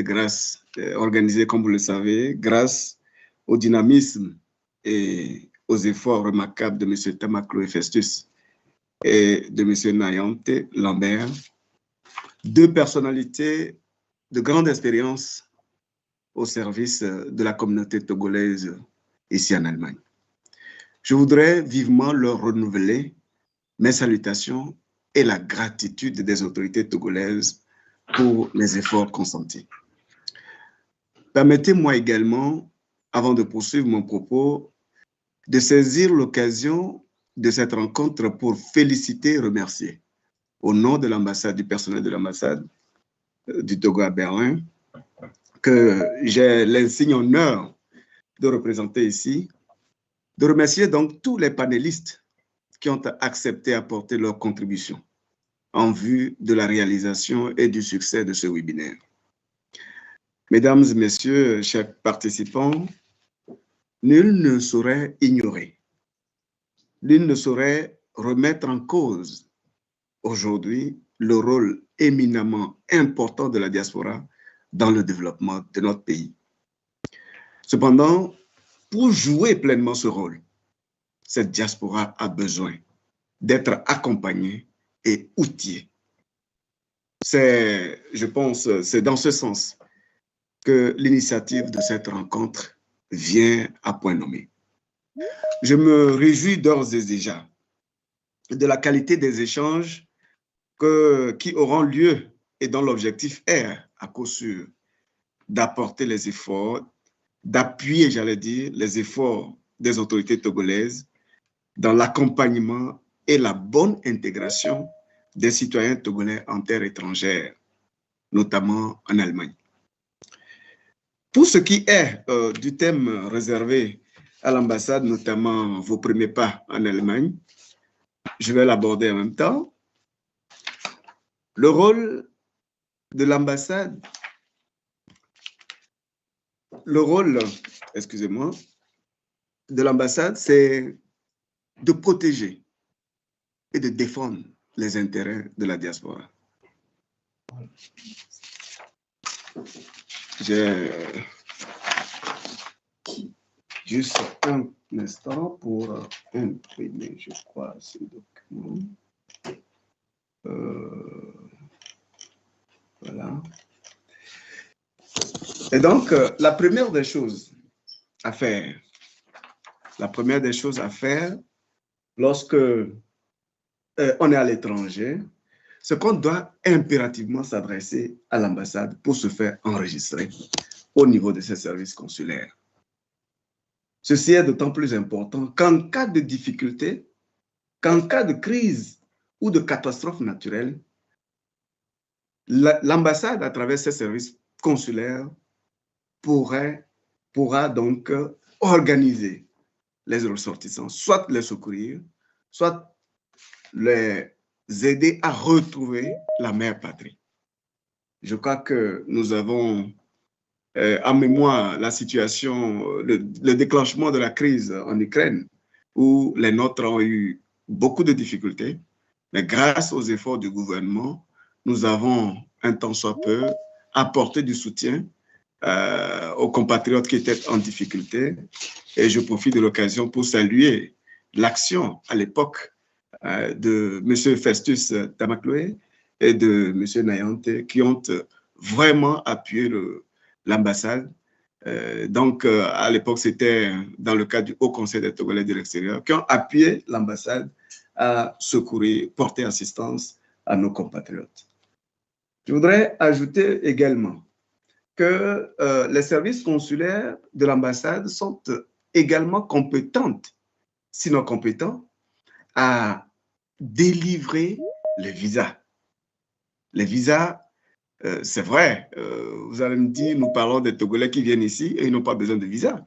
grâce, organisée, comme vous le savez, grâce au dynamisme et aux efforts remarquables de M. Tamakloe Festus et de M. Nayante Lambert, deux personnalités de grande expérience au service de la communauté togolaise ici en Allemagne. Je voudrais vivement leur renouveler mes salutations et la gratitude des autorités togolaises pour les efforts consentis. Permettez-moi également, avant de poursuivre mon propos, de saisir l'occasion de cette rencontre pour féliciter et remercier, au nom de l'ambassade, du personnel de l'ambassade du Togo à Berlin, que j'ai l'insigne honneur de représenter ici, de remercier donc tous les panélistes qui ont accepté d'apporter leur contribution en vue de la réalisation et du succès de ce webinaire. Mesdames et messieurs, chers participants, nul ne saurait ignorer, nul ne saurait remettre en cause aujourd'hui le rôle éminemment important de la diaspora dans le développement de notre pays. Cependant, pour jouer pleinement ce rôle, cette diaspora a besoin d'être accompagnée et outillée. Je pense, c'est dans ce sens que l'initiative de cette rencontre vient à point nommé. Je me réjouis d'ores et déjà de la qualité des échanges qui auront lieu et dont l'objectif est, à coup sûr, d'apporter les efforts, d'appuyer, j'allais dire, les efforts des autorités togolaises dans l'accompagnement et la bonne intégration des citoyens togolais en terre étrangère, notamment en Allemagne. Pour ce qui est du thème réservé à l'ambassade, notamment vos premiers pas en Allemagne, je vais l'aborder en même temps. Le rôle de l'ambassade, excusez-moi, de l'ambassade, c'est de protéger et de défendre les intérêts de la diaspora. J'ai juste un instant pour imprimer, je crois, ce document. Voilà. Et donc, la première des choses à faire, lorsque on est à l'étranger, c'est qu'on doit impérativement s'adresser à l'ambassade pour se faire enregistrer au niveau de ses services consulaires. Ceci est d'autant plus important qu'en cas de difficulté, qu'en cas de crise ou de catastrophe naturelle, l'ambassade, à travers ses services consulaires, pourra donc organiser les ressortissants, soit les secourir, soit les aider à retrouver la mère patrie. Je crois que nous avons en mémoire la situation, le déclenchement de la crise en Ukraine, où les nôtres ont eu beaucoup de difficultés, mais grâce aux efforts du gouvernement, nous avons, un temps soit peu, apporté du soutien aux compatriotes qui étaient en difficulté. Et je profite de l'occasion pour saluer l'action à l'époque de M. Festus Tamakloe et de M. Nayante qui ont vraiment appuyé l'ambassade. Donc, à l'époque, c'était dans le cadre du Haut Conseil des Togolais de l'extérieur qui ont appuyé l'ambassade à secourir, porter assistance à nos compatriotes. Je voudrais ajouter également que les services consulaires de l'ambassade sont également compétentes, sinon compétents, à délivrer les visas. Les visas, c'est vrai, vous allez me dire, nous parlons des Togolais qui viennent ici et ils n'ont pas besoin de visa.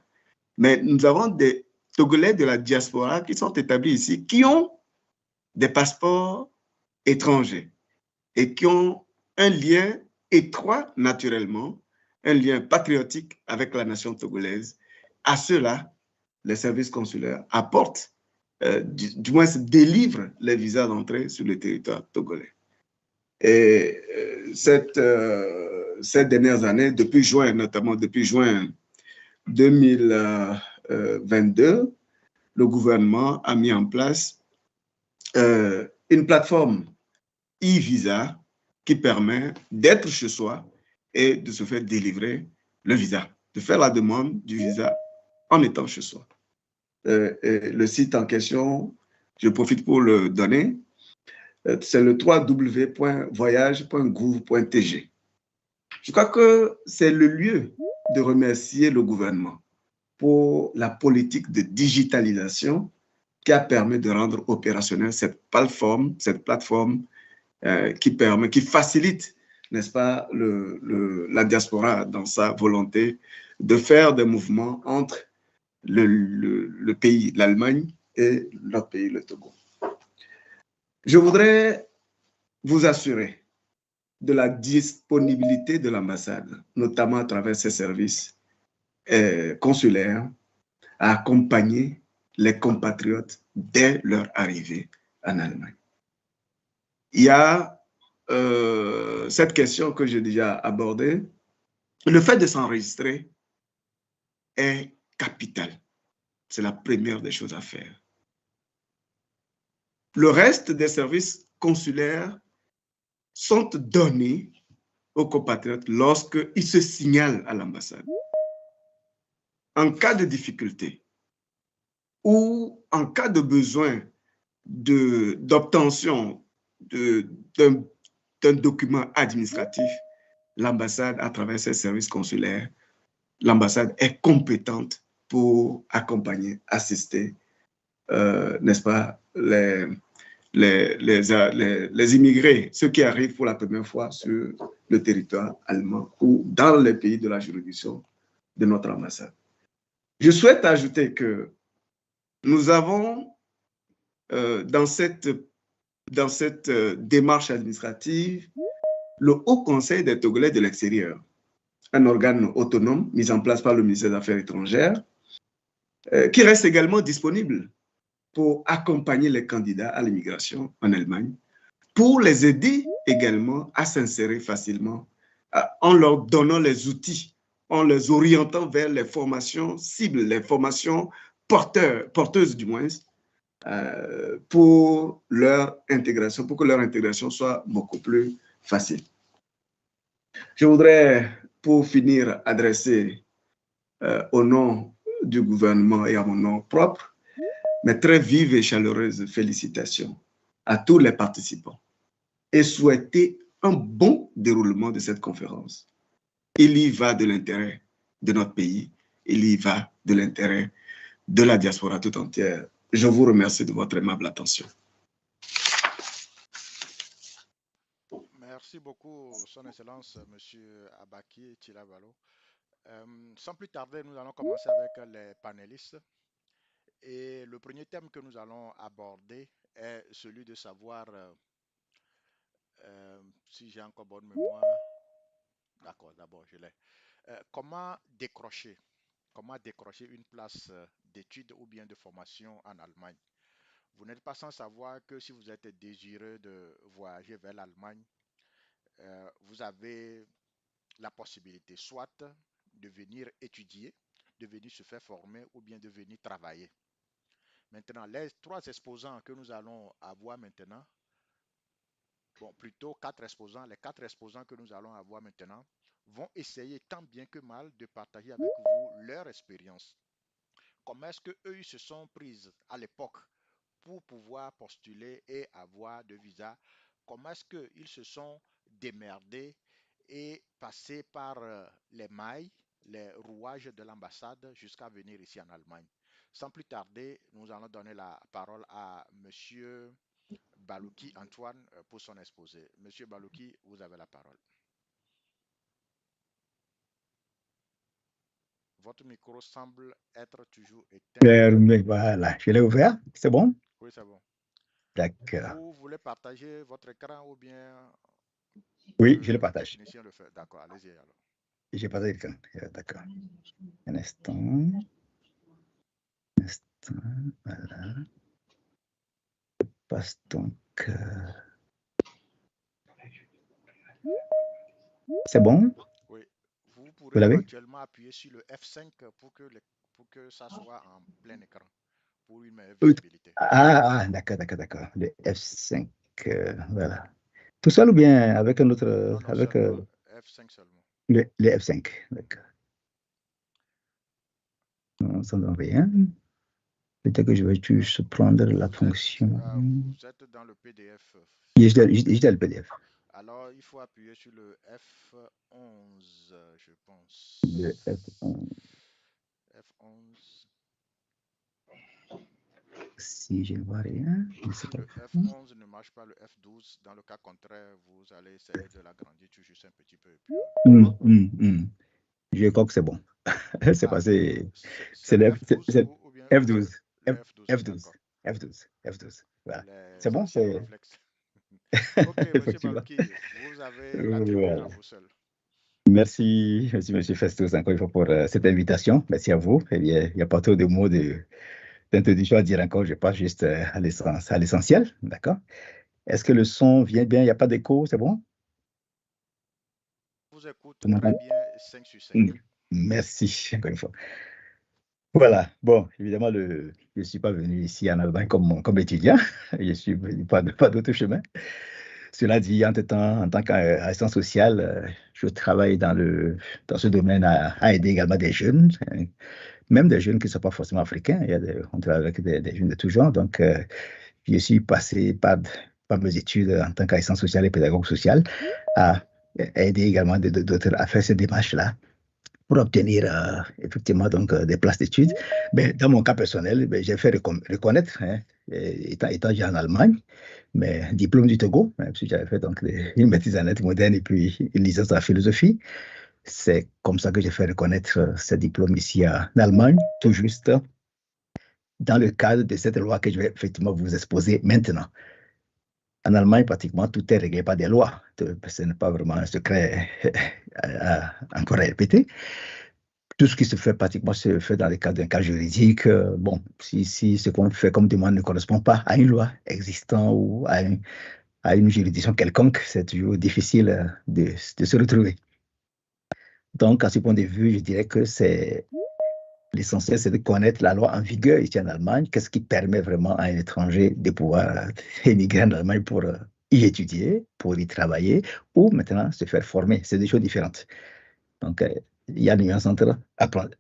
Mais nous avons des Togolais de la diaspora qui sont établis ici, qui ont des passeports étrangers et qui ont un lien étroit, naturellement, un lien patriotique avec la nation togolaise. À ceux-là, les services consulaires apportent, du moins délivrent les visas d'entrée sur le territoire togolais. Et ces dernières années, depuis juin, notamment depuis juin 2022, le gouvernement a mis en place une plateforme e-visa qui permet d'être chez soi et de se faire délivrer le visa, de faire la demande du visa en étant chez soi. Le site en question, je profite pour le donner, c'est le www.voyage.gouv.tg. Je crois que c'est le lieu de remercier le gouvernement pour la politique de digitalisation qui a permis de rendre opérationnelle cette plateforme qui facilite, n'est-ce pas, la diaspora dans sa volonté de faire des mouvements entre le pays, l'Allemagne, et notre pays, le Togo. Je voudrais vous assurer de la disponibilité de l'ambassade, notamment à travers ses services consulaires, à accompagner les compatriotes dès leur arrivée en Allemagne. Il y a cette question que j'ai déjà abordée. Le fait de s'enregistrer est capital. C'est la première des choses à faire. Le reste des services consulaires sont donnés aux compatriotes lorsqu'ils se signalent à l'ambassade. En cas de difficulté ou en cas de besoin d'obtention d'un document administratif, l'ambassade, à travers ses services consulaires, l'ambassade est compétente pour accompagner, assister, n'est-ce pas, les immigrés, ceux qui arrivent pour la première fois sur le territoire allemand ou dans les pays de la juridiction de notre ambassade. Je souhaite ajouter que nous avons, dans cette démarche administrative, le Haut Conseil des Togolais de l'extérieur, un organe autonome mis en place par le ministère des Affaires étrangères, qui reste également disponible pour accompagner les candidats à l'immigration en Allemagne, pour les aider également à s'insérer facilement en leur donnant les outils, en les orientant vers les formations cibles, les formations porteuses du moins, pour leur intégration, pour que leur intégration soit beaucoup plus facile. Je voudrais, pour finir, adresser au nom du gouvernement et à mon nom propre, mes très vives et chaleureuses félicitations à tous les participants et souhaiter un bon déroulement de cette conférence. Il y va de l'intérêt de notre pays, il y va de l'intérêt de la diaspora tout entière. Je vous remercie de votre aimable attention. Merci beaucoup, Son Excellence, M. Abaki Chilabalo. Sans plus tarder, nous allons commencer avec les panélistes. Et le premier thème que nous allons aborder est celui de savoir, si j'ai encore bonne mémoire, d'accord, d'abord je l'ai, comment décrocher une place d'études ou bien de formation en Allemagne. Vous n'êtes pas sans savoir que si vous êtes désireux de voyager vers l'Allemagne, vous avez la possibilité soit de venir étudier, de venir se faire former ou bien de venir travailler. Maintenant, les trois exposants que nous allons avoir maintenant, bon, plutôt les quatre exposants que nous allons avoir maintenant vont essayer tant bien que mal de partager avec vous leur expérience. Comment est-ce qu'eux, ils se sont pris à l'époque pour pouvoir postuler et avoir de visa? Comment est-ce qu'ils se sont démerdés et passés par les mailles, les rouages de l'ambassade jusqu'à venir ici en Allemagne? Sans plus tarder, nous allons donner la parole à M. Balouki Antoine pour son exposé. Monsieur Balouki, vous avez la parole. Votre micro semble être toujours éteint. Voilà, je l'ai ouvert, c'est bon? Oui, c'est bon. D'accord. Vous voulez partager votre écran ou bien... Oui, je le partage. Technicien le fait. D'accord, allez-y alors. J'ai partagé l'écran, d'accord. Un instant. Voilà. Je passe donc... C'est bon? Vous Vous pourrez l'avez? éventuellement appuyer sur le F5 pour que ça soit en plein écran pour une meilleure Oui. visibilité. D'accord, d'accord, d'accord. Le F5, voilà. Tout seul ou bien avec un autre, Non, non, avec seulement F5 seulement. le F5, d'accord. Non, ça ne donne rien. Peut-être que je vais juste prendre la fonction. Vous êtes dans le PDF. J'étais le PDF. Alors, il faut appuyer sur le F11, je pense. Le F11. F11. Si je ne vois rien, je ne sais Si pas. le F11 ne marche pas, le F12, dans le cas contraire, vous allez essayer de l'agrandir tout juste un petit peu. Et puis Je crois que c'est bon. C'est passé. c'est le F12 C'est ou bien F12. le F12, F12. d'accord. F12. F12. Voilà. C'est Les bon? anciens réflexes. Ok, Monsieur Effectivement. Balouki, vous avez la tribune à Voilà. vous seul. Merci, Monsieur Festus, encore une fois pour cette invitation. Merci à vous. Eh bien, il n'y a pas trop de mots d'introduction à dire encore. Je passe juste à l'essentiel. D'accord? Est-ce que le son vient bien? Il n'y a pas d'écho? C'est bon? Je vous écoute Vous très m'entendez? bien, 5 sur 5. Merci, encore une fois. Voilà. Bon, évidemment, je ne suis pas venu ici en Allemagne comme étudiant. Je suis venu pas d'autre chemin. Cela dit, en tant qu'assistant social, je travaille dans ce domaine à aider également des jeunes, même des jeunes qui ne sont pas forcément africains. On travaille avec des jeunes de tout genre. Donc, je suis passé par mes études en tant qu'assistant social et pédagogue social à aider également d'autres à faire ces démarches-là pour obtenir effectivement donc, des places d'études. Mais dans mon cas personnel, j'ai fait reconnaître, hein, étant déjà en Allemagne, mais diplôme du Togo, même si j'avais fait donc une maîtrise en lettres modernes et puis une licence en philosophie. C'est comme ça que j'ai fait reconnaître ce diplôme ici en Allemagne, tout juste dans le cadre de cette loi que je vais effectivement vous exposer maintenant. En Allemagne, pratiquement tout est réglé par des lois. Ce n'est pas vraiment un secret encore à répéter. Tout ce qui se fait pratiquement se fait dans le cadre d'un cas juridique. Bon, si ce qu'on fait comme demande ne correspond pas à une loi existante ou à une juridiction quelconque, c'est toujours difficile de se retrouver. Donc, à ce point de vue, je dirais que l'essentiel, c'est de connaître la loi en vigueur ici en Allemagne. Qu'est-ce qui permet vraiment à un étranger de pouvoir émigrer en Allemagne pour y étudier, pour y travailler, ou maintenant se faire former. C'est des choses différentes. Donc, il y a une nuance entre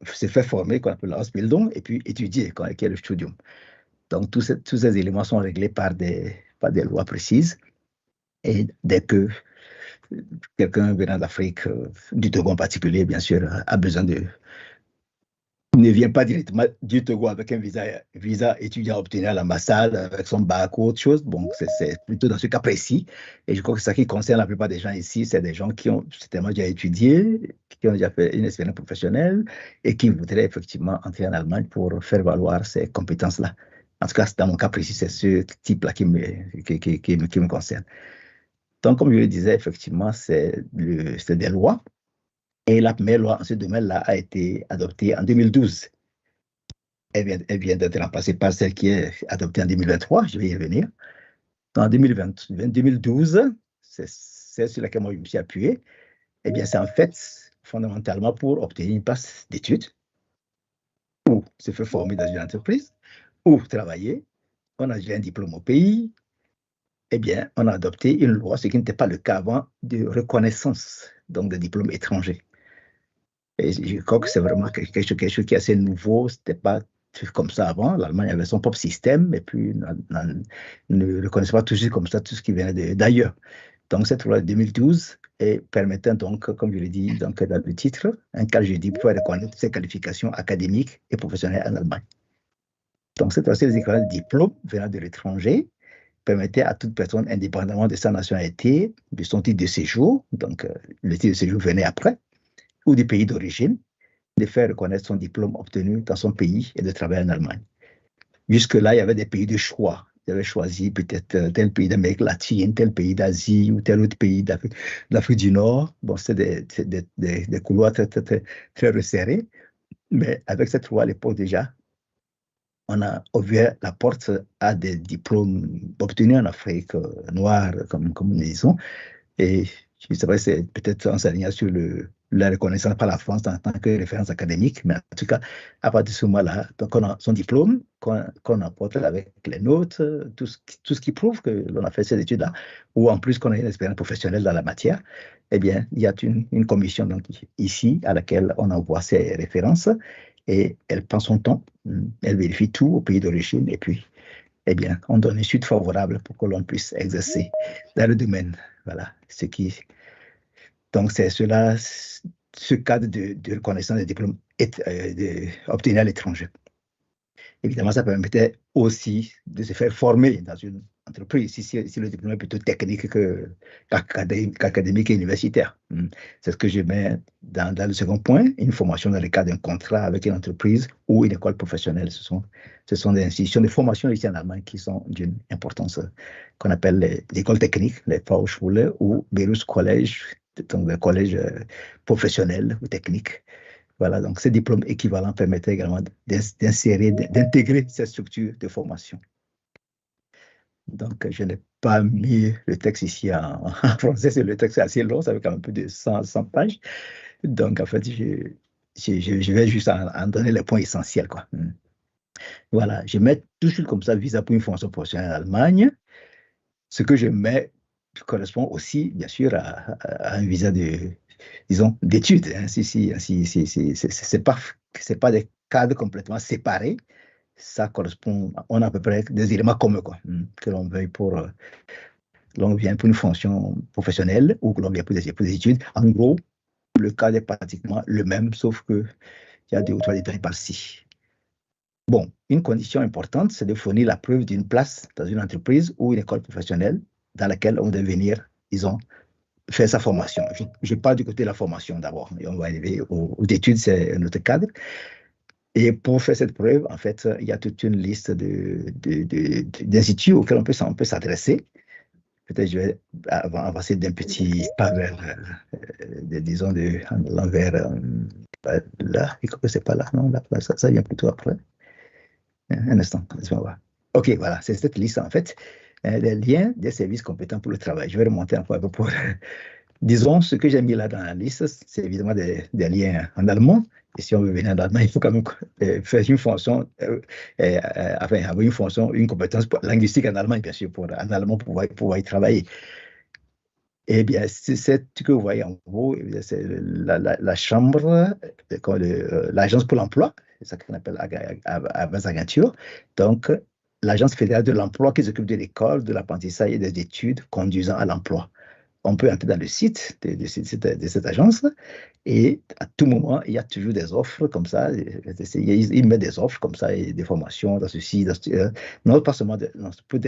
se faire former, qu'on appelle l'Ausbildung, et puis étudier, qui est le studium. Donc, tous ces éléments sont réglés par des lois précises. Et dès que quelqu'un venant d'Afrique, du Togo en particulier, bien sûr, a besoin ne vient pas directement du Togo avec un visa étudiant obtenu à l'ambassade, avec son bac ou autre chose. Bon, c'est plutôt dans ce cas précis. Et je crois que ça qui concerne la plupart des gens ici, c'est des gens qui ont certainement déjà étudié, qui ont déjà fait une expérience professionnelle et qui voudraient effectivement entrer en Allemagne pour faire valoir ces compétences-là. En tout cas, dans mon cas précis, c'est ce type-là qui me concerne. Donc, comme je le disais, effectivement, c'est des lois. Et la première loi en ce domaine-là a été adoptée en 2012. Elle vient d'être remplacée par celle qui est adoptée en 2023. Je vais y revenir. En 2012, c'est celle sur laquelle moi je me suis appuyé. Eh bien, c'est en fait fondamentalement pour obtenir une place d'études ou se faire former dans une entreprise ou travailler. On a déjà un diplôme au pays. Eh bien, on a adopté une loi, ce qui n'était pas le cas avant, de reconnaissance donc des diplômes étrangers. Et je crois que c'est vraiment quelque chose qui est assez nouveau. C'était pas comme ça avant. L'Allemagne avait son propre système et puis ne reconnaissait pas toujours comme ça tout ce qui venait d'ailleurs. Donc, cette loi de 2012 permettant donc, comme je l'ai dit donc, dans le titre, un cas juridique pour reconnaître ses qualifications académiques et professionnelles en Allemagne. Donc, cette loi-ci, les équivalents de diplômes venant de l'étranger permettait à toute personne, indépendamment de sa nationalité, de son titre de séjour, donc le titre de séjour venait après, ou du pays d'origine, de faire reconnaître son diplôme obtenu dans son pays et de travailler en Allemagne. Jusque-là, il y avait des pays de choix. Ils avaient choisi peut-être tel pays d'Amérique latine, tel pays d'Asie ou tel autre pays d'Afrique du Nord. Bon, c'est des couloirs très resserrés. Mais avec cette loi, à l'époque déjà, on a ouvert la porte à des diplômes obtenus en Afrique noire, comme nous disons. Et je ne sais pas si c'est peut-être en s'alignant sur la reconnaissance par la France en tant que référence académique, mais en tout cas, à partir de ce moment-là, donc on a son diplôme qu'on apporte avec les notes, tout ce qui prouve que l'on a fait ces études-là, ou en plus qu'on a une expérience professionnelle dans la matière, eh bien, il y a une commission donc, ici à laquelle on envoie ces références et elle prend son temps, elle vérifie tout au pays d'origine et puis, eh bien, on donne une suite favorable pour que l'on puisse exercer dans le domaine. Voilà, donc, c'est cela, ce cadre de reconnaissance des diplômes obtenus à l'étranger. Évidemment, ça permettait aussi de se faire former dans une entreprise, si le diplôme est plutôt technique qu'académique et universitaire. C'est ce que je mets dans le second point, une formation dans le cadre d'un contrat avec une entreprise ou une école professionnelle. Ce sont des institutions de formation ici en Allemagne qui sont d'une importance qu'on appelle les écoles techniques, les Fachschule ou Berufscollege, donc des collèges professionnels ou techniques. Voilà, donc ces diplômes équivalents permettaient également d'intégrer ces structures de formation. Donc, je n'ai pas mis le texte ici en français, le texte est assez long, ça fait quand même plus de 100 pages. Donc, en fait, je vais juste en donner les points essentiels, quoi. Voilà, je mets tout de suite comme ça, visa pour une formation professionnelle en Allemagne. Ce que je mets correspond aussi, bien sûr, à un visa d'études. Hein. C'est pas des cadres complètement séparés. Ça correspond, on a à peu près des éléments communs, quoi, que l'on veuille l'on vient pour une fonction professionnelle ou que l'on vient pour des études. En gros, le cadre est pratiquement le même, sauf qu'il y a 2 ou 3 détails par-ci. Bon, une condition importante, c'est de fournir la preuve d'une place dans une entreprise ou une école professionnelle dans laquelle on doit venir, disons, faire sa formation. Je parle du côté de la formation d'abord, et on va arriver aux études, c'est un autre cadre. Et pour faire cette preuve, en fait, il y a toute une liste d'instituts auxquels on peut s'adresser. Peut-être je vais avancer d'un petit pas vers, disons, l'envers, là, et que c'est pas là, non, là, ça vient plutôt après. Un instant, laisse-moi voir. OK, voilà, c'est cette liste, en fait, les liens des services compétents pour le travail. Je vais remonter encore un peu pour... Disons, ce que j'ai mis là dans la liste, c'est évidemment des liens en allemand. Et si on veut venir en Allemagne, il faut quand même faire une fonction, enfin, avoir une compétence linguistique en Allemagne, bien sûr, en allemand pour pouvoir y travailler. Eh bien, c'est ce que vous voyez en haut, c'est la chambre, l'agence pour l'emploi, c'est ça qu'on appelle Arbeitsagentur. Donc, l'agence fédérale de l'emploi qui s'occupe de l'école, de l'apprentissage et des études conduisant à l'emploi. On peut entrer dans le site de cette agence et à tout moment, il y a toujours des offres comme ça. Ils mettent des offres comme ça et des formations dans ceci, non pas seulement pour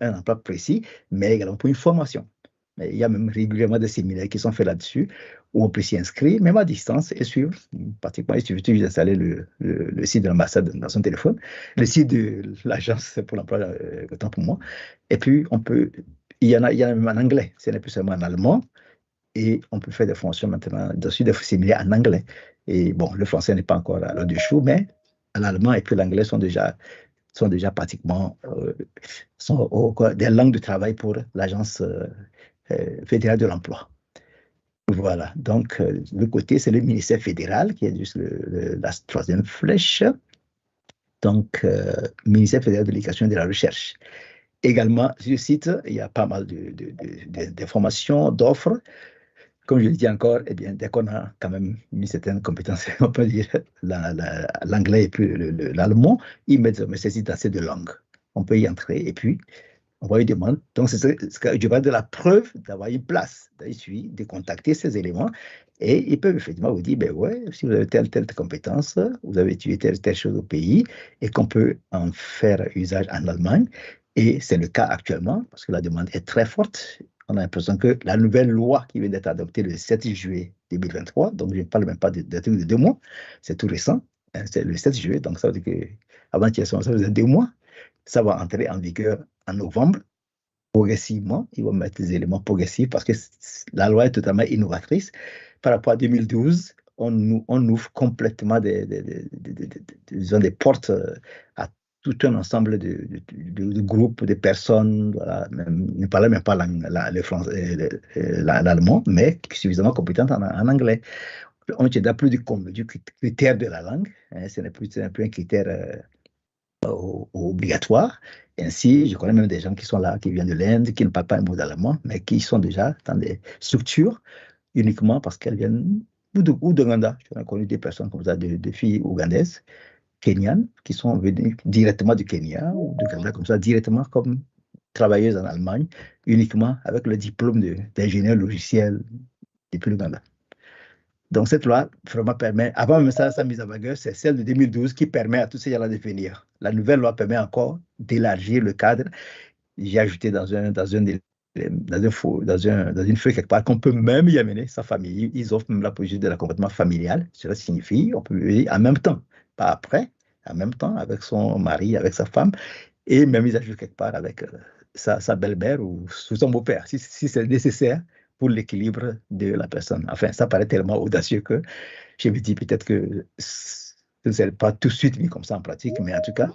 un emploi précis, mais également pour une formation. Mais il y a même régulièrement des séminaires qui sont faits là-dessus où on peut s'y inscrire, même à distance, et suivre. Pratiquement, il suffit juste d'installer le site de l'ambassade dans son téléphone, le site de l'agence pour l'emploi, autant pour moi. Et puis, il y en a même en anglais, ce n'est plus seulement en allemand. Et on peut faire des formations maintenant dessus, des séminaires en anglais. Et bon, le français n'est pas encore à l'ordre du jour, mais l'allemand et puis l'anglais sont déjà pratiquement des langues de travail pour l'agence fédérale de l'emploi. Voilà, donc le côté, c'est le ministère fédéral qui est juste la troisième flèche. Donc, ministère fédéral de l'éducation et de la recherche. Également, sur le site, il y a pas mal d'informations, d'offres. Comme je le dis encore, eh bien, dès qu'on a quand même une certaine compétence, on peut dire l'anglais et puis l'allemand, ils mettent ces sites assez de langue. On peut y entrer et puis on va y demander. Donc, je parle de la preuve d'avoir une place. Il suffit de contacter ces éléments et ils peuvent effectivement vous dire, ben ouais, si vous avez telle compétence, vous avez étudié telle chose au pays et qu'on peut en faire usage en Allemagne. Et c'est le cas actuellement parce que la demande est très forte. On a l'impression que la nouvelle loi qui vient d'être adoptée le 7 juillet 2023, donc je ne parle même pas de 2 mois, c'est tout récent, hein, c'est le 7 juillet, donc ça veut dire qu'avant-hier, ça faisait 2 mois, ça va entrer en vigueur en novembre, progressivement, ils vont mettre des éléments progressifs parce que la loi est totalement innovatrice. Par rapport à 2012, on ouvre complètement des portes à tout un ensemble de groupes, de personnes, voilà, ne parlant même pas l'allemand, mais suffisamment compétentes en anglais. on tiendra plus du critère de la langue. Hein, ce n'est plus un critère obligatoire. Et ainsi, je connais même des gens qui sont là, qui viennent de l'Inde, qui ne parlent pas un mot d'allemand, mais qui sont déjà dans des structures uniquement parce qu'elles viennent ou d'Ouganda. J'ai connu des personnes comme ça, de filles ougandaises, kenyanes, qui sont venues directement du Kenya ou d'Ouganda, comme ça, directement comme travailleuses en Allemagne, uniquement avec le diplôme d'ingénieur logiciel depuis l'Ouganda. Donc, cette loi vraiment permet, avant même ça, sa mise en vigueur, c'est celle de 2012 qui permet à tous ces gens-là de venir. La nouvelle loi permet encore d'élargir le cadre. J'ai ajouté dans une feuille quelque part qu'on peut même y amener sa famille. Ils offrent même la possibilité de l'accompagnement familial. Cela signifie on peut venir en même temps, pas après, en même temps avec son mari, avec sa femme, et même ils ajoutent quelque part avec sa belle-mère ou son beau-père, si c'est nécessaire pour l'équilibre de la personne. Enfin, ça paraît tellement audacieux que je me dis peut-être que ce n'est pas tout de suite mis comme ça en pratique, mais en tout cas,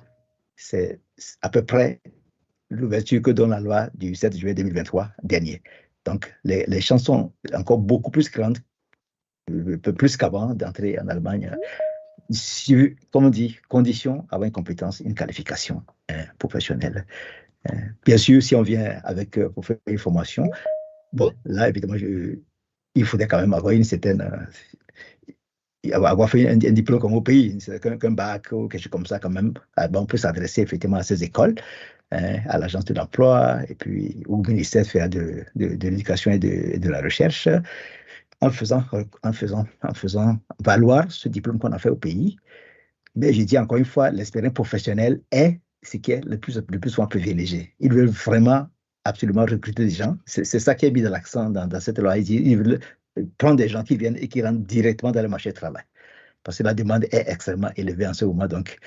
c'est à peu près l'ouverture que donne la loi du 7 juillet 2023 dernier. Donc, les chances sont encore beaucoup plus grandes, un peu plus qu'avant, d'entrer en Allemagne. Comme on dit, condition, avoir une compétence, une qualification professionnelle. Bien sûr, si on vient pour faire une formation, bon, là, évidemment, il faudrait quand même avoir une certaine... avoir fait un diplôme comme au pays, qu'un bac ou quelque chose comme ça, quand même, on peut s'adresser effectivement à ces écoles, à l'agence de l'emploi, et puis au ministère de l'éducation et de la recherche, en faisant valoir ce diplôme qu'on a fait au pays. Mais je dis encore une fois, l'expérience professionnelle est ce qui est le plus souvent privilégié. Ils veulent vraiment absolument recruter des gens. C'est ça qui est mis de l'accent dans cette loi. Ils veulent prendre des gens qui viennent et qui rentrent directement dans le marché du travail. Parce que la demande est extrêmement élevée en ce moment. Donc,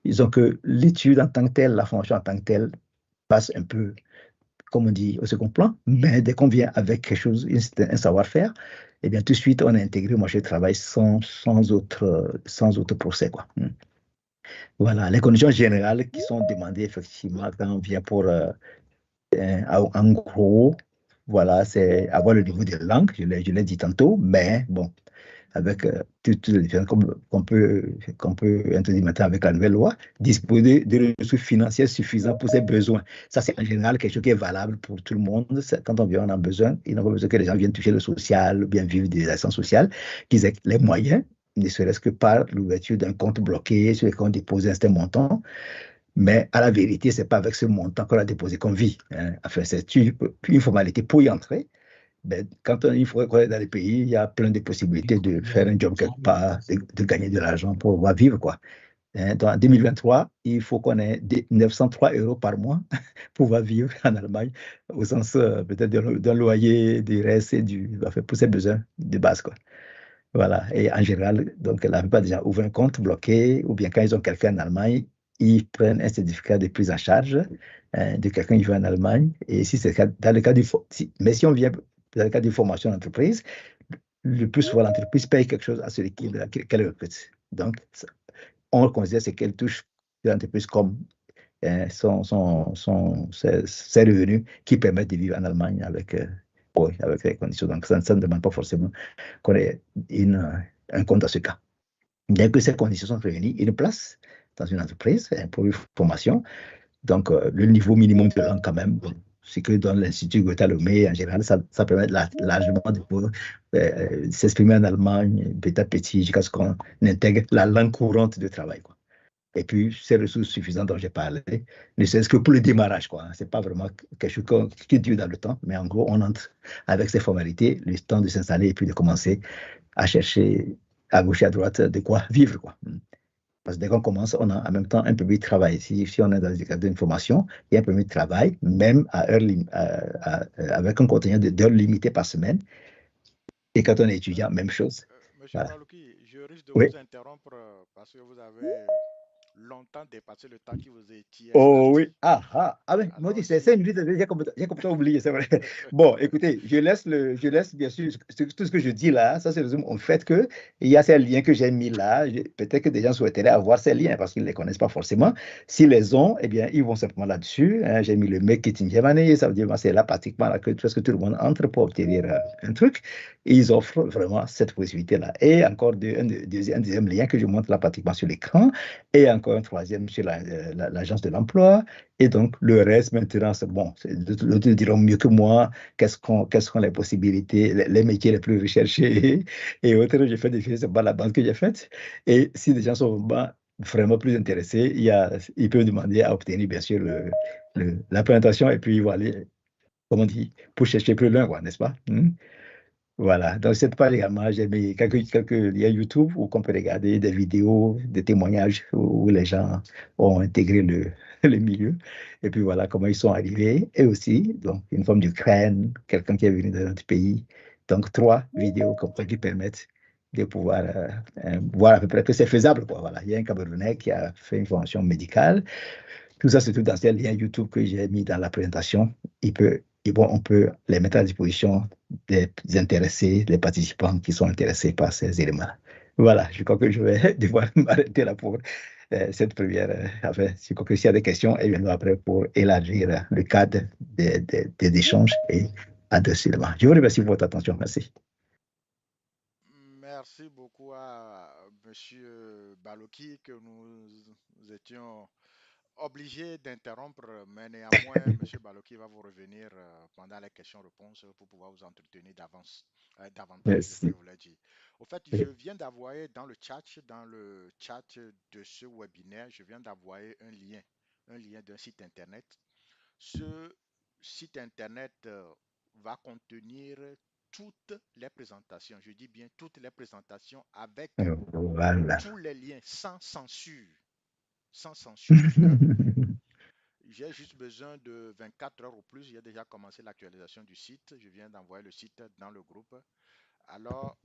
ils ont que l'étude en tant que telle, la formation en tant que telle, passe un peu, comme on dit, au second plan. Mais dès qu'on vient avec quelque chose, un savoir-faire, eh bien, tout de suite, on est intégré au marché du travail sans autre procès, quoi. Voilà, les conditions générales qui sont demandées, effectivement, quand on vient pour, en gros, voilà, c'est avoir le niveau de langue, je l'ai dit tantôt, mais bon, avec toutes les différences qu'on peut introduire maintenant avec la nouvelle loi, disposer de ressources financières suffisantes pour ses besoins. Ça, c'est en général quelque chose qui est valable pour tout le monde. Quand on vient, on a besoin. Il n'a pas besoin que les gens viennent toucher le social, bien vivre des actions sociales, qu'ils aient les moyens, ne serait-ce que par l'ouverture d'un compte bloqué sur lequel on dépose un certain montant. Mais à la vérité, ce n'est pas avec ce montant qu'on a déposé qu'on vit. Enfin, c'est une formalité pour y entrer. Ben, quand une fois qu'on est dans les pays, il y a plein de possibilités de faire un job quelque part, de gagner de l'argent pour pouvoir vivre, quoi. Donc, en 2023, il faut qu'on ait 903 € par mois pour pouvoir vivre en Allemagne, au sens peut-être d'un loyer, du reste et enfin, pour ses besoins de base, quoi. Voilà. Et en général, donc, la plupart des gens ouvrent un compte bloqué, ou bien quand ils ont quelqu'un en Allemagne, ils prennent un certificat de prise en charge de quelqu'un qui vit en Allemagne. Et si c'est dans le cas mais si on vient dans le cas d'une formation d'entreprise, le plus souvent, l'entreprise paye quelque chose à celui qu'elle recrute. Donc, on considère ce qu'elle touche l'entreprise comme ses revenus qui permettent de vivre en Allemagne avec les conditions. Donc, ça ne demande pas forcément qu'on ait un compte à ce cas. Dès que ces conditions sont réunies, une place dans une entreprise pour une formation. Donc, le niveau minimum de langue, quand même, c'est que dans l'Institut Goethe-Lomé, en général, ça permet largement de pouvoir s'exprimer en Allemagne petit à petit jusqu'à ce qu'on intègre la langue courante de travail, quoi. Et puis, ces ressources suffisantes dont j'ai parlé, ne serait-ce que pour le démarrage, quoi. Ce n'est pas vraiment quelque chose qui dure dans le temps, mais en gros, on entre avec ces formalités, le temps de s'installer et puis de commencer à chercher à gauche et à droite de quoi vivre, quoi. Parce que dès qu'on commence, on a en même temps un permis de travail. Si on est dans le cadre d'une formation, il y a un permis de travail, même avec un contenant d'heures limitées par semaine. Et quand on est étudiant, même chose. Monsieur Palouki, je risque de Oui. vous interrompre parce que vous avez longtemps dépassé le temps qui vous était Oh oui, imparti. mais moi Alors, aussi, c'est 5 minutes, j'ai complètement oublié, c'est vrai. Bon, écoutez, je laisse bien sûr tout ce que je dis là, ça se résume au fait que il y a ces liens que j'ai mis là. Peut-être que des gens souhaiteraient avoir ces liens parce qu'ils ne les connaissent pas forcément. S'ils les ont, eh bien, ils vont simplement là-dessus, hein. J'ai mis le Make It in Germany, ça veut dire c'est là pratiquement là que presque tout le monde entre pour obtenir un truc. Et ils offrent vraiment cette possibilité-là. Et encore un deuxième lien que je montre là pratiquement sur l'écran. Et encore un troisième sur l'agence de l'emploi. Et donc, le reste, maintenant, c'est bon. D'autres diront mieux que moi quelles sont les possibilités, les métiers les plus recherchés et autres. J'ai fait défiler, c'est pas la bande que j'ai faite. Et si des gens sont vraiment plus intéressés, ils peuvent demander à obtenir, bien sûr, la présentation et puis ils vont aller, comme on dit, pour chercher plus loin, quoi, n'est-ce pas? Voilà, dans cette page également, j'ai mis quelques liens YouTube où on peut regarder des vidéos, des témoignages où les gens ont intégré le milieu. Et puis voilà comment ils sont arrivés. Et aussi, donc, une femme d'Ukraine, quelqu'un qui est venu de notre pays. Donc, 3 vidéos comme ça qui permettent de pouvoir voir à peu près que c'est faisable, quoi. Voilà. Il y a un Camerounais qui a fait une formation médicale. Tout ça, c'est tout dans ces liens YouTube que j'ai mis dans la présentation. On peut les mettre à disposition des intéressés, des participants qui sont intéressés par ces éléments. Voilà, je crois que je vais devoir m'arrêter là pour cette première. Enfin, je crois que s'il y a des questions, et bien après pour élargir le cadre des échanges et à d'autres éléments. Je vous remercie pour votre attention. Merci. merci beaucoup à Monsieur Baloki que nous étions obligé d'interrompre, mais néanmoins, M. Baloki va vous revenir pendant les questions-réponses pour pouvoir vous entretenir davantage de ce que Merci. vous voulez dire. Au fait, je viens d'envoyer dans le chat de ce webinaire, je viens d'envoyer un lien d'un site internet. Ce site internet va contenir toutes les présentations, je dis bien toutes les présentations avec Voilà. tous les liens, sans censure. Sans censure, puisque j'ai juste besoin de 24 heures ou plus. J'ai déjà commencé l'actualisation du site. Je viens d'envoyer le site dans le groupe. Alors,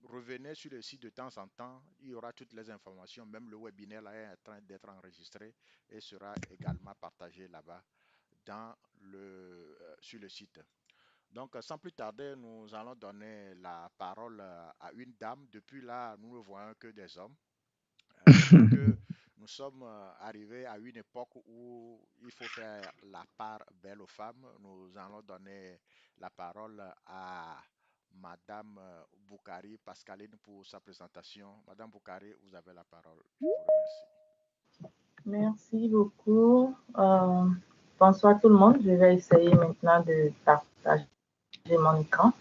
revenez sur le site de temps en temps. Il y aura toutes les informations. Même le webinaire là est en train d'être enregistré et sera également partagé là-bas sur le site. Donc, sans plus tarder, nous allons donner la parole à une dame. Depuis là, nous ne voyons que des hommes. Je crois que nous sommes arrivés à une époque où il faut faire la part belle aux femmes. Nous allons donner la parole à Madame Boukari Pascaline pour sa présentation. Madame Boukari, vous avez la parole. Je vous remercie. Merci beaucoup. Bonsoir tout le monde. Je vais essayer maintenant de partager mon écran.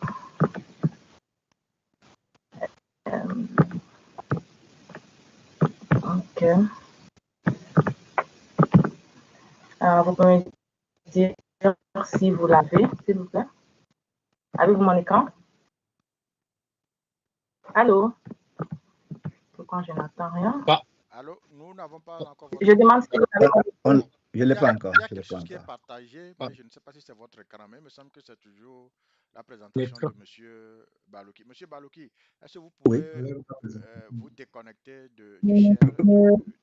Ok. Vous pouvez me dire si vous l'avez, s'il vous plaît. Avez-vous mon écran? Allô? Pourquoi je n'entends rien? Allô? Nous n'avons pas encore votre Je demande si vous l'avez. Je ne l'ai pas encore. Il y a quelque chose qui est partagé, mais je ne sais pas si c'est votre écran, mais il me semble que c'est toujours la présentation de M. Baloki. Monsieur Baloki, est-ce que vous pouvez vous déconnecter du share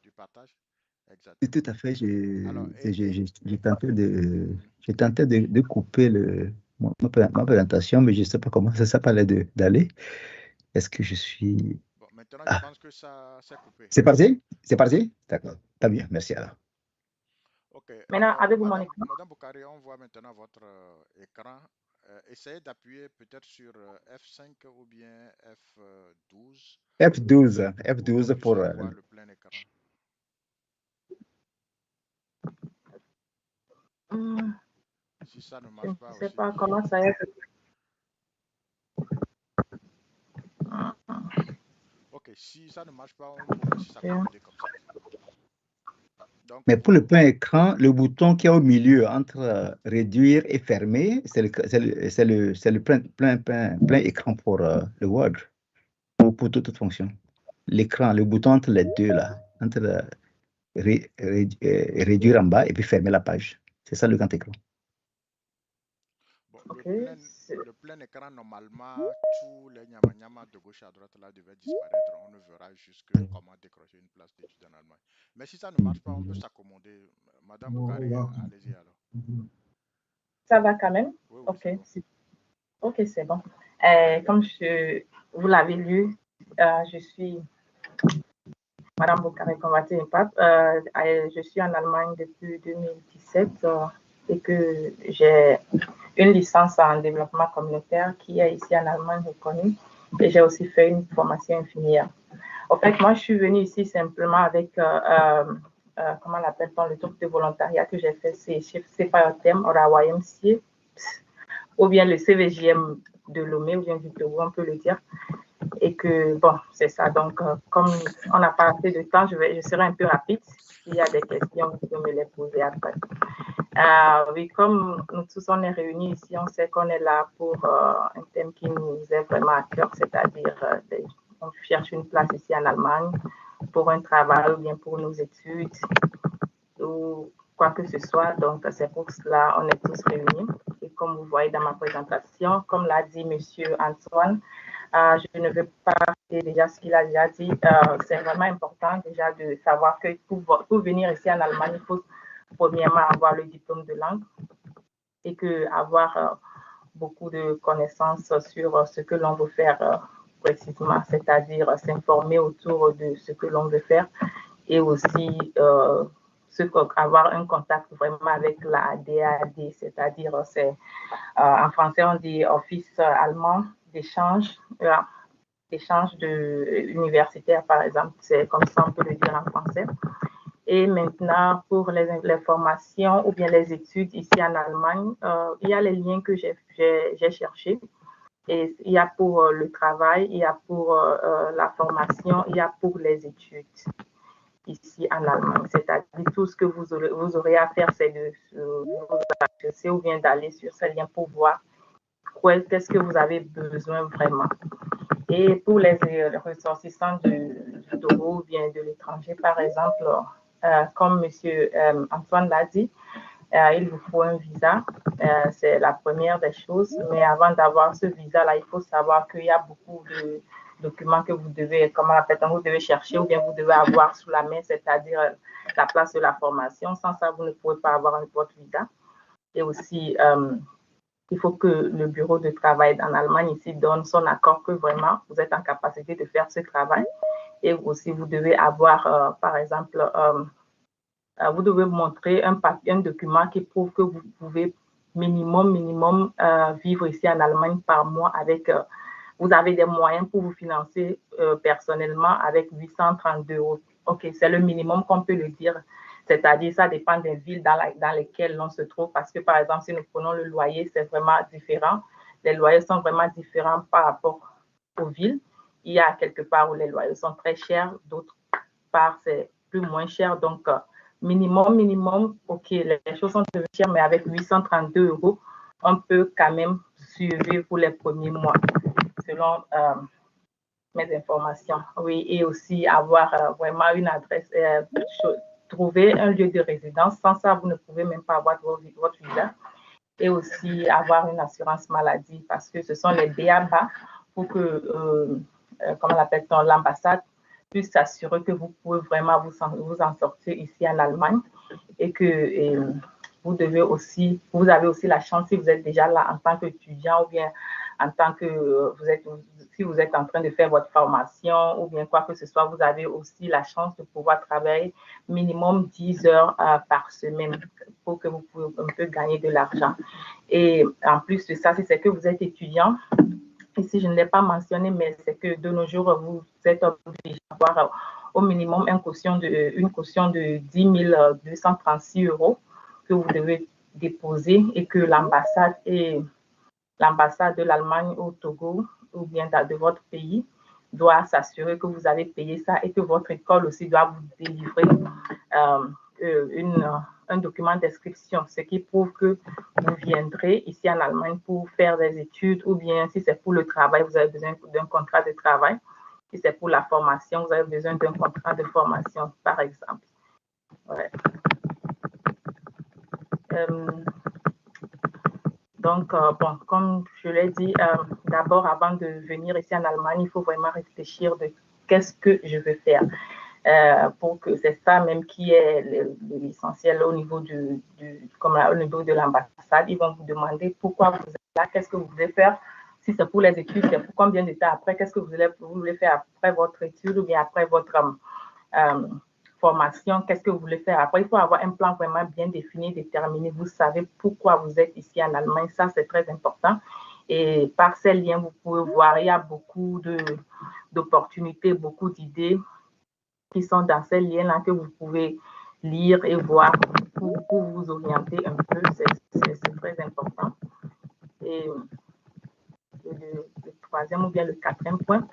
du partage? Exact. Tout à fait. J'ai tenté de couper ma présentation, mais je ne sais pas comment ça parlait d'aller. Est-ce que je suis... Bon, maintenant, je pense que ça s'est coupé. C'est parti? C'est parti? D'accord. Très bien. Merci alors. OK. Maintenant, avez-vous mon écran? Madame Boukari, on voit maintenant votre écran. Essayez d'appuyer peut-être sur F5 ou bien F12. F12 pour... voir le plein écran. Si ça ne marche pas, je ne sais pas comment ça est. OK, si ça ne marche pas, on pourrait aussi s'accommoder comme ça. Donc, mais pour le plein écran, le bouton qui est au milieu entre réduire et fermer, c'est le plein écran pour le Word, pour toute fonction. L'écran, le bouton entre les deux là, entre réduire en bas et puis fermer la page. C'est ça le grand écran. Bon, Okay. le plein écran, normalement, tous les nyama de gauche à droite là devaient disparaître. On ne verra juste que comment décrocher une place d'études en Allemagne. Mais si ça ne marche pas, on peut s'accommoder. Madame Boukari, allez-y alors. Ça va quand même? Oui, oui, Ok, c'est bon. Ok, c'est bon. Comme vous l'avez lu, je suis Madame Boukari Konvati-Impap. Je suis en Allemagne depuis 2017 et que j'ai une licence en développement communautaire qui est ici en Allemagne reconnue. Et j'ai aussi fait une formation infirmière. En fait, moi, je suis venue ici simplement avec, comment l'appelle-t-on, le truc de volontariat que j'ai fait, c'est pas un thème, au YMCA, ou bien le CVJM de Lomé, ou bien du Togo, on peut le dire. Et que, bon, c'est ça. Donc, comme on n'a pas assez de temps, je serai un peu rapide. S'il y a des questions, vous pouvez me les poser après. Oui, comme nous tous, on est réunis ici, on sait qu'on est là pour un thème qui nous est vraiment à cœur, c'est-à-dire on cherche une place ici en Allemagne pour un travail ou bien pour nos études ou quoi que ce soit. Donc, c'est pour cela on est tous réunis. Et comme vous voyez dans ma présentation, comme l'a dit M. Antoine, je ne vais pas répéter déjà ce qu'il a déjà dit. C'est vraiment important déjà de savoir que pour venir ici en Allemagne, il faut premièrement avoir le diplôme de langue et avoir beaucoup de connaissances sur ce que l'on veut faire précisément, c'est-à-dire s'informer autour de ce que l'on veut faire et aussi avoir un contact vraiment avec la DAD, c'est-à-dire en français on dit Office allemand d'échange, universitaire par exemple, c'est comme ça on peut le dire en français. Et maintenant, pour les formations ou bien les études ici en Allemagne, il y a les liens que j'ai cherchés. Et il y a pour le travail, il y a pour la formation, il y a pour les études ici en Allemagne. C'est-à-dire tout ce que vous aurez à faire, c'est de vous accéder ou bien d'aller sur ces liens pour voir qu'est-ce que vous avez besoin vraiment. Et pour les ressortissants du Togo ou bien de l'étranger, par exemple, comme M. Antoine l'a dit, il vous faut un visa. C'est la première des choses. Mais avant d'avoir ce visa-là, il faut savoir qu'il y a beaucoup de documents que vous devez, vous devez chercher ou bien vous devez avoir sous la main, c'est-à-dire la place de la formation. Sans ça, vous ne pouvez pas avoir votre visa. Et aussi, il faut que le bureau de travail en Allemagne ici donne son accord que vraiment vous êtes en capacité de faire ce travail. Et aussi, vous devez avoir, par exemple, vous devez montrer un document qui prouve que vous pouvez minimum vivre ici en Allemagne par mois avec, vous avez des moyens pour vous financer personnellement avec 832 €. OK, c'est le minimum qu'on peut le dire. C'est-à-dire, ça dépend des villes dans lesquelles l'on se trouve. Parce que, par exemple, si nous prenons le loyer, c'est vraiment différent. Les loyers sont vraiment différents par rapport aux villes. Il y a quelque part où les loyers sont très chers, d'autres part, c'est plus moins cher. Donc, minimum, OK, les choses sont très chères, mais avec 832 €, on peut quand même survivre pour les premiers mois, selon mes informations. Oui, et aussi avoir vraiment une adresse, trouver un lieu de résidence. Sans ça, vous ne pouvez même pas avoir votre visa. Et aussi avoir une assurance maladie parce que ce sont les BABA pour que, comment l'appelle-t-on, l'ambassade puisse s'assurer que vous pouvez vraiment vous en sortir ici en Allemagne et que vous avez aussi la chance, si vous êtes déjà là en tant qu'étudiant ou bien en tant que si vous êtes en train de faire votre formation ou bien quoi que ce soit, vous avez aussi la chance de pouvoir travailler minimum 10 heures par semaine pour que vous puissiez un peu gagner de l'argent. Et en plus de ça, si c'est que vous êtes étudiant, ici je ne l'ai pas mentionné, mais c'est que de nos jours, vous êtes obligé d'avoir au minimum une caution de 10 236 € que vous devez déposer et que l'ambassade de l'Allemagne au Togo ou bien de votre pays doit s'assurer que vous avez payé ça et que votre école aussi doit vous délivrer un document d'inscription, ce qui prouve que vous viendrez ici en Allemagne pour faire des études ou bien si c'est pour le travail, vous avez besoin d'un contrat de travail. Si c'est pour la formation, vous avez besoin d'un contrat de formation, par exemple. Ouais. Donc, bon, comme je l'ai dit, d'abord, avant de venir ici en Allemagne, il faut vraiment réfléchir de qu'est-ce que je veux faire. Pour que c'est ça même qui est l'essentiel au niveau au niveau de l'ambassade. Ils vont vous demander pourquoi vous êtes là, qu'est-ce que vous voulez faire. Si c'est pour les études, c'est pour combien de temps après, qu'est-ce que vous voulez faire après votre étude ou bien après votre formation, qu'est-ce que vous voulez faire après. Il faut avoir un plan vraiment bien défini, déterminé. Vous savez pourquoi vous êtes ici en Allemagne. Ça, c'est très important. Et par ces liens, vous pouvez voir, il y a beaucoup d'opportunités, beaucoup d'idées qui sont dans ces liens-là que vous pouvez lire et voir pour vous orienter un peu. C'est très important. Et le troisième ou bien le quatrième point,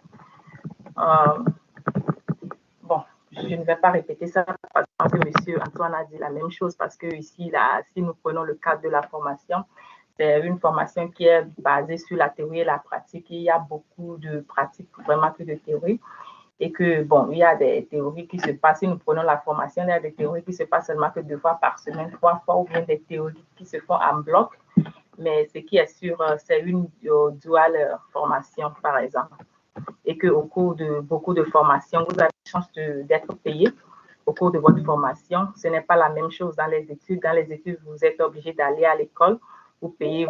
bon, je ne vais pas répéter ça parce que M. Antoine a dit la même chose parce que ici, là, si nous prenons le cadre de la formation, c'est une formation qui est basée sur la théorie et la pratique. Il y a beaucoup de pratiques, vraiment que de théorie. Et que, bon, il y a des théories qui se passent, si nous prenons la formation, il y a des théories qui se passent seulement que 2 fois par semaine, 3 fois, ou bien des théories qui se font en bloc. Mais ce qui est sûr, c'est une dual formation, par exemple. Et qu'au cours de beaucoup de formations, vous avez la chance d'être payé au cours de votre formation. Ce n'est pas la même chose dans les études. Dans les études, vous êtes obligé d'aller à l'école, vous payez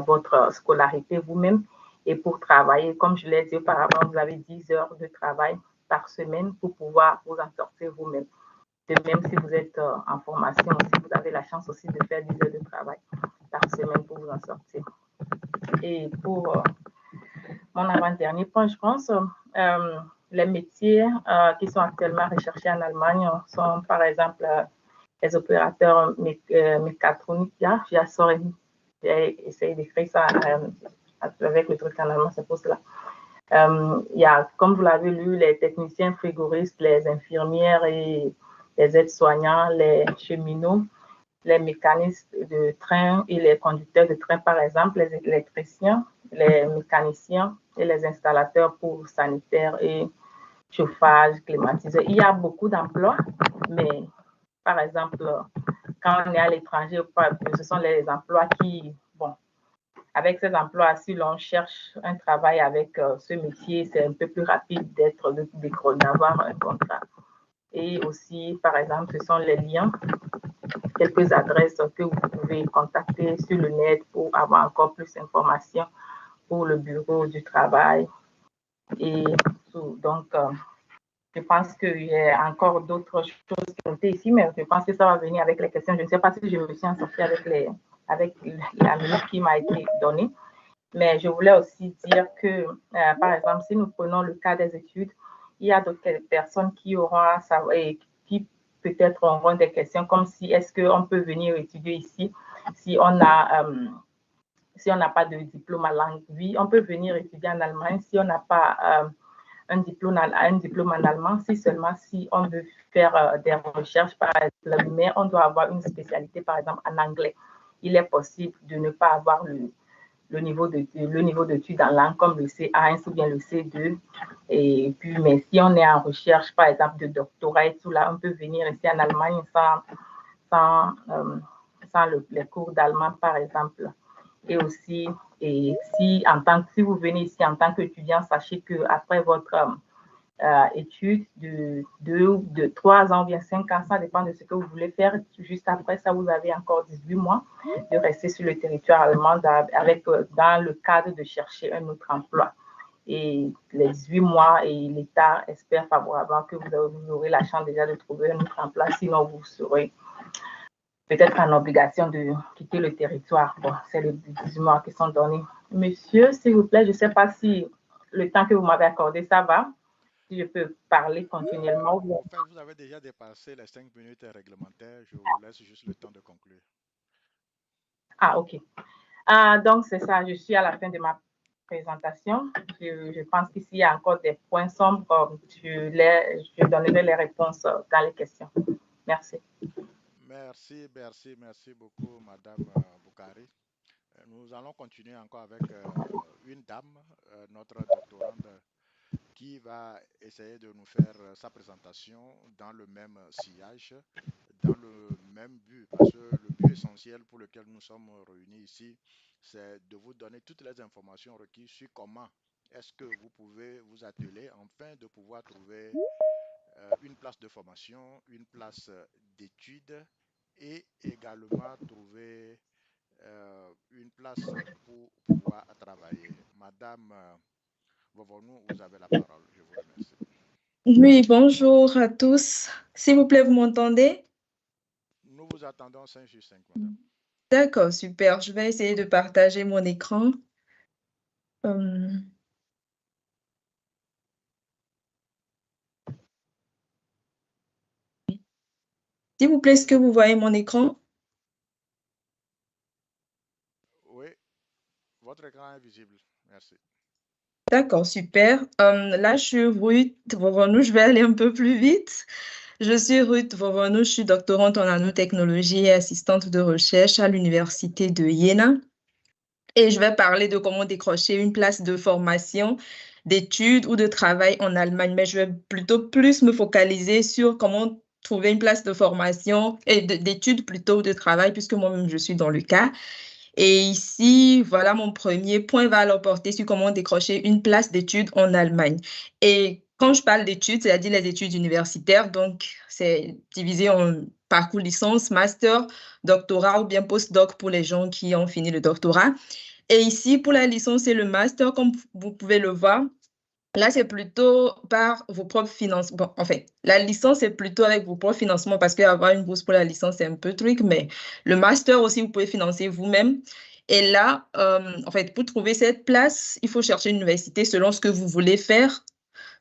votre scolarité vous-même. Et pour travailler, comme je l'ai dit auparavant, vous avez 10 heures de travail par semaine pour pouvoir vous en sortir vous-même. De même, si vous êtes en formation aussi, vous avez la chance aussi de faire 10 heures de travail par semaine pour vous en sortir. Et pour mon avant-dernier point, je pense, les métiers qui sont actuellement recherchés en Allemagne sont, par exemple, les opérateurs mécatroniques. J'ai essayé d'écrire ça avec le truc en allemand, c'est pour cela. Il y a, comme vous l'avez lu, les techniciens frigoristes, les infirmières et les aides-soignants, les cheminots, les mécanistes de train et les conducteurs de train, par exemple, les électriciens, les mécaniciens et les installateurs pour sanitaire et chauffage, climatiseur. Il y a beaucoup d'emplois, mais par exemple, quand on est à l'étranger, ce sont les emplois qui, bon, avec ces emplois, si l'on cherche un travail avec ce métier, c'est un peu plus rapide d'avoir un contrat. Et aussi, par exemple, ce sont les liens, quelques adresses que vous pouvez contacter sur le net pour avoir encore plus d'informations pour le bureau du travail. Et donc, je pense qu'il y a encore d'autres choses qui ont été ici, mais je pense que ça va venir avec les questions. Je ne sais pas si je me suis en sortie avec la minute qui m'a été donnée. Mais je voulais aussi dire que, par exemple, si nous prenons le cas des études, il y a d'autres personnes qui auront à savoir et qui peut-être auront des questions comme si est-ce qu'on peut venir étudier ici si on n'a pas de diplôme à langue. Oui, on peut venir étudier en Allemagne si on n'a pas un diplôme en allemand, si seulement si on veut faire des recherches, par exemple, mais on doit avoir une spécialité, par exemple, en anglais. Il est possible de ne pas avoir le niveau d'études en langue comme le C1 ou bien le C2. Et puis, mais si on est en recherche, par exemple, de doctorat et tout là, on peut venir ici en Allemagne sans les cours d'allemand, par exemple. Et aussi, si vous venez ici en tant qu'étudiant, sachez qu'après votre étude de 3 ans ou bien 5 ans, ça dépend de ce que vous voulez faire. Juste après ça, vous avez encore 18 mois de rester sur le territoire allemand dans le cadre de chercher un autre emploi. Et les 18 mois, et l'État espère favorablement que vous aurez la chance déjà de trouver un autre emploi, sinon vous serez peut-être en obligation de quitter le territoire. Bon, c'est les 18 mois qui sont donnés. Monsieur, s'il vous plaît, je ne sais pas si le temps que vous m'avez accordé, ça va. Si je peux parler continuellement. En fait, vous avez déjà dépassé les 5 minutes réglementaires. Je vous laisse juste le temps de conclure. Ah, OK. Donc, c'est ça. Je suis à la fin de ma présentation. Je pense qu'ici, il y a encore des points sombres. Je donnerai les réponses dans les questions. Merci. Merci beaucoup, Madame Boukari. Nous allons continuer encore avec une dame, notre doctorante, qui va essayer de nous faire sa présentation dans le même sillage dans le même but, parce que le but essentiel pour lequel nous sommes réunis ici, c'est de vous donner toutes les informations requises sur comment est-ce que vous pouvez vous atteler afin de pouvoir trouver une place de formation, une place d'études et également trouver une place pour pouvoir travailler. Madame Vovonou, vous avez la parole. Je vous remercie. Oui, bonjour à tous. S'il vous plaît, vous m'entendez? Nous vous attendons 5 sur 5, madame. D'accord, super. Je vais essayer de partager mon écran. S'il vous plaît, est-ce que vous voyez mon écran? Oui, votre écran est visible. Merci. D'accord, super. Là, je suis Ruth Vovonou. Je vais aller un peu plus vite. Je suis Ruth Vovonou. Je suis doctorante en nanotechnologie et assistante de recherche à l'université de Jena. Et je vais parler de comment décrocher une place de formation, d'études ou de travail en Allemagne. Mais je vais plutôt plus me focaliser sur comment trouver une place de formation et d'études plutôt de travail, puisque moi-même, je suis dans le cas. Et ici, voilà, mon premier point va alors porter sur comment décrocher une place d'études en Allemagne. Et quand je parle d'études, c'est-à-dire les études universitaires, donc c'est divisé en parcours licence, master, doctorat ou bien postdoc pour les gens qui ont fini le doctorat. Et ici, pour la licence et le master, comme vous pouvez le voir, là, c'est plutôt par vos propres financements. Bon, en fait, la licence, c'est plutôt avec vos propres financements parce qu'avoir une bourse pour la licence, c'est un peu truc, mais le master aussi, vous pouvez financer vous-même. Et là, en fait, pour trouver cette place, il faut chercher une université selon ce que vous voulez faire,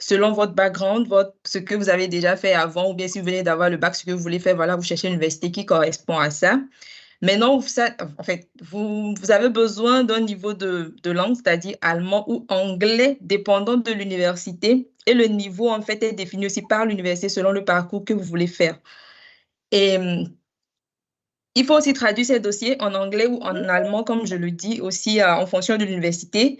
selon votre background, ce que vous avez déjà fait avant, ou bien si vous venez d'avoir le bac, ce que vous voulez faire, voilà, vous cherchez une université qui correspond à ça. Maintenant, en fait, vous avez besoin d'un niveau de langue, c'est-à-dire allemand ou anglais, dépendant de l'université. Et le niveau, en fait, est défini aussi par l'université selon le parcours que vous voulez faire. Et il faut aussi traduire ces dossiers en anglais ou en allemand, comme je le dis, aussi en fonction de l'université.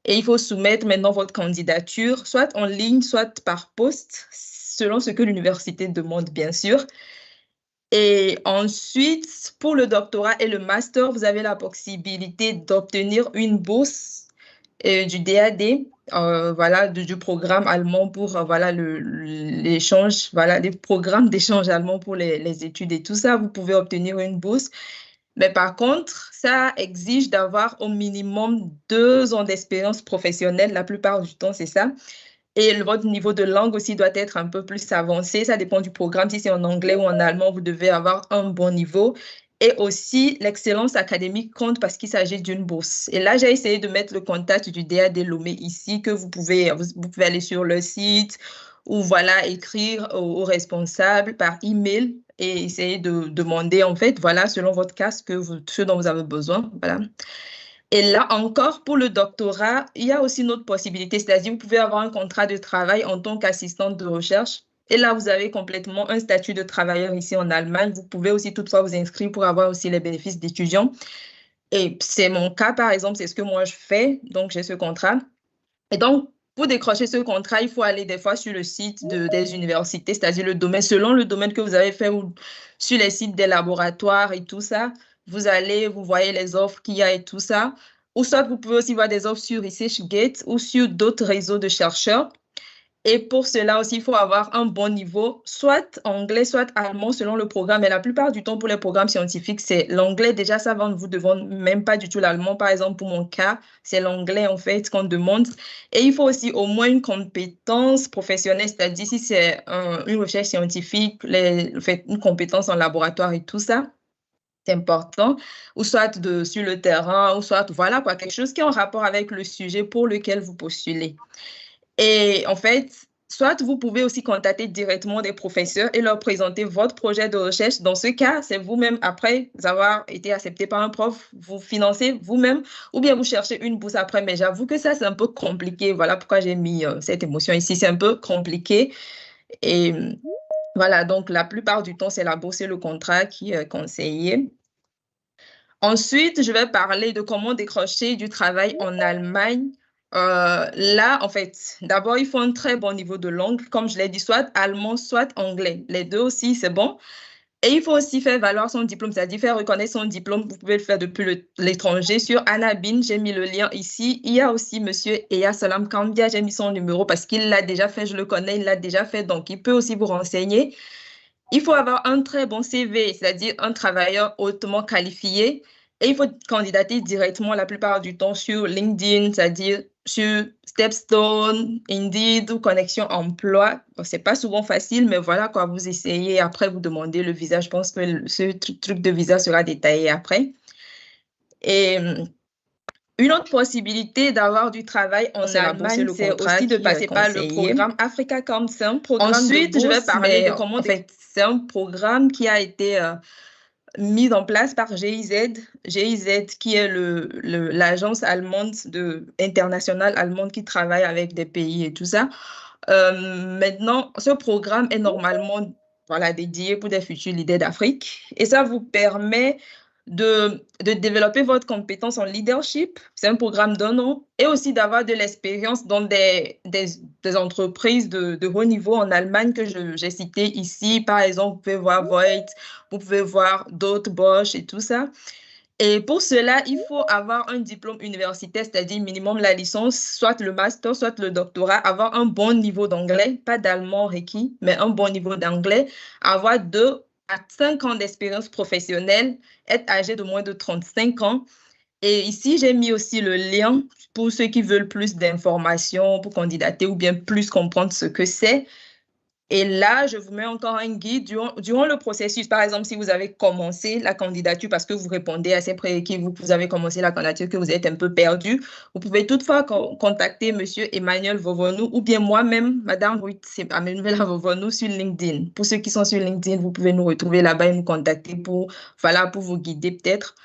Et il faut soumettre maintenant votre candidature, soit en ligne, soit par poste, selon ce que l'université demande, bien sûr. Et ensuite, pour le doctorat et le master, vous avez la possibilité d'obtenir une bourse du DAD, voilà, du programme allemand pour voilà, l'échange, voilà, les programmes d'échange allemand pour les études et tout ça. Vous pouvez obtenir une bourse. Mais par contre, ça exige d'avoir au minimum 2 ans d'expérience professionnelle. La plupart du temps, c'est ça. Et votre niveau de langue aussi doit être un peu plus avancé. Ça dépend du programme. Si c'est en anglais ou en allemand, vous devez avoir un bon niveau. Et aussi, l'excellence académique compte parce qu'il s'agit d'une bourse. Et là, j'ai essayé de mettre le contact du DAD Lomé ici, que vous pouvez aller sur le site ou voilà, écrire aux responsables par email et essayer de demander, en fait, voilà, selon votre cas, ce dont vous avez besoin. Voilà. Et là encore, pour le doctorat, il y a aussi une autre possibilité, c'est-à-dire vous pouvez avoir un contrat de travail en tant qu'assistante de recherche. Et là, vous avez complètement un statut de travailleur ici en Allemagne. Vous pouvez aussi toutefois vous inscrire pour avoir aussi les bénéfices d'étudiant. Et c'est mon cas, par exemple, c'est ce que moi je fais. Donc, j'ai ce contrat. Et donc, pour décrocher ce contrat, il faut aller des fois sur le site des universités, c'est-à-dire le domaine, selon le domaine que vous avez fait ou sur les sites des laboratoires et tout ça. Vous allez, vous voyez les offres qu'il y a et tout ça. Ou soit vous pouvez aussi voir des offres sur ResearchGate ou sur d'autres réseaux de chercheurs. Et pour cela aussi, il faut avoir un bon niveau, soit anglais, soit allemand, selon le programme. Et la plupart du temps, pour les programmes scientifiques, c'est l'anglais. Déjà, ça va, ne vous demande même pas du tout l'allemand. Par exemple, pour mon cas, c'est l'anglais, en fait, qu'on demande. Et il faut aussi au moins une compétence professionnelle, c'est-à-dire si c'est une recherche scientifique, une compétence en laboratoire et tout ça. C'est important, ou soit sur le terrain, ou soit, voilà, quoi, quelque chose qui est en rapport avec le sujet pour lequel vous postulez. Et en fait, soit vous pouvez aussi contacter directement des professeurs et leur présenter votre projet de recherche. Dans ce cas, c'est vous-même, après avoir été accepté par un prof, vous financez vous-même ou bien vous cherchez une bourse après. Mais j'avoue que ça, c'est un peu compliqué. Voilà pourquoi j'ai mis cette émotion ici. C'est un peu compliqué. Et voilà, donc la plupart du temps, c'est la bourse et le contrat qui est conseillé. Ensuite, je vais parler de comment décrocher du travail en Allemagne. Là, en fait, d'abord, il faut un très bon niveau de langue. Comme je l'ai dit, soit allemand, soit anglais. Les deux aussi, c'est bon. Et il faut aussi faire valoir son diplôme, c'est-à-dire faire reconnaître son diplôme. Vous pouvez le faire depuis l'étranger. Sur Anabin, j'ai mis le lien ici. Il y a aussi M. Eya Salam Kambia, j'ai mis son numéro parce qu'il l'a déjà fait, je le connais, il l'a déjà fait, donc il peut aussi vous renseigner. Il faut avoir un très bon CV, c'est-à-dire un travailleur hautement qualifié. Et il faut candidater directement la plupart du temps sur LinkedIn, c'est-à-dire sur Stepstone, Indeed ou Connexion Emploi. Bon, ce n'est pas souvent facile, mais voilà quoi, vous essayez. Après, vous demandez le visa. Je pense que ce truc de visa sera détaillé après. Et une autre possibilité d'avoir du travail en Allemagne, c'est aussi de passer par le programme Africa Camp. C'est un programme ensuite, de bourse, je vais parler de comment... En fait, c'est un programme qui a été mis en place par GIZ. GIZ, qui est l'agence allemande internationale allemande qui travaille avec des pays et tout ça. Maintenant, ce programme est normalement dédié pour des futurs leaders d'Afrique. Et ça vous permet de développer votre compétence en leadership. C'est un programme d'1 an. Et aussi d'avoir de l'expérience dans des entreprises de haut niveau en Allemagne que j'ai citées ici. Par exemple, vous pouvez voir Voigt, vous pouvez voir d'autres Bosch et tout ça. Et pour cela, il faut avoir un diplôme universitaire, c'est-à-dire minimum la licence, soit le master, soit le doctorat, avoir un bon niveau d'anglais, pas d'allemand requis, mais un bon niveau d'anglais, avoir 2 à 5 ans d'expérience professionnelle, être âgé de moins de 35 ans. Et ici, j'ai mis aussi le lien pour ceux qui veulent plus d'informations pour candidater ou bien plus comprendre ce que c'est. Et là, je vous mets encore un guide durant le processus. Par exemple, si vous avez commencé la candidature parce que vous répondez à ces prérequis, vous avez commencé la candidature, que vous êtes un peu perdu, vous pouvez toutefois contacter M. Emmanuel Vovonou ou bien moi-même, Madame Ruth Emmanuel Vovonou sur LinkedIn. Pour ceux qui sont sur LinkedIn, vous pouvez nous retrouver là-bas et nous contacter pour vous guider peut-être.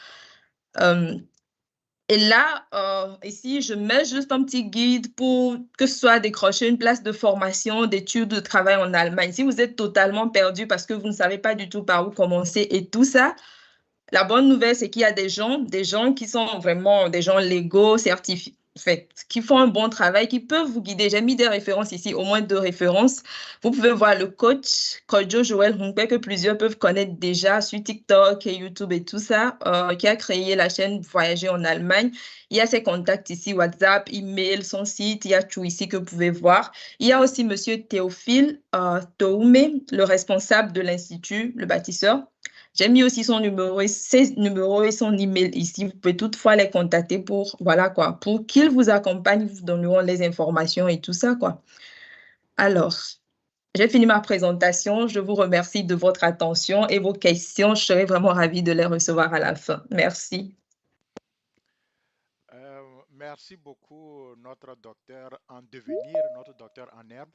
Et là, ici, je mets juste un petit guide pour que ce soit décrocher une place de formation, d'études, de travail en Allemagne. Si vous êtes totalement perdu parce que vous ne savez pas du tout par où commencer et tout ça, la bonne nouvelle, c'est qu'il y a des gens qui sont vraiment des gens légaux, certifiés, qui font un bon travail, qui peuvent vous guider. J'ai mis des références ici, au moins 2 références. Vous pouvez voir le coach Kojo Joël Humpé, que plusieurs peuvent connaître déjà sur TikTok et YouTube et tout ça, qui a créé la chaîne Voyager en Allemagne. Il y a ses contacts ici, WhatsApp, email, son site, il y a tout ici que vous pouvez voir. Il y a aussi M. Théophile Toume, le responsable de l'Institut, le bâtisseur. J'ai mis aussi son numéro et ses numéros et son email ici. Vous pouvez toutefois les contacter pour qu'ils vous accompagnent, vous donneront les informations et tout ça, quoi. Alors, j'ai fini ma présentation. Je vous remercie de votre attention et vos questions. Je serai vraiment ravie de les recevoir à la fin. Merci. Merci beaucoup, notre docteur en devenir, notre docteur en herbe.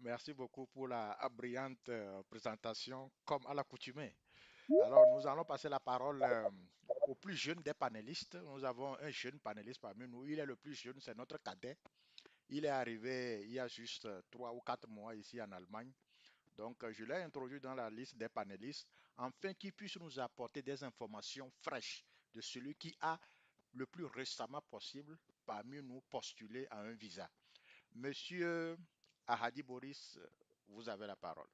Merci beaucoup pour la brillante présentation, comme à l'accoutumée. Alors, nous allons passer la parole au plus jeune des panélistes. Nous avons un jeune panéliste parmi nous. Il est le plus jeune, c'est notre cadet. Il est arrivé il y a juste 3 ou 4 mois ici en Allemagne. Donc, je l'ai introduit dans la liste des panélistes, afin qu'il puisse nous apporter des informations fraîches de celui qui a le plus récemment possible parmi nous postulé à un visa. Monsieur Ahadi Boris, vous avez la parole.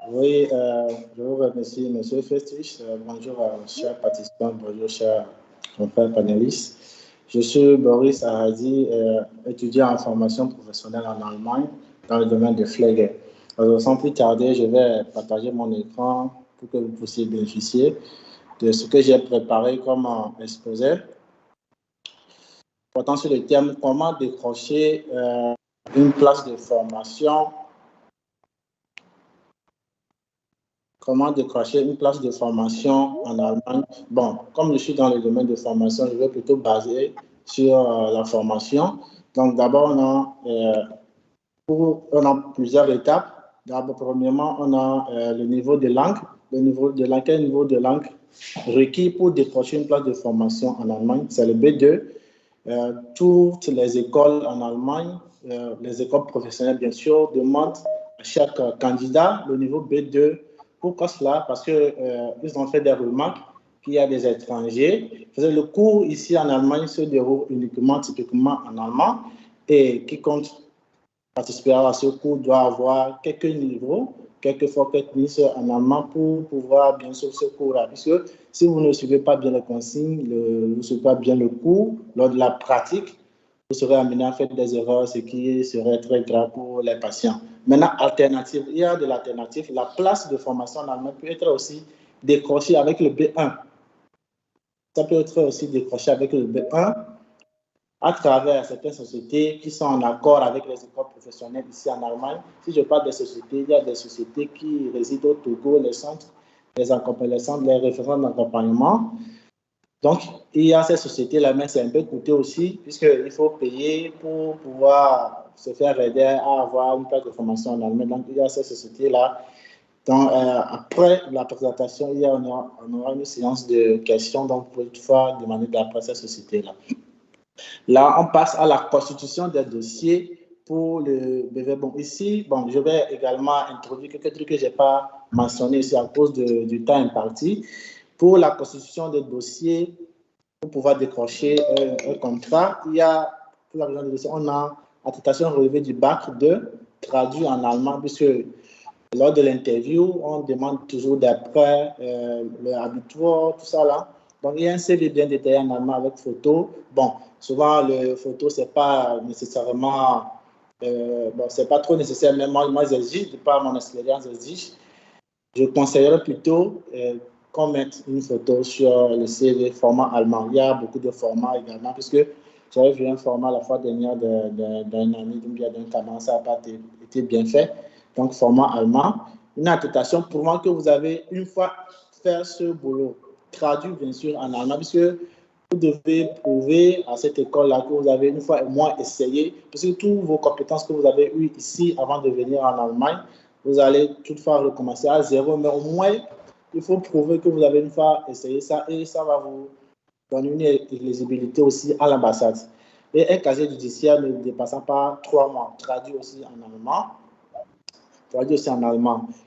Oui, je vous remercie, M. Festich. Bonjour, chers participants, bonjour, chers confrères panélistes. Je suis Boris Ahadi, étudiant en formation professionnelle en Allemagne dans le domaine de Pflege. Alors, sans plus tarder, je vais partager mon écran pour que vous puissiez bénéficier de ce que j'ai préparé comme exposé. Portant sur le thème « Comment décrocher une place de formation ». Comment décrocher une place de formation en Allemagne? Bon, comme je suis dans le domaine de formation, je vais plutôt baser sur la formation. Donc, d'abord, on a plusieurs étapes. D'abord, premièrement, on a le niveau de langue. Quel niveau de langue requis pour décrocher une place de formation en Allemagne? C'est le B2. Toutes les écoles en Allemagne, les écoles professionnelles, bien sûr, demandent à chaque candidat le niveau B2. Pourquoi cela? Parce qu'ils ont fait des remarques qu'il y a des étrangers. Le cours ici en Allemagne se déroule typiquement en allemand, et quiconque participera à ce cours doit avoir quelques niveaux quelquefois quelques minutes en allemand pour pouvoir bien suivre ce cours-là. Puisque si vous ne suivez pas bien les consignes, vous ne suivez pas bien le cours, lors de la pratique, vous serez amené à faire des erreurs, ce qui serait très grave pour les patients. Maintenant, alternative, il y a de l'alternative. La place de formation en allemand peut être aussi décrochée avec le B1. Ça peut être aussi décroché avec le B1 à travers certaines sociétés qui sont en accord avec les écoles professionnelles ici en Allemagne. Si je parle des sociétés, il y a des sociétés qui résident au Togo, les centres, les référents d'accompagnement. Donc, il y a ces sociétés-là, mais c'est un peu coûteux aussi, puisqu'il faut payer pour pouvoir se faire aider à avoir une place de formation en Allemagne. Donc, il y a ces sociétés-là. Donc, après la présentation, on aura une séance de questions, donc vous pouvez toutefois demander d'après cette société-là. Là, on passe à la constitution des dossiers pour le BV. Bon, ici, je vais également introduire quelques trucs que je n'ai pas mentionnés ici à cause du temps imparti. Pour la constitution des dossiers, pour pouvoir décrocher un contrat, il y a, pour la constitution des dossiers, on a attestation relevée du bac 2, traduit en allemand, puisque lors de l'interview, on demande toujours d'après l'habitoire, tout ça là. Donc, il y a un CV bien détaillé en allemand avec photo. Bon, souvent, le photo, c'est pas nécessairement, c'est pas trop nécessaire, mais moi j'exige, de par mon expérience, j'exige. Je conseillerais plutôt qu'on mette une photo sur le CV format allemand. Il y a beaucoup de formats également, puisque j'avais vu un format la fois dernière d'un ami, d'un camarade, ça n'a pas été bien fait. Donc, format allemand. Une attestation prouvant que vous avez une fois fait ce boulot, traduit bien sûr en allemand, puisque vous devez prouver à cette école-là que vous avez une fois au moins essayé, parce que toutes vos compétences que vous avez eues ici avant de venir en Allemagne, vous allez toutefois recommencer à zéro, mais au moins, il faut prouver que vous avez une fois essayé ça et ça va vous donner une éligibilité aussi à l'ambassade. Et un casier judiciaire ne dépassant pas 3 mois, traduit aussi en allemand.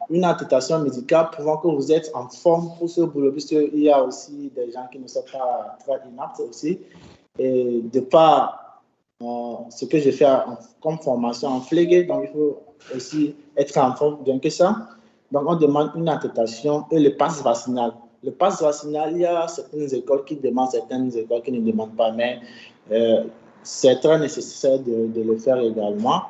Une attestation médicale prouvant que vous êtes en forme pour ce boulot, puisqu'il y a aussi des gens qui ne sont pas très inaptes aussi. Et de par ce que j'ai fait comme formation en Pflege, donc il faut aussi être en forme bien que ça. Donc on demande une attestation et le pass vaccinal. Le pass vaccinal, il y a certaines écoles qui demandent, certaines écoles qui ne demandent pas, mais c'est très nécessaire de le faire également.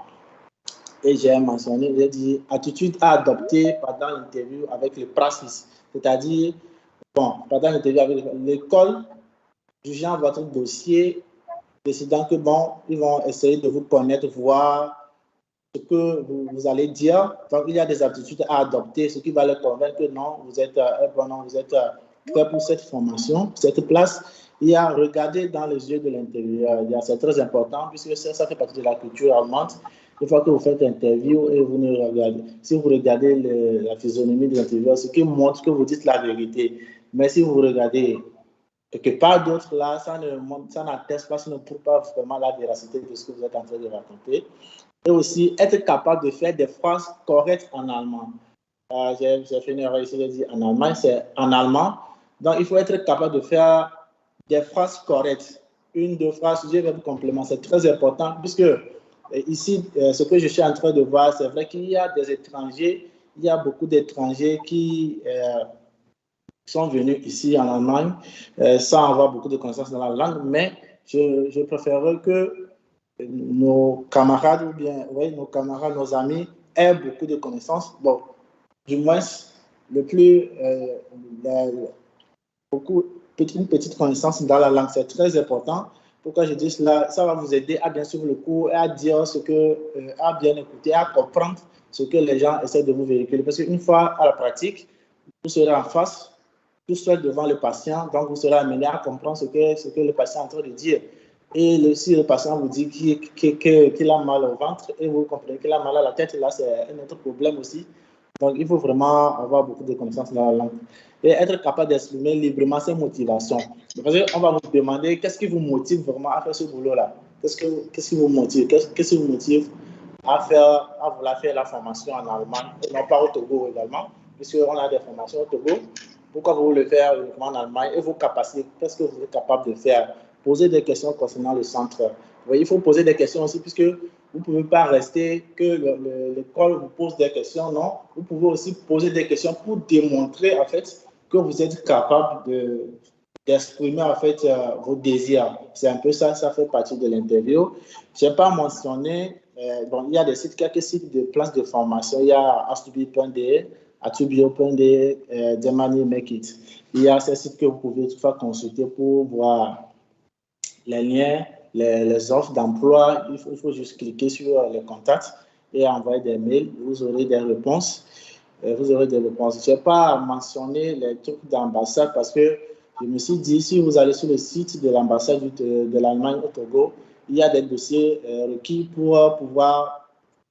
Et j'ai mentionné, j'ai dit attitude à adopter pendant l'interview avec le praxis, c'est-à-dire, pendant l'interview avec l'école, jugeant votre dossier, décidant que, ils vont essayer de vous connaître, voir ce que vous allez dire. Donc, il y a des attitudes à adopter, ce qui va leur convaincre que non, vous êtes vous êtes prêt pour cette formation, cette place. Il y a regarder dans les yeux de l'intérieur. C'est très important, puisque ça fait partie de la culture allemande. Une fois que vous faites l'interview et vous ne regardez, si vous regardez la physionomie de l'interview, ce qui montre que vous dites la vérité. Mais si vous regardez quelque part d'autre là, ça n'atteste pas, ça ne prouve pas vraiment la véracité de ce que vous êtes en train de raconter. Et aussi être capable de faire des phrases correctes en allemand. J'ai fait une erreur ici, j'ai dit en allemand, c'est en allemand. Donc il faut être capable de faire des phrases correctes. 1-2 phrases, sujet, verbe, complément, c'est très important, puisque ici, ce que je suis en train de voir, c'est vrai qu'il y a des étrangers, il y a beaucoup d'étrangers qui sont venus ici en Allemagne sans avoir beaucoup de connaissances dans la langue, mais je préférerais que nos camarades, ou bien nos camarades, nos amis, aient beaucoup de connaissances. Bon, du moins, une petite connaissance dans la langue, c'est très important. Pourquoi je dis cela? Ça va vous aider à bien suivre le cours et à dire à bien écouter, à comprendre ce que les gens essaient de vous véhiculer. Parce qu'une fois à la pratique, vous serez en face, vous serez devant le patient, donc vous serez amené à comprendre ce que le patient est en train de dire. Et si le patient vous dit qu'il a mal au ventre et vous comprenez qu'il a mal à la tête, là c'est un autre problème aussi. Donc il faut vraiment avoir beaucoup de connaissances dans la langue et être capable d'exprimer librement ses motivations. Parce qu'on va vous demander qu'est-ce qui vous motive vraiment à faire ce boulot-là. Qu'est-ce qui vous motive? Qu'est-ce qui vous motive à vouloir faire la formation en Allemagne et non pas au Togo également, puisqu'on a des formations au Togo. Pourquoi vous voulez faire uniquement en Allemagne et vos capacités? Qu'est-ce que vous êtes capable de faire? Poser des questions concernant le centre. Il faut poser des questions aussi, puisque vous Vous ne pouvez pas rester que l'école vous pose des questions, non. Vous pouvez aussi poser des questions pour démontrer, en fait, que vous êtes capable d'exprimer, en fait, vos désirs. C'est un peu ça, ça fait partie de l'interview. Je n'ai pas mentionné, bon, il y a quelques sites de places de formation. Il y a astubi.de, atubio.de, Demani Make It. Il y a ces sites que vous pouvez toutefois consulter pour voir les liens, les offres d'emploi. Il faut juste cliquer sur les contacts et envoyer des mails. Vous aurez des réponses. Je n'ai pas mentionné les trucs d'ambassade parce que je me suis dit, si vous allez sur le site de l'ambassade de l'Allemagne au Togo, il y a des dossiers requis pour pouvoir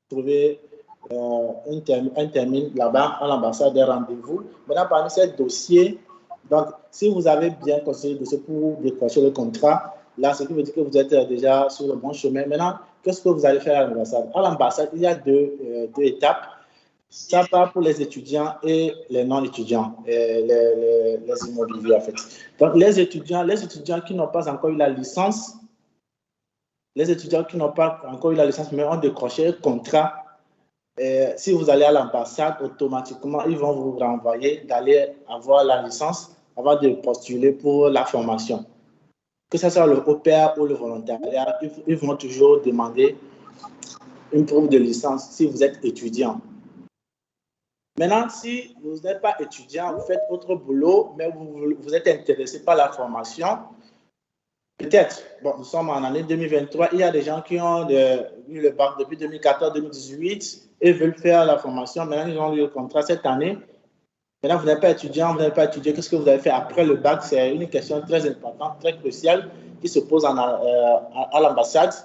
trouver un termin là-bas à l'ambassade, des rendez-vous. Maintenant, parmi ces dossiers, donc, si vous avez bien conseillé le dossier pour décrocher le contrat, là, ce qui veut dire que vous êtes déjà sur le bon chemin. Maintenant, qu'est-ce que vous allez faire à l'ambassade? À l'ambassade, il y a deux étapes. Ça part pour les étudiants et les non-étudiants, les immobiliers, en fait. Donc, les étudiants qui n'ont pas encore eu la licence, mais ont décroché un contrat. Si vous allez à l'ambassade, automatiquement, ils vont vous renvoyer d'aller avoir la licence avant de postuler pour la formation. Que ce soit le au pair ou le volontariat, ils vont toujours demander une preuve de licence si vous êtes étudiant. Maintenant, si vous n'êtes pas étudiant, vous faites votre boulot, mais vous êtes intéressé par la formation, peut-être, bon, nous sommes en année 2023, il y a des gens qui ont eu le bac depuis 2014-2018 et veulent faire la formation. Maintenant, ils ont eu le contrat cette année. Maintenant, vous n'êtes pas étudiant, vous n'avez pas étudié. Qu'est-ce que vous avez fait après le bac? C'est une question très importante, très cruciale qui se pose à l'ambassade.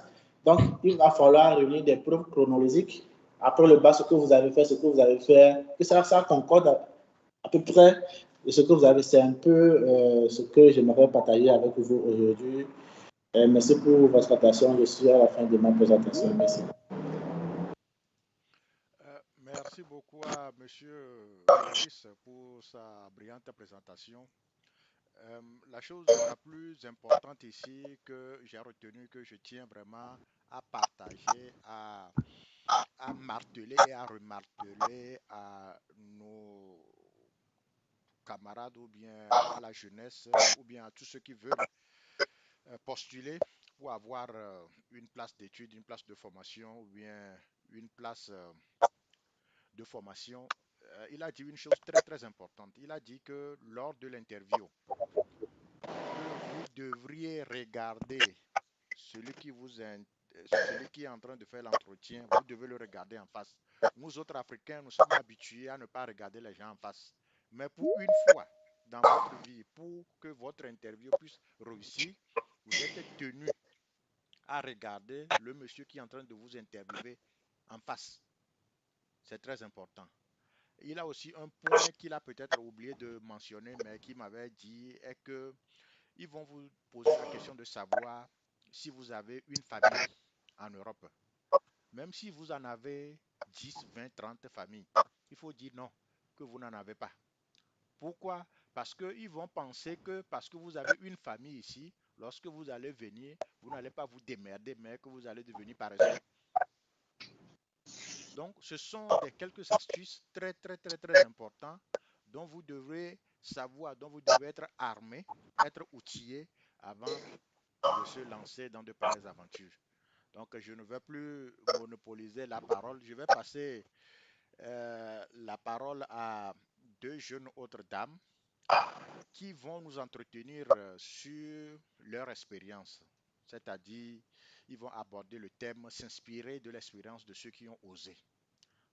Donc, il va falloir réunir des preuves chronologiques. Après le bac, ce que vous avez fait, que ça concorde à peu près de ce que vous avez. C'est un peu ce que j'aimerais partager avec vous aujourd'hui. Merci pour votre attention. Je suis à la fin de ma présentation. Merci. Merci beaucoup à M. Maurice pour sa brillante présentation. La chose la plus importante ici que j'ai retenue, que je tiens vraiment à partager, à marteler et à remarteler à nos camarades ou bien à la jeunesse ou bien à tous ceux qui veulent postuler pour avoir une place d'études, une place de formation ou bien une place de formation. Il a dit une chose très très importante. Il a dit que lors de l'interview, vous devriez regarder celui qui est en train de faire l'entretien, vous devez le regarder en face. Nous autres Africains, nous sommes habitués à ne pas regarder les gens en face. Mais pour une fois dans votre vie, pour que votre interview puisse réussir, vous êtes tenu à regarder le monsieur qui est en train de vous interviewer en face. C'est très important. Il a aussi un point qu'il a peut-être oublié de mentionner, mais qui m'avait dit, est que ils vont vous poser la question de savoir si vous avez une famille en Europe. Même si vous en avez 10, 20, 30 familles, il faut dire non, que vous n'en avez pas. Pourquoi? Parce qu'ils vont penser que parce que vous avez une famille ici, lorsque vous allez venir, vous n'allez pas vous démerder, mais que vous allez devenir paresseux. Donc, ce sont quelques astuces très, très, très, très importantes dont vous devrez savoir, dont vous devez être armé, être outillé avant de se lancer dans de pareilles aventures. Donc, je ne vais plus monopoliser la parole. Je vais passer la parole à deux jeunes autres dames qui vont nous entretenir sur leur expérience. C'est-à-dire, ils vont aborder le thème « S'inspirer de l'expérience de ceux qui ont osé ».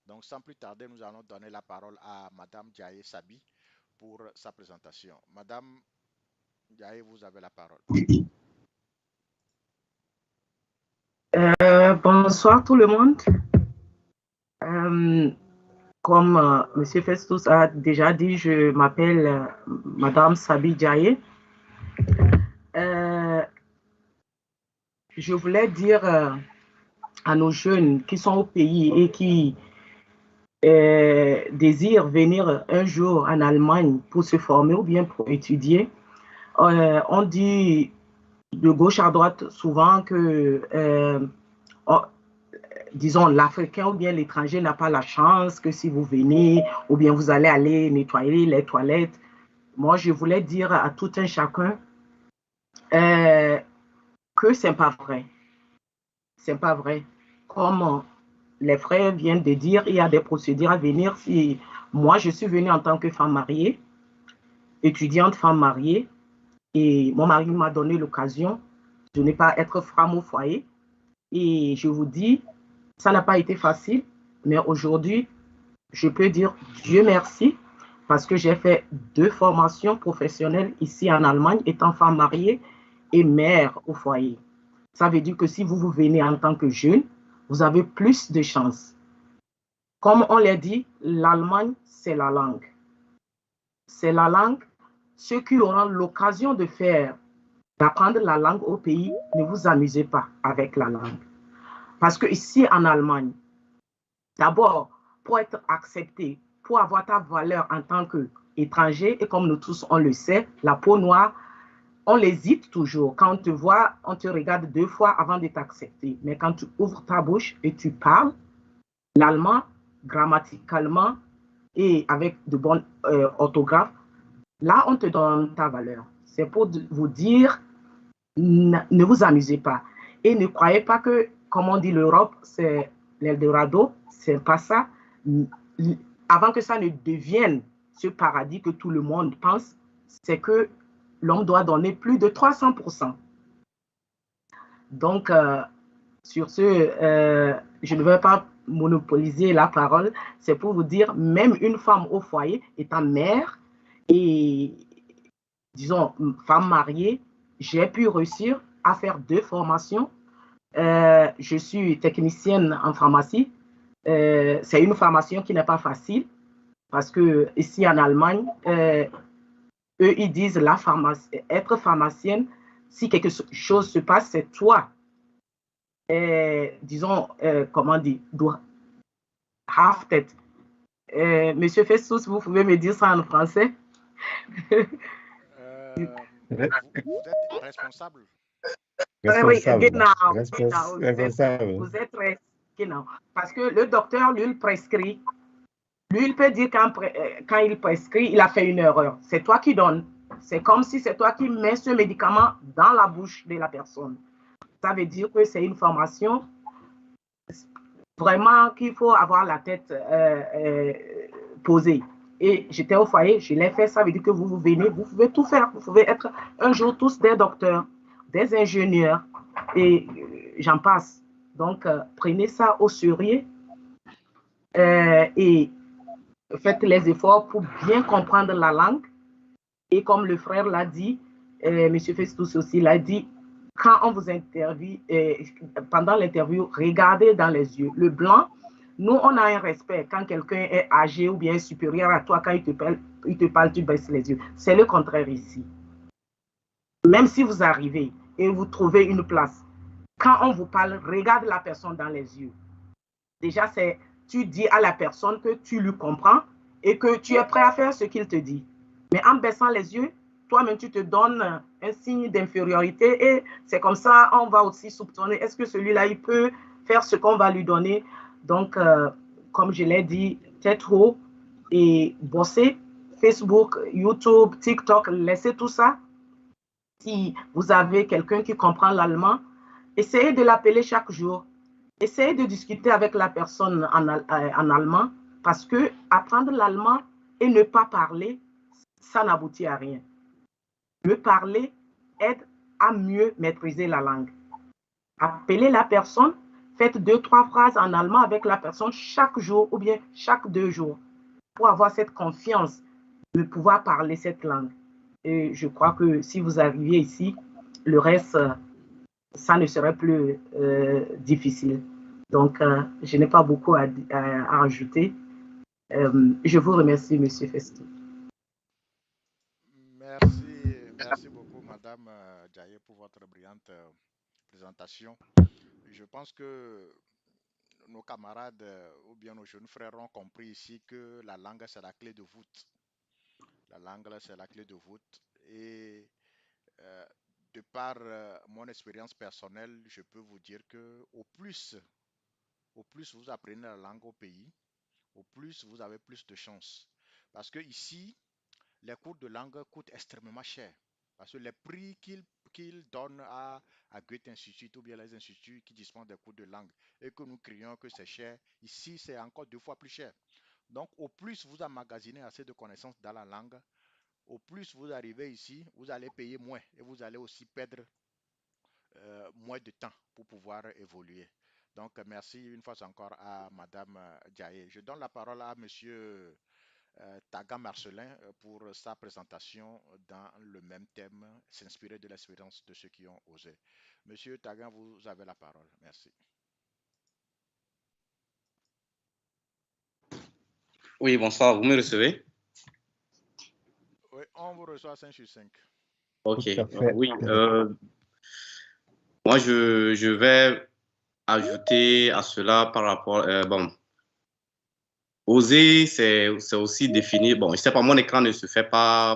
Donc, sans plus tarder, nous allons donner la parole à Madame Diaye Sabi pour sa présentation. Madame Diaye, vous avez la parole. Bonsoir tout le monde. Comme M. Festus a déjà dit, je m'appelle Madame Sabi Diaye. Je voulais dire à nos jeunes qui sont au pays et qui désirent venir un jour en Allemagne pour se former ou bien pour étudier, on dit de gauche à droite souvent que disons, l'Africain ou bien l'étranger n'a pas la chance que si vous venez ou bien vous allez aller nettoyer les toilettes. Moi, je voulais dire à tout un chacun que c'est pas vrai. C'est pas vrai. Comme les frères viennent de dire, il y a des procédures à venir. Si moi, je suis venue en tant que femme mariée, étudiante femme mariée, et mon mari m'a donné l'occasion de ne pas être femme au foyer. Et je vous dis, ça n'a pas été facile, mais aujourd'hui, je peux dire Dieu merci parce que j'ai fait 2 formations professionnelles ici en Allemagne, étant femme mariée et mère au foyer. Ça veut dire que si vous venez en tant que jeune, vous avez plus de chances. Comme on l'a dit, l'Allemagne, c'est la langue. C'est la langue. Ceux qui auront l'occasion d'apprendre la langue au pays, ne vous amusez pas avec la langue. Parce que ici en Allemagne, d'abord, pour être accepté, pour avoir ta valeur en tant qu'étranger, et comme nous tous on le sait, la peau noire, on hésite toujours. Quand on te voit, on te regarde 2 fois avant de t'accepter. Mais quand tu ouvres ta bouche et tu parles l'allemand grammaticalement et avec de bonnes orthographes, là, on te donne ta valeur. C'est pour vous dire, ne vous amusez pas. Et ne croyez pas que, comme on dit, l'Europe, c'est l'Eldorado. C'est pas ça. Avant que ça ne devienne ce paradis que tout le monde pense, c'est que l'homme doit donner plus de 300%. Donc, sur ce, je ne vais pas monopoliser la parole. C'est pour vous dire, même une femme au foyer étant mère et, disons, femme mariée, j'ai pu réussir à faire 2 formations. Je suis technicienne en pharmacie. C'est une formation qui n'est pas facile parce que ici en Allemagne, eux, ils disent être pharmacienne, si quelque chose se passe, c'est toi. Disons, comment dire, haftet. Monsieur Festus, vous pouvez me dire ça en français? Vous êtes responsable. Responsable. Responsable. Vous êtes genau. Parce que le docteur, lui, il prescrit. Lui, il peut dire quand il prescrit, il a fait une erreur. C'est toi qui donnes. C'est comme si c'est toi qui mets ce médicament dans la bouche de la personne. Ça veut dire que c'est une formation vraiment qu'il faut avoir la tête posée. Et j'étais au foyer, je l'ai fait, ça veut dire que vous venez, vous pouvez tout faire. Vous pouvez être un jour tous des docteurs, des ingénieurs, et j'en passe. Donc, prenez ça au sérieux et faites les efforts pour bien comprendre la langue. Et comme le frère l'a dit, M. Festus aussi l'a dit, quand on vous interviewe, pendant l'interview, regardez dans les yeux. Le blanc, nous, on a un respect. Quand quelqu'un est âgé ou bien supérieur à toi, quand il te parle, tu baisses les yeux. C'est le contraire ici. Même si vous arrivez et vous trouvez une place, quand on vous parle, regarde la personne dans les yeux. Déjà, tu dis à la personne que tu lui comprends et que tu es prêt à faire ce qu'il te dit. Mais en baissant les yeux, toi-même, tu te donnes un signe d'infériorité et c'est comme ça, on va aussi soupçonner, est-ce que celui-là, il peut faire ce qu'on va lui donner? Donc, comme je l'ai dit, tête haut et bosser, Facebook, YouTube, TikTok, laissez tout ça. Si vous avez quelqu'un qui comprend l'allemand, essayez de l'appeler chaque jour. Essayez de discuter avec la personne en allemand parce que apprendre l'allemand et ne pas parler, ça n'aboutit à rien. Le parler aide à mieux maîtriser la langue. Appelez la personne, faites 2-3 phrases en allemand avec la personne chaque jour ou bien chaque 2 jours pour avoir cette confiance de pouvoir parler cette langue. Et je crois que si vous arriviez ici, le reste, ça ne serait plus difficile. Donc, je n'ai pas beaucoup à ajouter. Je vous remercie, M. Festus. Merci beaucoup, Madame Djaye, pour votre brillante présentation. Je pense que nos camarades ou bien nos jeunes frères ont compris ici que la langue, c'est la clé de voûte. La langue, c'est la clé de voûte. Et de par mon expérience personnelle, je peux vous dire que au plus au plus vous apprenez la langue au pays, au plus vous avez plus de chances. Parce que ici, les cours de langue coûtent extrêmement cher. Parce que les prix qu'ils donnent à Goethe Institut ou bien les instituts qui dispensent des cours de langue et que nous crions que c'est cher, ici c'est encore 2 fois plus cher. Donc au plus vous emmagasinez assez de connaissances dans la langue, au plus vous arrivez ici, vous allez payer moins et vous allez aussi perdre moins de temps pour pouvoir évoluer. Donc merci une fois encore à Madame Diaye. Je donne la parole à Monsieur Tagan Marcelin pour sa présentation dans le même thème, s'inspirer de l'expérience de ceux qui ont osé. Monsieur Tagan, vous avez la parole. Merci. Oui, bonsoir, vous me recevez? Oui, on vous reçoit 5 sur 5. Ok, oui. Moi, je vais ajouter à cela par rapport... bon, oser, c'est aussi définir... Bon, je ne sais pas, mon écran ne se fait pas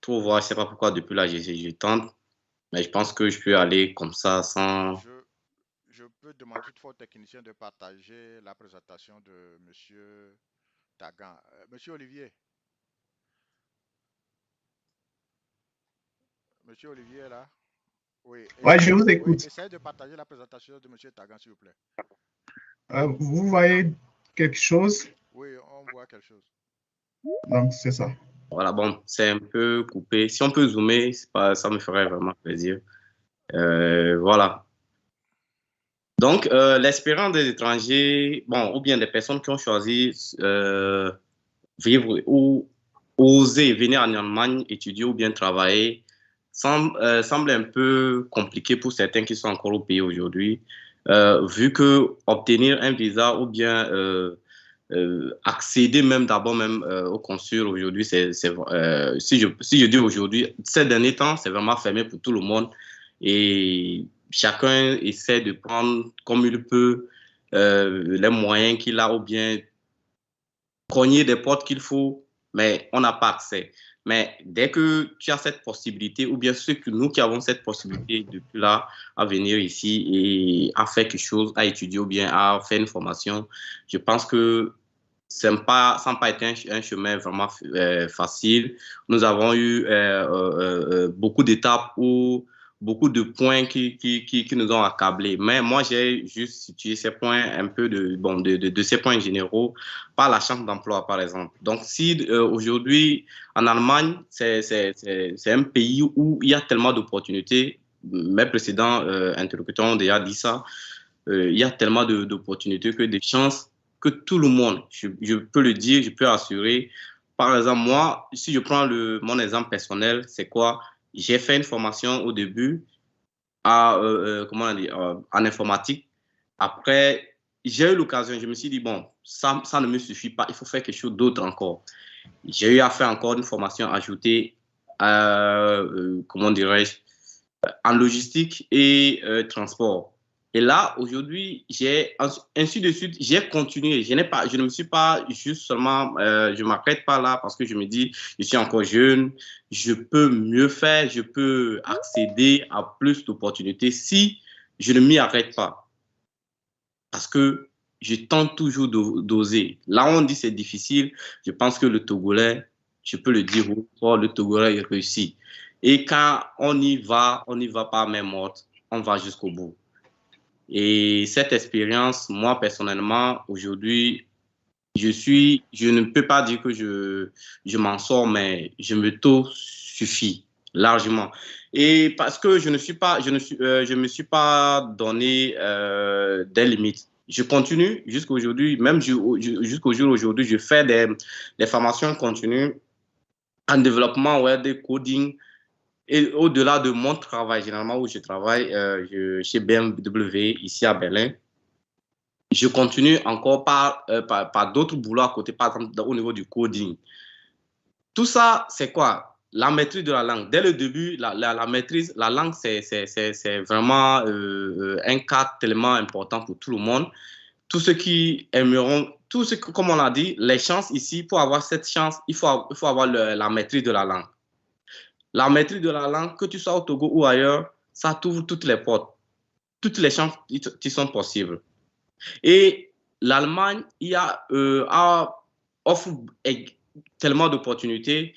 trop voir, je ne sais pas pourquoi depuis là, je tente, mais je pense que je peux aller comme ça sans... Je peux demander toutefois au technicien de partager la présentation de Monsieur Tagan. Monsieur Olivier. Monsieur Olivier est là? Oui. Ouais, je vous écoute. Oui, essayez de partager la présentation de Monsieur Tagan, s'il vous plaît. Vous voyez quelque chose? Oui, on voit quelque chose. Donc, c'est ça. Voilà, bon, c'est un peu coupé. Si on peut zoomer, ça me ferait vraiment plaisir. Voilà. Donc, l'espérance des étrangers, bon, ou bien des personnes qui ont choisi vivre ou oser venir en Allemagne, étudier ou bien travailler, semble un peu compliqué pour certains qui sont encore au pays aujourd'hui, vu que obtenir un visa ou bien accéder même d'abord même au consul aujourd'hui, si je dis aujourd'hui, ces derniers temps, c'est vraiment fermé pour tout le monde et chacun essaie de prendre comme il peut les moyens qu'il a ou bien cogner des portes qu'il faut, mais on n'a pas accès. Mais dès que tu as cette possibilité, ou bien nous qui avons cette possibilité depuis là à venir ici et à faire quelque chose, à étudier ou bien à faire une formation, je pense que ça n'a pas été un chemin vraiment facile. Nous avons eu beaucoup d'étapes où beaucoup de points qui nous ont accablés. Mais moi, j'ai juste situé ces points un peu de ces points généraux par la chance d'emploi, par exemple. Donc, si aujourd'hui, en Allemagne, c'est un pays où il y a tellement d'opportunités, mes précédents interlocuteurs ont déjà dit ça, il y a tellement d'opportunités que des chances que tout le monde, je peux le dire, je peux assurer. Par exemple, moi, si je prends mon exemple personnel, c'est quoi? J'ai fait une formation au début comment on dit, en informatique. Après, j'ai eu l'occasion, je me suis dit, bon, ça ne me suffit pas, il faut faire quelque chose d'autre encore. J'ai eu à faire encore une formation ajoutée, comment dirais-je, en logistique et transport. Et là, aujourd'hui, ainsi de suite, j'ai continué. Je ne me suis pas juste seulement, je ne m'arrête pas là parce que je me dis, je suis encore jeune, je peux mieux faire, je peux accéder à plus d'opportunités si je ne m'y arrête pas. Parce que je tente toujours d'oser. Là, on dit c'est difficile. Je pense que le Togolais, je peux le dire, le Togolais réussit. Et quand on y va pas main morte, on va jusqu'au bout. Et cette expérience, moi, personnellement, aujourd'hui, je ne peux pas dire que je m'en sors, mais je me suffis largement. Et parce que je me suis pas donné des limites. Je continue jusqu'aujourd'hui, même jusqu'au jour d'aujourd'hui, je fais des formations continues en développement web, des coding. Et au-delà de mon travail, généralement où je travaille chez BMW, ici à Berlin, je continue encore par d'autres boulots à côté, par exemple au niveau du coding. Tout ça, c'est quoi? La maîtrise de la langue. Dès le début, la maîtrise, la langue, c'est vraiment un cas tellement important pour tout le monde. Tous ceux qui aimeront, comme on l'a dit, les chances ici, pour avoir cette chance, il faut avoir la maîtrise de la langue. La maîtrise de la langue, que tu sois au Togo ou ailleurs, ça t'ouvre toutes les portes. Toutes les chances qui sont possibles. Et l'Allemagne offre tellement d'opportunités,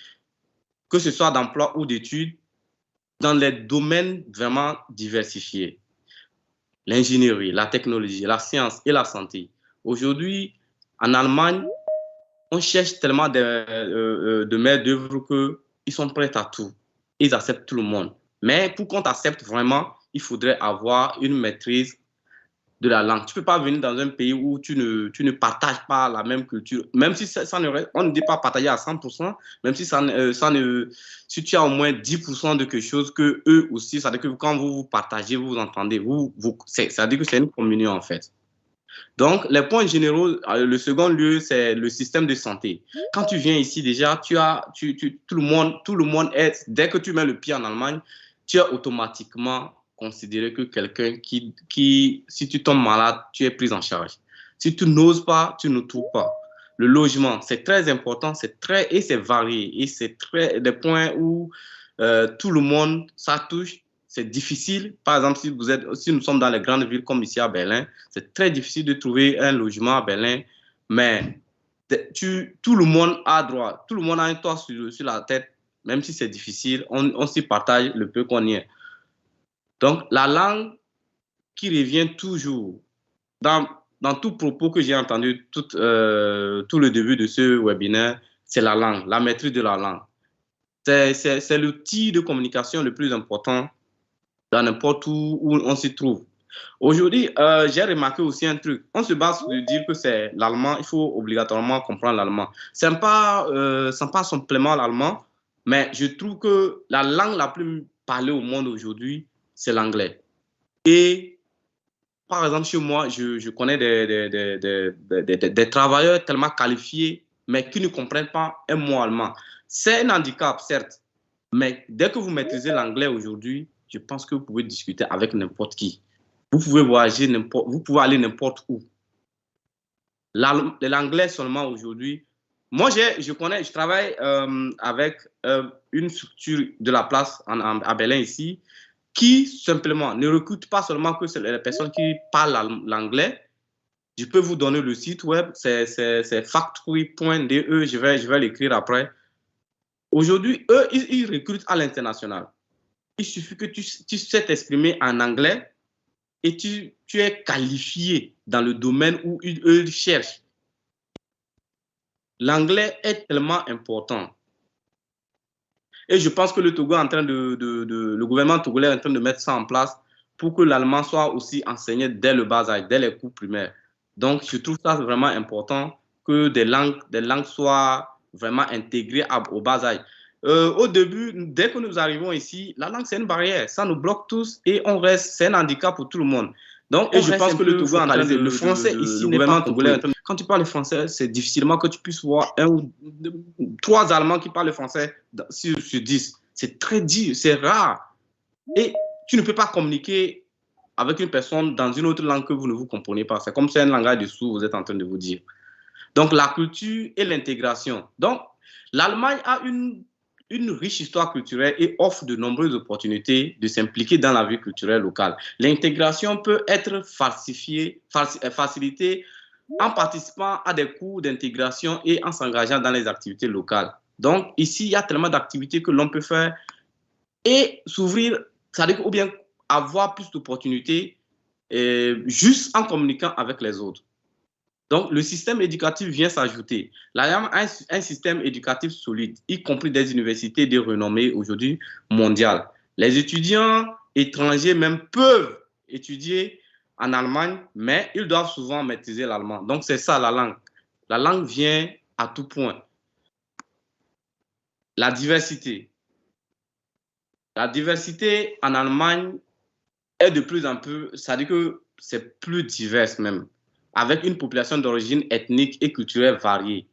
que ce soit d'emploi ou d'études, dans les domaines vraiment diversifiés. L'ingénierie, la technologie, la science et la santé. Aujourd'hui, en Allemagne, on cherche tellement de main-d'œuvre qu'ils sont prêts à tout. Ils acceptent tout le monde. Mais pour qu'on t'accepte vraiment, il faudrait avoir une maîtrise de la langue. Tu ne peux pas venir dans un pays où tu ne partages pas la même culture. Même si on ne dit pas partager à 100%, même si si tu as au moins 10% de quelque chose que eux aussi, c'est-à-dire que quand vous partagez, vous entendez, c'est-à-dire que c'est une communion en fait. Donc, les points généraux, le second lieu, c'est le système de santé. Quand tu viens ici déjà, tout le monde est, dès que tu mets le pied en Allemagne, tu es automatiquement considéré que quelqu'un qui, si tu tombes malade, tu es pris en charge. Si tu n'oses pas, tu ne trouves pas. Le logement, c'est très important, et c'est varié. Et c'est des points où tout le monde, ça touche. C'est difficile. Par exemple, si nous sommes dans les grandes villes comme ici à Berlin, c'est très difficile de trouver un logement à Berlin. Mais tout le monde a droit. Tout le monde a un toit sur la tête. Même si c'est difficile, on s'y partage le peu qu'on y est. Donc, la langue qui revient toujours dans tout propos que j'ai entendu tout le début de ce webinaire, c'est la langue, la maîtrise de la langue. C'est l'outil de communication le plus important dans n'importe où on s'y trouve. Aujourd'hui, j'ai remarqué aussi un truc. On se base sur dire que c'est l'allemand, il faut obligatoirement comprendre l'allemand. Ce n'est pas simplement l'allemand, mais je trouve que la langue la plus parlée au monde aujourd'hui, c'est l'anglais. Et par exemple, chez moi, je connais des travailleurs tellement qualifiés, mais qui ne comprennent pas un mot allemand. C'est un handicap, certes, mais dès que vous maîtrisez l'anglais aujourd'hui, je pense que vous pouvez discuter avec n'importe qui. Vous pouvez voyager, vous pouvez aller n'importe où. L'anglais seulement aujourd'hui. Moi, je travaille avec une structure de la place à Berlin ici, qui simplement ne recrute pas seulement que les personnes qui parlent l'anglais. Je peux vous donner le site web, c'est factory.de, je vais l'écrire après. Aujourd'hui, eux, ils recrutent à l'international. Il suffit que tu sais t'exprimer en anglais et tu es qualifié dans le domaine où eux cherchent. L'anglais est tellement important. Et je pense que le Togo le gouvernement togolais est en train de mettre ça en place pour que l'allemand soit aussi enseigné dès le bas âge, dès les cours primaires. Donc, je trouve ça vraiment important que des langues soient vraiment intégrées au bas âge. Au début, dès que nous arrivons ici, la langue, c'est une barrière. Ça nous bloque tous et c'est un handicap pour tout le monde. Donc, je pense que le Togo a le français ici n'est pas togolais. Quand tu parles français, c'est difficilement que tu puisses voir 1 ou 3 Allemands qui parlent le français sur 10. C'est très dur, c'est rare. Et tu ne peux pas communiquer avec une personne dans une autre langue que vous ne vous comprenez pas. C'est comme c'est un langage de sourds, vous êtes en train de vous dire. Donc, la culture et l'intégration. Donc, l'Allemagne a une riche histoire culturelle et offre de nombreuses opportunités de s'impliquer dans la vie culturelle locale. L'intégration peut être facilitée en participant à des cours d'intégration et en s'engageant dans les activités locales. Donc, ici, il y a tellement d'activités que l'on peut faire et s'ouvrir, c'est-à-dire ou bien avoir plus d'opportunités juste en communiquant avec les autres. Donc, le système éducatif vient s'ajouter. L'AYAM a un système éducatif solide, y compris des universités de renommée aujourd'hui mondiale. Les étudiants étrangers même peuvent étudier en Allemagne, mais ils doivent souvent maîtriser l'allemand. Donc, c'est ça la langue. La langue vient à tout point. La diversité. La diversité en Allemagne est de plus en plus, c'est-à-dire que c'est plus divers même, avec une population d'origine ethnique et culturelle variée.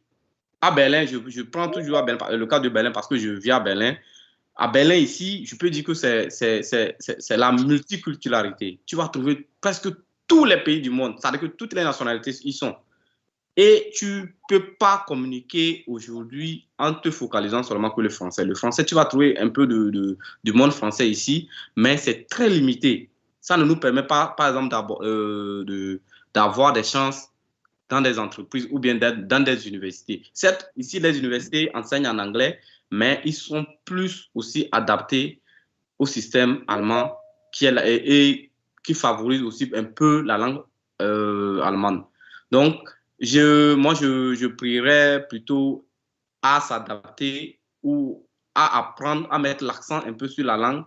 À Berlin, je prends toujours le cas de Berlin parce que je vis à Berlin. À Berlin, ici, je peux dire que c'est la multiculturalité. Tu vas trouver presque tous les pays du monde, c'est-à-dire que toutes les nationalités y sont. Et tu ne peux pas communiquer aujourd'hui en te focalisant seulement que le français. Le français, tu vas trouver un peu du monde français ici, mais c'est très limité. Ça ne nous permet pas, par exemple, d'avoir des chances dans des entreprises ou bien dans des universités. Certes, ici, les universités enseignent en anglais, mais ils sont plus aussi adaptés au système allemand et qui favorise aussi un peu la langue allemande. Donc, moi, je prierais plutôt à s'adapter ou à apprendre, à mettre l'accent un peu sur la langue,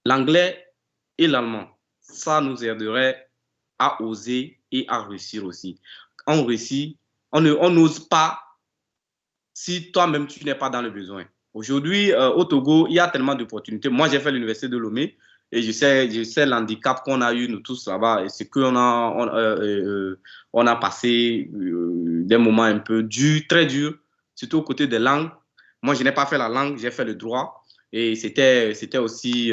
l'anglais et l'allemand. Ça nous aiderait à oser et à réussir aussi. On réussit, on n'ose pas si toi-même tu n'es pas dans le besoin. Aujourd'hui, au Togo, il y a tellement d'opportunités. Moi, j'ai fait l'université de Lomé et je sais l'handicap qu'on a eu, nous tous là-bas. Et c'est qu'on on a passé des moments un peu durs, très durs, surtout au côté des langues. Moi, je n'ai pas fait la langue, j'ai fait le droit. Et c'était aussi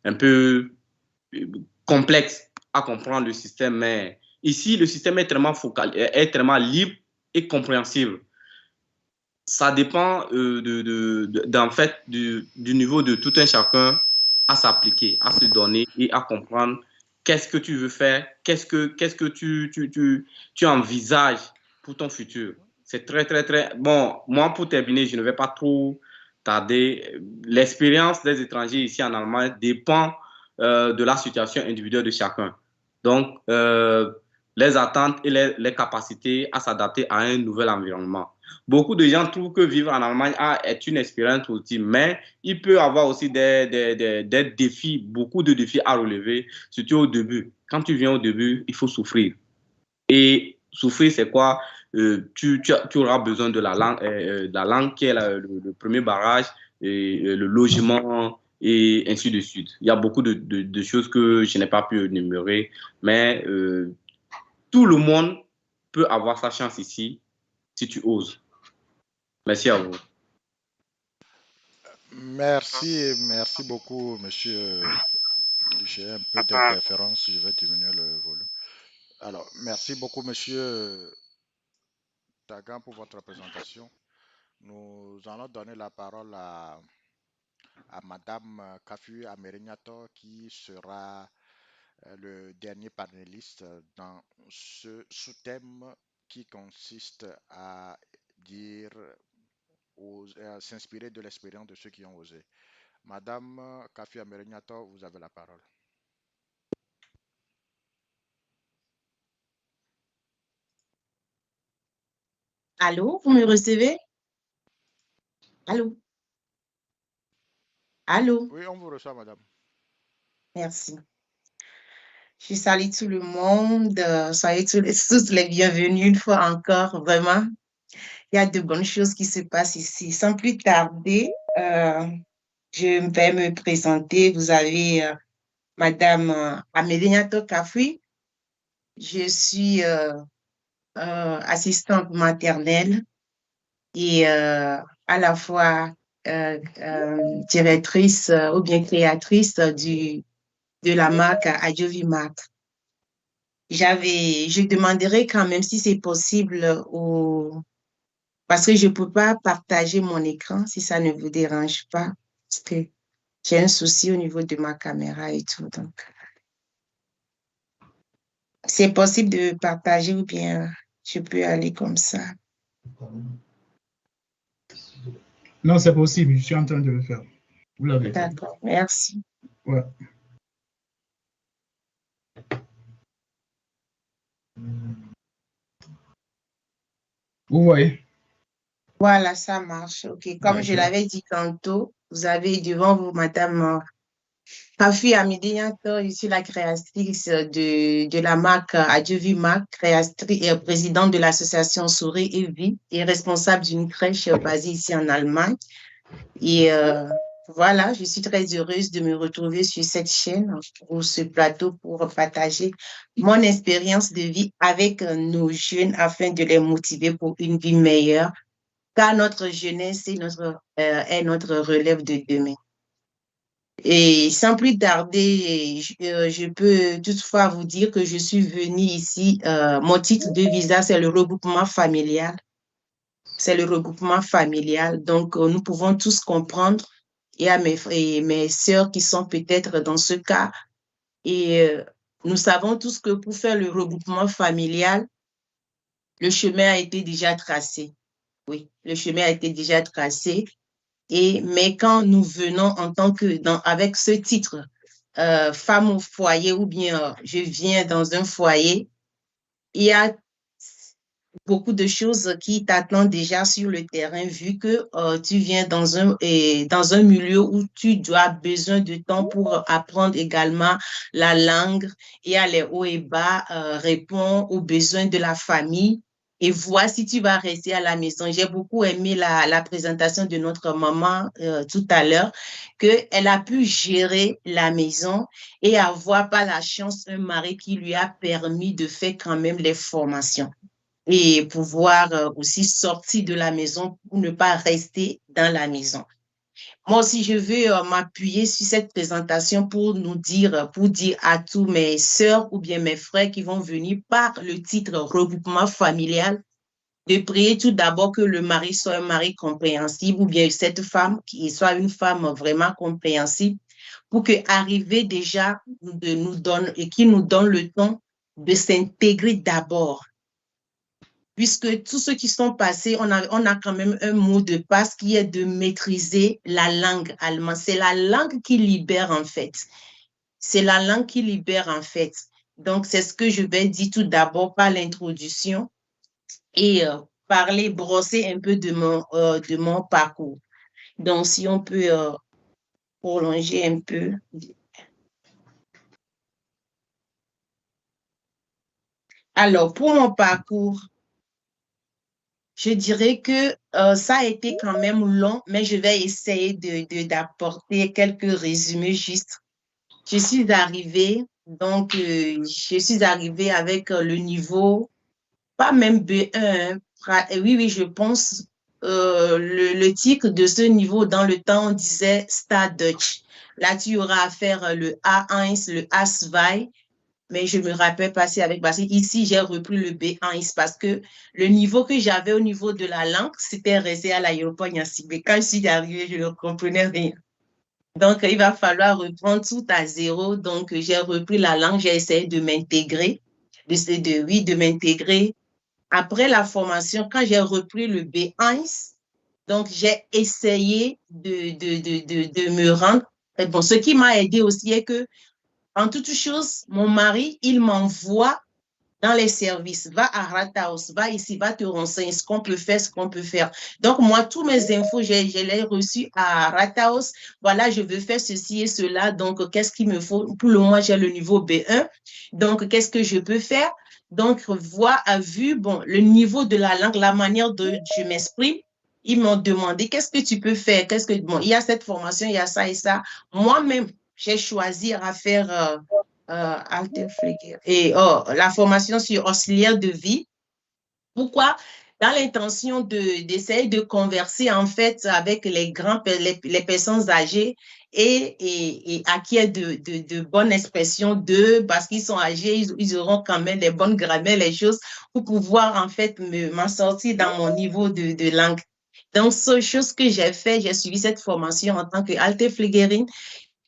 un peu complexe à comprendre le système. Mais ici, le système est est tellement libre et compréhensible. Ça dépend en fait du niveau de tout un chacun à s'appliquer, à se donner et à comprendre qu'est-ce que tu veux faire, qu'est-ce que tu envisages pour ton futur. C'est très, très, très... Bon, moi, pour terminer, je ne vais pas trop tarder. L'expérience des étrangers ici en Allemagne dépend de la situation individuelle de chacun. Donc, les attentes et les capacités à s'adapter à un nouvel environnement. Beaucoup de gens trouvent que vivre en Allemagne est une expérience ultime, mais il peut y avoir aussi des défis, beaucoup de défis à relever, surtout au début. Quand tu viens au début, il faut souffrir. Et souffrir, c'est quoi? Tu auras besoin de la langue qui est le premier barrage, et le logement, et ainsi de suite. Il y a beaucoup de choses que je n'ai pas pu énumérer, mais tout le monde peut avoir sa chance ici si tu oses. Merci à vous. Merci beaucoup, monsieur. J'ai un peu d'interférence, je vais diminuer le volume. Alors, merci beaucoup, monsieur Tagan, pour votre présentation. Nous allons donner la parole à madame Kafu Amerignato, qui sera le dernier panéliste dans ce sous-thème qui consiste à dire, à s'inspirer de l'expérience de ceux qui ont osé. Madame Kafi Amerignato, vous avez la parole. Allô, vous me recevez? Allô? Allô? Oui, on vous reçoit, madame. Merci. Je salue tout le monde. Soyez tous les bienvenus une fois encore. Vraiment, il y a de bonnes choses qui se passent ici. Sans plus tarder, je vais me présenter. Vous avez Madame Amélie Kafoui. Je suis assistante maternelle et à la fois directrice ou bien créatrice de la marque Adjovimac. Je demanderais quand même si c'est possible parce que je ne peux pas partager mon écran si ça ne vous dérange pas, parce que j'ai un souci au niveau de ma caméra et tout. Donc, c'est possible de partager ou bien je peux aller comme ça. Non, c'est possible, je suis en train de le faire. Vous l'avez fait. D'accord, merci. Ouais. Vous voyez? Voilà, ça marche. OK. Comme je l'avais dit tantôt, vous avez devant vous Madame Kafi Amidiniato, je suis la créatrice de la marque Adjovimac, créatrice et présidente de l'association Souris et Vie et responsable d'une crèche basée ici en Allemagne. Et voilà, je suis très heureuse de me retrouver sur cette chaîne ou ce plateau pour partager mon expérience de vie avec nos jeunes afin de les motiver pour une vie meilleure, car notre jeunesse est notre relève de demain. Et sans plus tarder, je peux toutefois vous dire que je suis venue ici, mon titre de visa, c'est le regroupement familial. C'est le regroupement familial. Donc, nous pouvons tous comprendre, et à mes sœurs qui sont peut-être dans ce cas, et nous savons tous que pour faire le regroupement familial, le chemin a été déjà tracé. Oui, le chemin a été déjà tracé. Mais quand nous venons en tant que, avec ce titre, femme au foyer ou bien je viens dans un foyer, il y a beaucoup de choses qui t'attendent déjà sur le terrain vu que tu viens dans un milieu où tu dois besoin de temps pour apprendre également la langue et aller haut et bas, répondre aux besoins de la famille et voir si tu vas rester à la maison. J'ai beaucoup aimé la présentation de notre maman tout à l'heure, qu'elle a pu gérer la maison et avoir par la chance un mari qui lui a permis de faire quand même les formations et pouvoir aussi sortir de la maison pour ne pas rester dans la maison. Moi aussi, je veux m'appuyer sur cette présentation pour dire à tous mes sœurs ou bien mes frères qui vont venir par le titre regroupement familial, de prier tout d'abord que le mari soit un mari compréhensible ou bien cette femme qui soit une femme vraiment compréhensible pour que arriver déjà qui nous donne le temps de s'intégrer d'abord. Puisque tous ceux qui sont passés, on a quand même un mot de passe qui est de maîtriser la langue allemande. C'est la langue qui libère en fait. C'est la langue qui libère en fait. Donc, c'est ce que je vais dire tout d'abord par l'introduction et brosser un peu de mon parcours. Donc, si on peut prolonger un peu. Alors, pour mon parcours, je dirais que ça a été quand même long, mais je vais essayer d'apporter quelques résumés juste. Je suis arrivée avec le niveau, pas même B1, oui, je pense, le titre de ce niveau dans le temps, on disait Start Dutch. Là, tu auras à faire le A1, le A2, mais je me rappelle passer parce que ici, j'ai repris le B1 parce que le niveau que j'avais au niveau de la langue, c'était resté à l'aéroport Niassy. Mais quand je suis arrivée, je ne comprenais rien. Donc, il va falloir reprendre tout à zéro. Donc, j'ai repris la langue, j'ai essayé de m'intégrer, de m'intégrer. Après la formation, quand j'ai repris le B1, donc j'ai essayé de me rendre. Et bon, ce qui m'a aidé aussi est que en toute chose, mon mari, il m'envoie dans les services. Va à Rathaus, va ici, va te renseigner ce qu'on peut faire, ce qu'on peut faire. Donc, moi, tous mes infos, je les reçues à Rathaus. Voilà, je veux faire ceci et cela. Donc, qu'est-ce qu'il me faut? Pour le moment, j'ai le niveau B1. Donc, qu'est-ce que je peux faire? Donc, le niveau de la langue, la manière dont je m'exprime, ils m'ont demandé, qu'est-ce que tu peux faire? Il y a cette formation, il y a ça et ça. Moi-même, j'ai choisi à faire la formation sur auxiliaire de vie. Pourquoi? Dans l'intention d'essayer de converser en fait avec les les personnes âgées et acquérir de bonnes expressions parce qu'ils sont âgés, ils auront quand même les bonnes grammaires, les choses pour pouvoir en fait m'en sortir dans mon niveau de langue. Donc, seule chose que j'ai fait, j'ai suivi cette formation en tant qu'Altepflegerin.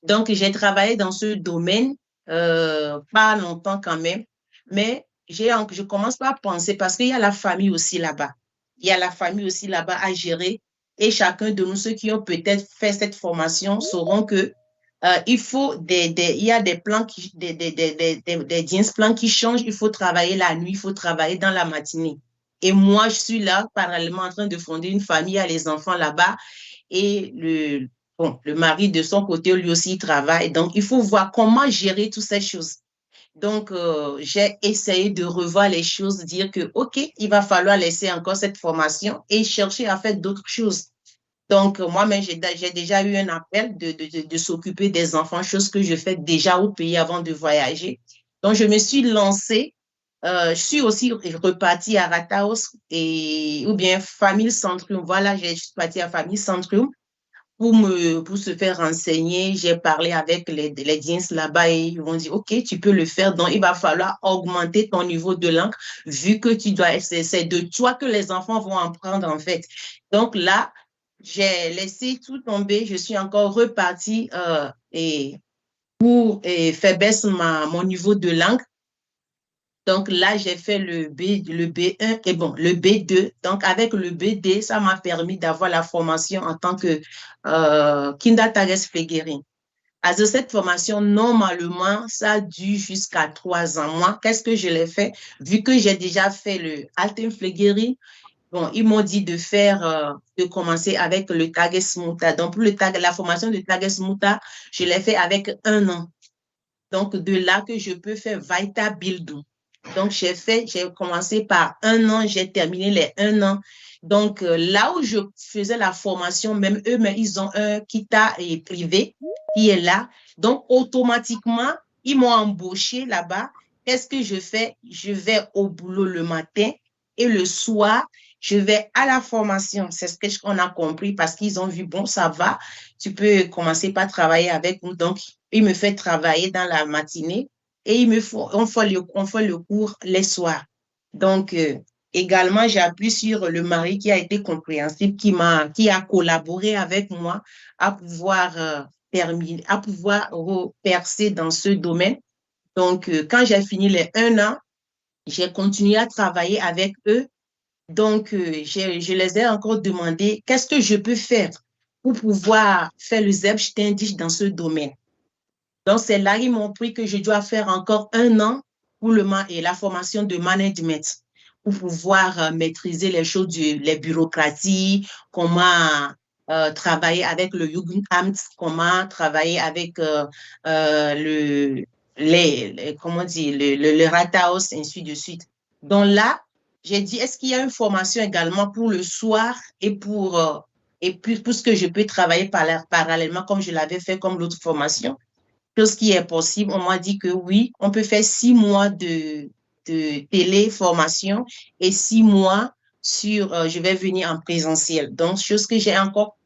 Donc, j'ai travaillé dans ce domaine, pas longtemps quand même, mais je commence par penser parce qu'il y a la famille aussi là-bas. Il y a la famille aussi là-bas à gérer et chacun de nous, ceux qui ont peut-être fait cette formation, sauront que il y a des plans des plans qui changent. Il faut travailler la nuit, il faut travailler dans la matinée. Et moi, je suis là, parallèlement, en train de fonder une famille, il y a les enfants là-bas et le mari de son côté, lui aussi, il travaille. Donc, il faut voir comment gérer toutes ces choses. Donc, j'ai essayé de revoir les choses, dire que, OK, il va falloir laisser encore cette formation et chercher à faire d'autres choses. Donc, moi-même, j'ai déjà eu un appel de s'occuper des enfants, chose que je fais déjà au pays avant de voyager. Donc, je me suis lancée. Je suis aussi repartie à Rathaus ou bien Famille Centrum. Voilà, je suis partie à Famille Centrum pour se faire renseigner. J'ai parlé avec les DINS là-bas et ils vont dire, OK, tu peux le faire. Donc, il va falloir augmenter ton niveau de langue vu que c'est de toi que les enfants vont apprendre en fait. Donc là, j'ai laissé tout tomber. Je suis encore repartie et pour faire baisser mon niveau de langue. Donc là, j'ai fait le B1 et bon, le B2. Donc avec le B2, ça m'a permis d'avoir la formation en tant que Kindertagespflegerin. Alors cette formation, normalement, ça dure jusqu'à 3 ans. Moi, qu'est-ce que je l'ai fait? Vu que j'ai déjà fait le Altenpflegerin, bon, ils m'ont dit de commencer avec le Tagesmutter. Donc pour la formation de Tagesmutter, je l'ai fait avec 1 an. Donc de là que je peux faire Weiterbildung. Donc, j'ai commencé par 1 an, j'ai terminé les 1 an. Donc, là où je faisais la formation, même eux, mais ils ont un kita privé qui est là. Donc, automatiquement, ils m'ont embauché là-bas. Qu'est-ce que je fais? Je vais au boulot le matin et le soir, je vais à la formation. C'est ce qu'on a compris parce qu'ils ont vu, bon, ça va, tu peux commencer par travailler avec nous. Donc, ils me font travailler dans la matinée. Et on fait le cours les soirs. Donc, également, j'appuie sur le mari qui a été compréhensible, qui a collaboré avec moi à pouvoir percer dans ce domaine. Donc, quand j'ai fini les 1 an, j'ai continué à travailler avec eux. Donc, je les ai encore demandé qu'est-ce que je peux faire pour pouvoir faire le Selbstständig dans ce domaine. Donc, c'est là qu'ils m'ont pris que je dois faire encore 1 an pour la formation de management pour pouvoir maîtriser les choses, les bureaucraties, comment travailler avec le Jugendamt, comment travailler avec le Rathaus, ainsi de suite. Donc là, j'ai dit, est-ce qu'il y a une formation également pour le soir et pour ce que je peux travailler parallèlement comme je l'avais fait comme l'autre formation? Chose qui est possible, on m'a dit que oui, on peut faire 6 mois de téléformation et 6 mois je vais venir en présentiel. Donc, chose que j'ai encore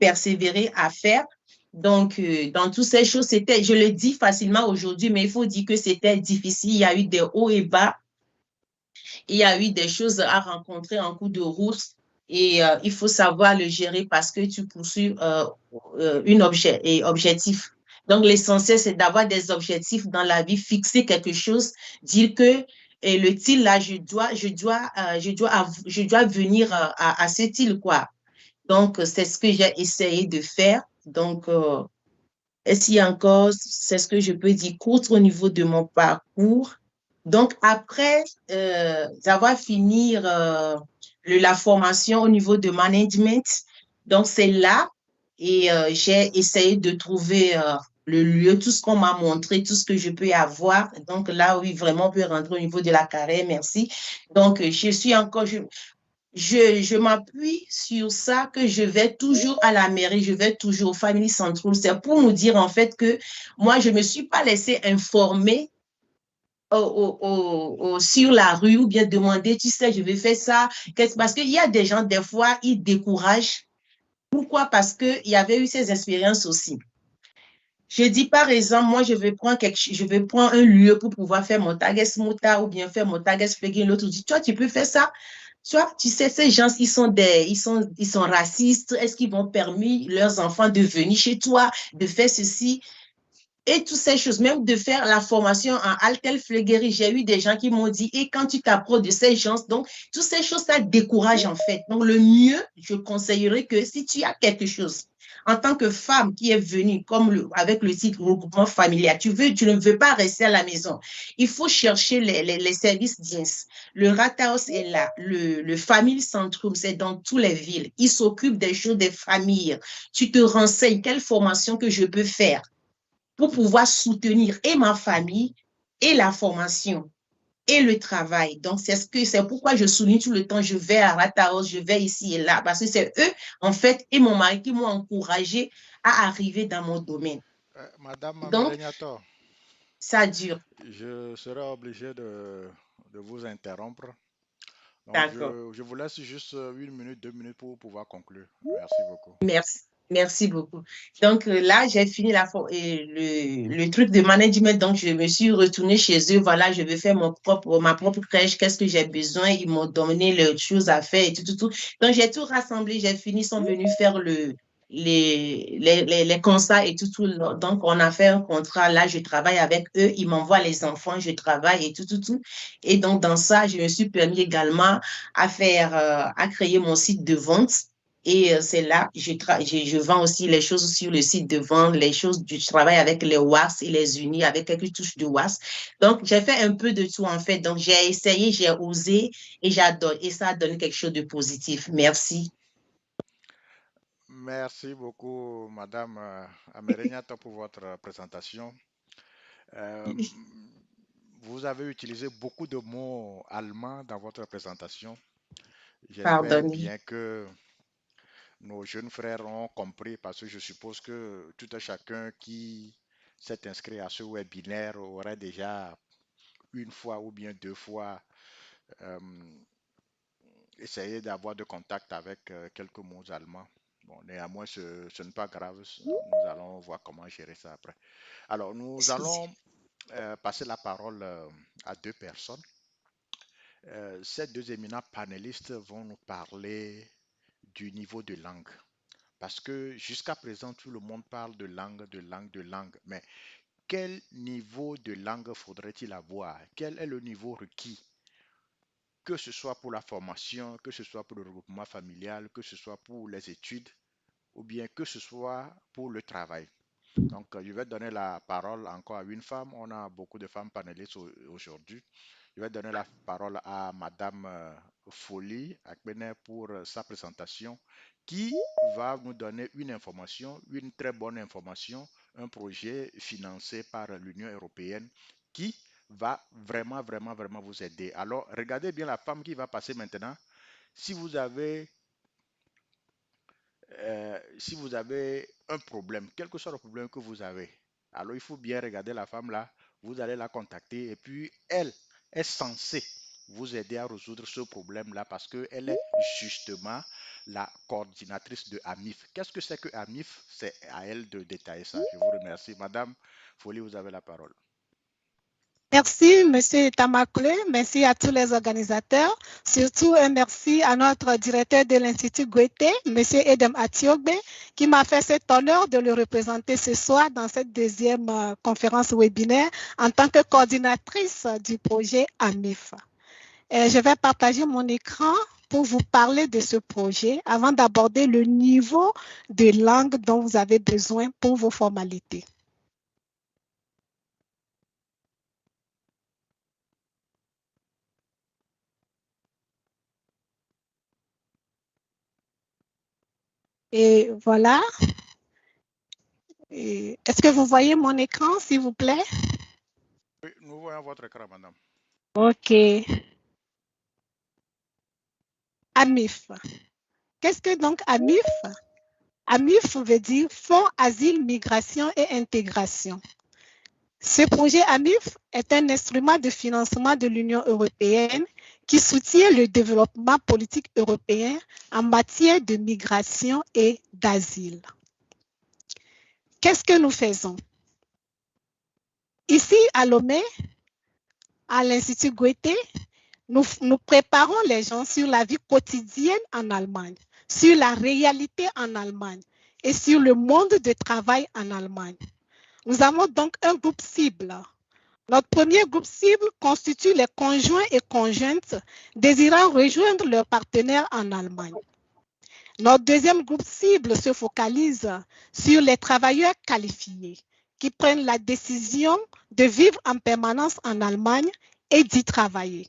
persévéré à faire. Donc, dans toutes ces choses, je le dis facilement aujourd'hui, mais il faut dire que c'était difficile. Il y a eu des hauts et bas. Il y a eu des choses à rencontrer en cours de route. Et il faut savoir le gérer parce que tu poursuis un objectif. Donc, l'essentiel, c'est d'avoir des objectifs dans la vie, fixer quelque chose, dire que le til, là, je dois venir à ce til, quoi. Donc, c'est ce que j'ai essayé de faire. Donc, est-ce qu'il y a encore, c'est ce que je peux dire, court au niveau de mon parcours. Donc, après avoir fini la formation au niveau de management, donc c'est là et j'ai essayé de trouver le lieu, tout ce qu'on m'a montré, tout ce que je peux avoir. Donc là, oui, vraiment, on peut rentrer au niveau de la carrière, merci. Donc, je m'appuie sur ça que je vais toujours à la mairie, je vais toujours au Family Central. C'est pour nous dire en fait que moi, je ne me suis pas laissée informer sur la rue ou bien demander, tu sais, je vais faire ça. Parce qu'il y a des gens, des fois, ils découragent. Pourquoi? Parce qu'il y avait eu ces expériences aussi. Je dis, par exemple, moi, je vais prendre un lieu pour pouvoir faire mon Tagesmutter ou bien faire mon Tagesflegerin. L'autre dit, toi, tu peux faire ça. Tu sais, ces gens, ils sont racistes. Est-ce qu'ils vont permettre leurs enfants de venir chez toi, de faire ceci? Et toutes ces choses, même de faire la formation en Altenpflegerin, j'ai eu des gens qui m'ont dit, et quand tu t'approches de ces gens, donc, toutes ces choses, ça décourage en fait. Donc, le mieux, je conseillerais que si tu as quelque chose, en tant que femme qui est venue, avec le site regroupement familial, tu ne veux pas rester à la maison. Il faut chercher les services dienst. Le Rathaus est là. Le Family Centrum, c'est dans toutes les villes. Ils s'occupent des choses des familles. Tu te renseignes quelle formation que je peux faire pour pouvoir soutenir et ma famille et la formation et le travail. Donc, c'est pourquoi je souligne tout le temps, je vais à Rathaus, je vais ici et là, parce que c'est eux, en fait, et mon mari qui m'ont encouragé à arriver dans mon domaine. Madame Donc, Mélégnator, ça dure. Je serai obligé de vous interrompre. D'accord. Je vous laisse juste 1 minute, 2 minutes pour pouvoir conclure. Merci beaucoup. Merci beaucoup. Donc là, j'ai fini le truc de management. Donc, je me suis retournée chez eux. Voilà, je vais faire ma propre crèche. Qu'est-ce que j'ai besoin? Ils m'ont donné les choses à faire et tout. Donc, j'ai tout rassemblé. J'ai fini. Ils sont venus faire les constats et tout. Donc, on a fait un contrat. Là, je travaille avec eux. Ils m'envoient les enfants, je travaille et tout. Et donc, dans ça, je me suis permis également à créer mon site de vente. Et c'est là, je vends aussi les choses sur le site de vente, je travaille avec les WAS et les unis avec quelques touches de WAS. Donc, j'ai fait un peu de tout en fait. Donc, j'ai essayé, j'ai osé et j'adore. Et ça a donné quelque chose de positif. Merci. Merci beaucoup, Madame Amerenyata, pour votre présentation. Vous avez utilisé beaucoup de mots allemands dans votre présentation. J'espère bien que nos jeunes frères ont compris parce que je suppose que tout un chacun qui s'est inscrit à ce webinaire aurait déjà une fois ou bien deux fois essayé d'avoir de contact avec quelques mots allemands. Bon, néanmoins, ce n'est pas grave. Nous allons voir comment gérer ça après. Alors, nous allons passer la parole à deux personnes. Ces deux éminents panélistes vont nous parler du niveau de langue. Parce que jusqu'à présent, tout le monde parle de langue. Mais quel niveau de langue faudrait-il avoir? Quel est le niveau requis? Que ce soit pour la formation, que ce soit pour le regroupement familial, que ce soit pour les études, ou bien que ce soit pour le travail. Donc, je vais donner la parole encore à une femme. On a beaucoup de femmes panélistes aujourd'hui. Je vais donner la parole à Madame Folie Akbene pour sa présentation qui va nous donner une information, une très bonne information, un projet financé par l'Union européenne qui va vraiment vous aider. Alors, regardez bien la femme qui va passer maintenant. Si vous avez un problème, quel que soit le problème que vous avez, alors il faut bien regarder la femme là, vous allez la contacter et puis elle est censée vous aider à résoudre ce problème-là parce qu'elle est justement la coordinatrice de AMIF. Qu'est-ce que c'est que AMIF? C'est à elle de détailler ça. Je vous remercie. Madame Folie, vous avez la parole. Merci, M. Tamakle. Merci à tous les organisateurs. Surtout, un merci à notre directeur de l'Institut Goethe, M. Edem Atiogbe, qui m'a fait cet honneur de le représenter ce soir dans cette deuxième conférence webinaire en tant que coordinatrice du projet AMIF. Je vais partager mon écran pour vous parler de ce projet avant d'aborder le niveau de langue dont vous avez besoin pour vos formalités. Et voilà. Est-ce que vous voyez mon écran, s'il vous plaît? Oui, nous voyons votre écran, madame. OK. AMIF. Qu'est-ce que donc AMIF? AMIF veut dire Fonds Asile, Migration et Intégration. Ce projet AMIF est un instrument de financement de l'Union européenne qui soutient le développement politique européen en matière de migration et d'asile. Qu'est-ce que nous faisons? Ici, à Lomé, à l'Institut Goethe, nous préparons les gens sur la vie quotidienne en Allemagne, sur la réalité en Allemagne et sur le monde de travail en Allemagne. Nous avons donc un groupe cible. Notre premier groupe cible constitue les conjoints et conjointes désirant rejoindre leurs partenaires en Allemagne. Notre deuxième groupe cible se focalise sur les travailleurs qualifiés qui prennent la décision de vivre en permanence en Allemagne et d'y travailler.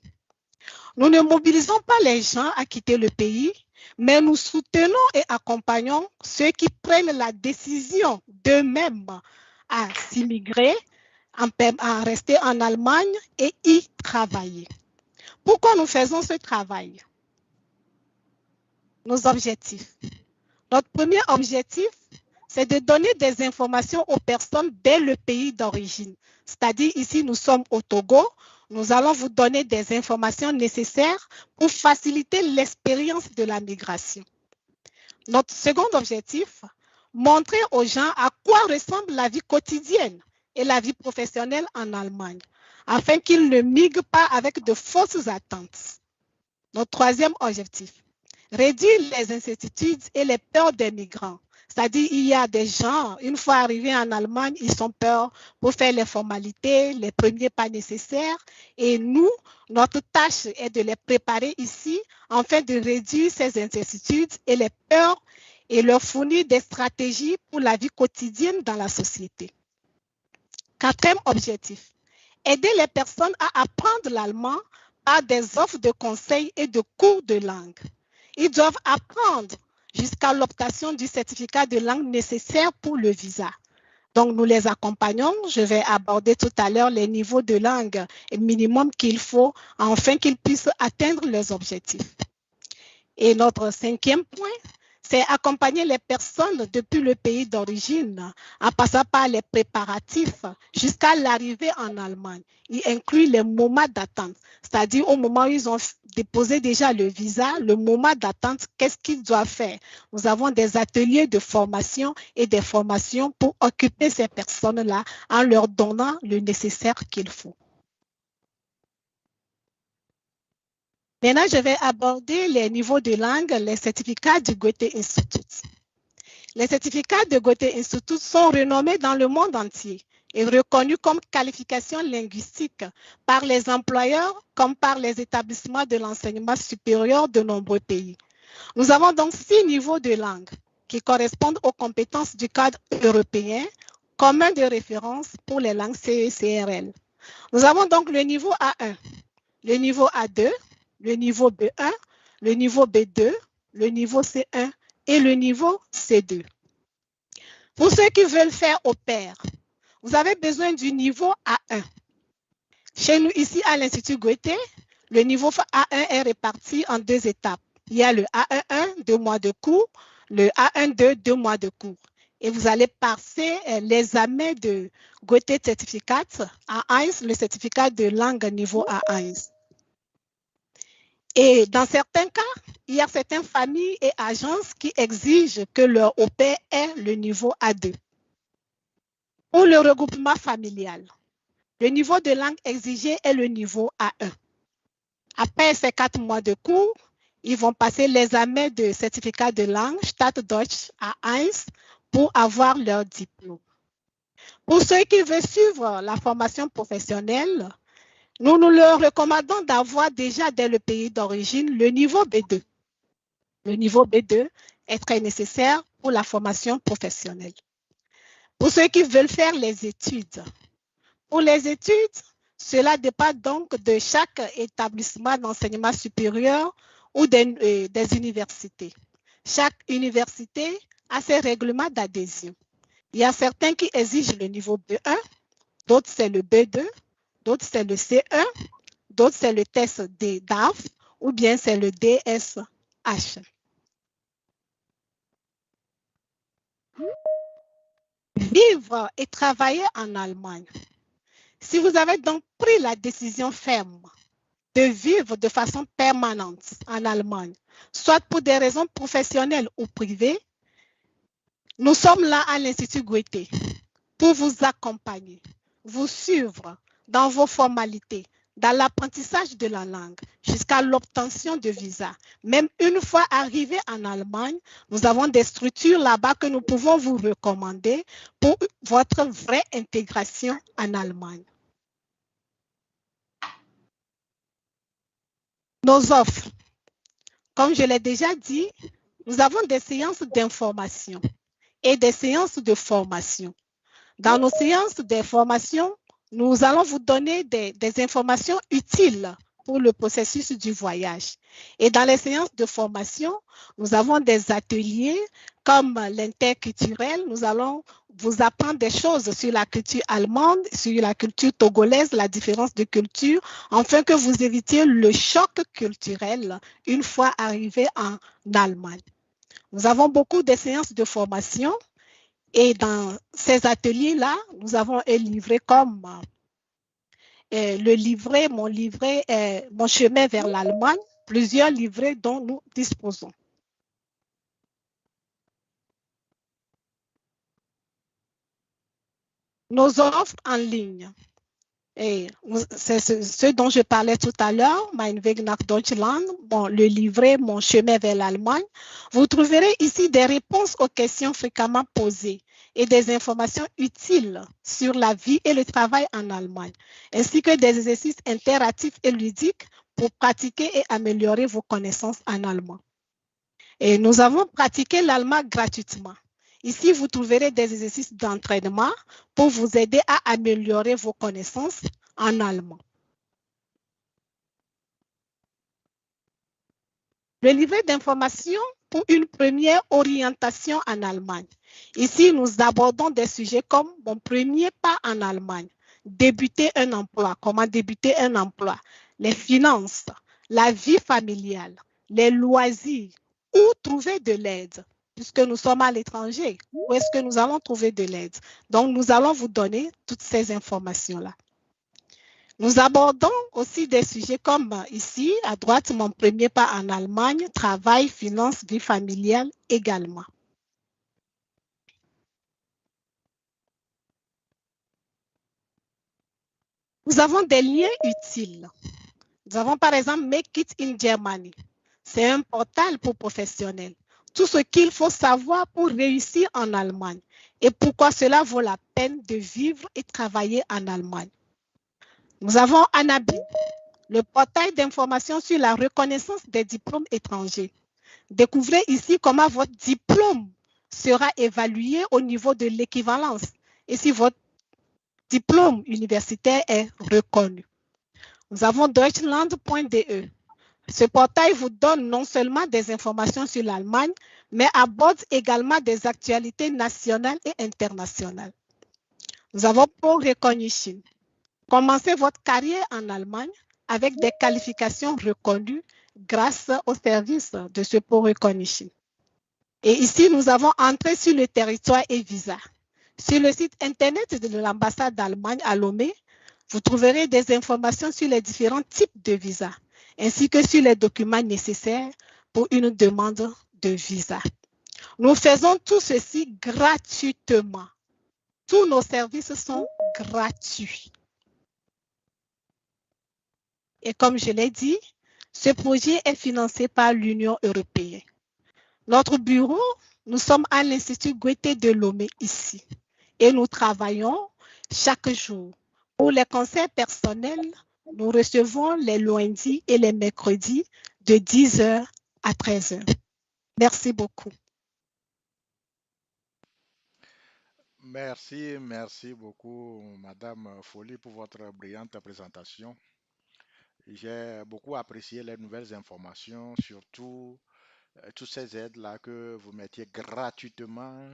Nous ne mobilisons pas les gens à quitter le pays, mais nous soutenons et accompagnons ceux qui prennent la décision d'eux-mêmes à s'immigrer, à rester en Allemagne et y travailler. Pourquoi nous faisons ce travail? Nos objectifs. Notre premier objectif, c'est de donner des informations aux personnes dès le pays d'origine. C'est-à-dire, ici, nous sommes au Togo. Nous allons vous donner des informations nécessaires pour faciliter l'expérience de la migration. Notre second objectif, montrer aux gens à quoi ressemble la vie quotidienne et la vie professionnelle en Allemagne, afin qu'ils ne migrent pas avec de fausses attentes. Notre troisième objectif, réduire les incertitudes et les peurs des migrants, C'est-à-dire, il y a des gens, une fois arrivés en Allemagne, ils ont peur pour faire les formalités, les premiers pas nécessaires. Et nous, notre tâche est de les préparer ici afin de réduire ces incertitudes et les peurs et leur fournir des stratégies pour la vie quotidienne dans la société. Quatrième objectif, aider les personnes à apprendre l'allemand par des offres de conseils et de cours de langue. Ils doivent apprendre jusqu'à l'obtention du certificat de langue nécessaire pour le visa. Donc, nous les accompagnons. Je vais aborder tout à l'heure les niveaux de langue minimum qu'il faut afin qu'ils puissent atteindre leurs objectifs. Et notre cinquième point, c'est accompagner les personnes depuis le pays d'origine en passant par les préparatifs jusqu'à l'arrivée en Allemagne. Il inclut les moments d'attente, c'est-à-dire au moment où ils ont déposé déjà le visa, le moment d'attente, qu'est-ce qu'ils doivent faire? Nous avons des ateliers de formation et des formations pour occuper ces personnes-là en leur donnant le nécessaire qu'il faut. Maintenant, je vais aborder les niveaux de langue, les certificats du Goethe Institut. Les certificats de Goethe Institut sont renommés dans le monde entier et reconnus comme qualification linguistique par les employeurs comme par les établissements de l'enseignement supérieur de nombreux pays. Nous avons donc 6 niveaux de langue qui correspondent aux compétences du cadre européen commun de référence pour les langues CE-CRL. Nous avons donc le niveau A1, le niveau A2, le niveau B1, le niveau B2, le niveau C1 et le niveau C2. Pour ceux qui veulent faire au pair, vous avez besoin du niveau A1. Chez nous, ici à l'Institut Goethe, le niveau A1 est réparti en 2 étapes. Il y a le A11, 2 mois de cours, le A12, 2 mois de cours. Et vous allez passer l'examen de Goethe Certificat A1, le certificat de langue niveau A1. Et dans certains cas, il y a certaines familles et agences qui exigent que leur au pair ait le niveau A2. Pour le regroupement familial, le niveau de langue exigé est le niveau A1. Après ces 4 mois de cours, ils vont passer l'examen de certificat de langue Staatsdeutsch A1 pour avoir leur diplôme. Pour ceux qui veulent suivre la formation professionnelle, nous leur recommandons d'avoir déjà dès le pays d'origine le niveau B2. Le niveau B2 est très nécessaire pour la formation professionnelle. Pour ceux qui veulent faire les études, pour les études, cela dépend donc de chaque établissement d'enseignement supérieur ou des universités. Chaque université a ses règlements d'adhésion. Il y a certains qui exigent le niveau B1, d'autres c'est le B2, d'autres c'est le C1, d'autres c'est le test DAF ou bien c'est le DSH. Vivre et travailler en Allemagne. Si vous avez donc pris la décision ferme de vivre de façon permanente en Allemagne, soit pour des raisons professionnelles ou privées, nous sommes là à l'Institut Goethe pour vous accompagner, vous suivre dans vos formalités, dans l'apprentissage de la langue, jusqu'à l'obtention de visa. Même une fois arrivé en Allemagne, nous avons des structures là-bas que nous pouvons vous recommander pour votre vraie intégration en Allemagne. Nos offres, comme je l'ai déjà dit, nous avons des séances d'information et des séances de formation. Dans nos séances d'information, nous allons vous donner des informations utiles pour le processus du voyage. Et dans les séances de formation, nous avons des ateliers comme l'interculturel. Nous allons vous apprendre des choses sur la culture allemande, sur la culture togolaise, la différence de culture, afin que vous évitiez le choc culturel une fois arrivé en Allemagne. Nous avons beaucoup de séances de formation et dans ces ateliers-là, nous avons un livret comme le livret, mon chemin vers l'Allemagne, plusieurs livrets dont nous disposons. Nos offres en ligne. Et c'est ce dont je parlais tout à l'heure, Mein Weg nach Deutschland, bon, le livret Mon chemin vers l'Allemagne. Vous trouverez ici des réponses aux questions fréquemment posées et des informations utiles sur la vie et le travail en Allemagne, ainsi que des exercices interactifs et ludiques pour pratiquer et améliorer vos connaissances en allemand. Et nous avons pratiqué l'allemand gratuitement. Ici, vous trouverez des exercices d'entraînement pour vous aider à améliorer vos connaissances en allemand. Le livret d'information pour une première orientation en Allemagne. Ici, nous abordons des sujets comme mon premier pas en Allemagne, débuter un emploi, comment débuter un emploi, les finances, la vie familiale, les loisirs, où trouver de l'aide. Puisque nous sommes à l'étranger, où est-ce que nous allons trouver de l'aide? Donc, nous allons vous donner toutes ces informations-là. Nous abordons aussi des sujets comme ici, à droite, mon premier pas en Allemagne, travail, finances, vie familiale également. Nous avons des liens utiles. Nous avons par exemple Make It in Germany. C'est un portal pour professionnels. Tout ce qu'il faut savoir pour réussir en Allemagne et pourquoi cela vaut la peine de vivre et travailler en Allemagne. Nous avons Anabi, le portail d'information sur la reconnaissance des diplômes étrangers. Découvrez ici comment votre diplôme sera évalué au niveau de l'équivalence et si votre diplôme universitaire est reconnu. Nous avons Deutschland.de. Ce portail vous donne non seulement des informations sur l'Allemagne, mais aborde également des actualités nationales et internationales. Nous avons Pro Recognition. Commencez votre carrière en Allemagne avec des qualifications reconnues grâce au service de ce Pro Recognition. Et ici, nous avons entré sur le territoire et visa. Sur le site internet de l'ambassade d'Allemagne à Lomé, vous trouverez des informations sur les différents types de visas, ainsi que sur les documents nécessaires pour une demande de visa. Nous faisons tout ceci gratuitement. Tous nos services sont gratuits. Et comme je l'ai dit, ce projet est financé par l'Union européenne. Notre bureau, nous sommes à l'Institut Goethe de Lomé ici. Et nous travaillons chaque jour. Pour les conseils personnels, nous recevons les lundis et les mercredis de 10h à 13h. Merci beaucoup. Merci beaucoup, Madame Folly, pour votre brillante présentation. J'ai beaucoup apprécié les nouvelles informations, surtout toutes ces aides-là que vous mettiez gratuitement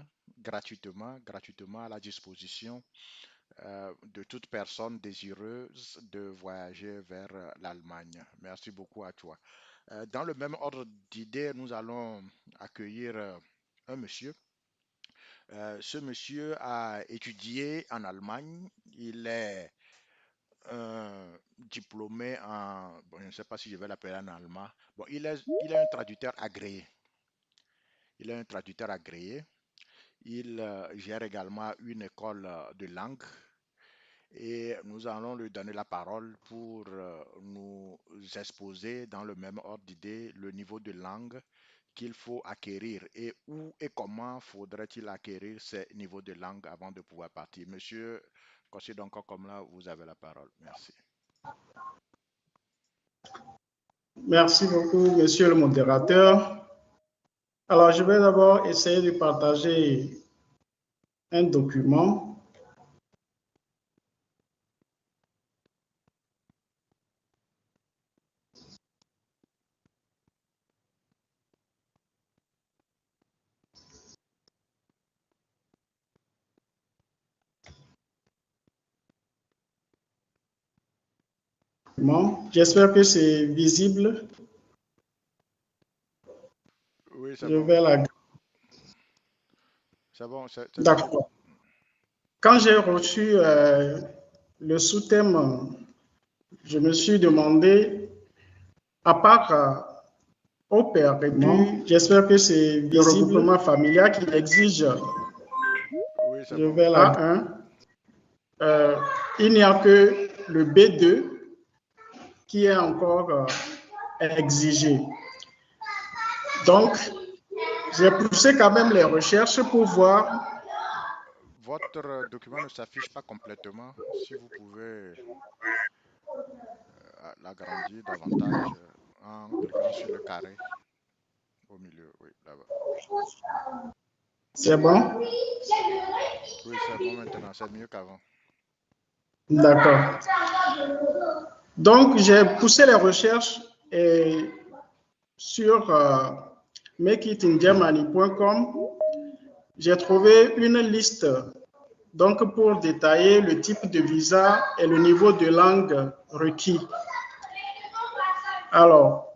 à la disposition de toute personne désireuse de voyager vers l'Allemagne. Merci beaucoup à toi. Dans le même ordre d'idées, nous allons accueillir un monsieur. Ce monsieur a étudié en Allemagne. Il est diplômé en, bon, je ne sais pas si je vais l'appeler en allemand. Bon, il est un traducteur agréé. Il est un traducteur agréé. Il gère également une école de langue. Et nous allons lui donner la parole pour nous exposer dans le même ordre d'idée le niveau de langue qu'il faut acquérir et où et comment faudrait-il acquérir ces niveaux de langue avant de pouvoir partir. Monsieur Kossidonko, comme là, vous avez la parole. Merci. Merci beaucoup, monsieur le modérateur. Alors, je vais d'abord essayer de partager un document. J'espère que c'est visible. Oui, c'est bon. C'est bon. D'accord. Quand j'ai reçu le sous-thème, je me suis demandé, à part au paiement, j'espère que c'est visible, le regroupement familial qui exige. Oui, je vais là. Il n'y a que le B2 qui est encore exigé. Donc, j'ai poussé quand même les recherches pour voir. Votre document ne s'affiche pas complètement. Si vous pouvez l'agrandir davantage en cliquant sur le carré au milieu. Oui, là-bas. C'est bon? Oui, c'est bon maintenant. C'est mieux qu'avant. D'accord. Donc, j'ai poussé les recherches sur makeitingermany.com. J'ai trouvé une liste donc pour détailler le type de visa et le niveau de langue requis. Alors,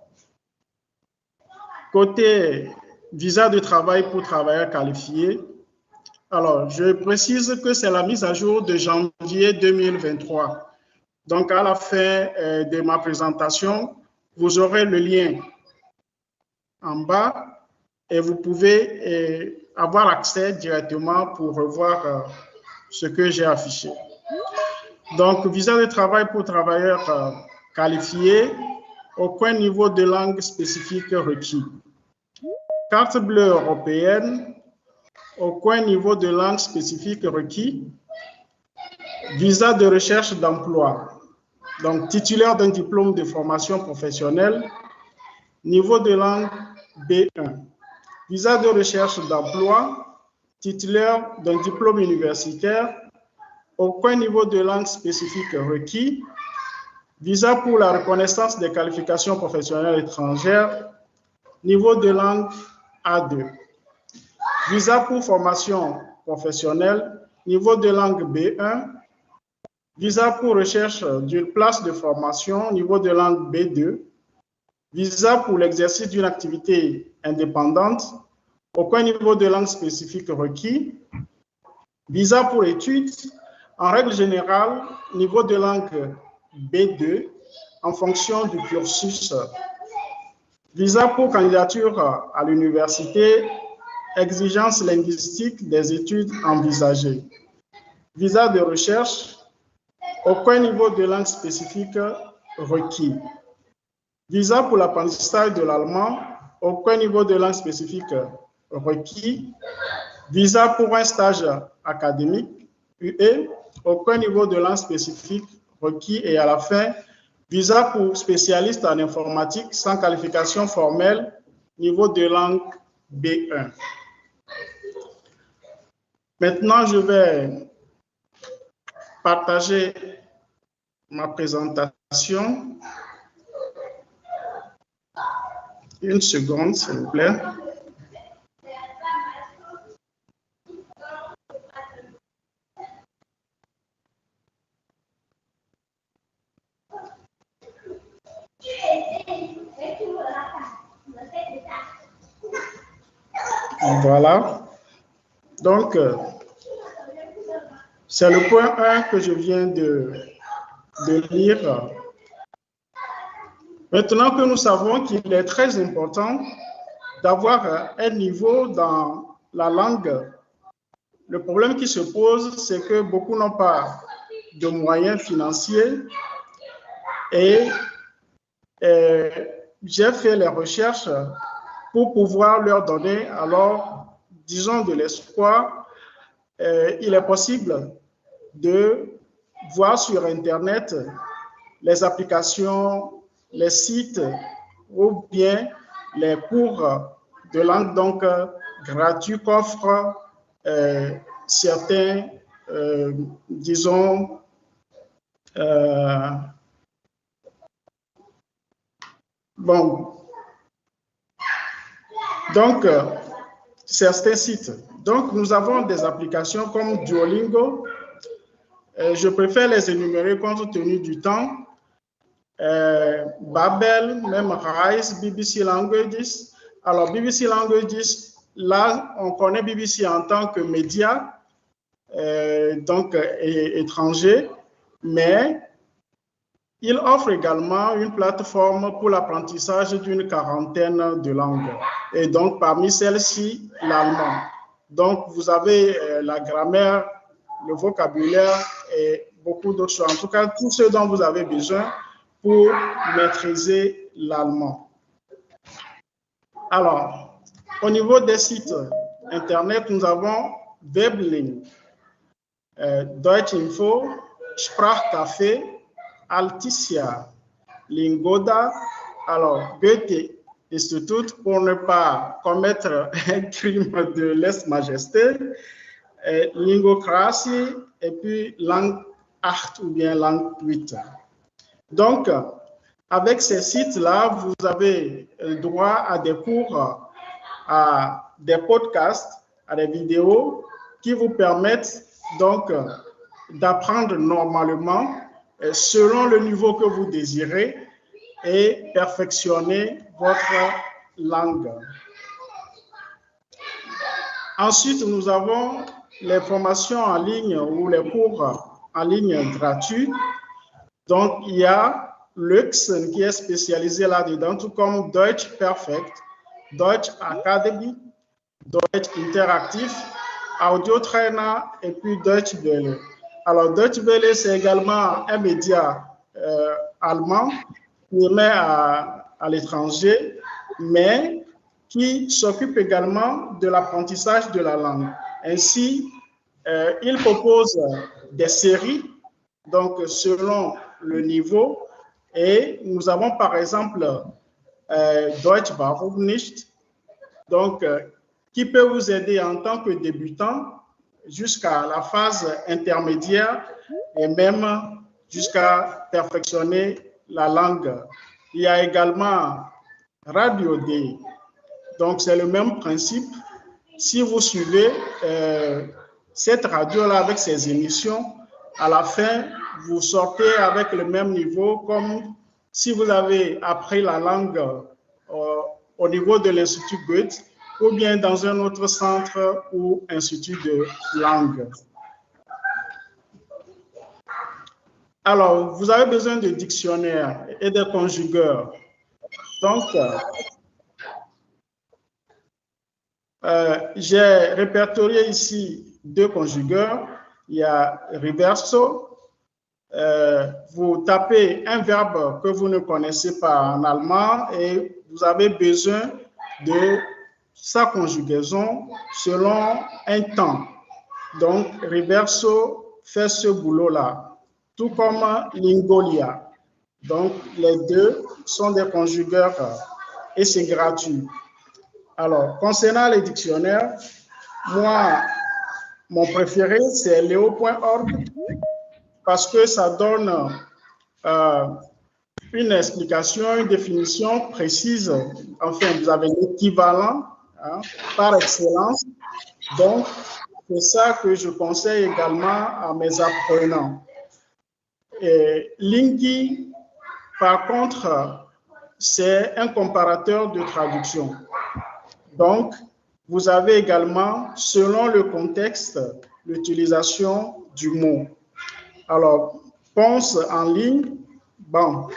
côté visa de travail pour travailleurs qualifiés, alors je précise que c'est la mise à jour de janvier 2023. Donc, à la fin de ma présentation, vous aurez le lien en bas et vous pouvez avoir accès directement pour revoir ce que j'ai affiché. Donc, visa de travail pour travailleurs qualifiés, aucun niveau de langue spécifique requis. Carte bleue européenne, aucun niveau de langue spécifique requis. Visa de recherche d'emploi, donc titulaire d'un diplôme de formation professionnelle, niveau de langue B1. Visa de recherche d'emploi, titulaire d'un diplôme universitaire, aucun niveau de langue spécifique requis. Visa pour la reconnaissance des qualifications professionnelles étrangères, niveau de langue A2. Visa pour formation professionnelle, niveau de langue B1. Visa pour recherche d'une place de formation, niveau de langue B2. Visa pour l'exercice d'une activité indépendante, aucun niveau de langue spécifique requis. Visa pour études, en règle générale, niveau de langue B2 en fonction du cursus. Visa pour candidature à l'université, exigence linguistique des études envisagées. Visa de recherche, aucun niveau de langue spécifique requis. Visa pour l'apprentissage de l'allemand, aucun niveau de langue spécifique requis. Visa pour un stage académique, UE, aucun niveau de langue spécifique requis. Et à la fin, visa pour spécialiste en informatique sans qualification formelle, niveau de langue B1. Maintenant, je vais partager ma présentation. Une seconde, s'il vous plaît. Voilà. Donc, c'est le point 1 que je viens de lire. Maintenant que nous savons qu'il est très important d'avoir un niveau dans la langue, le problème qui se pose, c'est que beaucoup n'ont pas de moyens financiers et j'ai fait les recherches pour pouvoir leur donner, alors, disons, de l'espoir. Il est possible de voir sur Internet les applications, les sites ou bien les cours de langue donc gratuits qu'offrent certains, disons, bon, donc certains sites. Donc nous avons des applications comme Duolingo. Je préfère les énumérer compte tenu du temps. Babel, même Rise, BBC Languages. Alors, BBC Languages, là, on connaît BBC en tant que média, donc étranger, mais il offre également une plateforme pour l'apprentissage d'une quarantaine de langues. Et donc, parmi celles-ci, l'allemand. Donc, vous avez la grammaire, le vocabulaire et beaucoup d'autres choses. En tout cas, tout ce dont vous avez besoin pour maîtriser l'allemand. Alors, au niveau des sites Internet, nous avons Weblink, Deutschinfo, Sprachcafé, Alticia, Lingoda, alors Goethe-Institut, pour ne pas commettre un crime de lèse-majesté, Lingocratie et puis Langue 8 ou bien Langue 8. Donc, avec ces sites-là, vous avez droit à des cours, à des podcasts, à des vidéos qui vous permettent donc d'apprendre normalement selon le niveau que vous désirez et perfectionner votre langue. Ensuite, nous avons les formations en ligne ou les cours en ligne gratuits. Donc, il y a Luxen qui est spécialisé là-dedans, tout comme Deutsch Perfect, Deutsch Academy, Deutsch Interactif, Audio Trainer et puis Deutsche Welle. Alors, Deutsche Welle, c'est également un média allemand qui émet à l'étranger, mais qui s'occupe également de l'apprentissage de la langue. Ainsi, il propose des séries, donc selon le niveau, et nous avons par exemple Deutsch warum nicht, donc qui peut vous aider en tant que débutant jusqu'à la phase intermédiaire et même jusqu'à perfectionner la langue. Il y a également Radio D. Donc, c'est le même principe. Si vous suivez cette radio-là avec ses émissions, à la fin, vous sortez avec le même niveau comme si vous avez appris la langue au niveau de l'Institut Goethe ou bien dans un autre centre ou institut de langue. Alors, vous avez besoin de dictionnaires et de conjugueurs. Donc, j'ai répertorié ici 2 conjugueurs. Il y a Reverso. Vous tapez un verbe que vous ne connaissez pas en allemand et vous avez besoin de sa conjugaison selon un temps. Donc, Reverso fait ce boulot-là, tout comme Lingolia. Donc, les 2 sont des conjugueurs et c'est gratuit. Alors, concernant les dictionnaires, moi, mon préféré, c'est leo.org parce que ça donne une explication, une définition précise. Enfin, vous avez l'équivalent par excellence. Donc, c'est ça que je conseille également à mes apprenants. Et Linky, par contre, c'est un comparateur de traduction. Donc, vous avez également, selon le contexte, l'utilisation du mot. Alors, Ponce en ligne, bon,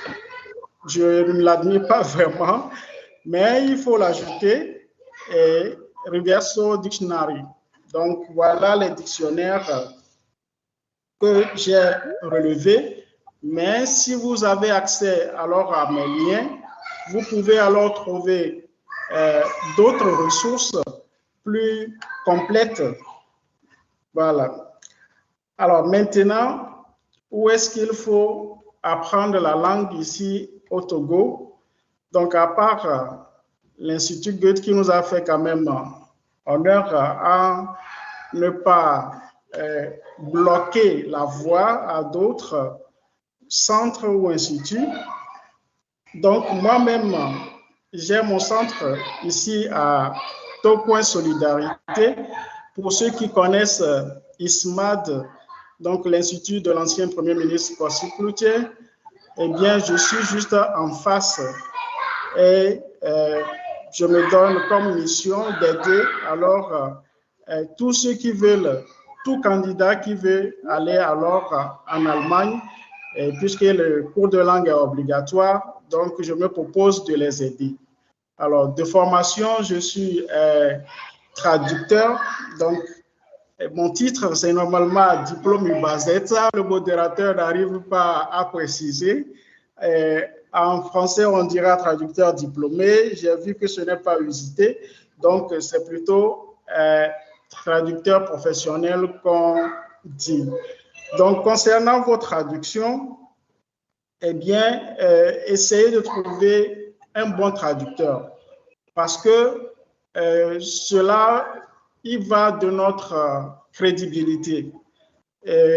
je ne l'admire pas vraiment, mais il faut l'ajouter, et Reverso Dictionary. Donc, voilà les dictionnaires que j'ai relevés. Mais si vous avez accès alors à mes liens, vous pouvez alors trouver d'autres ressources plus complètes. Voilà. Alors maintenant, où est-ce qu'il faut apprendre la langue ici au Togo? Donc, à part l'Institut Goethe qui nous a fait quand même honneur à ne pas bloquer la voie à d'autres centres ou instituts. Donc, moi-même, j'ai mon centre ici à Topoint Solidarité. Pour ceux qui connaissent ISMAD, donc l'Institut de l'ancien Premier ministre Kwasi Cloutier, eh bien, je suis juste en face et je me donne comme mission d'aider alors tous ceux qui veulent, tout candidat qui veut aller alors en Allemagne, puisque le cours de langue est obligatoire, donc je me propose de les aider. Alors, de formation, je suis traducteur, donc Mon titre, c'est normalement diplôme UBAZETA. Le modérateur n'arrive pas à préciser. En français, on dira traducteur diplômé. J'ai vu que ce n'est pas usité. Donc, c'est plutôt traducteur professionnel qu'on dit. Donc, concernant vos traductions, eh bien, essayez de trouver un bon traducteur parce que cela, il va de notre crédibilité.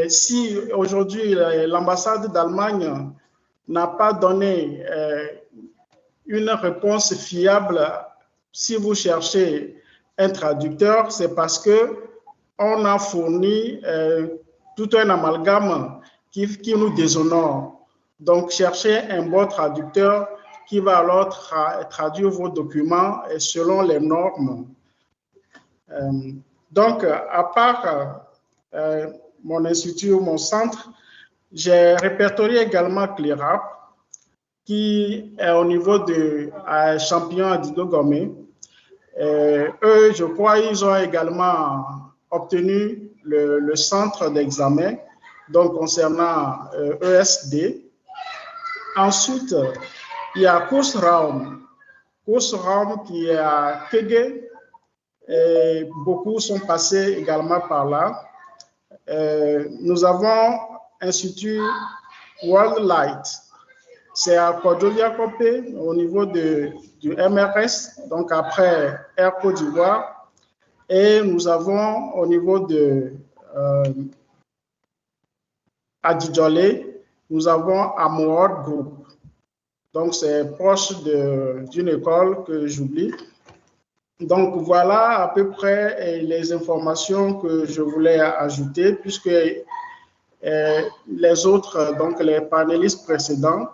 Si aujourd'hui l'ambassade d'Allemagne n'a pas donné une réponse fiable, si vous cherchez un traducteur, c'est parce que on a fourni tout un amalgame qui nous déshonore. Donc, cherchez un bon traducteur qui va alors traduire vos documents selon les normes. Donc, à part mon institut ou mon centre, j'ai répertorié également CLIRAP, qui est au niveau de Champion à Dido Gomé. Eux, je crois, ils ont également obtenu le centre d'examen, donc concernant ESD. Ensuite, il y a Kursraum qui est à Kege, et beaucoup sont passés également par là. Nous avons Institut World Light, c'est à Cordolia Copé, au niveau du MRS, donc après Air Côte d'Ivoire. Et nous avons au niveau de Adidjolé, nous avons Amor Group. Donc, c'est proche d'une école que j'oublie. Donc, voilà à peu près les informations que je voulais ajouter, puisque les autres, donc les panélistes précédents,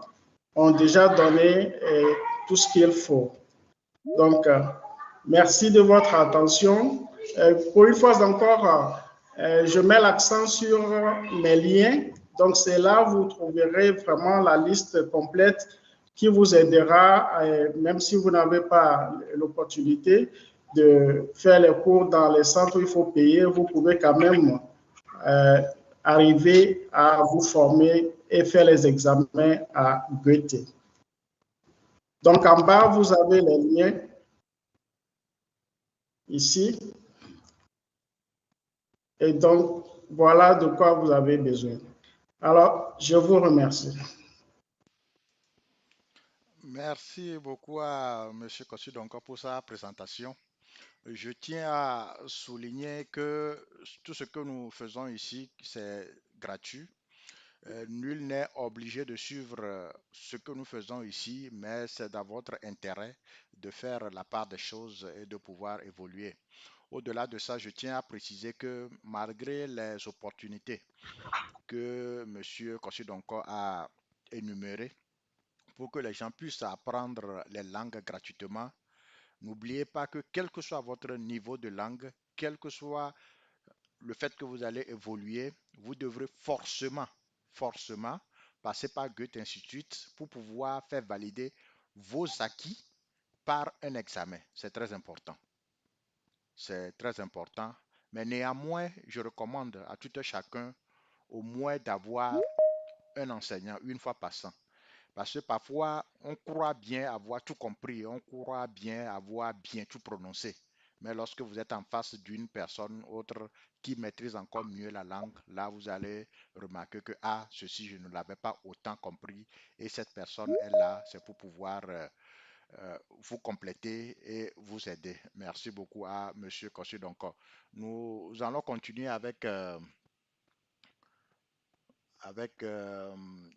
ont déjà donné tout ce qu'il faut. Donc, merci de votre attention. Pour une fois encore, je mets l'accent sur mes liens. Donc, c'est là où vous trouverez vraiment la liste complète qui vous aidera, même si vous n'avez pas l'opportunité de faire les cours dans les centres où il faut payer, vous pouvez quand même arriver à vous former et faire les examens à Goethe. Donc, en bas, vous avez les liens ici. Et donc, voilà de quoi vous avez besoin. Alors, je vous remercie. Merci beaucoup à M. Kossu Donko pour sa présentation. Je tiens à souligner que tout ce que nous faisons ici, c'est gratuit. Nul n'est obligé de suivre ce que nous faisons ici, mais c'est dans votre intérêt de faire la part des choses et de pouvoir évoluer. Au-delà de ça, je tiens à préciser que malgré les opportunités que M. Kossu Donko a énumérées pour que les gens puissent apprendre les langues gratuitement, n'oubliez pas que quel que soit votre niveau de langue, quel que soit le fait que vous allez évoluer, vous devrez forcément passer par Goethe Institute pour pouvoir faire valider vos acquis par un examen. C'est très important. C'est très important. Mais néanmoins, je recommande à tout un chacun au moins d'avoir un enseignant une fois passant. Parce que parfois, on croit bien avoir tout compris, on croit bien avoir bien tout prononcé. Mais lorsque vous êtes en face d'une personne autre qui maîtrise encore mieux la langue, là, vous allez remarquer que, ah, ceci, je ne l'avais pas autant compris. Et cette personne est là, c'est pour pouvoir vous compléter et vous aider. Merci beaucoup à M. Kossu Donko. Nous allons continuer avec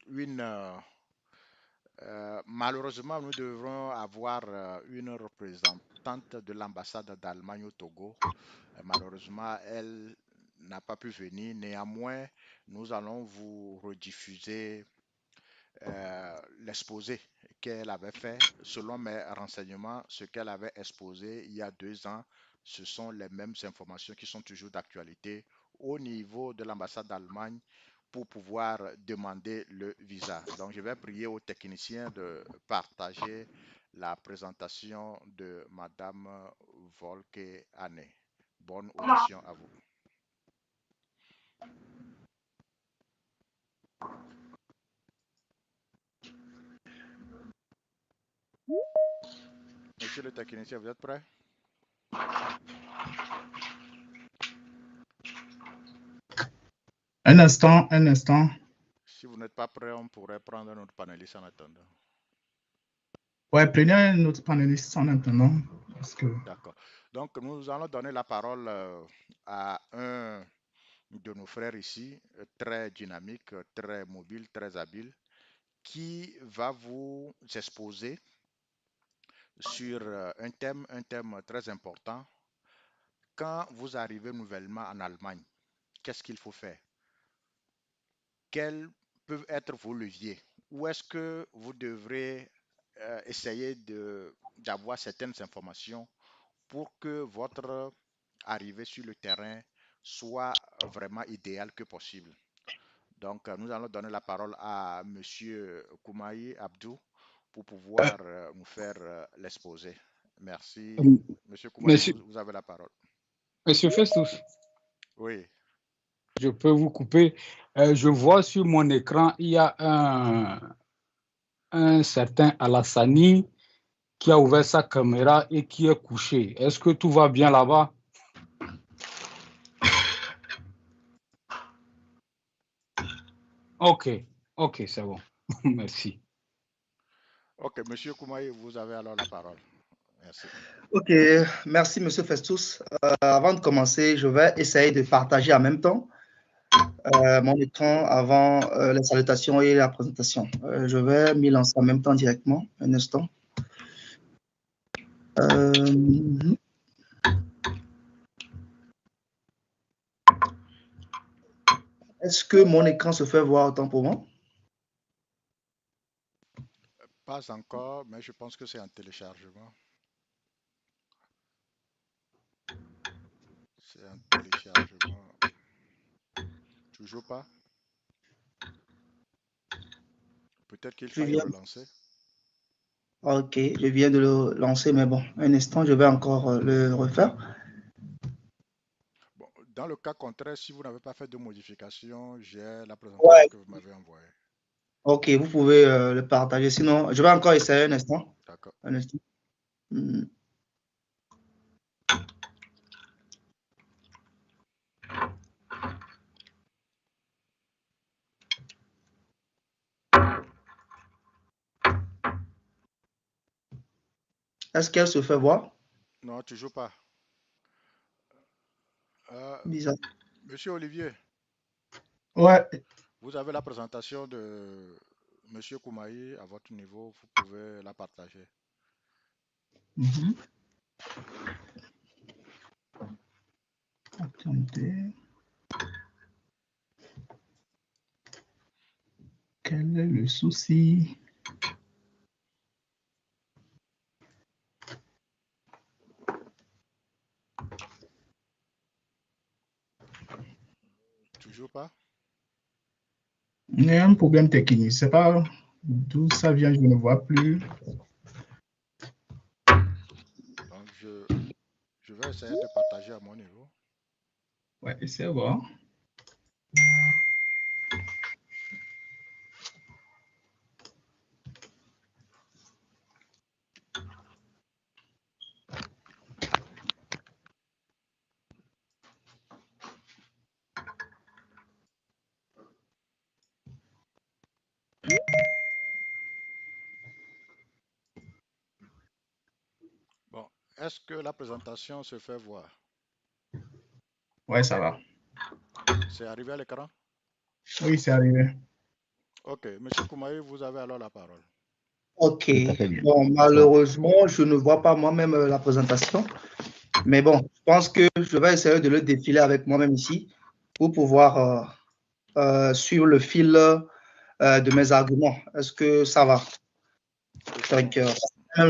une... malheureusement, nous devrons avoir une représentante de l'ambassade d'Allemagne au Togo. Malheureusement, elle n'a pas pu venir. Néanmoins, nous allons vous rediffuser l'exposé qu'elle avait fait. Selon mes renseignements, ce qu'elle avait exposé il y a 2 ans, ce sont les mêmes informations qui sont toujours d'actualité au niveau de l'ambassade d'Allemagne pour pouvoir demander le visa. Donc, je vais prier aux techniciens de partager la présentation de Madame Volke Anne. Bonne audition à vous. Monsieur le technicien, vous êtes prêt? Un instant, un instant. Si vous n'êtes pas prêt, on pourrait prendre notre panéliste en attendant. Ouais, prenez un autre panéliste en attendant. D'accord. Donc, nous allons donner la parole à un de nos frères ici, très dynamique, très mobile, très habile, qui va vous exposer sur un thème très important. Quand vous arrivez nouvellement en Allemagne, qu'est-ce qu'il faut faire? Quels peuvent être vos leviers? Où est-ce que vous devrez essayer d'avoir certaines informations pour que votre arrivée sur le terrain soit vraiment idéale que possible? Donc, nous allons donner la parole à M. Koumaï Abdou pour pouvoir nous faire l'exposé. Merci. Monsieur Koumaï, vous avez la parole. Monsieur Festus. Oui. Je peux vous couper. Je vois sur mon écran, il y a un certain Alassani qui a ouvert sa caméra et qui est couché. Est-ce que tout va bien là-bas? Ok, c'est bon. Merci. Ok, Monsieur Koumaï, vous avez alors la parole. Merci. Ok, merci Monsieur Festus. Avant de commencer, je vais essayer de partager en même temps mon écran avant les salutations et la présentation. Je vais m'y lancer en même temps directement. Un instant. Est-ce que mon écran se fait voir autant pour moi? Pas encore, mais je pense que c'est un téléchargement. C'est un téléchargement. Toujours pas? Peut-être qu'il fallait le lancer. Ok, je viens de le lancer, mais bon, un instant, je vais encore le refaire. Bon, dans le cas contraire, si vous n'avez pas fait de modification, j'ai la présentation que vous m'avez envoyée. Ok, vous pouvez le partager. Sinon, je vais encore essayer un instant. D'accord. Un instant. Est-ce qu'elle se fait voir? Non, toujours pas. Bizarre. Monsieur Olivier. Ouais. Vous avez la présentation de Monsieur Koumaï à votre niveau. Vous pouvez la partager. Attendez. Quel est le souci? Toujours pas? Il y a un problème technique. C'est pas d'où ça vient, je ne vois plus. Donc, je vais essayer de partager à mon niveau. Ouais, essayez voir. Bon, est-ce que la présentation se fait voir? Ouais, ça va. C'est arrivé à l'écran? Oui, c'est arrivé. Ok, Monsieur Koumaï, vous avez alors la parole. Ok, bon, malheureusement, je ne vois pas moi-même la présentation, mais bon, je pense que je vais essayer de le défiler avec moi-même ici pour pouvoir suivre le fil de mes arguments. Est-ce que ça va? Donc,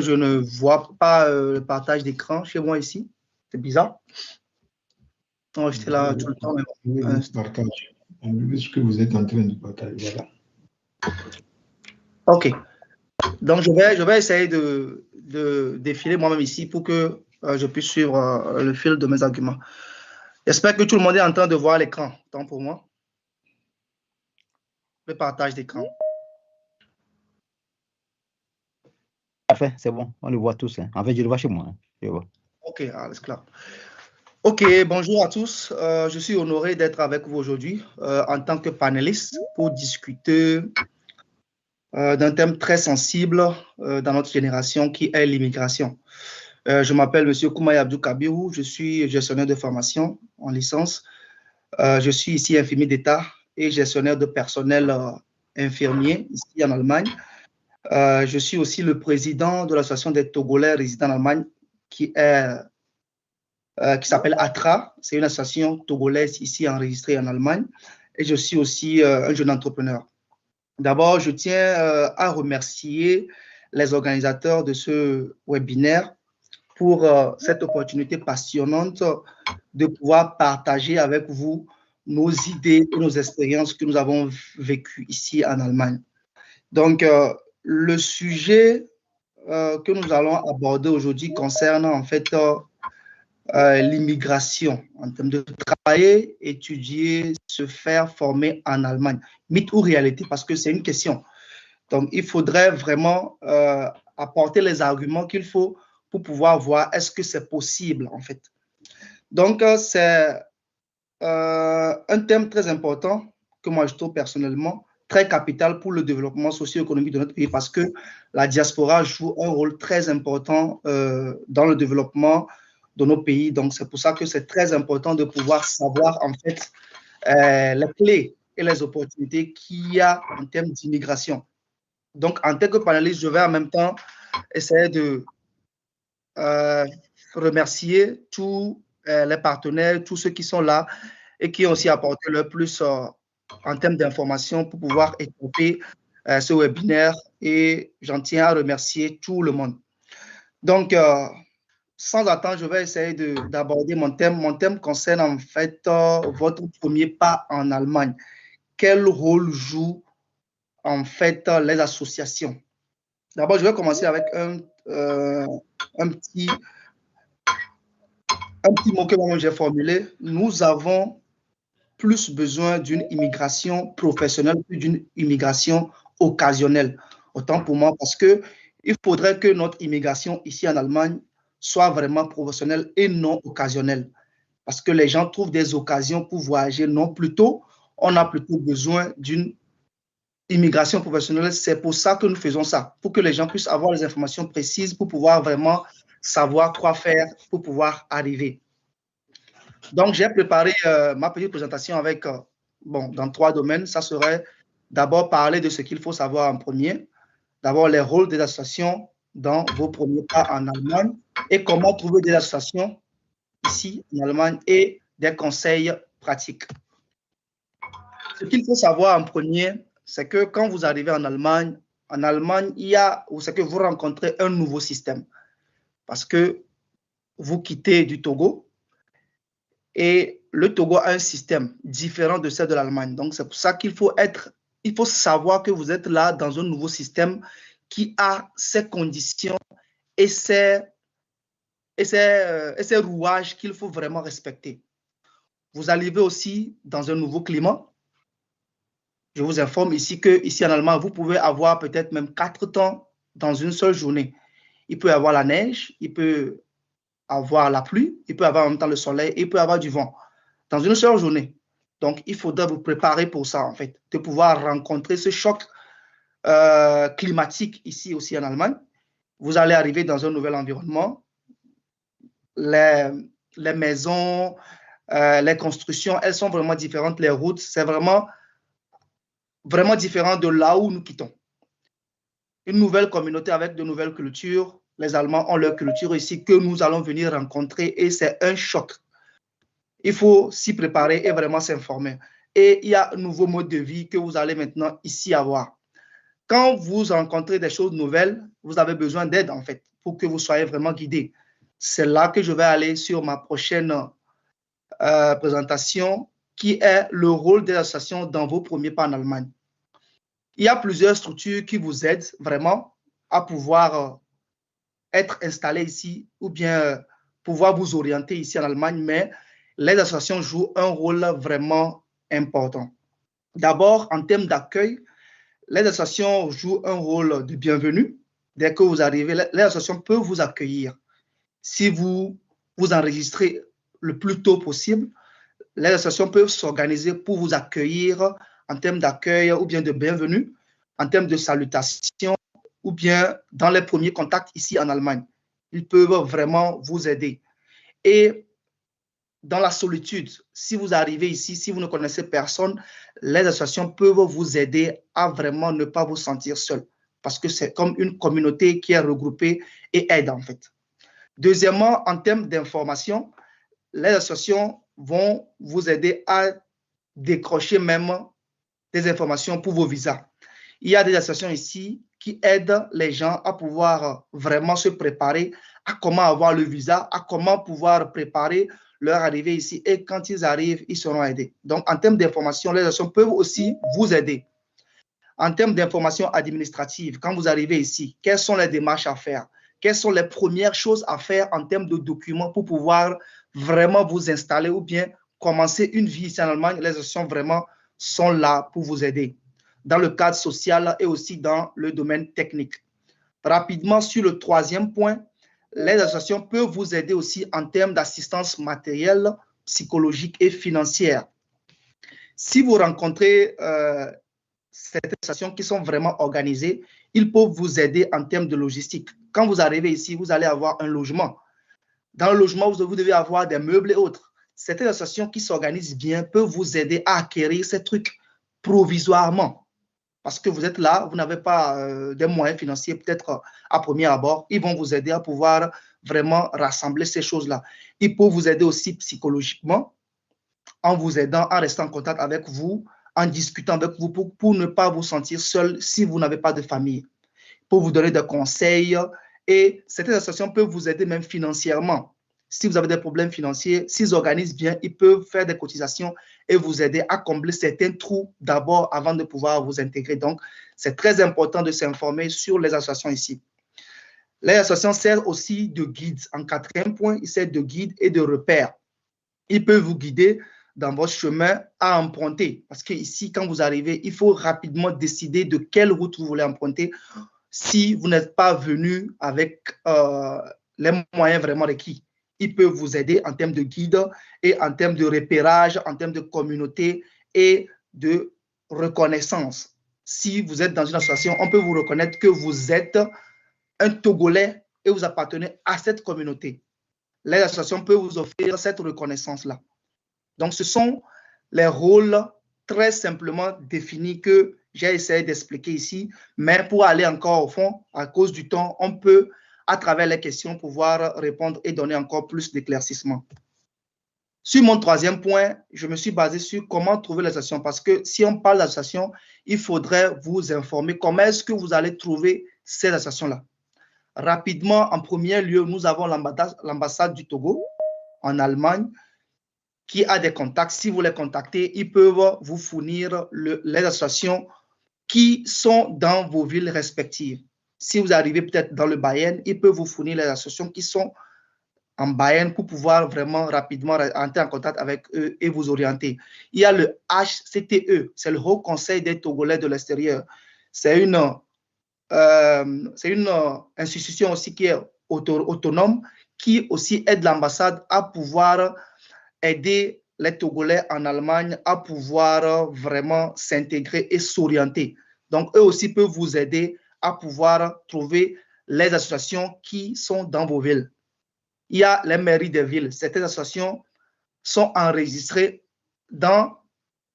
je ne vois pas le partage d'écran chez moi ici. C'est bizarre. Non, j'étais là tout le temps. On veut ce que vous êtes en train de partager. Voilà. Ok. Donc, je vais essayer de défiler moi-même ici pour que je puisse suivre le fil de mes arguments. J'espère que tout le monde est en train de voir l'écran. Tant pour moi. Le partage d'écran. Parfait, c'est bon. On le voit tous. Hein. En fait, je le vois chez moi. Hein. Je vois. OK, c'est clair. OK, bonjour à tous. Je suis honoré d'être avec vous aujourd'hui en tant que panéliste pour discuter d'un thème très sensible dans notre génération qui est l'immigration. Je m'appelle M. Koumaï Abdou Kabirou, je suis gestionnaire de formation en licence. Je suis ici infirmier d'État et gestionnaire de personnel infirmier ici en Allemagne. Je suis aussi le président de l'association des Togolais résidant en Allemagne qui s'appelle ATRA. C'est une association togolaise ici enregistrée en Allemagne. Et je suis aussi un jeune entrepreneur. D'abord, je tiens à remercier les organisateurs de ce webinaire pour cette opportunité passionnante de pouvoir partager avec vous nos idées et nos expériences que nous avons vécues ici en Allemagne. Donc, le sujet que nous allons aborder aujourd'hui concerne en fait l'immigration en termes de travailler, étudier, se faire former en Allemagne. Mythe ou réalité, parce que c'est une question. Donc, il faudrait vraiment apporter les arguments qu'il faut pour pouvoir voir est-ce que c'est possible en fait. Donc, c'est un thème très important que moi je trouve personnellement très capital pour le développement socio-économique de notre pays parce que la diaspora joue un rôle très important dans le développement de nos pays. Donc, c'est pour ça que c'est très important de pouvoir savoir en fait les clés et les opportunités qu'il y a en termes d'immigration. Donc, en tant que panéliste, je vais en même temps essayer de remercier tous les partenaires, tous ceux qui sont là et qui ont aussi apporté leur plus en termes d'information pour pouvoir écouter ce webinaire. Et j'en tiens à remercier tout le monde. Donc, sans attendre, je vais essayer d'aborder mon thème. Mon thème concerne en fait votre premier pas en Allemagne. Quel rôle jouent en fait les associations? D'abord, je vais commencer avec un petit mot que moi j'ai formulé. Nous avons plus besoin d'une immigration professionnelle que d'une immigration occasionnelle. Autant pour moi, parce qu'il faudrait que notre immigration ici en Allemagne soit vraiment professionnelle et non occasionnelle. Parce que les gens trouvent des occasions pour voyager. Non, plutôt, on a plutôt besoin d'une immigration professionnelle. C'est pour ça que nous faisons ça, pour que les gens puissent avoir les informations précises, pour pouvoir vraiment savoir quoi faire, pour pouvoir arriver. Donc, j'ai préparé ma petite présentation avec, dans 3 domaines. Ça serait d'abord parler de ce qu'il faut savoir en premier. D'abord, les rôles des associations dans vos premiers pas en Allemagne et comment trouver des associations ici en Allemagne et des conseils pratiques. Ce qu'il faut savoir en premier, c'est que quand vous arrivez en Allemagne, c'est que vous rencontrez un nouveau système parce que vous quittez du Togo et le Togo a un système différent de celle de l'Allemagne. Donc, c'est pour ça qu'il faut savoir que vous êtes là dans un nouveau système qui a ses conditions et ses rouages qu'il faut vraiment respecter. Vous arrivez aussi dans un nouveau climat. Je vous informe ici qu'ici en Allemagne, vous pouvez avoir peut-être même 4 temps dans une seule journée. Il peut y avoir la neige, il peut avoir la pluie, il peut avoir en même temps le soleil, il peut avoir du vent dans une seule journée. Donc, il faudra vous préparer pour ça, en fait, de pouvoir rencontrer ce choc climatique ici aussi en Allemagne. Vous allez arriver dans un nouvel environnement. Les maisons, les constructions, elles sont vraiment différentes. Les routes, c'est vraiment différent de là où nous quittons. Une nouvelle communauté avec de nouvelles cultures. Les Allemands ont leur culture ici que nous allons venir rencontrer et c'est un choc. Il faut s'y préparer et vraiment s'informer. Et il y a un nouveau mode de vie que vous allez maintenant ici avoir. Quand vous rencontrez des choses nouvelles, vous avez besoin d'aide en fait pour que vous soyez vraiment guidé. C'est là que je vais aller sur ma prochaine présentation qui est le rôle des associations dans vos premiers pas en Allemagne. Il y a plusieurs structures qui vous aident vraiment à pouvoir être installé ici ou bien pouvoir vous orienter ici en Allemagne, mais les associations jouent un rôle vraiment important. D'abord, en termes d'accueil, les associations jouent un rôle de bienvenue. Dès que vous arrivez, les associations peuvent vous accueillir. Si vous vous enregistrez le plus tôt possible, les associations peuvent s'organiser pour vous accueillir en termes d'accueil ou bien de bienvenue, en termes de salutation ou bien dans les premiers contacts ici en Allemagne. Ils peuvent vraiment vous aider. Et dans la solitude, si vous arrivez ici, si vous ne connaissez personne, les associations peuvent vous aider à vraiment ne pas vous sentir seul, parce que c'est comme une communauté qui est regroupée et aide en fait. Deuxièmement, en termes d'information, les associations vont vous aider à décrocher même des informations pour vos visas. Il y a des associations ici qui aident les gens à pouvoir vraiment se préparer à comment avoir le visa, à comment pouvoir préparer leur arrivée ici, et quand ils arrivent, ils seront aidés. Donc, en termes d'information, les associations peuvent aussi vous aider. En termes d'information administrative, quand vous arrivez ici, quelles sont les démarches à faire? Quelles sont les premières choses à faire en termes de documents pour pouvoir vraiment vous installer ou bien commencer une vie ici en Allemagne? Les associations vraiment sont là pour vous aider dans le cadre social et aussi dans le domaine technique. Rapidement, sur le troisième point, les associations peuvent vous aider aussi en termes d'assistance matérielle, psychologique et financière. Si vous rencontrez certaines associations qui sont vraiment organisées, ils peuvent vous aider en termes de logistique. Quand vous arrivez ici, vous allez avoir un logement. Dans le logement, vous devez avoir des meubles et autres. Certaines associations qui s'organisent bien peuvent vous aider à acquérir ces trucs provisoirement. Parce que vous êtes là, vous n'avez pas des moyens financiers, peut-être à premier abord. Ils vont vous aider à pouvoir vraiment rassembler ces choses-là. Ils peuvent vous aider aussi psychologiquement, en vous aidant, en restant en contact avec vous, en discutant avec vous pour ne pas vous sentir seul si vous n'avez pas de famille. Pour vous donner des conseils, et certaines associations peuvent vous aider même financièrement. Si vous avez des problèmes financiers, s'ils organisent bien, ils peuvent faire des cotisations et vous aider à combler certains trous d'abord avant de pouvoir vous intégrer. Donc, c'est très important de s'informer sur les associations ici. Les associations servent aussi de guides. En quatrième point, ils servent de guides et de repères. Ils peuvent vous guider dans votre chemin à emprunter. Parce qu'ici, quand vous arrivez, il faut rapidement décider de quelle route vous voulez emprunter si vous n'êtes pas venu avec les moyens vraiment requis. Ils peuvent vous aider en termes de guide et en termes de repérage, en termes de communauté et de reconnaissance. Si vous êtes dans une association, on peut vous reconnaître que vous êtes un Togolais et vous appartenez à cette communauté. Les associations peuvent vous offrir cette reconnaissance-là. Donc, ce sont les rôles très simplement définis que j'ai essayé d'expliquer ici, mais pour aller encore au fond, à cause du temps, on peut, à travers les questions, pouvoir répondre et donner encore plus d'éclaircissement. Sur mon troisième point, je me suis basé sur comment trouver l'association, parce que si on parle d'association, il faudrait vous informer comment est-ce que vous allez trouver ces associations-là. Rapidement, en premier lieu, nous avons l'ambassade du Togo en Allemagne qui a des contacts. Si vous les contactez, ils peuvent vous fournir les associations qui sont dans vos villes respectives. Si vous arrivez peut-être dans le Bayern, ils peuvent vous fournir les associations qui sont en Bayern pour pouvoir vraiment rapidement entrer en contact avec eux et vous orienter. Il y a le HCTE, c'est le Haut Conseil des Togolais de l'extérieur. C'est une institution aussi qui est autonome, qui aussi aide l'ambassade à pouvoir aider les Togolais en Allemagne à pouvoir vraiment s'intégrer et s'orienter. Donc, eux aussi peuvent vous aider à pouvoir trouver les associations qui sont dans vos villes. Il y a les mairies des villes. Certaines associations sont enregistrées dans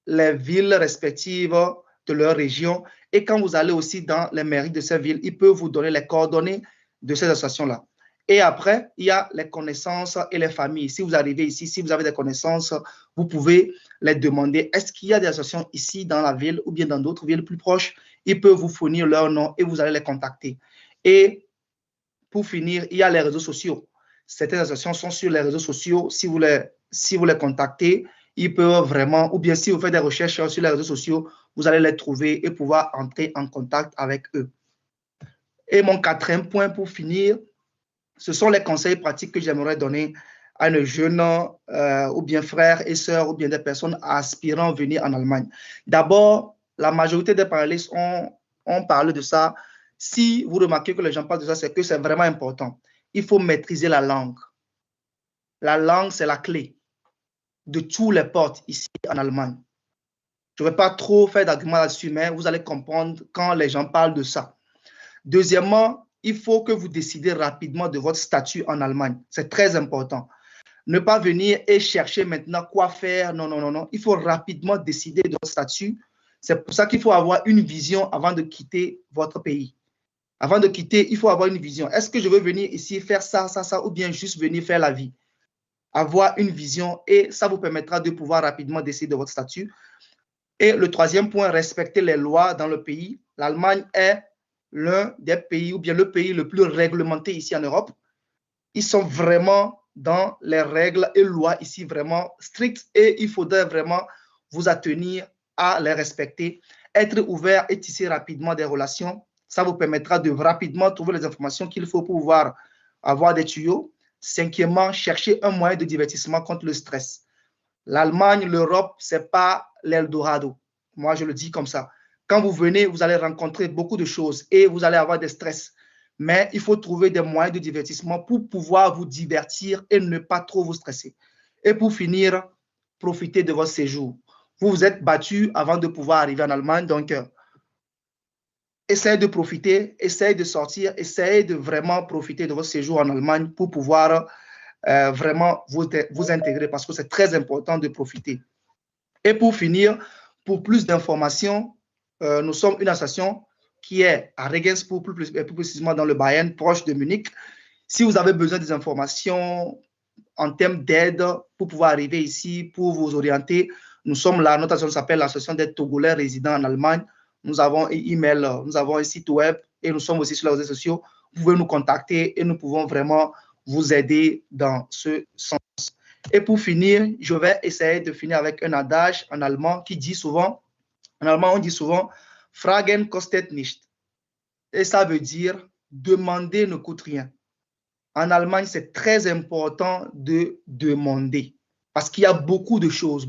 les villes respectives de leur région. Et quand vous allez aussi dans les mairies de ces villes, ils peuvent vous donner les coordonnées de ces associations-là. Et après, il y a les connaissances et les familles. Si vous arrivez ici, si vous avez des connaissances, vous pouvez les demander. Est-ce qu'il y a des associations ici dans la ville ou bien dans d'autres villes plus proches? Ils peuvent vous fournir leur nom et vous allez les contacter. Et pour finir, il y a les réseaux sociaux. Certaines associations sont sur les réseaux sociaux. Si vous les contactez, ils peuvent vraiment, ou bien si vous faites des recherches sur les réseaux sociaux, vous allez les trouver et pouvoir entrer en contact avec eux. Et mon quatrième point pour finir, ce sont les conseils pratiques que j'aimerais donner à nos jeunes ou bien frères et sœurs ou bien des personnes aspirant à venir en Allemagne. D'abord, la majorité des panélistes ont parlé de ça. Si vous remarquez que les gens parlent de ça, c'est que c'est vraiment important. Il faut maîtriser la langue. La langue, c'est la clé de tous les portes ici en Allemagne. Je ne vais pas trop faire d'arguments là-dessus, mais vous allez comprendre quand les gens parlent de ça. Deuxièmement, il faut que vous décidez rapidement de votre statut en Allemagne. C'est très important. Ne pas venir et chercher maintenant quoi faire. Non, non, non, non. Il faut rapidement décider de votre statut. C'est pour ça qu'il faut avoir une vision avant de quitter votre pays. Avant de quitter, il faut avoir une vision. Est-ce que je veux venir ici faire ça, ça, ça, ou bien juste venir faire la vie? Avoir une vision et ça vous permettra de pouvoir rapidement décider de votre statut. Et le troisième point, respecter les lois dans le pays. L'Allemagne est l'un des pays ou bien le pays le plus réglementé ici en Europe. Ils sont vraiment dans les règles et lois ici vraiment strictes et il faudrait vraiment vous attenir à les respecter. Être ouvert et tisser rapidement des relations, ça vous permettra de rapidement trouver les informations qu'il faut pour pouvoir avoir des tuyaux. Cinquièmement, chercher un moyen de divertissement contre le stress. L'Allemagne, l'Europe, ce n'est pas l'Eldorado. Moi, je le dis comme ça. Quand vous venez, vous allez rencontrer beaucoup de choses et vous allez avoir des stress. Mais il faut trouver des moyens de divertissement pour pouvoir vous divertir et ne pas trop vous stresser. Et pour finir, profitez de votre séjour. Vous vous êtes battu avant de pouvoir arriver en Allemagne, donc essayez de profiter, essayez de sortir, essayez de vraiment profiter de votre séjour en Allemagne pour pouvoir vraiment vous intégrer parce que c'est très important de profiter. Et pour finir, pour plus d'informations, nous sommes une association qui est à Regensburg, plus précisément dans le Bayern, proche de Munich. Si vous avez besoin des informations en termes d'aide pour pouvoir arriver ici, pour vous orienter, nous sommes là. Notre association s'appelle l'Association des Togolais résidant en Allemagne. Nous avons un email, nous avons un site web et nous sommes aussi sur les réseaux sociaux. Vous pouvez nous contacter et nous pouvons vraiment vous aider dans ce sens. Et pour finir, je vais essayer de finir avec un adage en allemand qui dit souvent, en allemand on dit souvent, Fragen kostet nicht. Et ça veut dire, demander ne coûte rien. En Allemagne, c'est très important de demander parce qu'il y a beaucoup de choses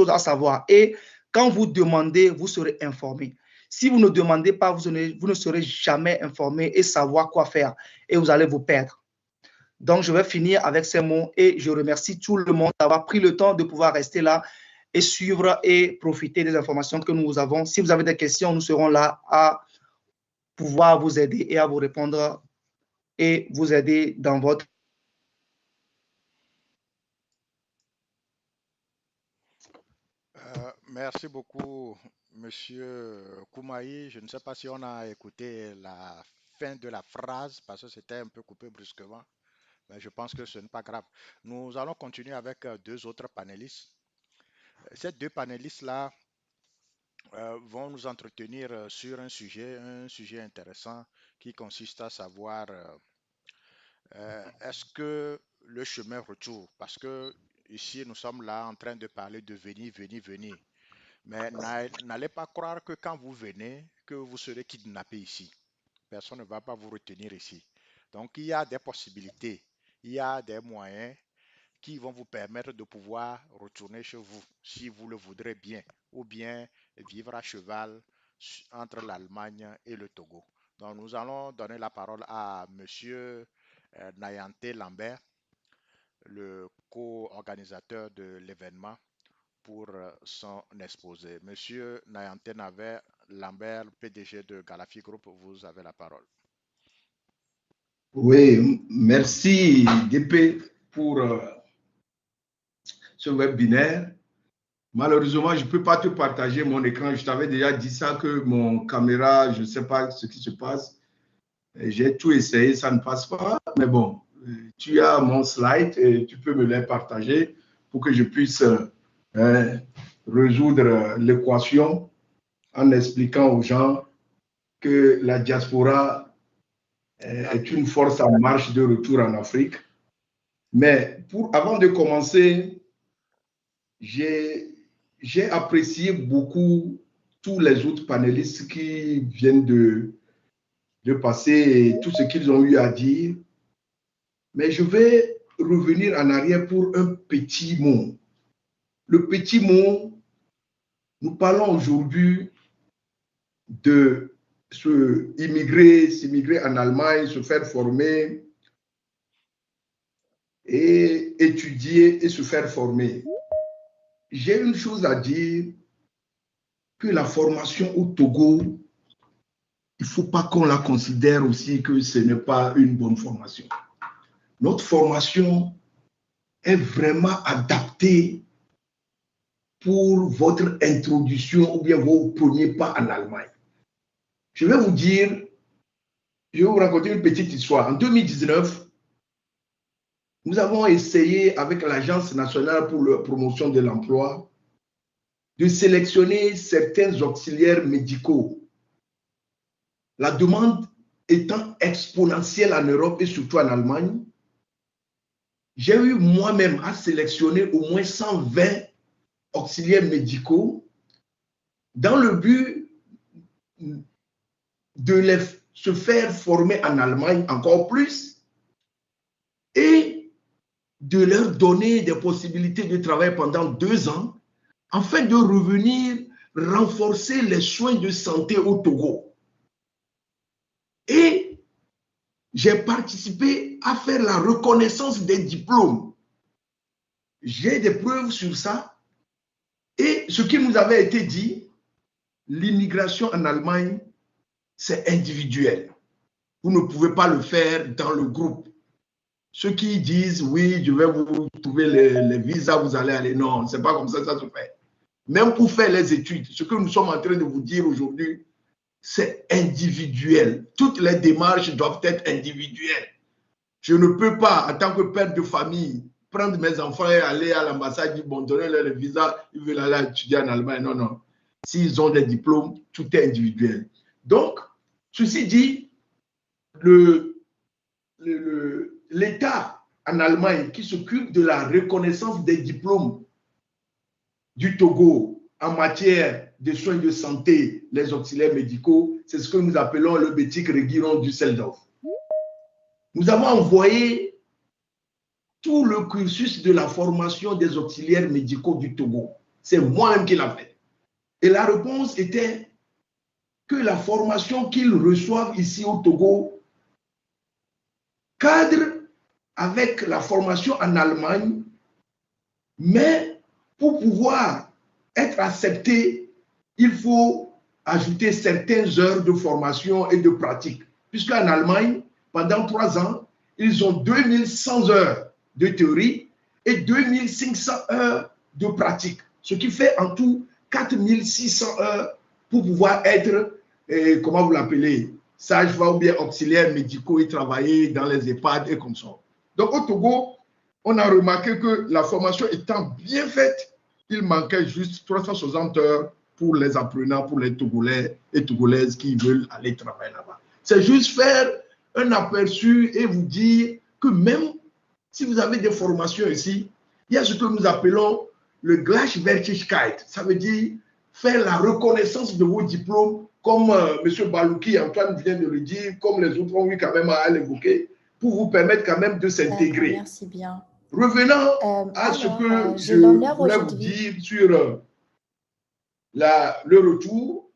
à savoir. Et quand vous demandez, vous serez informé. Si vous ne demandez pas, vous ne serez jamais informé et savoir quoi faire et vous allez vous perdre. Donc, je vais finir avec ces mots et je remercie tout le monde d'avoir pris le temps de pouvoir rester là et suivre et profiter des informations que nous avons. Si vous avez des questions, nous serons là à pouvoir vous aider et à vous répondre et vous aider dans votre... Merci beaucoup, Monsieur Koumaï. Je ne sais pas si on a écouté la fin de la phrase parce que c'était un peu coupé brusquement, mais je pense que ce n'est pas grave. Nous allons continuer avec deux autres panélistes. Ces deux panélistes-là vont nous entretenir sur un sujet intéressant qui consiste à savoir est-ce que le chemin retour, parce que ici nous sommes là en train de parler de venir, venir, venir. Mais n'allez pas croire que quand vous venez, que vous serez kidnappé ici. Personne ne va pas vous retenir ici. Donc il y a des possibilités, il y a des moyens qui vont vous permettre de pouvoir retourner chez vous, si vous le voudrez bien, ou bien vivre à cheval entre l'Allemagne et le Togo. Donc nous allons donner la parole à Monsieur Nayante Lambert, le co-organisateur de l'événement, pour son exposé. Monsieur Nayante Lambert, PDG de Galafi Group, vous avez la parole. Oui, merci DP pour ce webinaire. Malheureusement, je ne peux pas te partager mon écran. Je t'avais déjà dit ça, que mon caméra, je ne sais pas ce qui se passe. J'ai tout essayé, ça ne passe pas. Mais bon, tu as mon slide et tu peux me les partager pour que je puisse résoudre l'équation en expliquant aux gens que la diaspora est une force en marche de retour en Afrique. Mais avant de commencer, j'ai apprécié beaucoup tous les autres panélistes qui viennent de passer et tout ce qu'ils ont eu à dire. Mais je vais revenir en arrière pour un petit mot. Le petit mot, nous parlons aujourd'hui de s'immigrer en Allemagne, se faire former et étudier et se faire former. J'ai une chose à dire, que la formation au Togo, il ne faut pas qu'on la considère aussi que ce n'est pas une bonne formation. Notre formation est vraiment adaptée pour votre introduction ou bien vos premiers pas en Allemagne. Je vais vous dire, je vais vous raconter une petite histoire. En 2019, nous avons essayé avec l'Agence nationale pour la promotion de l'emploi de sélectionner certains auxiliaires médicaux. La demande étant exponentielle en Europe et surtout en Allemagne, j'ai eu moi-même à sélectionner au moins 120 auxiliaires médicaux dans le but de se faire former en Allemagne encore plus et de leur donner des possibilités de travail pendant 2 ans afin de revenir renforcer les soins de santé au Togo. Et j'ai participé à faire la reconnaissance des diplômes. J'ai des preuves sur ça. Et ce qui nous avait été dit, l'immigration en Allemagne, c'est individuel. Vous ne pouvez pas le faire dans le groupe. Ceux qui disent, oui, je vais vous trouver les visas, vous allez aller. Non, ce n'est pas comme ça que ça se fait. Même pour faire les études, ce que nous sommes en train de vous dire aujourd'hui, c'est individuel. Toutes les démarches doivent être individuelles. Je ne peux pas, en tant que père de famille, prendre mes enfants et aller à l'ambassade, dire, bon, donnez-leur le visa, ils veulent aller étudier en Allemagne. Non, non. S'ils ont des diplômes, tout est individuel. Donc, ceci dit, l'État en Allemagne qui s'occupe de la reconnaissance des diplômes du Togo en matière de soins de santé, les auxiliaires médicaux, c'est ce que nous appelons le Betik Regierung Düsseldorf. Nous avons envoyé tout le cursus de la formation des auxiliaires médicaux du Togo. C'est moi-même qui l'ai fait. Et la réponse était que la formation qu'ils reçoivent ici au Togo cadre avec la formation en Allemagne, mais pour pouvoir être accepté, il faut ajouter certaines heures de formation et de pratique. Puisqu'en Allemagne, pendant 3 ans, ils ont 2100 heures de théorie et 2500 heures de pratique, ce qui fait en tout 4600 heures pour pouvoir être, comment vous l'appelez, sage-femme ou bien auxiliaires médicaux et travailler dans les EHPAD et comme ça. Donc au Togo, on a remarqué que la formation étant bien faite, il manquait juste 360 heures pour les apprenants, pour les Togolais et Togolaises qui veulent aller travailler là-bas. C'est juste faire un aperçu et vous dire que même si vous avez des formations ici, il y a ce que nous appelons le Gleichwertigkeit. Ça veut dire faire la reconnaissance de vos diplômes, comme M. Balouki, Antoine vient de le dire, comme les autres ont eu quand même à l'évoquer, pour vous permettre quand même de s'intégrer. Merci bien. Revenons à ce que je voulais vous dire sur le retour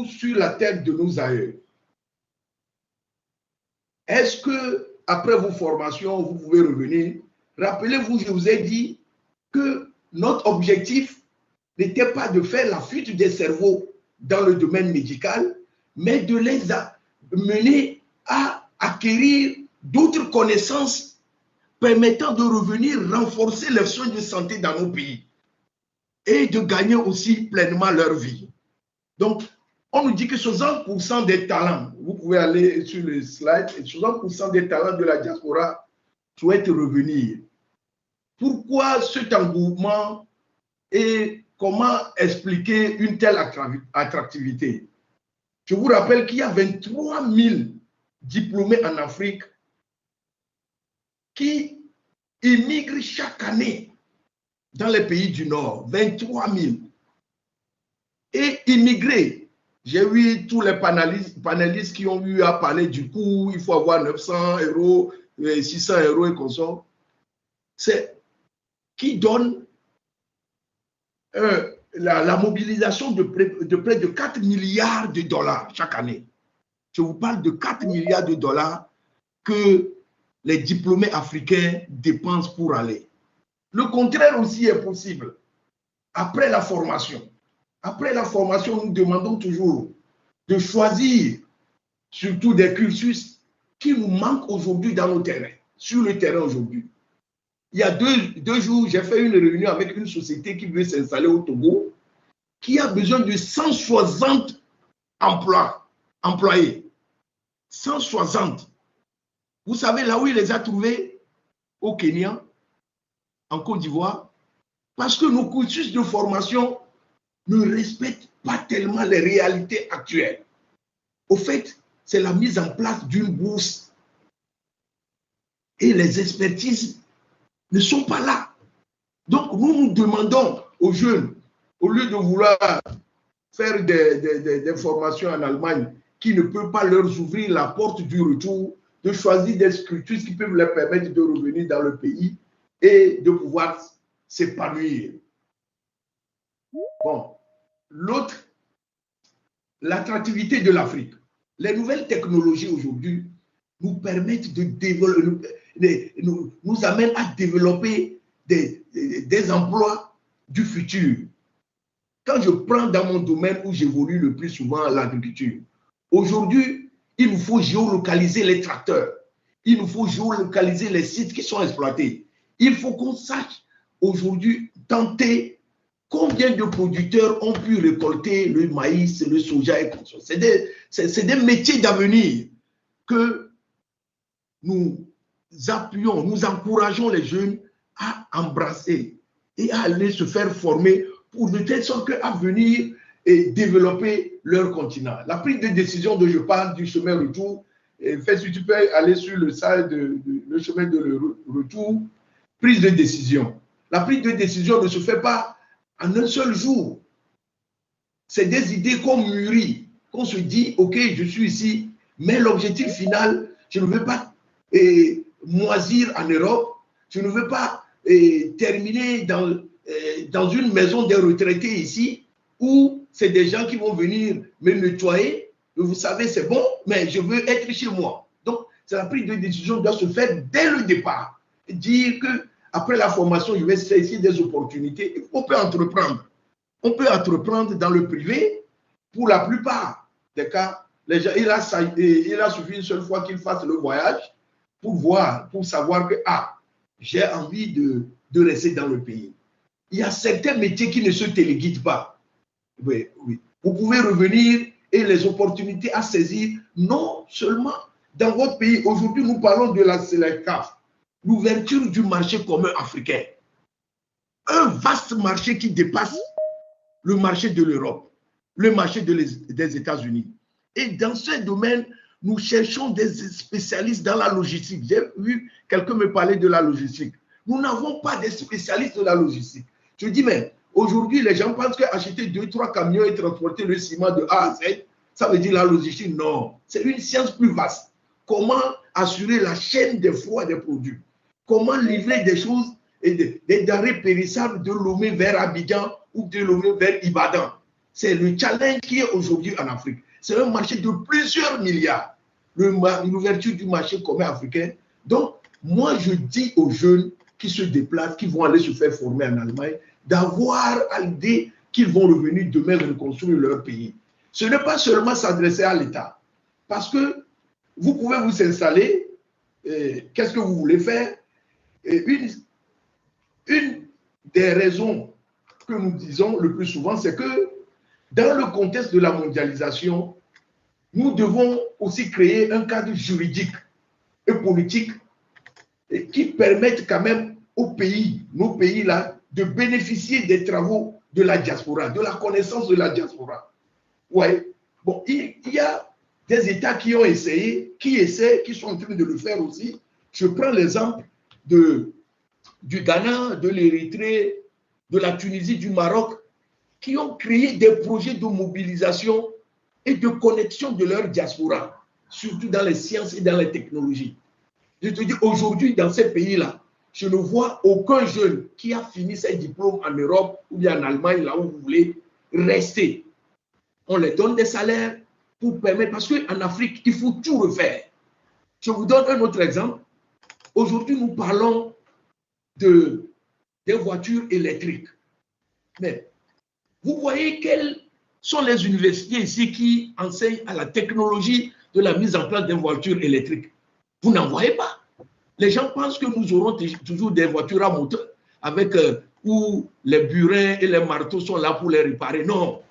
sur la terre de nos aïeux. Est-ce que après vos formations, vous pouvez revenir? Rappelez-vous, je vous ai dit que notre objectif n'était pas de faire la fuite des cerveaux dans le domaine médical, mais de les mener à acquérir d'autres connaissances permettant de revenir renforcer les soins de santé dans nos pays et de gagner aussi pleinement leur vie. Donc, on nous dit que 60% des talents, vous pouvez aller sur le slide, 60% des talents de la diaspora souhaitent revenir. Pourquoi cet engouement et comment expliquer une telle attractivité? Je vous rappelle qu'il y a 23 000 diplômés en Afrique qui immigrent chaque année dans les pays du Nord. 23 000. Et immigrer, j'ai vu tous les panélistes qui ont eu à parler du coût, il faut avoir 900 €, 600 € et consorts, c'est qui donne la mobilisation de près de 4 milliards de dollars chaque année. Je vous parle de 4 milliards de dollars que les diplômés africains dépensent pour aller. Le contraire aussi est possible. Après la formation, nous demandons toujours de choisir surtout des cursus qui nous manquent aujourd'hui dans nos terrains, sur le terrain aujourd'hui. Il y a deux jours, j'ai fait une réunion avec une société qui veut s'installer au Togo, qui a besoin de 160 employés. 160. Vous savez là où il les a trouvés? Au Kenya, en Côte d'Ivoire, parce que nos cursus de formation ne respectent pas tellement les réalités actuelles. Au fait, c'est la mise en place d'une bourse et les expertises ne sont pas là. Donc, nous demandons aux jeunes, au lieu de vouloir faire des formations en Allemagne qui ne peuvent pas leur ouvrir la porte du retour, de choisir des structures qui peuvent leur permettre de revenir dans le pays et de pouvoir s'épanouir. Bon, l'autre, l'attractivité de l'Afrique. Les nouvelles technologies aujourd'hui nous permettent de développer, nous amènent à développer des emplois du futur. Quand je prends dans mon domaine où j'évolue le plus souvent, l'agriculture, aujourd'hui, il nous faut géolocaliser les tracteurs. Il nous faut géolocaliser les sites qui sont exploités. Il faut qu'on sache aujourd'hui tenter combien de producteurs ont pu récolter le maïs, le soja et tout ça. C'est des métiers d'avenir que nous appuyons, nous encourageons les jeunes à embrasser et à aller se faire former pour de telle sorte qu'à venir et développer leur continent. La prise de décision dont je parle du chemin retour, si tu peux aller sur le chemin de retour, prise de décision. La prise de décision ne se fait pas en un seul jour. C'est des idées qu'on mûrit, qu'on se dit, OK, je suis ici, mais l'objectif final, je ne veux pas moisir en Europe, je ne veux pas terminer dans une maison des retraités ici, où c'est des gens qui vont venir me nettoyer. Vous savez, c'est bon, mais je veux être chez moi. Donc, la prise de décision doit se faire dès le départ. Dire qu'après la formation, je vais saisir des opportunités. On peut entreprendre. On peut entreprendre dans le privé. Pour la plupart des cas, les gens, il a suffi une seule fois qu'ils fassent le voyage pour savoir que j'ai envie de rester dans le pays. Il y a certains métiers qui ne se téléguident pas. Oui, oui. Vous pouvez revenir et les opportunités à saisir, non seulement dans votre pays. Aujourd'hui, nous parlons de la CELECAF, l'ouverture du marché commun africain. Un vaste marché qui dépasse le marché de l'Europe, le marché des États-Unis. Et dans ce domaine, nous cherchons des spécialistes dans la logistique. J'ai vu quelqu'un me parler de la logistique. Nous n'avons pas de spécialistes de la logistique. Je dis, mais aujourd'hui, les gens pensent qu'acheter 2-3 camions et transporter le ciment de A à Z, ça veut dire la logistique. Non, c'est une science plus vaste. Comment assurer la chaîne des froids des produits? Comment livrer des choses et des denrées périssables de Lomé vers Abidjan ou de Lomé vers Ibadan? C'est le challenge qui est aujourd'hui en Afrique. C'est un marché de plusieurs milliards. L'ouverture du marché commun africain. Donc, moi, je dis aux jeunes qui se déplacent, qui vont aller se faire former en Allemagne, d'avoir à l'idée qu'ils vont revenir demain reconstruire leur pays. Ce n'est pas seulement s'adresser à l'État. Parce que vous pouvez vous installer, qu'est-ce que vous voulez faire? Une des raisons que nous disons le plus souvent, c'est que dans le contexte de la mondialisation, nous devons aussi créer un cadre juridique et politique qui permette quand même aux pays, nos pays-là, de bénéficier des travaux de la diaspora, de la connaissance de la diaspora. Ouais. Bon, il y a des États qui ont essayé, qui essaient, qui sont en train de le faire aussi. Je prends l'exemple du Ghana, de l'Érythrée, de la Tunisie, du Maroc, qui ont créé des projets de mobilisation et de connexion de leur diaspora, surtout dans les sciences et dans les technologies. Je te dis, aujourd'hui, dans ces pays-là, je ne vois aucun jeune qui a fini ses diplômes en Europe ou bien en Allemagne, là où vous voulez, rester. On leur donne des salaires pour permettre, parce qu'en Afrique, il faut tout refaire. Je vous donne un autre exemple. Aujourd'hui, nous parlons des voitures électriques. Mais vous voyez quelles sont les universités ici qui enseignent à la technologie de la mise en place d'une voiture électrique? Vous n'en voyez pas. Les gens pensent que nous aurons toujours des voitures à moteur avec où les burins et les marteaux sont là pour les réparer. Non.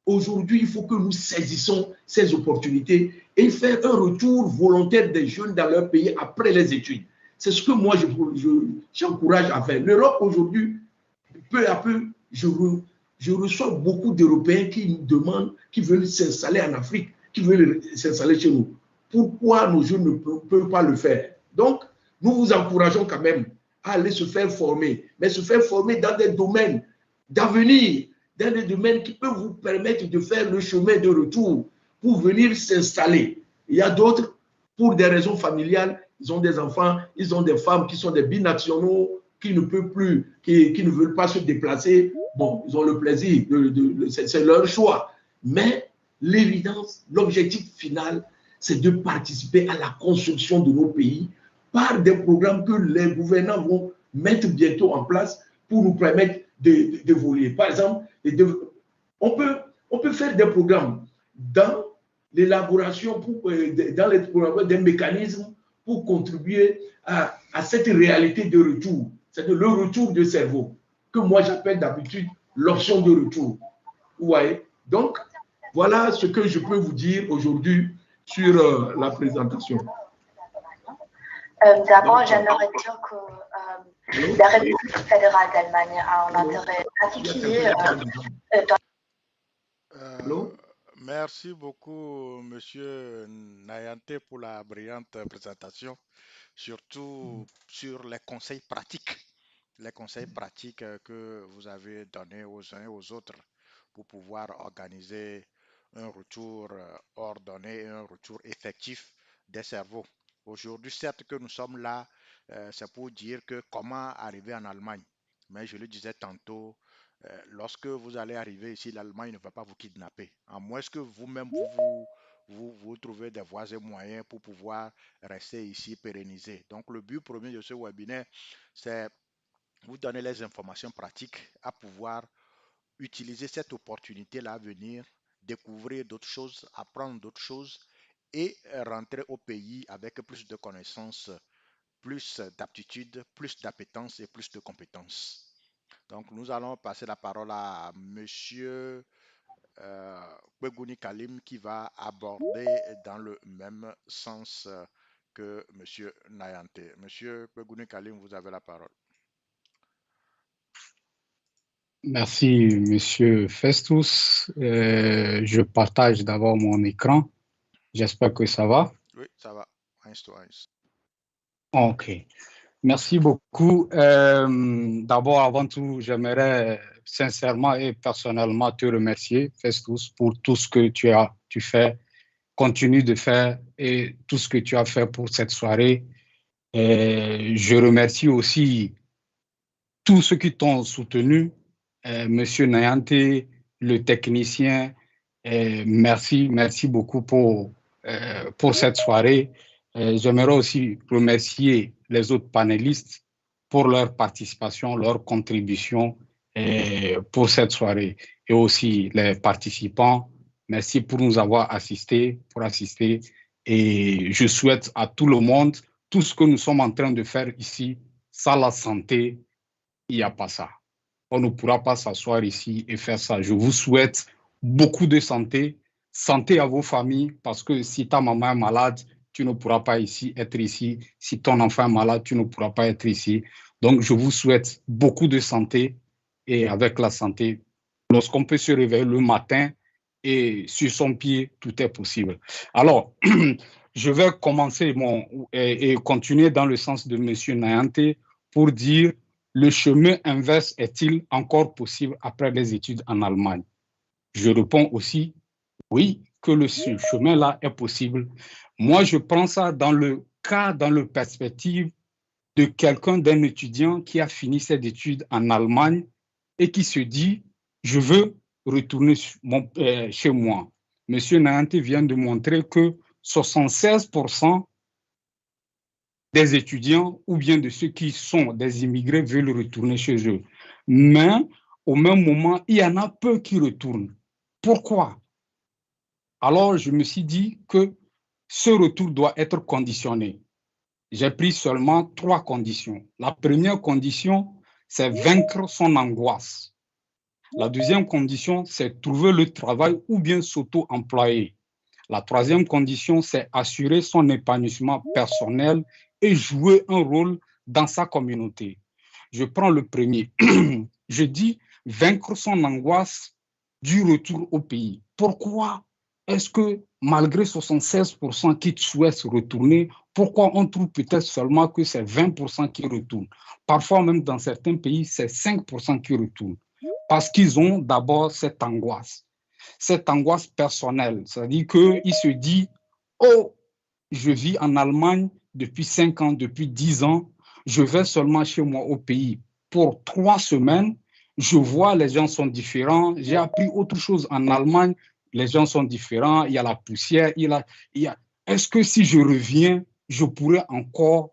Aujourd'hui, il faut que nous saisissons ces opportunités et faire un retour volontaire des jeunes dans leur pays après les études. C'est ce que moi, j'encourage à faire. L'Europe, aujourd'hui, peu à peu, je reçois beaucoup d'Européens qui nous demandent, qui veulent s'installer en Afrique, qui veulent s'installer chez nous. Pourquoi nos jeunes ne peuvent pas le faire? Donc, nous vous encourageons quand même à aller se faire former, mais se faire former dans des domaines d'avenir, dans des domaines qui peuvent vous permettre de faire le chemin de retour pour venir s'installer. Il y a d'autres, pour des raisons familiales, ils ont des enfants, ils ont des femmes qui sont des binationaux, qui ne peuvent plus, qui ne veulent pas se déplacer. Bon, ils ont le plaisir, c'est leur choix. Mais l'évidence, l'objectif final, c'est de participer à la construction de nos pays par des programmes que les gouvernants vont mettre bientôt en place pour nous permettre d'évoluer. Par exemple, on peut faire des programmes dans l'élaboration, dans les programmes des mécanismes pour contribuer à cette réalité de retour, c'est le retour de cerveau, que moi j'appelle d'habitude l'option de retour. Vous voyez? Donc, voilà ce que je peux vous dire aujourd'hui sur la présentation. D'abord, j'aimerais dire que la République fédérale d'Allemagne a un intérêt particulier dans... Merci beaucoup, Monsieur Nayante, pour la brillante présentation, surtout sur les conseils pratiques que vous avez donnés aux uns et aux autres pour pouvoir organiser un retour ordonné et un retour effectif des cerveaux. Aujourd'hui, certes que nous sommes là, c'est pour dire que comment arriver en Allemagne. Mais je le disais tantôt, lorsque vous allez arriver ici, l'Allemagne ne va pas vous kidnapper. À moins que vous-même, vous trouvez des voies et moyens pour pouvoir rester ici pérennisé. Donc, le but premier de ce webinaire, c'est vous donner les informations pratiques à pouvoir utiliser cette opportunité-là à venir, découvrir d'autres choses, apprendre d'autres choses et rentrer au pays avec plus de connaissances, plus d'aptitudes, plus d'appétence et plus de compétences. Donc, nous allons passer la parole à M. Kwegouni Kalim qui va aborder dans le même sens que M. Nayante. M. Kwegouni Kalim, vous avez la parole. Merci, Monsieur Festus. Je partage d'abord mon écran. J'espère que ça va. Oui, ça va. OK. Merci beaucoup. D'abord, avant tout, j'aimerais sincèrement et personnellement te remercier, Festus, pour tout ce que tu fais, continue de faire et tout ce que tu as fait pour cette soirée. Je remercie aussi tous ceux qui t'ont soutenu, Monsieur Nayante, le technicien. Merci beaucoup pour cette soirée. J'aimerais aussi remercier les autres panélistes pour leur participation, leur contribution pour cette soirée. Et aussi les participants, merci pour nous avoir assistés, Et je souhaite à tout le monde, tout ce que nous sommes en train de faire ici, sans la santé, il n'y a pas ça. On ne pourra pas s'asseoir ici et faire ça. Je vous souhaite beaucoup de santé, santé à vos familles, parce que si ta maman est malade, tu ne pourras pas être ici. Si ton enfant est malade, tu ne pourras pas être ici. Donc, je vous souhaite beaucoup de santé. Et avec la santé, lorsqu'on peut se réveiller le matin et sur son pied, tout est possible. Alors, je vais commencer et continuer dans le sens de M. Nayante pour dire le chemin inverse est-il encore possible après les études en Allemagne? Je réponds aussi oui, que ce chemin-là est possible. Moi, je prends ça dans le cas dans la perspective de quelqu'un, d'un étudiant qui a fini ses études en Allemagne et qui se dit, je veux retourner chez moi. Monsieur Nayante vient de montrer que 76% des étudiants ou bien de ceux qui sont des immigrés veulent retourner chez eux. Mais au même moment, il y en a peu qui retournent. Pourquoi? Alors, je me suis dit que ce retour doit être conditionné. J'ai pris seulement 3 conditions. La première condition, c'est vaincre son angoisse. La deuxième condition, c'est trouver le travail ou bien s'auto-employer. La troisième condition, c'est assurer son épanouissement personnel et jouer un rôle dans sa communauté. Je prends le premier. Je dis vaincre son angoisse du retour au pays. Pourquoi est-ce que malgré 76% qui souhaitent retourner, pourquoi on trouve peut-être seulement que c'est 20% qui retournent? Parfois même dans certains pays, c'est 5% qui retournent. Parce qu'ils ont d'abord cette angoisse personnelle. C'est-à-dire qu'il se dit, oh, je vis en Allemagne depuis 5 ans, depuis 10 ans, je vais seulement chez moi au pays pour 3 semaines, je vois les gens sont différents, j'ai appris autre chose en Allemagne, les gens sont différents, il y a la poussière, est-ce que si je reviens, je pourrais encore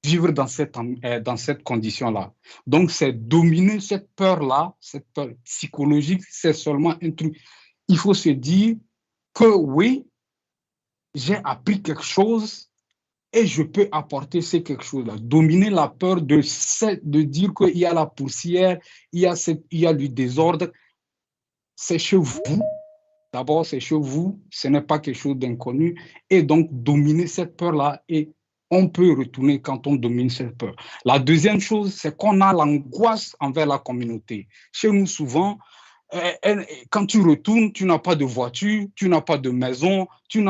vivre dans cette condition-là? Donc, c'est dominer cette peur-là, cette peur psychologique, c'est seulement un truc. Il faut se dire que oui, j'ai appris quelque chose et je peux apporter ces quelque chose-là. Dominer la peur de dire qu'il y a la poussière, il y a du désordre, c'est chez vous. D'abord, c'est chez vous, ce n'est pas quelque chose d'inconnu. Et donc, dominer cette peur-là, et on peut retourner quand on domine cette peur. La deuxième chose, c'est qu'on a l'angoisse envers la communauté. Chez nous, souvent, quand tu retournes, tu n'as pas de voiture, tu n'as pas de maison, tu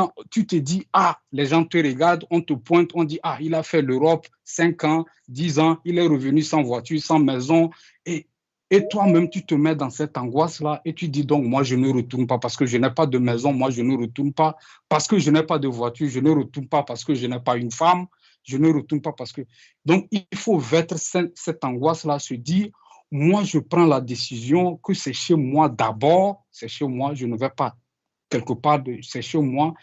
te dis, ah, les gens te regardent, on te pointe, on dit, ah, il a fait l'Europe 5 ans, 10 ans, il est revenu sans voiture, sans maison. Et toi-même, tu te mets dans cette angoisse-là et tu dis donc, moi, je ne retourne pas parce que je n'ai pas de maison, moi, je ne retourne pas parce que je n'ai pas de voiture, je ne retourne pas parce que je n'ai pas une femme, je ne retourne pas parce que... Donc, il faut vaincre cette angoisse-là, se dire, moi, je prends la décision que c'est chez moi d'abord, c'est chez moi, je ne vais pas quelque part, c'est chez moi.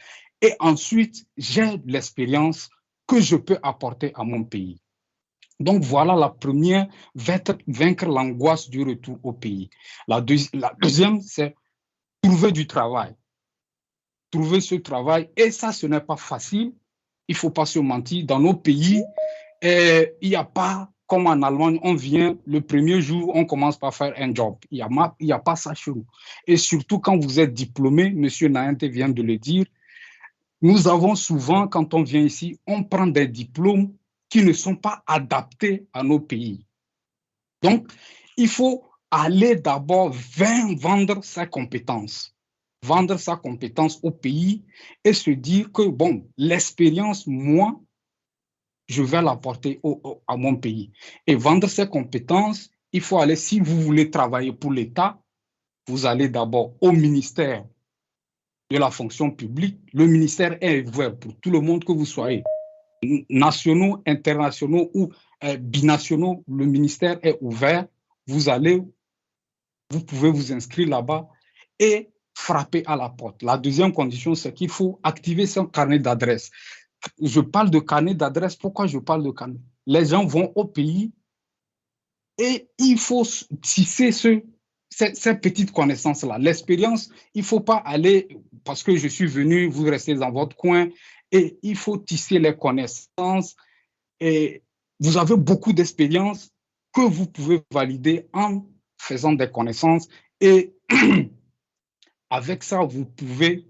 Et ensuite, j'ai l'expérience que je peux apporter à mon pays. Donc, voilà la première, vaincre l'angoisse du retour au pays. La deuxième, c'est trouver du travail. Trouver ce travail, et ça, ce n'est pas facile. Il ne faut pas se mentir. Dans nos pays, il n'y a pas, comme en Allemagne, on vient, le premier jour, on commence par faire un job. Il n'y a pas ça chez nous. Et surtout, quand vous êtes diplômé, M. Nayante vient de le dire, nous avons souvent, quand on vient ici, on prend des diplômes qui ne sont pas adaptés à nos pays. Donc, il faut aller d'abord vendre sa compétence. Vendre sa compétence au pays et se dire que, bon, l'expérience, moi, je vais l'apporter à mon pays. Et vendre ses compétences, il faut aller, si vous voulez travailler pour l'État, vous allez d'abord au ministère de la fonction publique. Le ministère est ouvert pour tout le monde que vous soyez. Nationaux, internationaux ou binationaux, le ministère est ouvert. Vous pouvez vous inscrire là-bas et frapper à la porte. La deuxième condition, c'est qu'il faut activer son carnet d'adresse. Je parle de carnet d'adresse. Pourquoi je parle de carnet? Les gens vont au pays et il faut tisser ces petites connaissances-là. L'expérience, il ne faut pas aller parce que je suis venu, vous restez dans votre coin. Et il faut tisser les connaissances. Et vous avez beaucoup d'expérience que vous pouvez valider en faisant des connaissances. Et avec ça, vous pouvez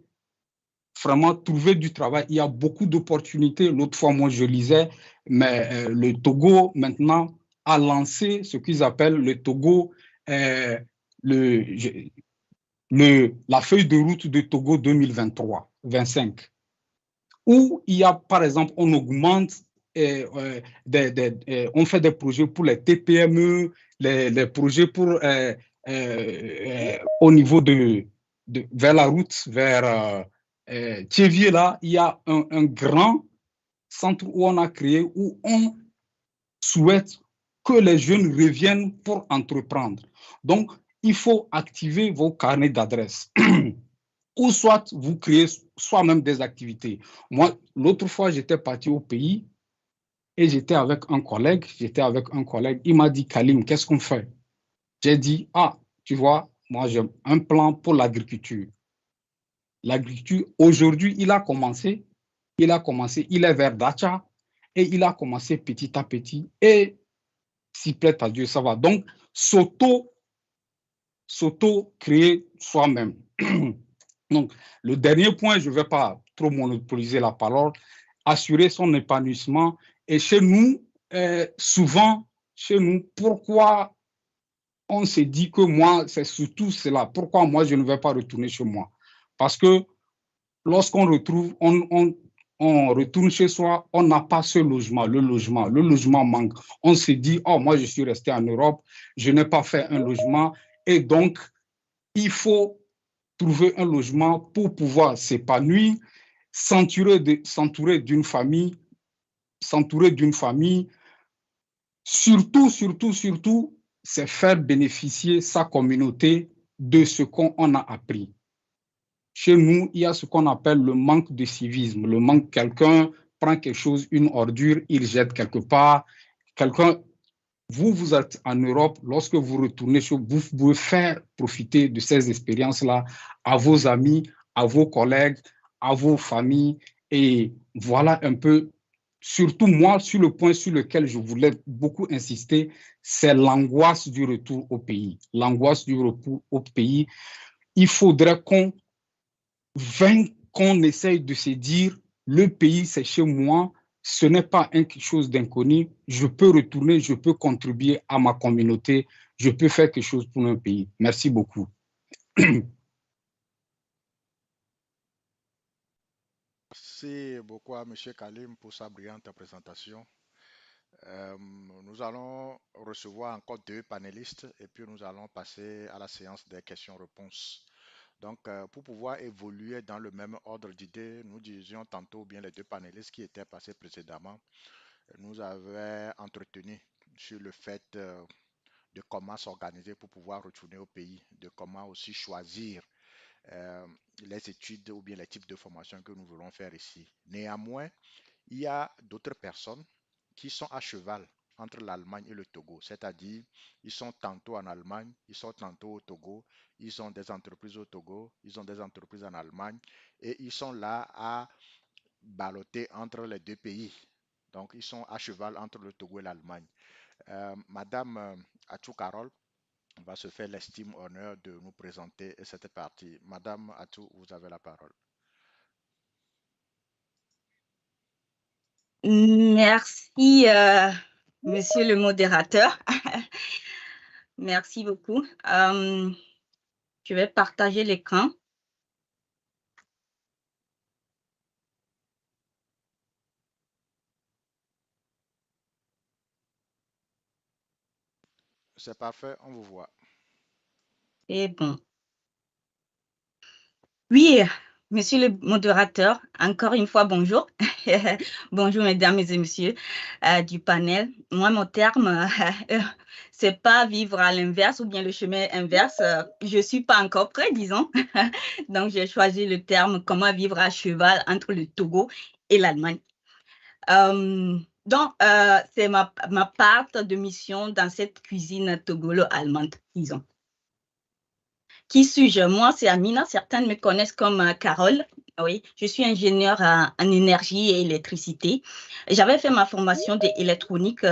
vraiment trouver du travail. Il y a beaucoup d'opportunités. L'autre fois, moi, je lisais, mais le Togo, maintenant, a lancé ce qu'ils appellent le Togo, la feuille de route de Togo 2023-25. Où il y a, par exemple, on augmente, on fait des projets pour les TPME, les projets pour, au niveau vers la route, vers Thiévier, là, il y a un grand centre où on a créé, où on souhaite que les jeunes reviennent pour entreprendre. Donc, il faut activer vos carnets d'adresses. Ou soit vous créez soi-même des activités. Moi, l'autre fois, j'étais parti au pays et j'étais avec un collègue. Il m'a dit, Kalim, qu'est-ce qu'on fait? J'ai dit, ah, tu vois, moi, j'ai un plan pour l'agriculture. L'agriculture, aujourd'hui, il a commencé, il est vers Dacha et il a commencé petit à petit et s'il plaît à Dieu, ça va. Donc, s'auto-créer soi-même. Donc, le dernier point, je ne vais pas trop monopoliser la parole, assurer son épanouissement. Et chez nous, souvent, pourquoi on se dit que moi, c'est surtout cela. Pourquoi moi, je ne vais pas retourner chez moi? Parce que lorsqu'on retourne chez soi, on n'a pas ce logement, le logement manque. On se dit, oh, moi, je suis resté en Europe, je n'ai pas fait un logement. Et donc, il faut trouver un logement pour pouvoir s'épanouir, s'entourer d'une famille, surtout, c'est faire bénéficier sa communauté de ce qu'on a appris. Chez nous, il y a ce qu'on appelle le manque de civisme. Le manque, quelqu'un prend quelque chose, une ordure, il jette quelque part. Vous êtes en Europe, lorsque vous retournez chez vous, vous pouvez faire profiter de ces expériences-là à vos amis, à vos collègues, à vos familles. Et voilà un peu, surtout moi, sur le point sur lequel je voulais beaucoup insister, c'est l'angoisse du retour au pays. L'angoisse du retour au pays. Il faudrait qu'on essaye de se dire, le pays, c'est chez moi. Ce n'est pas quelque chose d'inconnu. Je peux retourner, je peux contribuer à ma communauté, je peux faire quelque chose pour mon pays. Merci beaucoup. Merci beaucoup à M. Kalim pour sa brillante présentation. Nous allons recevoir encore 2 panélistes et puis nous allons passer à la séance des questions-réponses. Donc, pour pouvoir évoluer dans le même ordre d'idées, nous disions tantôt, bien les 2 panélistes qui étaient passés précédemment, nous avaient entretenu sur le fait de comment s'organiser pour pouvoir retourner au pays, de comment aussi choisir les études ou bien les types de formation que nous voulons faire ici. Néanmoins, il y a d'autres personnes qui sont à cheval entre l'Allemagne et le Togo, c'est-à-dire ils sont tantôt en Allemagne, ils sont tantôt au Togo, ils ont des entreprises au Togo, ils ont des entreprises en Allemagne et ils sont là à balloter entre les 2 pays. Donc, ils sont à cheval entre le Togo et l'Allemagne. Madame Atou Carole va se faire l'estime honneur de nous présenter cette partie. Madame Atou, vous avez la parole. Merci, monsieur le modérateur. Merci beaucoup. Je vais partager l'écran. C'est parfait, on vous voit. Et bon. Oui, monsieur le modérateur, encore une fois, bonjour. Bonjour, mesdames et messieurs du panel. Moi, mon terme, c'est pas vivre à l'inverse ou bien le chemin inverse. Je ne suis pas encore prêt, disons. Donc, j'ai choisi le terme comment vivre à cheval entre le Togo et l'Allemagne. Donc, c'est ma part de mission dans cette cuisine togolo-allemande, disons. Qui suis-je? Moi, c'est Amina. Certains me connaissent comme Carole. Oui, je suis ingénieure en énergie et électricité. J'avais fait ma formation d'électronique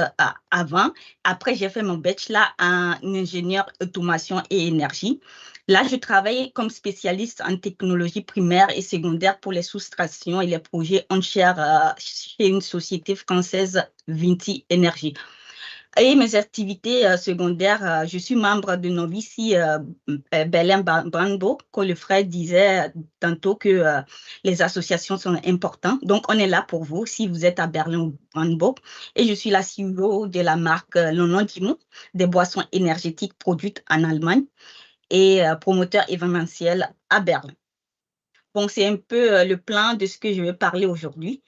avant. Après, j'ai fait mon bachelor en ingénieur automation et énergie. Là, je travaille comme spécialiste en technologie primaire et secondaire pour les soustractions et les projets on-share chez une société française, Vinti Énergie. Et mes activités secondaires, je suis membre de Novici Berlin-Brandenburg, que le frère disait tantôt que les associations sont importantes. Donc, on est là pour vous si vous êtes à Berlin-Brandenburg. Et je suis la CEO de la marque Lonondimo, des boissons énergétiques produites en Allemagne et promoteur événementiel à Berlin. Bon, c'est un peu le plan de ce que je vais parler aujourd'hui.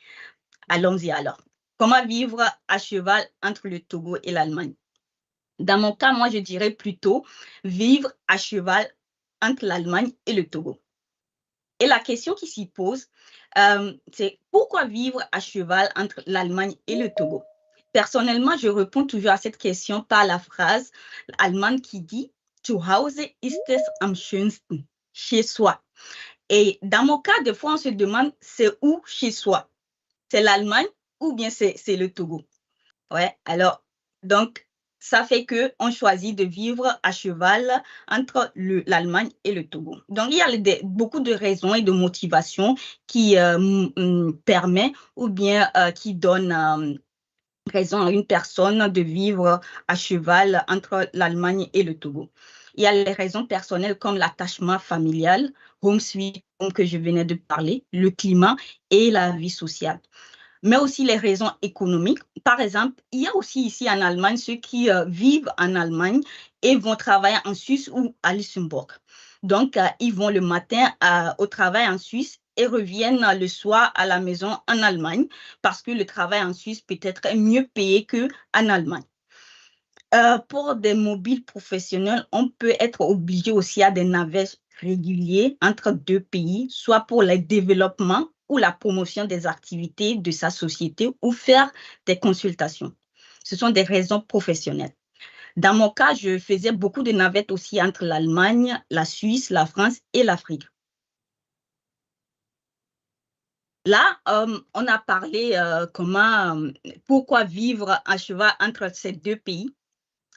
Allons-y alors. Comment vivre à cheval entre le Togo et l'Allemagne? Dans mon cas, moi, je dirais plutôt vivre à cheval entre l'Allemagne et le Togo. Et la question qui s'y pose, c'est pourquoi vivre à cheval entre l'Allemagne et le Togo? Personnellement, je réponds toujours à cette question par la phrase allemande qui dit « Zu Hause ist es am schönsten », chez soi. Et dans mon cas, des fois, on se demande c'est où chez soi? C'est l'Allemagne ou bien c'est le Togo? Ouais, alors, donc, ça fait qu'on choisit de vivre à cheval entre l'Allemagne et le Togo. Donc, il y a beaucoup de raisons et de motivations qui permettent ou bien qui donnent raison à une personne de vivre à cheval entre l'Allemagne et le Togo. Il y a les raisons personnelles comme l'attachement familial, home sweet home que je venais de parler, le climat et la vie sociale. Mais aussi les raisons économiques. Par exemple, il y a aussi ici en Allemagne ceux qui vivent en Allemagne et vont travailler en Suisse ou à Luxembourg. Donc, ils vont le matin au travail en Suisse et reviennent le soir à la maison en Allemagne parce que le travail en Suisse peut être mieux payé qu'en Allemagne. Pour des mobiles professionnels, on peut être obligé aussi à des navettes réguliers entre deux pays, soit pour le développement ou la promotion des activités de sa société ou faire des consultations. Ce sont des raisons professionnelles. Dans mon cas, je faisais beaucoup de navettes aussi entre l'Allemagne, la Suisse, la France et l'Afrique. Là, on a parlé pourquoi vivre à cheval entre ces deux pays.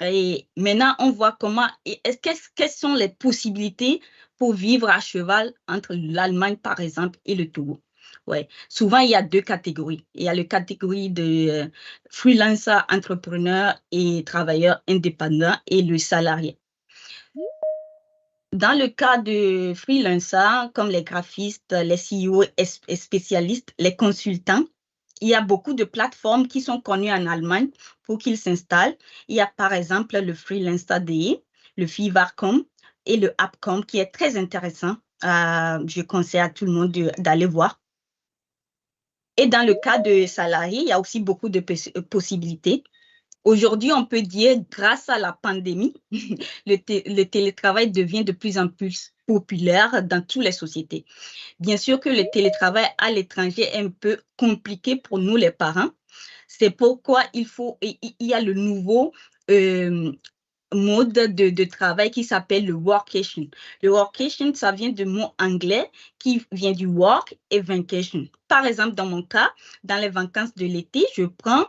Et maintenant, on voit quelles sont les possibilités pour vivre à cheval entre l'Allemagne, par exemple, et le Togo. Ouais. Souvent, il y a deux catégories. Il y a la catégorie de freelancer, entrepreneur et travailleur indépendant et le salarié. Dans le cas de freelancers, comme les graphistes, les CEO et spécialistes, les consultants, il y a beaucoup de plateformes qui sont connues en Allemagne pour qu'ils s'installent. Il y a par exemple le Freelancer.de, le Fiverr.com et le App.com qui est très intéressant. Je conseille à tout le monde d'aller voir. Et dans le cas de salariés, il y a aussi beaucoup de possibilités. Aujourd'hui, on peut dire, grâce à la pandémie, le télétravail devient de plus en plus populaire dans toutes les sociétés. Bien sûr que le télétravail à l'étranger est un peu compliqué pour nous, les parents. C'est pourquoi il y a le nouveau mode de travail qui s'appelle le workation. Le workation, ça vient du mot anglais qui vient du work et vacation. Par exemple, dans mon cas, dans les vacances de l'été, je prends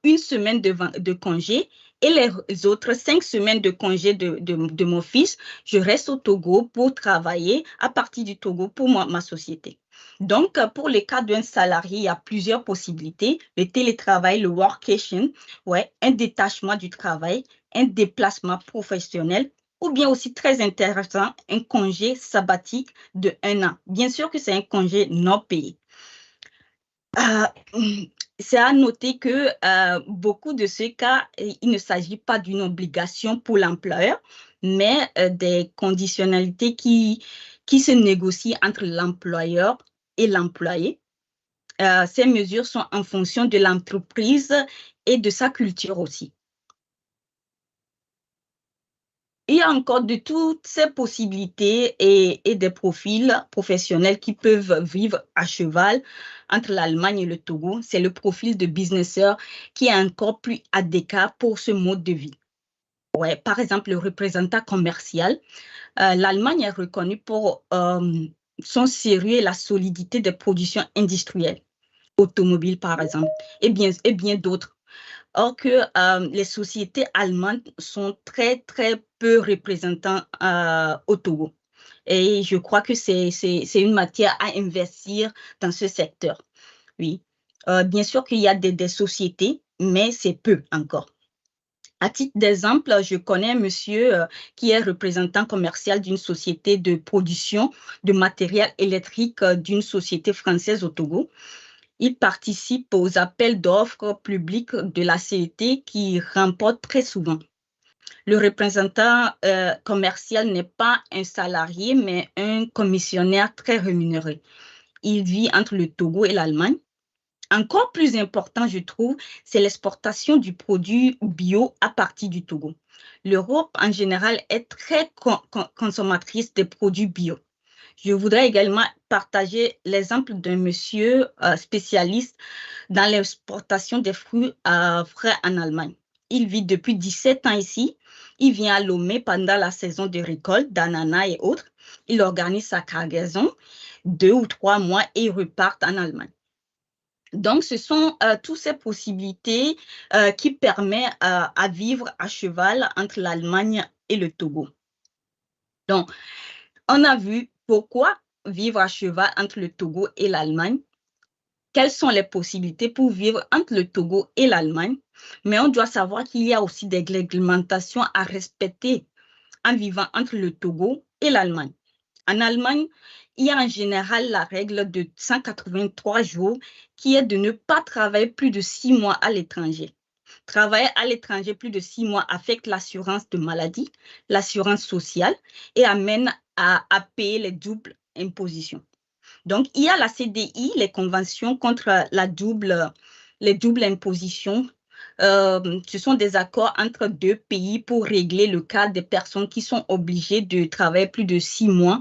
une semaine de congé et les autres 5 semaines de congé de mon fils, je reste au Togo pour travailler à partir du Togo pour ma société. Donc, pour le cas d'un salarié, il y a plusieurs possibilités. Le télétravail, le workation, un détachement du travail, un déplacement professionnel ou bien aussi très intéressant, un congé sabbatique de 1 an. Bien sûr que c'est un congé non payé. C'est à noter que beaucoup de ces cas, il ne s'agit pas d'une obligation pour l'employeur, mais des conditionnalités qui se négocient entre l'employeur et l'employé. Ces mesures sont en fonction de l'entreprise et de sa culture aussi. Il y a encore de toutes ces possibilités et des profils professionnels qui peuvent vivre à cheval entre l'Allemagne et le Togo. C'est le profil de businesseur qui est encore plus adéquat pour ce mode de vie. Ouais, par exemple, le représentant commercial. L'Allemagne est reconnue pour son sérieux et la solidité des productions industrielles, automobiles par exemple, et bien d'autres. Or que les sociétés allemandes sont très, très peu représentantes au Togo. Et je crois que c'est une matière à investir dans ce secteur. Oui. Bien sûr qu'il y a des sociétés, mais c'est peu encore. À titre d'exemple, je connais un monsieur qui est représentant commercial d'une société de production de matériel électrique d'une société française au Togo. Il participe aux appels d'offres publics de la CET qui remporte très souvent. Le représentant commercial n'est pas un salarié, mais un commissionnaire très rémunéré. Il vit entre le Togo et l'Allemagne. encore plus important, je trouve, c'est l'exportation du produit bio à partir du Togo. L'Europe, en général, est très consommatrice des produits bio. Je voudrais également partager l'exemple d'un monsieur spécialiste dans l'exportation des fruits frais en Allemagne. Il vit depuis 17 ans ici. Il vient à Lomé pendant la saison de récolte d'ananas et autres. Il organise sa cargaison 2 ou 3 mois et il repart en Allemagne. Donc, ce sont toutes ces possibilités qui permettent à vivre à cheval entre l'Allemagne et le Togo. Donc, on a vu pourquoi vivre à cheval entre le Togo et l'Allemagne. Quelles sont les possibilités pour vivre entre le Togo et l'Allemagne? Mais on doit savoir qu'il y a aussi des réglementations à respecter en vivant entre le Togo et l'Allemagne. En Allemagne, il y a en général la règle de 183 jours qui est de ne pas travailler plus de 6 mois à l'étranger. Travailler à l'étranger plus de 6 mois affecte l'assurance de maladie, l'assurance sociale et amène à payer les doubles impositions. Donc, il y a la CDI, les conventions contre les doubles impositions. Ce sont des accords entre 2 pays pour régler le cas des personnes qui sont obligées de travailler plus de 6 mois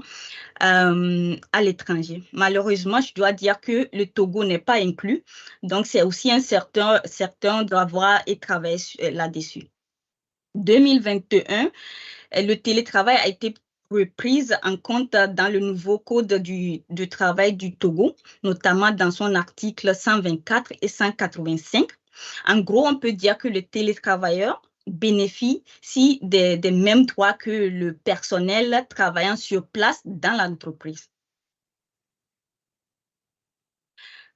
à l'étranger. Malheureusement, je dois dire que le Togo n'est pas inclus. Donc, c'est aussi un certain devoir et travailler là-dessus. 2021, le télétravail a été reprise en compte dans le nouveau code du travail du Togo, notamment dans son article 124 et 185. En gros, on peut dire que le télétravailleur bénéficie des mêmes droits que le personnel travaillant sur place dans l'entreprise.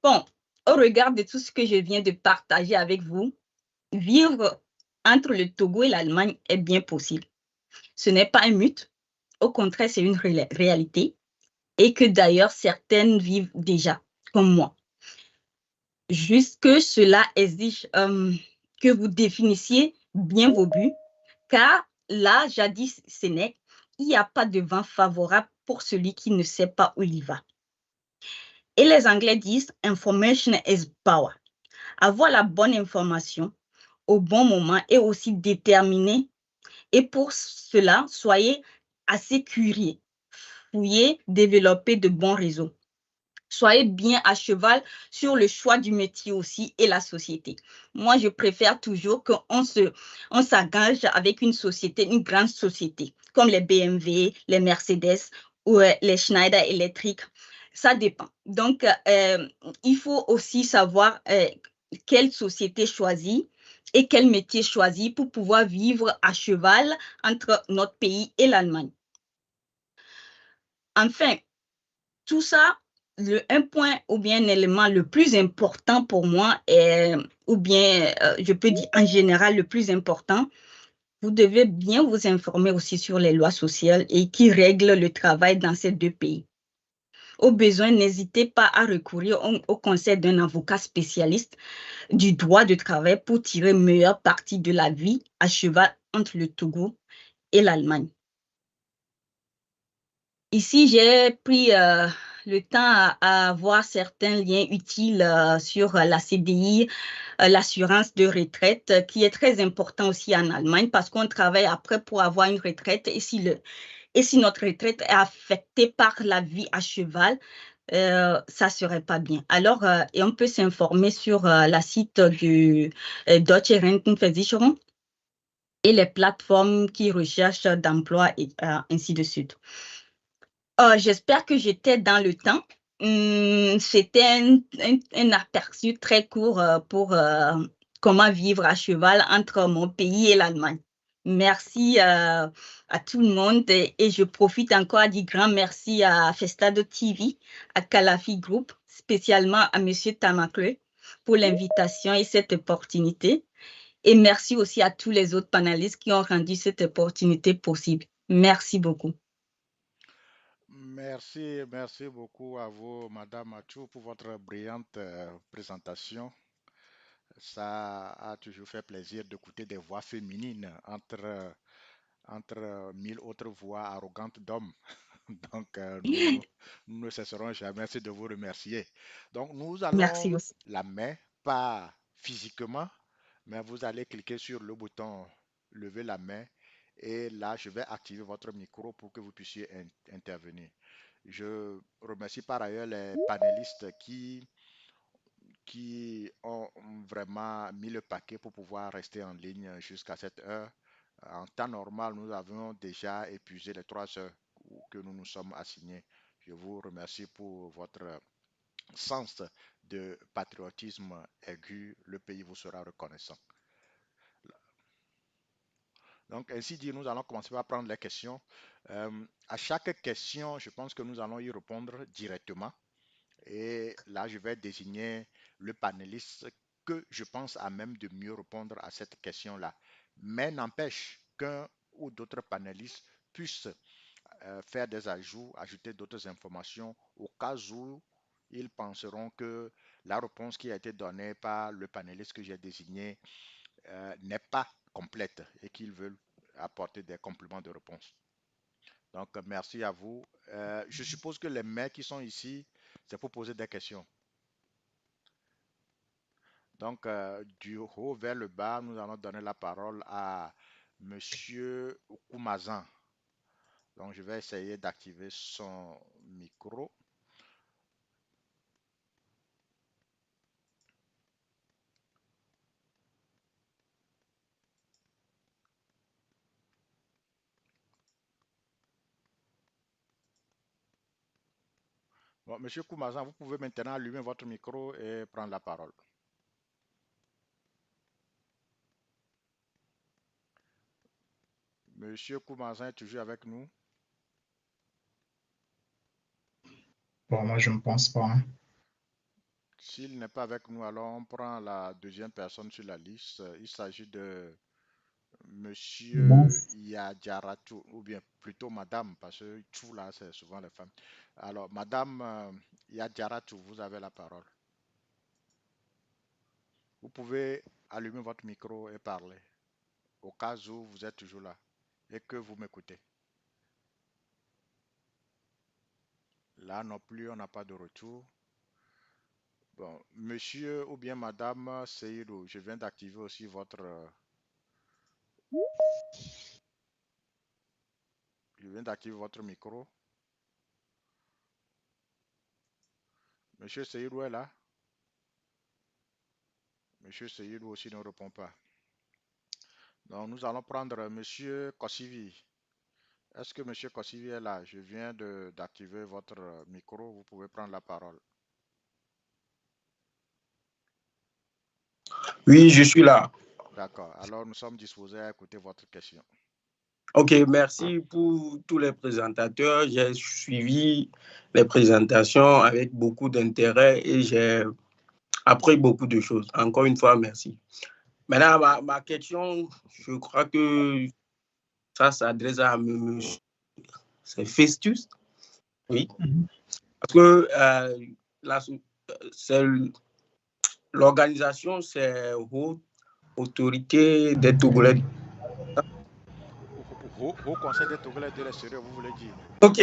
Bon, au regard de tout ce que je viens de partager avec vous, vivre entre le Togo et l'Allemagne est bien possible. Ce n'est pas un mythe. Au contraire, c'est une réalité et que d'ailleurs, certaines vivent déjà, comme moi. Juste que cela exige que vous définissiez bien vos buts, car là, jadis Sénèque, il n'y a pas de vent favorable pour celui qui ne sait pas où il va. Et les Anglais disent « information is power ». Avoir la bonne information au bon moment est aussi déterminé. Et pour cela, soyez assez curieux. Fouillez, développez de bons réseaux. Soyez bien à cheval sur le choix du métier aussi et la société. Moi, je préfère toujours qu'on s'engage avec une société, une grande société, comme les BMW, les Mercedes ou les Schneider Electric. Ça dépend. Donc, il faut aussi savoir quelle société choisir et quel métier choisir pour pouvoir vivre à cheval entre notre pays et l'Allemagne. Enfin, tout ça, un point ou bien un élément le plus important pour moi, ou bien je peux dire en général le plus important, vous devez bien vous informer aussi sur les lois sociales et qui règlent le travail dans ces 2 pays. Au besoin, n'hésitez pas à recourir au conseil d'un avocat spécialiste du droit de travail pour tirer meilleure partie de la vie à cheval entre le Togo et l'Allemagne. Ici, j'ai pris le temps à voir certains liens utiles sur la CDI, l'assurance de retraite, qui est très important aussi en Allemagne parce qu'on travaille après pour avoir une retraite. Et si notre retraite est affectée par la vie à cheval, ça ne serait pas bien. Alors, et on peut s'informer sur la site du Deutsche Rentenversicherung et les plateformes qui recherchent d'emploi et ainsi de suite. J'espère que j'étais dans le temps. C'était un aperçu très court pour comment vivre à cheval entre mon pays et l'Allemagne. Merci à tout le monde et je profite encore à dire grand merci à Festado TV, à Calafi Group, spécialement à M. Tamakle pour l'invitation et cette opportunité. Et merci aussi à tous les autres panélistes qui ont rendu cette opportunité possible. Merci beaucoup. Merci beaucoup à vous, Madame Achou, pour votre brillante présentation. Ça a toujours fait plaisir d'écouter des voix féminines entre 1000 autres voix arrogantes d'hommes. Donc, nous ne cesserons jamais de vous remercier. Donc, nous Merci allons aussi. la main, pas physiquement, mais vous allez cliquer sur le bouton lever la main et là, je vais activer votre micro pour que vous puissiez intervenir. Je remercie par ailleurs les panélistes qui ont vraiment mis le paquet pour pouvoir rester en ligne jusqu'à cette heure. En temps normal, nous avons déjà épuisé les 3 heures que nous nous sommes assignés. Je vous remercie pour votre sens de patriotisme aigu. Le pays vous sera reconnaissant. Donc, ainsi dit, nous allons commencer par prendre les questions. À chaque question, je pense que nous allons y répondre directement. Et là, je vais désigner le panéliste que je pense à même de mieux répondre à cette question-là. Mais n'empêche qu'un ou d'autres panélistes puissent faire des ajouts, ajouter d'autres informations au cas où ils penseront que la réponse qui a été donnée par le panéliste que j'ai désigné n'est pas complète et qu'ils veulent apporter des compléments de réponse. Donc, merci à vous. Je suppose que les mains qui sont ici, c'est pour poser des questions. Donc, du haut vers le bas, nous allons donner la parole à Monsieur Koumazan. Donc, je vais essayer d'activer son micro. Bon, Monsieur Koumazan, vous pouvez maintenant allumer votre micro et prendre la parole. Monsieur Koumazan est toujours avec nous? Bon, moi, je ne pense pas. Hein. S'il n'est pas avec nous, alors on prend la deuxième personne sur la liste. Il s'agit de Monsieur Bon. Yadjaratou, ou bien plutôt Madame, parce que tout là, c'est souvent les femmes. Alors, Madame Yadjaratou, vous avez la parole. Vous pouvez allumer votre micro et parler, au cas où vous êtes toujours là et que vous m'écoutez. Là non plus, on n'a pas de retour. Bon, monsieur ou bien madame Seydou, je viens d'activer aussi votre... Je viens d'activer votre micro. Monsieur Seydou est là? Monsieur Seydou aussi ne répond pas. Donc, nous allons prendre monsieur Kossivi. Est-ce que monsieur Kossivi est là? Je viens d'activer votre micro. Vous pouvez prendre la parole. Oui, je suis là. D'accord. Alors, nous sommes disposés à écouter votre question. OK, merci pour tous les présentateurs. J'ai suivi les présentations avec beaucoup d'intérêt et j'ai appris beaucoup de choses. Encore une fois, merci. Maintenant, ma question, je crois que ça s'adresse à monsieur. C'est Festus. Oui. Parce que l'organisation, c'est Haute Autorité des Togolais. Au Conseil des Togolais de l'extérieur, vous voulez dire? OK,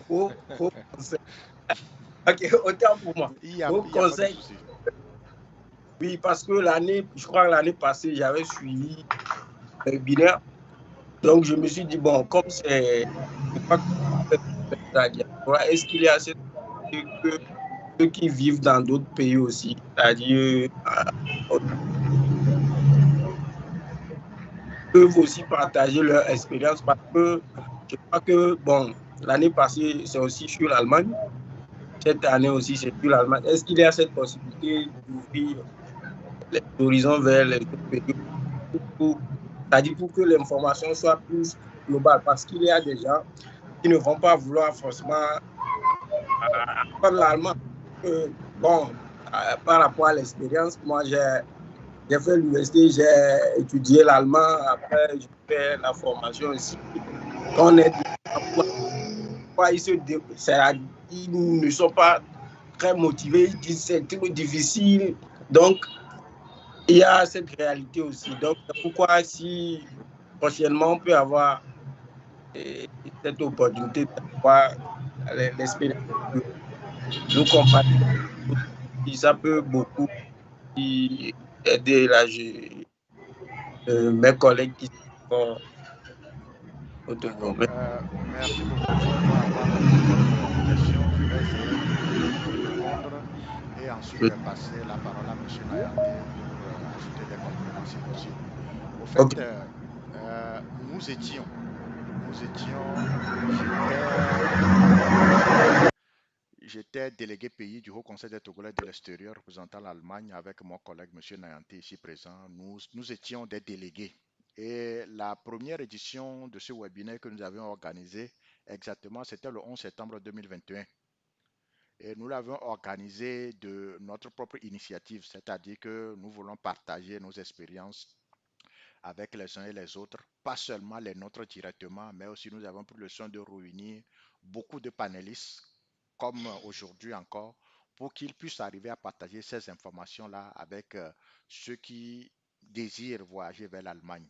au Conseil. OK, autant pour moi. Au Conseil. Oui, parce que je crois que l'année passée, j'avais suivi le binaire. Donc, je me suis dit, bon, comme c'est la diaspora, est-ce qu'il y a que ceux qui vivent dans d'autres pays aussi, c'est-à-dire peuvent aussi partager leur expérience parce que je crois que, bon, l'année passée, c'est aussi sur l'Allemagne. Cette année aussi, c'est sur l'Allemagne. Est-ce qu'il y a cette possibilité d'ouvrir les horizons vers les autres pays c'est-à-dire pour que l'information soit plus globale? Parce qu'il y a des gens qui ne vont pas vouloir forcément apprendre l'allemand. Bon, par rapport à l'expérience, moi, j'ai fait l'université, j'ai étudié l'allemand, après j'ai fait la formation ici. Quand on est ils ne sont pas très motivés, ils disent c'est trop difficile. Donc, il y a cette réalité aussi. Donc, pourquoi si prochainement on peut avoir cette opportunité d'avoir l'expérience de nos compatriotes. Ça peut beaucoup aider là, mes collègues qui sont autonomes. Merci beaucoup. Après avoir répondu à votre question, je vais essayer de répondre et ensuite de passer la parole à M. Nayante pour ajouter des compléments si possible. Au fait, nous étions, j'étais délégué pays du Haut Conseil des Togolais de l'extérieur représentant l'Allemagne avec mon collègue M. Nayante ici présent. Nous étions des délégués. Et la première édition de ce webinaire que nous avions organisé, exactement, c'était le 11 septembre 2021. Et nous l'avons organisé de notre propre initiative, c'est-à-dire que nous voulons partager nos expériences avec les uns et les autres, pas seulement les nôtres directement, mais aussi nous avons pris le soin de réunir beaucoup de panélistes, comme aujourd'hui encore, pour qu'ils puissent arriver à partager ces informations-là avec ceux qui désirent voyager vers l'Allemagne.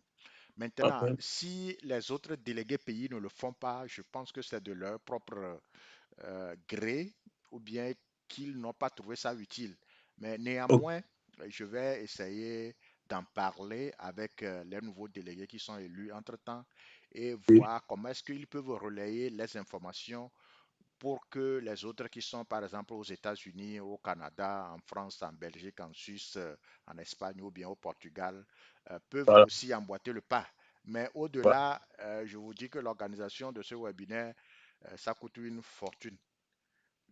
Maintenant, si les autres délégués pays ne le font pas, je pense que c'est de leur propre gré ou bien qu'ils n'ont pas trouvé ça utile. Mais néanmoins, je vais essayer d'en parler avec les nouveaux délégués qui sont élus entre-temps et voir comment est-ce qu'ils peuvent relayer les informations pour que les autres qui sont par exemple aux États-Unis, au Canada, en France, en Belgique, en Suisse, en Espagne ou bien au Portugal peuvent aussi emboîter le pas. Mais au-delà, je vous dis que l'organisation de ce webinaire, ça coûte une fortune.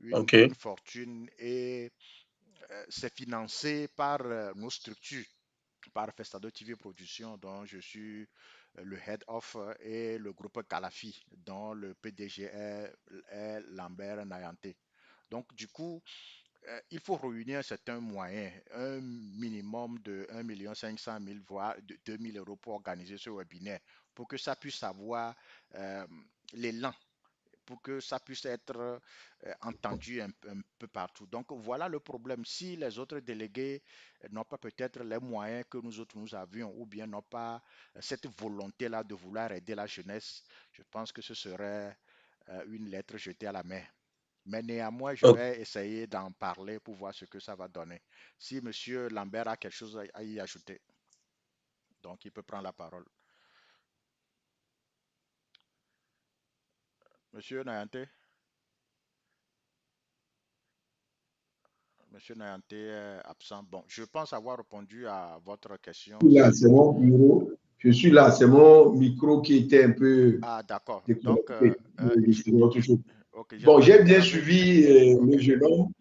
Une fortune et c'est financé par nos structures, par Festado TV Production, dont je suis le head of, et le groupe Calafi, dont le PDG est Lambert Nayante. Donc, du coup, il faut réunir certains moyens, un minimum de 1 500 000 voire de 2 000 euros pour organiser ce webinaire, pour que ça puisse avoir l'élan, pour que ça puisse être entendu un peu partout. Donc voilà le problème. Si les autres délégués n'ont pas peut-être les moyens que nous autres nous avions, ou bien n'ont pas cette volonté-là de vouloir aider la jeunesse, je pense que ce serait une lettre jetée à la mer. Mais néanmoins, je vais essayer d'en parler pour voir ce que ça va donner. Si M. Lambert a quelque chose à y ajouter, donc il peut prendre la parole. Monsieur Nayante? Monsieur Nayante est absent. Bon, je pense avoir répondu à votre question. Là, c'est mon bureau. Je suis là, c'est mon micro qui était un peu... Ah, d'accord. Donc, bon, j'ai bien suivi le jeune homme.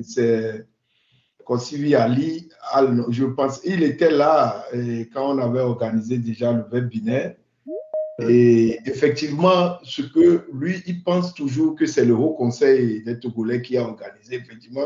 C'est Kosivi Ali. Je pense il était là quand on avait organisé déjà le webinaire. Et effectivement, ce que lui, il pense toujours que c'est le Haut Conseil des Togolais qui a organisé. Effectivement,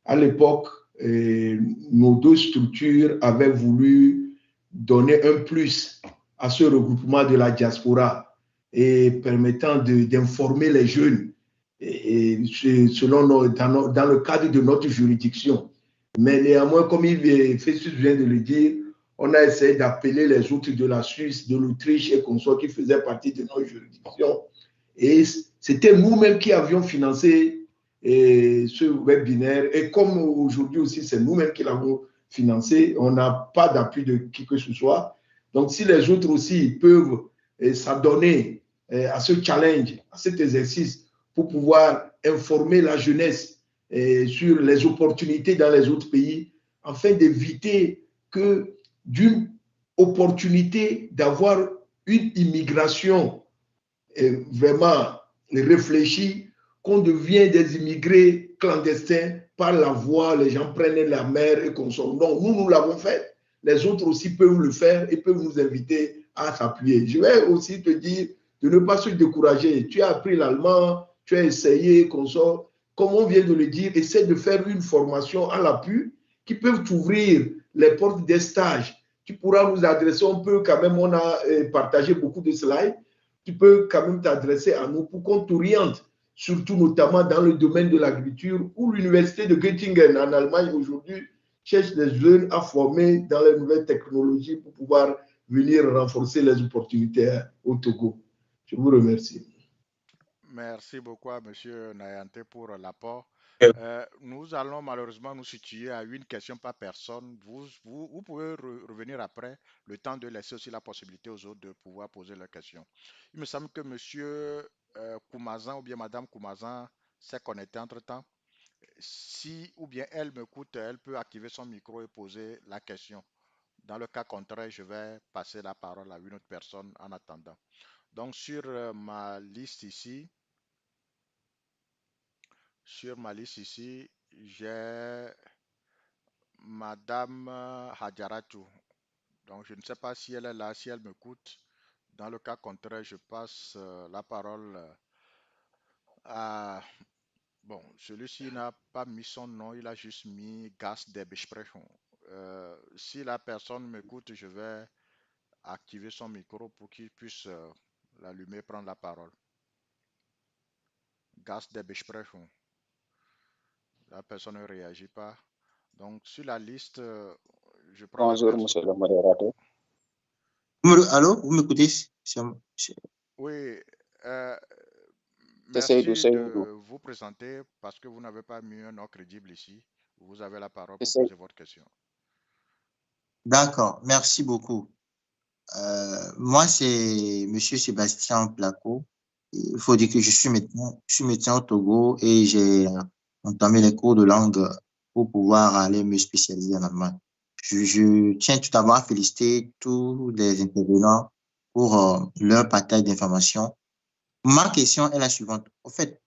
à l'époque, nos deux structures avaient voulu donner un plus à ce regroupement de la diaspora et permettant d'informer les jeunes selon dans le cadre de notre juridiction. Mais néanmoins, comme Festus vient de le dire, on a essayé d'appeler les autres de la Suisse, de l'Autriche et consorts qui faisaient partie de notre juridiction. Et c'était nous-mêmes qui avions financé ce webinaire. Et comme aujourd'hui aussi, c'est nous-mêmes qui l'avons financé, on n'a pas d'appui de qui que ce soit. Donc, si les autres aussi peuvent s'adonner à ce challenge, à cet exercice, pour pouvoir informer la jeunesse sur les opportunités dans les autres pays, afin d'éviter que d'une opportunité d'avoir une immigration vraiment réfléchie, qu'on devient des immigrés clandestins par la voie, les gens prennent la mer et consomment. Non, nous l'avons fait. Les autres aussi peuvent le faire et peuvent nous inviter à s'appuyer. Je vais aussi te dire de ne pas se décourager. Tu as appris l'allemand, tu as essayé, consort. Comme on vient de le dire, essaie de faire une formation à l'appui qui peuvent t'ouvrir les portes des stages. Tu pourras nous adresser, on peut quand même, on a partagé beaucoup de slides, tu peux quand même t'adresser à nous pour qu'on t'oriente, surtout notamment dans le domaine de l'agriculture, où l'université de Göttingen en Allemagne aujourd'hui cherche des jeunes à former dans les nouvelles technologies pour pouvoir venir renforcer les opportunités au Togo. Je vous remercie. Merci beaucoup à M. Nayante pour l'apport. Nous allons malheureusement nous situer à une question par personne. Vous pouvez revenir après, le temps de laisser aussi la possibilité aux autres de pouvoir poser leurs questions. Il me semble que M. Koumazan ou bien Mme Koumazan s'est connecté entre-temps. Si ou bien elle m'écoute, elle peut activer son micro et poser la question. Dans le cas contraire, je vais passer la parole à une autre personne en attendant. Donc, sur ma liste ici, j'ai Madame Hadjaratou. Donc, je ne sais pas si elle est là, si elle m'écoute. Dans le cas contraire, je passe la parole à... Bon, celui-ci n'a pas mis son nom, il a juste mis Gas der Besprechung. Si la personne m'écoute, je vais activer son micro pour qu'il puisse l'allumer, prendre la parole. Gas der Besprechung. La personne ne réagit pas. Donc, sur la liste, je prends Bonjour, la personne. monsieur le modérateur. Allô, vous m'écoutez? Oui. J'essaie Merci de vous présenter parce que vous n'avez pas mis un nom crédible ici. Vous avez la parole pour J'essaie. poser votre question. D'accord, merci beaucoup. Moi, c'est monsieur Sébastien Placo. Il faut dire que je suis médecin au Togo et j'ai entamé les cours de langue pour pouvoir aller me spécialiser en allemand. Je tiens tout d'abord à féliciter tous les intervenants pour leur partage d'informations. Ma question est la suivante. En fait,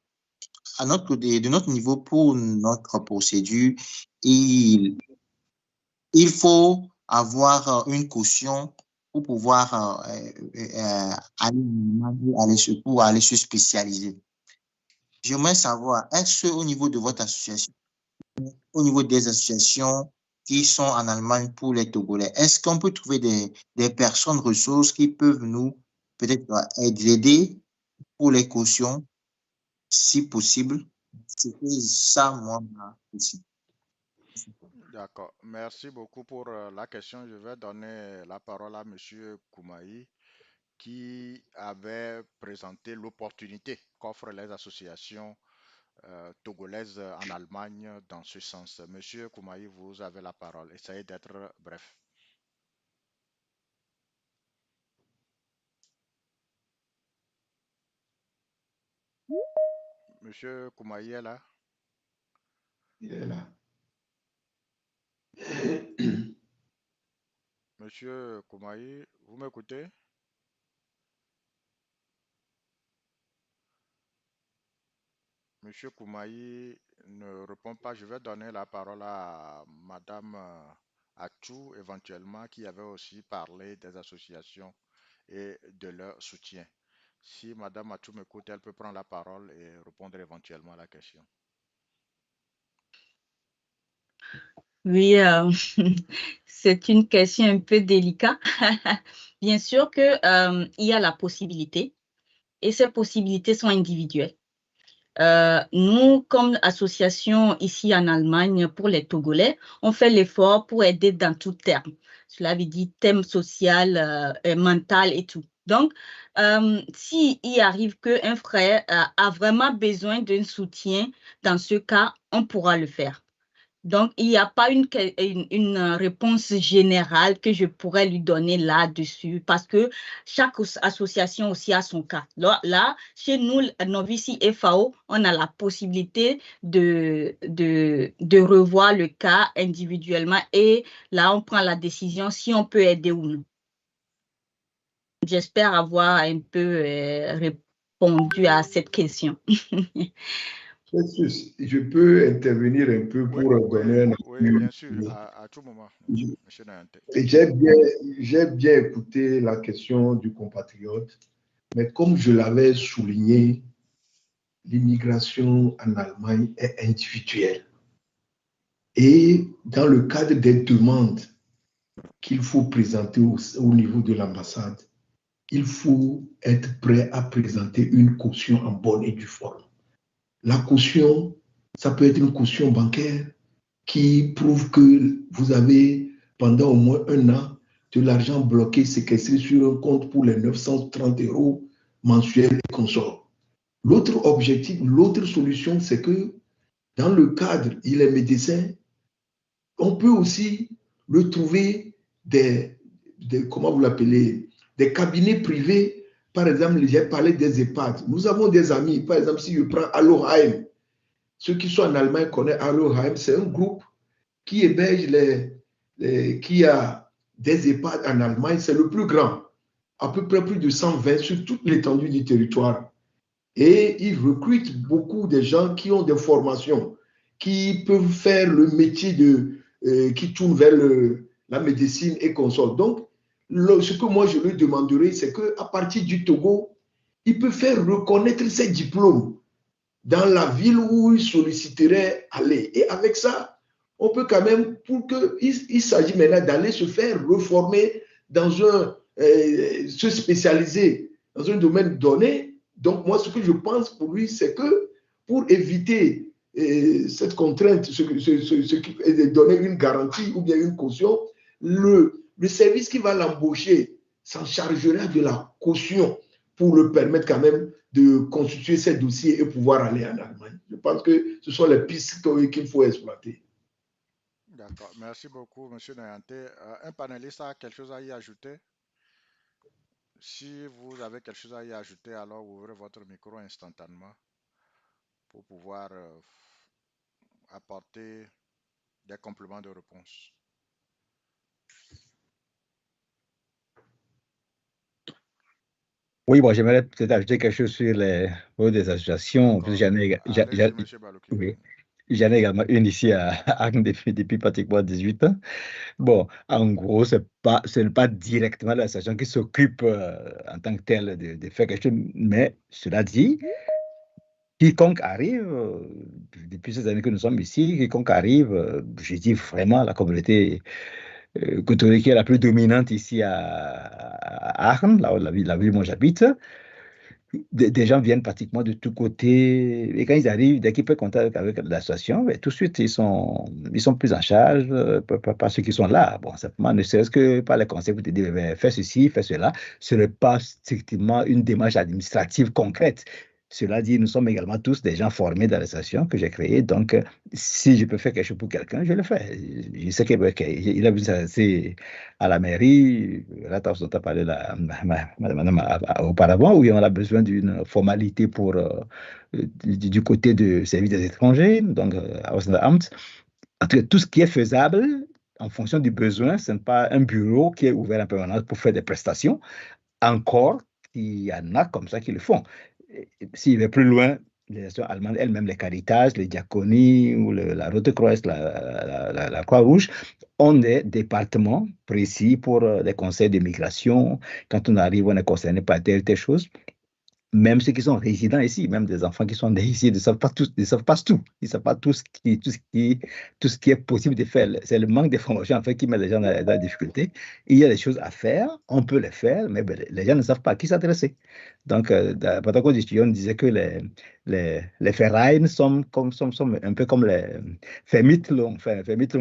de notre niveau, pour notre procédure, il faut avoir une caution pour pouvoir aller se spécialiser. J'aimerais savoir, est-ce au niveau de votre association, au niveau des associations qui sont en Allemagne pour les Togolais, est-ce qu'on peut trouver des personnes ressources qui peuvent nous peut-être aider pour les cautions, si possible? C'était ça, moi, ma question. D'accord. Merci beaucoup pour la question. Je vais donner la parole à M. Koumaï qui avait présenté l'opportunité qu'offrent les associations togolaises en Allemagne dans ce sens. Monsieur Koumaï, vous avez la parole. Essayez d'être bref. Monsieur Koumaï est là? Il est là. Monsieur Koumaï, vous m'écoutez? Monsieur Koumaï ne répond pas. Je vais donner la parole à Madame Achou, éventuellement, qui avait aussi parlé des associations et de leur soutien. Si Madame Achou m'écoute, elle peut prendre la parole et répondre éventuellement à la question. Oui, c'est une question un peu délicate. Bien sûr que il y a la possibilité et ces possibilités sont individuelles. Nous, comme association ici en Allemagne pour les Togolais, on fait l'effort pour aider dans tout terme. Cela veut dire thème social, mental et tout. Donc, s'il arrive qu'un frère a vraiment besoin d'un soutien, dans ce cas, on pourra le faire. Donc, il n'y a pas une réponse générale que je pourrais lui donner là-dessus parce que chaque association aussi a son cas. Là, chez nous, Novici FAO, on a la possibilité de revoir le cas individuellement et là, on prend la décision si on peut aider ou non. J'espère avoir un peu répondu à cette question. Je peux intervenir un peu pour donner un... Oui, bien sûr, à tout moment, monsieur Nayante. J'ai bien écouté la question du compatriote, mais comme je l'avais souligné, l'immigration en Allemagne est individuelle. Et dans le cadre des demandes qu'il faut présenter au niveau de l'ambassade, il faut être prêt à présenter une caution en bonne et due forme. La caution, ça peut être une caution bancaire qui prouve que vous avez, pendant au moins 1 an, de l'argent bloqué, séquestré sur un compte pour les 930 €, mensuel et consorts. L'autre objectif, l'autre solution, c'est que dans le cadre, il est médecin, on peut aussi le trouver comment vous l'appelez, des cabinets privés. Par exemple, j'ai parlé des EHPAD. Nous avons des amis, par exemple, si je prends Aloheim, ceux qui sont en Allemagne connaissent Aloheim, c'est un groupe qui héberge qui a des EHPAD en Allemagne, c'est le plus grand, à peu près plus de 120 sur toute l'étendue du territoire. Et ils recrutent beaucoup de gens qui ont des formations, qui peuvent faire le métier qui tourne vers la médecine et consorts. Donc, ce que moi je lui demanderais, c'est qu'à partir du Togo, il peut faire reconnaître ses diplômes dans la ville où il solliciterait aller. Et avec ça, on peut quand même, il s'agit maintenant d'aller se faire reformer se spécialiser dans un domaine donné. Donc, moi, ce que je pense pour lui, c'est que pour éviter cette contrainte, donner une garantie ou bien une caution, le service qui va l'embaucher s'en chargera de la caution pour le permettre quand même de constituer ses dossiers et pouvoir aller en Allemagne. Je pense que ce sont les pistes qu'il faut exploiter. D'accord. Merci beaucoup, M. Nayanté. Un panéliste a quelque chose à y ajouter? Si vous avez quelque chose à y ajouter, alors ouvrez votre micro instantanément pour pouvoir apporter des compléments de réponse. Oui, bon, j'aimerais peut-être ajouter quelque chose sur les rôles des associations. J'en ai également une ici à Arc depuis pratiquement 18 ans. Bon, en gros, ce n'est pas directement l'association qui s'occupe en tant que telle de faire quelque chose, mais cela dit, quiconque arrive, depuis ces années que nous sommes ici, quiconque arrive, je dis vraiment la communauté catholique qui est la plus dominante ici à Arles, là où la ville où j'habite, des gens viennent pratiquement de tous côtés. Et quand ils arrivent, dès qu'ils peuvent contact avec l'association, tout de suite, ils sont pris en charge par ceux qui sont là. Bon, simplement, ne serait-ce que par les conseils, vous te dites, fais ceci, fais cela. Ce n'est pas strictement une démarche administrative concrète. Cela dit, nous sommes également tous des gens formés dans l'association que j'ai créée. Donc, si je peux faire quelque chose pour quelqu'un, je le fais. Je sais qu'il a vu ça à la mairie. Là, tu as parlé madame auparavant, où on a besoin d'une formalité du côté du service des étrangers, donc Auslandsamt. En tout cas, tout ce qui est faisable en fonction du besoin, ce n'est pas un bureau qui est ouvert en permanence pour faire des prestations. Encore, il y en a comme ça qui le font. S'il va plus loin, les associations allemandes elles-mêmes, les Caritas, les Diaconies ou la Rote Kreuz, la Croix-Rouge, ont des départements précis pour des conseils de migration. Quand on arrive, on est concerné par telle chose. Même ceux qui sont résidents ici, même des enfants qui sont nés ici, ils ne savent pas tout. Ils ne savent pas tout ce qui est possible de faire. C'est le manque de formation en fait, qui met les gens dans la difficulté. Il y a des choses à faire, on peut les faire, mais les gens ne savent pas à qui s'adresser. Donc, pendant qu'on discutait, on disait que les Vereine sont un peu comme les Vermittlung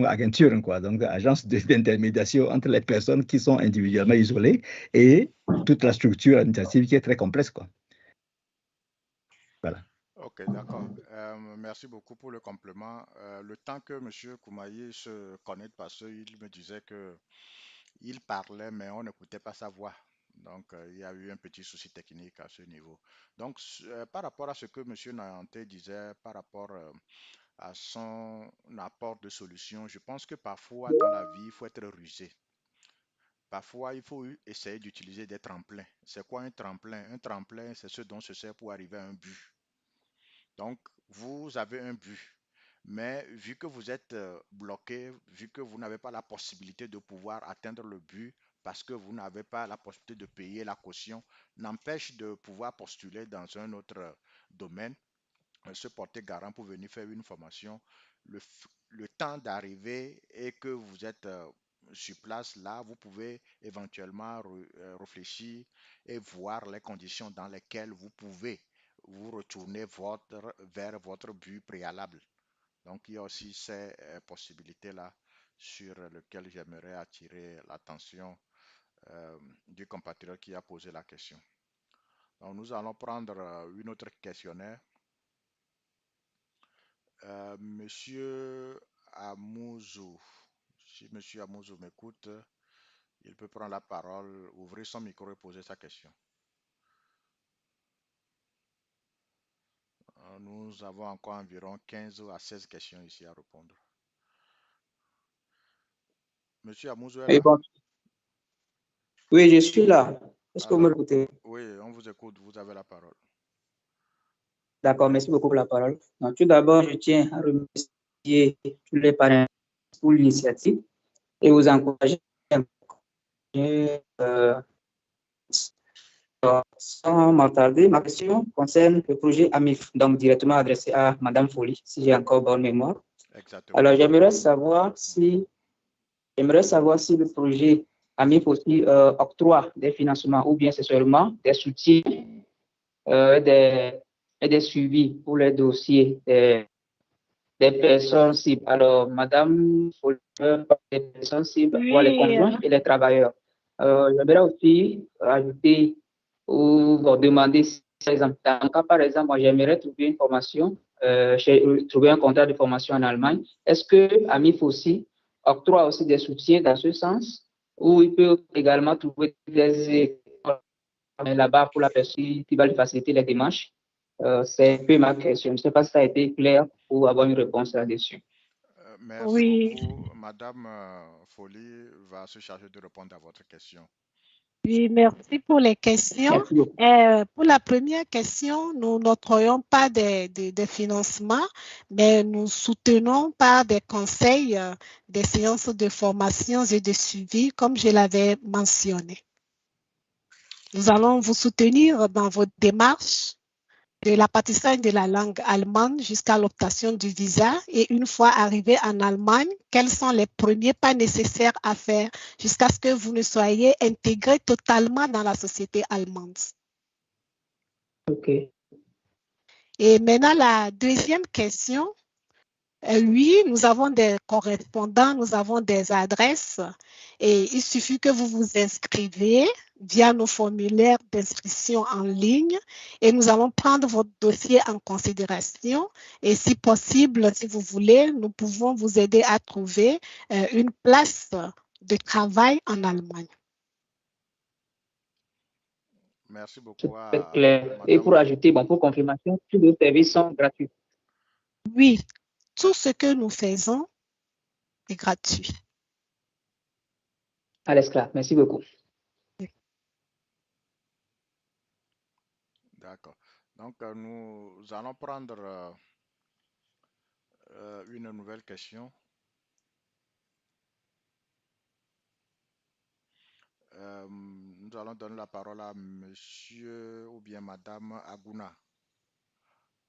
Agenturen, quoi. Donc, agence d'intermédiation entre les personnes qui sont individuellement isolées et toute la structure administrative qui est très complexe, quoi. Voilà. Ok, d'accord. Merci beaucoup pour le complément. Le temps que M. Koumayi se connecte, parce qu'il me disait qu'il parlait, mais on n'écoutait pas sa voix. Donc, il y a eu un petit souci technique à ce niveau. Donc, par rapport à ce que M. Nayanté disait, par rapport à son apport de solution, je pense que parfois dans la vie, il faut être rusé. Parfois, il faut essayer d'utiliser des tremplins. C'est quoi un tremplin? Un tremplin, c'est ce dont se sert pour arriver à un but. Donc, vous avez un but, mais vu que vous êtes bloqué, vu que vous n'avez pas la possibilité de pouvoir atteindre le but, parce que vous n'avez pas la possibilité de payer la caution, n'empêche de pouvoir postuler dans un autre domaine, se porter garant pour venir faire une formation. Le temps d'arriver et que vous êtes sur place, là, vous pouvez éventuellement réfléchir et voir les conditions dans lesquelles vous pouvez vous retourner vers votre but préalable. Donc, il y a aussi ces possibilités-là sur lesquelles j'aimerais attirer l'attention du compatriote qui a posé la question. Donc, nous allons prendre une autre questionnaire. Monsieur Amouzou, si Monsieur Amouzou m'écoute, il peut prendre la parole, ouvrir son micro et poser sa question. Nous avons encore environ 15 à 16 questions ici à répondre. Monsieur Amouzou est là? Bon. Oui, je suis là. Est-ce que vous m'écoutez? Oui, on vous écoute, vous avez la parole. D'accord, merci beaucoup pour la parole. Donc, tout d'abord, je tiens à remercier tous les parrains pour l'initiative et vous encourager sans m'attarder. Ma question concerne le projet AMIF, donc directement adressé à Madame Folly, si j'ai encore bonne mémoire. Exactement. Alors, j'aimerais savoir si le projet AMIF aussi octroie des financements ou bien c'est seulement des soutiens et des suivis pour les dossiers des personnes cibles. Alors, Madame Folly, des personnes cibles, pour les conjoints et les travailleurs. J'aimerais aussi ajouter ou demander, par exemple, dans le cas, par exemple, moi, j'aimerais trouver une formation, trouver un contrat de formation en Allemagne. Est-ce que AMIF aussi octroie aussi des soutiens dans ce sens, ou il peut également trouver des écoles là-bas pour la personne qui va lui faciliter les démarches? C'est un peu ma question. Je ne sais pas si ça a été clair pour avoir une réponse là-dessus. Merci beaucoup. Madame Folly va se charger de répondre à votre question. Oui, merci pour les questions. Pour la première question, nous n'octroyons pas de financement, mais nous soutenons par des conseils, des séances de formation et de suivi, comme je l'avais mentionné. Nous allons vous soutenir dans votre démarche de l'apprentissage de la langue allemande jusqu'à l'obtention du visa et une fois arrivé en Allemagne, quels sont les premiers pas nécessaires à faire jusqu'à ce que vous ne soyez intégré totalement dans la société allemande. OK. Et maintenant, la deuxième question. Oui, nous avons des correspondants, nous avons des adresses et il suffit que vous vous inscrivez via nos formulaires d'inscription en ligne et nous allons prendre votre dossier en considération et si possible, si vous voulez, nous pouvons vous aider à trouver une place de travail en Allemagne. Merci beaucoup. C'est clair. Et pour ajouter, pour confirmation, tous nos services sont gratuits. Oui. Tout ce que nous faisons est gratuit. Alles klar, merci beaucoup. D'accord. Donc, nous allons prendre une nouvelle question. Nous allons donner la parole à monsieur ou bien madame Aguna.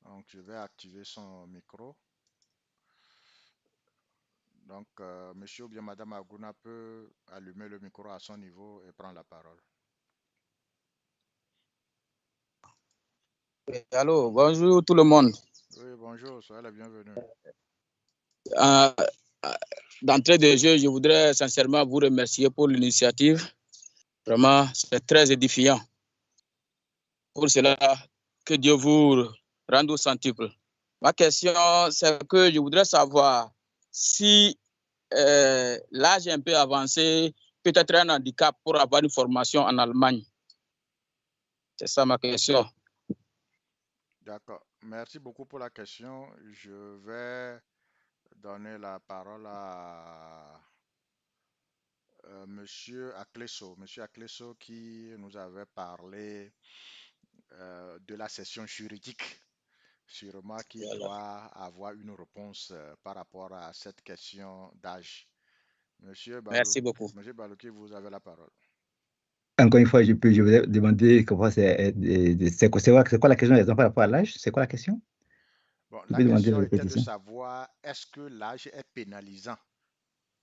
Donc, je vais activer son micro. Donc, monsieur ou bien madame Aguna peut allumer le micro à son niveau et prendre la parole. Allô, bonjour tout le monde. Oui, bonjour, soyez la bienvenue. D'entrée de jeu, je voudrais sincèrement vous remercier pour l'initiative. Vraiment, c'est très édifiant. Pour cela, que Dieu vous rende au centuple. Ma question, c'est que je voudrais savoir si l'âge un peu avancé peut être un handicap pour avoir une formation en Allemagne. C'est ça ma question. D'accord. Merci beaucoup pour la question. Je vais donner la parole à Monsieur Akleso. Monsieur Akleso qui nous avait parlé de la session juridique. Sûrement qu'il doit avoir une réponse par rapport à cette question d'âge. Monsieur Balouki, merci beaucoup. Monsieur Balouki, vous avez la parole. Encore une fois, je vais demander c'est quoi la question par rapport à l'âge? C'est quoi la question? Bon, la question était de savoir est-ce que l'âge est pénalisant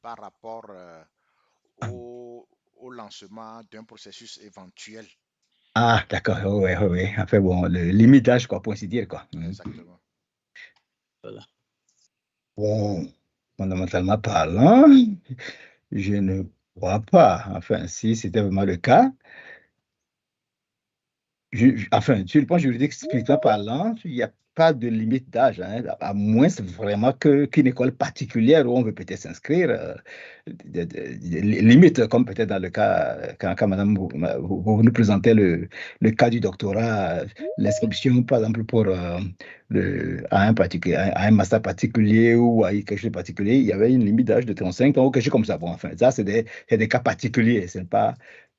par rapport au lancement d'un processus éventuel. Ah, d'accord, oui. Enfin bon, le limite d'âge, quoi, pour ainsi dire, quoi. Exactement. Voilà. Bon, fondamentalement parlant, je ne crois pas. Enfin, si c'était vraiment le cas, Enfin, sur le plan juridique, strictement parlant, il n'y a pas de limite d'âge, hein, à moins vraiment qu'une école particulière où on veut peut-être s'inscrire, limite, comme peut-être dans le cas, quand madame, vous nous présentez le cas du doctorat, l'inscription, par exemple, pour, à un master particulier ou à quelque chose de particulier, il y avait une limite d'âge de 35 ans ou quelque chose comme ça. Bon, enfin, ça, c'est des cas particuliers, ce n'est pas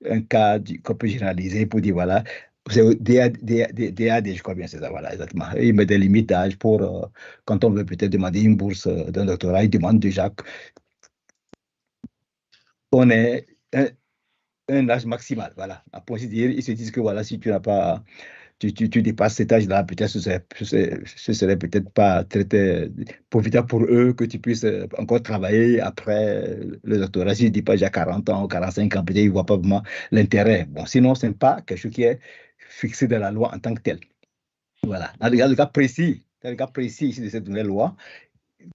un cas qu'on peut généraliser pour dire, voilà, c'est DAD, je crois bien, c'est ça, voilà, exactement. Et il met des limites d'âge pour, quand on veut peut-être demander une bourse d'un doctorat, il demande déjà qu'on ait un âge maximal, voilà. Pour ainsi dire, ils se disent que, voilà, si tu n'as pas, tu dépasses cet âge-là, peut-être ce serait peut-être pas très profitable pour eux que tu puisses encore travailler après le doctorat. Si tu dépasses déjà 40 ans ou 45 ans, peut-être ils ne voient pas vraiment l'intérêt. Bon, sinon, ce n'est pas quelque chose qui est fixé dans la loi en tant que tel. Voilà. Dans le cas précis ici de cette nouvelle loi,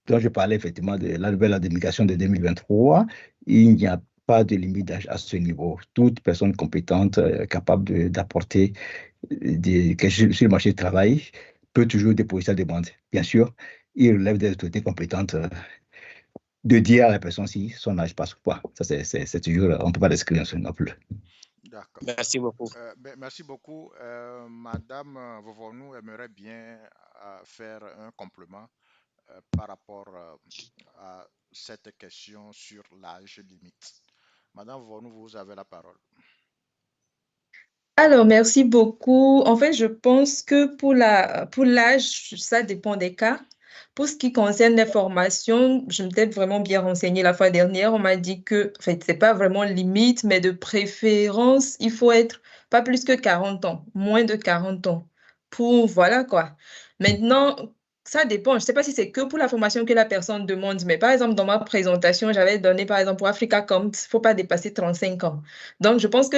dont je parlais effectivement de la nouvelle indemnisation de 2023, il n'y a pas de limite d'âge à ce niveau. Toute personne compétente, capable d'apporter quelque chose sur le marché du travail, peut toujours déposer sa demande. Bien sûr, il relève des autorités compétentes de dire à la personne si son âge passe ou pas. Ça, c'est toujours, on ne peut pas l'exclure non plus. D'accord. Merci beaucoup. Merci beaucoup. Madame Vovonou aimerait bien faire un complément par rapport à cette question sur l'âge limite. Madame Vovonou, vous avez la parole. Alors, merci beaucoup. En fait, je pense que pour l'âge, ça dépend des cas. Pour ce qui concerne les formations, je m'étais vraiment bien renseignée la fois dernière. On m'a dit que, en fait, c'est pas vraiment limite, mais de préférence, il faut être pas plus que 40 ans, moins de 40 ans. Voilà quoi. Maintenant, ça dépend. Je ne sais pas si c'est que pour la formation que la personne demande, mais par exemple, dans ma présentation, j'avais donné, par exemple, pour AfricaComt, il ne faut pas dépasser 35 ans. Donc, je pense que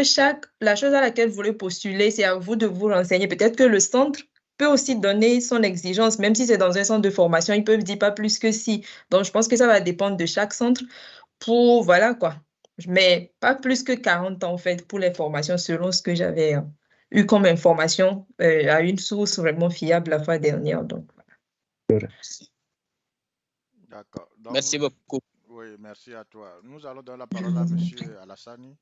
la chose à laquelle vous voulez postuler, c'est à vous de vous renseigner. Peut-être que le centre peut aussi donner son exigence, même si c'est dans un centre de formation, ils peuvent dire pas plus que si. Donc, je pense que ça va dépendre de chaque centre voilà quoi. Mais pas plus que 40 ans, en fait, pour les formations, selon ce que j'avais eu comme information à une source vraiment fiable la fois dernière. Donc, D'accord. Merci beaucoup. Oui, merci à toi. Nous allons donner la parole à M. Alassani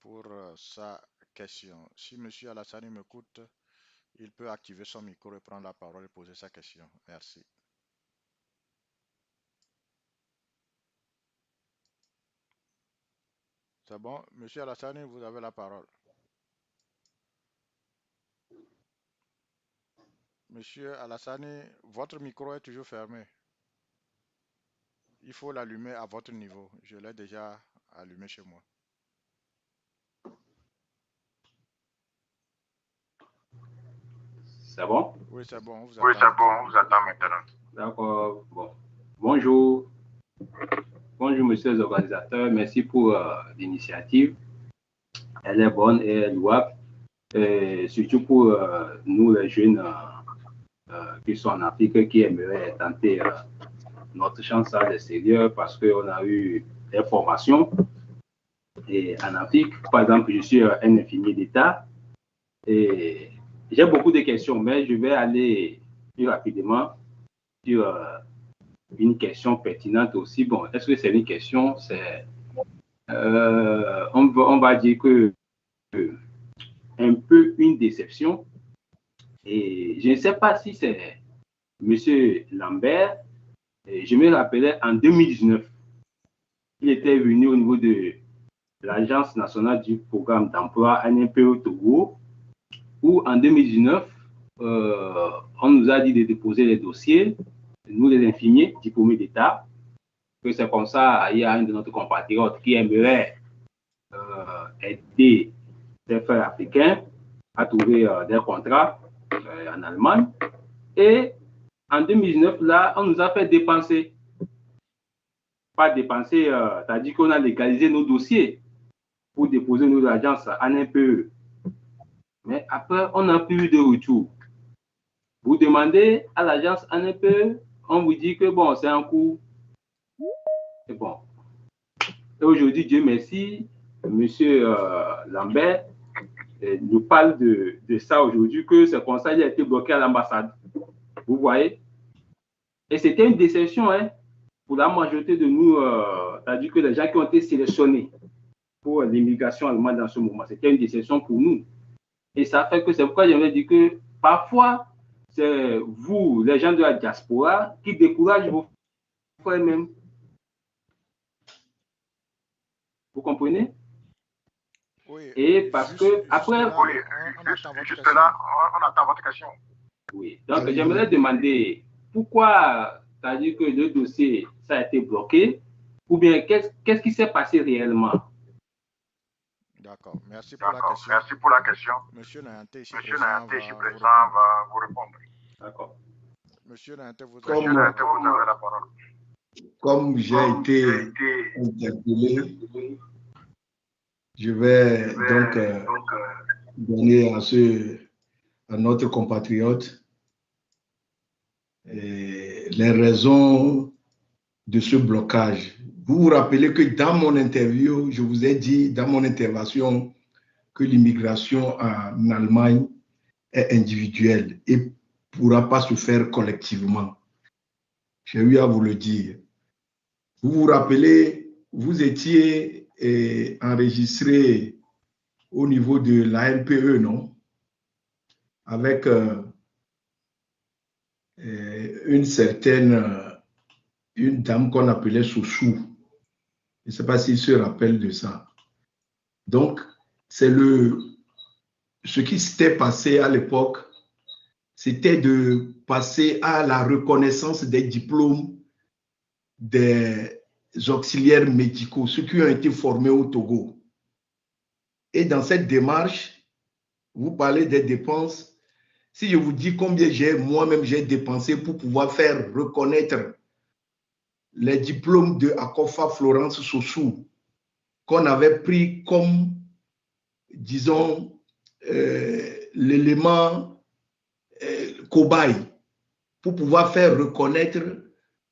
pour sa question. Si M. Alassani m'écoute, il peut activer son micro et prendre la parole et poser sa question. Merci. C'est bon? M. Alassani, vous avez la parole. Monsieur Alassani, votre micro est toujours fermé. Il faut l'allumer à votre niveau. Je l'ai déjà allumé chez moi. C'est bon? Oui, c'est bon. On vous attend maintenant. D'accord. Bon. Bonjour. Bonjour, monsieur les organisateurs. Merci pour l'initiative. Elle est bonne et elle est louable. Surtout pour nous, les jeunes qui sont en Afrique, qui aimeraient tenter notre chance à l'extérieur parce qu'on a eu des formations. Et en Afrique, par exemple, je suis un infirmier d'État et j'ai beaucoup de questions, mais je vais aller plus rapidement sur une question pertinente aussi. Bon, est-ce que c'est une question? C'est, on va dire que un peu une déception. Et je ne sais pas si c'est M. Lambert. Et je me rappelais en 2019, il était venu au niveau de l'Agence nationale du programme d'emploi ANP au Togo, où en 2019, on nous a dit de déposer les dossiers, nous les infirmiers diplômés d'État, que c'est comme ça, il y a un de nos compatriotes qui aimerait aider des frères africains à trouver des contrats en Allemagne. Et en 2019, là, on nous a fait dépenser. Pas dépenser, c'est-à-dire qu'on a légalisé nos dossiers pour déposer nos agences en NPE. Mais après, on n'a plus eu de retour. Vous demandez à l'agence NPE, on vous dit que bon, c'est un coût. C'est bon. Et aujourd'hui, Dieu merci, monsieur Lambert, nous parle de ça aujourd'hui, que ce conseil a été bloqué à l'ambassade. Vous voyez? Et c'était une déception hein, pour la majorité de nous, c'est-à-dire que les gens qui ont été sélectionnés pour l'immigration allemande dans ce moment, c'était une déception pour nous. Et ça fait que c'est pourquoi j'aimerais dire que parfois, c'est vous, les gens de la diaspora, qui découragent vos frères même. Vous comprenez? Oui. Et parce que après... Oui, juste là, on attend votre question. Oui. Donc, j'aimerais demander pourquoi, c'est-à-dire que le dossier, ça a été bloqué, ou bien qu'est-ce qui s'est passé réellement? D'accord. Merci pour la question. Merci pour la question. Monsieur Nayanté, ici ici présent, va vous répondre. D'accord. Monsieur Nayanté, vous avez la parole. Comme j'ai été interpellé, je vais donc donner à notre compatriote les raisons de ce blocage. Vous vous rappelez que dans mon interview, je vous ai dit, dans mon intervention, que l'immigration en Allemagne est individuelle et ne pourra pas se faire collectivement. J'ai eu à vous le dire. Vous vous rappelez, vous étiez enregistré au niveau de la NPE, non? Avec une certaine, une dame qu'on appelait Soussou. Je ne sais pas s'il se rappelle de ça. Donc, c'est ce qui s'était passé à l'époque, c'était de passer à la reconnaissance des diplômes des auxiliaires médicaux, ceux qui ont été formés au Togo. Et dans cette démarche, vous parlez des dépenses. Si je vous dis combien moi-même j'ai dépensé pour pouvoir faire reconnaître les diplômes de Akofa Florence Soussou, qu'on avait pris comme, disons, l'élément cobaye pour pouvoir faire reconnaître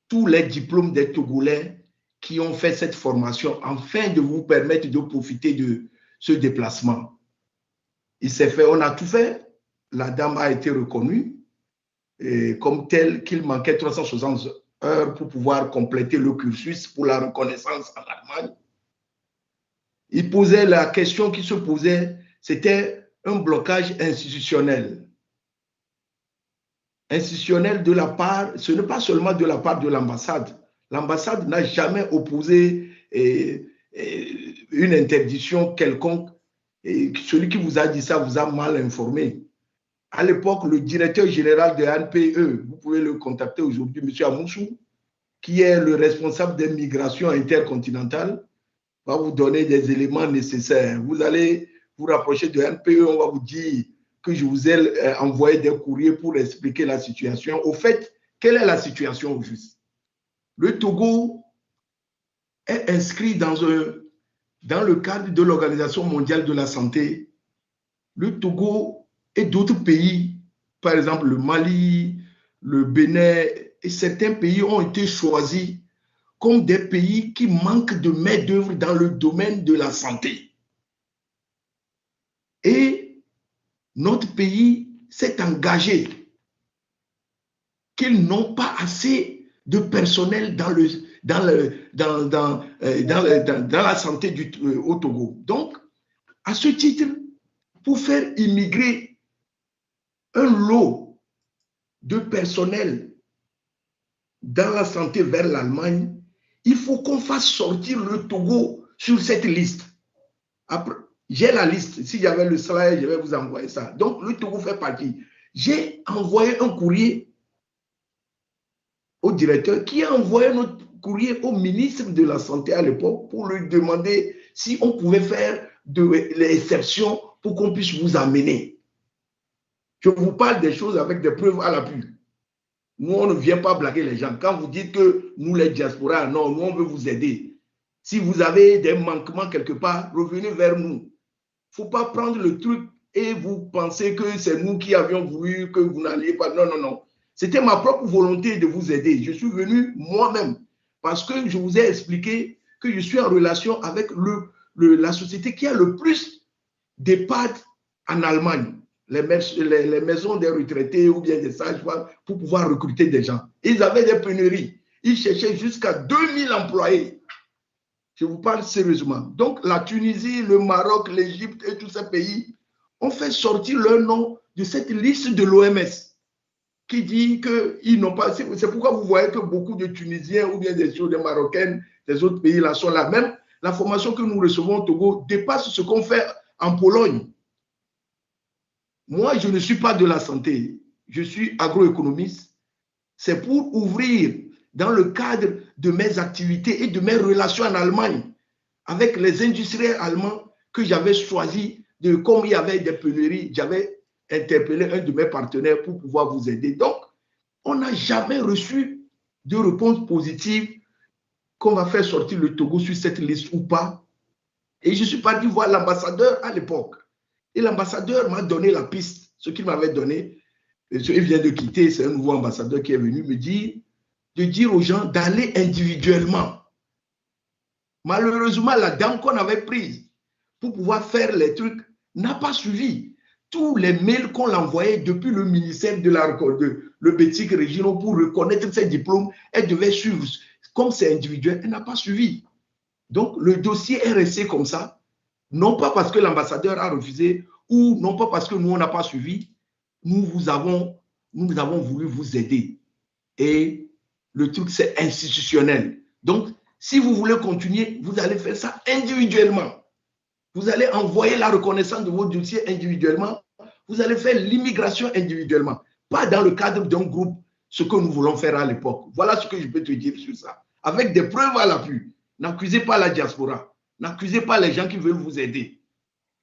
tous les diplômes des Togolais qui ont fait cette formation afin de vous permettre de profiter de ce déplacement. Il s'est fait, on a tout fait. La dame a été reconnue comme telle qu'il manquait 360 heures pour pouvoir compléter le cursus pour la reconnaissance en Allemagne. Il posait la question qui se posait, c'était un blocage institutionnel. Institutionnel de la part, ce n'est pas seulement de la part de l'ambassade. L'ambassade n'a jamais opposé une interdiction quelconque. Et celui qui vous a dit ça vous a mal informé. À l'époque, le directeur général de NPE, vous pouvez le contacter aujourd'hui, M. Amoussou, qui est le responsable des migrations intercontinentales, va vous donner des éléments nécessaires. Vous allez vous rapprocher de NPE, on va vous dire que je vous ai envoyé des courriers pour expliquer la situation. Au fait, quelle est la situation au juste? Le Togo est inscrit dans le cadre de l'Organisation mondiale de la santé. Le Togo et d'autres pays, par exemple le Mali, le Bénin, et certains pays ont été choisis comme des pays qui manquent de main-d'œuvre dans le domaine de la santé. Et notre pays s'est engagé qu'ils n'ont pas assez de personnel dans la santé au Togo. Donc, à ce titre, pour faire immigrer un lot de personnel dans la santé vers l'Allemagne, il faut qu'on fasse sortir le Togo sur cette liste. J'ai la liste. Si j'avais le slide, je vais vous envoyer ça. Donc, le Togo fait partie. J'ai envoyé un courrier au directeur qui a envoyé notre courrier au ministre de la Santé à l'époque pour lui demander si on pouvait faire l'exception pour qu'on puisse vous amener. Je vous parle des choses avec des preuves à l'appui. Nous, on ne vient pas blaguer les gens. Quand vous dites que nous, les diasporas, non, nous, on veut vous aider. Si vous avez des manquements quelque part, revenez vers nous. Il ne faut pas prendre le truc et vous pensez que c'est nous qui avions voulu que vous n'alliez pas. Non, non, non. C'était ma propre volonté de vous aider. Je suis venu moi-même parce que je vous ai expliqué que je suis en relation avec la société qui a le plus d'EHPAD en Allemagne, les maisons des retraités ou bien des sages-femmes pour pouvoir recruter des gens. Ils avaient des pénuries. Ils cherchaient jusqu'à 2000 employés. Je vous parle sérieusement. Donc, la Tunisie, le Maroc, l'Égypte et tous ces pays ont fait sortir leur nom de cette liste de l'OMS qui dit qu'ils n'ont pas... C'est pourquoi vous voyez que beaucoup de Tunisiens ou bien des Marocaines, des autres pays là sont là. Même la formation que nous recevons au Togo dépasse ce qu'on fait en Pologne. Moi, je ne suis pas de la santé. Je suis agroéconomiste. C'est pour ouvrir dans le cadre de mes activités et de mes relations en Allemagne avec les industriels allemands que j'avais choisi, comme il y avait des pénuries, j'avais interpellé un de mes partenaires pour pouvoir vous aider. Donc, on n'a jamais reçu de réponse positive qu'on va faire sortir le Togo sur cette liste ou pas. Et je suis parti voir l'ambassadeur à l'époque. Et l'ambassadeur m'a donné la piste, ce qu'il m'avait donné. Il vient de quitter, c'est un nouveau ambassadeur qui est venu me dire, de dire aux gens d'aller individuellement. Malheureusement, la dame qu'on avait prise pour pouvoir faire les trucs n'a pas suivi. Tous les mails qu'on l'envoyait depuis le ministère de le BETIC régional pour reconnaître ses diplômes, elle devait suivre. Comme c'est individuel, elle n'a pas suivi. Donc, le dossier est resté comme ça, non pas parce que l'ambassadeur a refusé ou non pas parce que nous, on n'a pas suivi. Nous avons voulu vous aider. Et le truc, c'est institutionnel. Donc, si vous voulez continuer, vous allez faire ça individuellement. Vous allez envoyer la reconnaissance de vos dossiers individuellement. Vous allez faire l'immigration individuellement. Pas dans le cadre d'un groupe, ce que nous voulons faire à l'époque. Voilà ce que je peux te dire sur ça. Avec des preuves à l'appui. N'accusez pas la diaspora. N'accusez pas les gens qui veulent vous aider.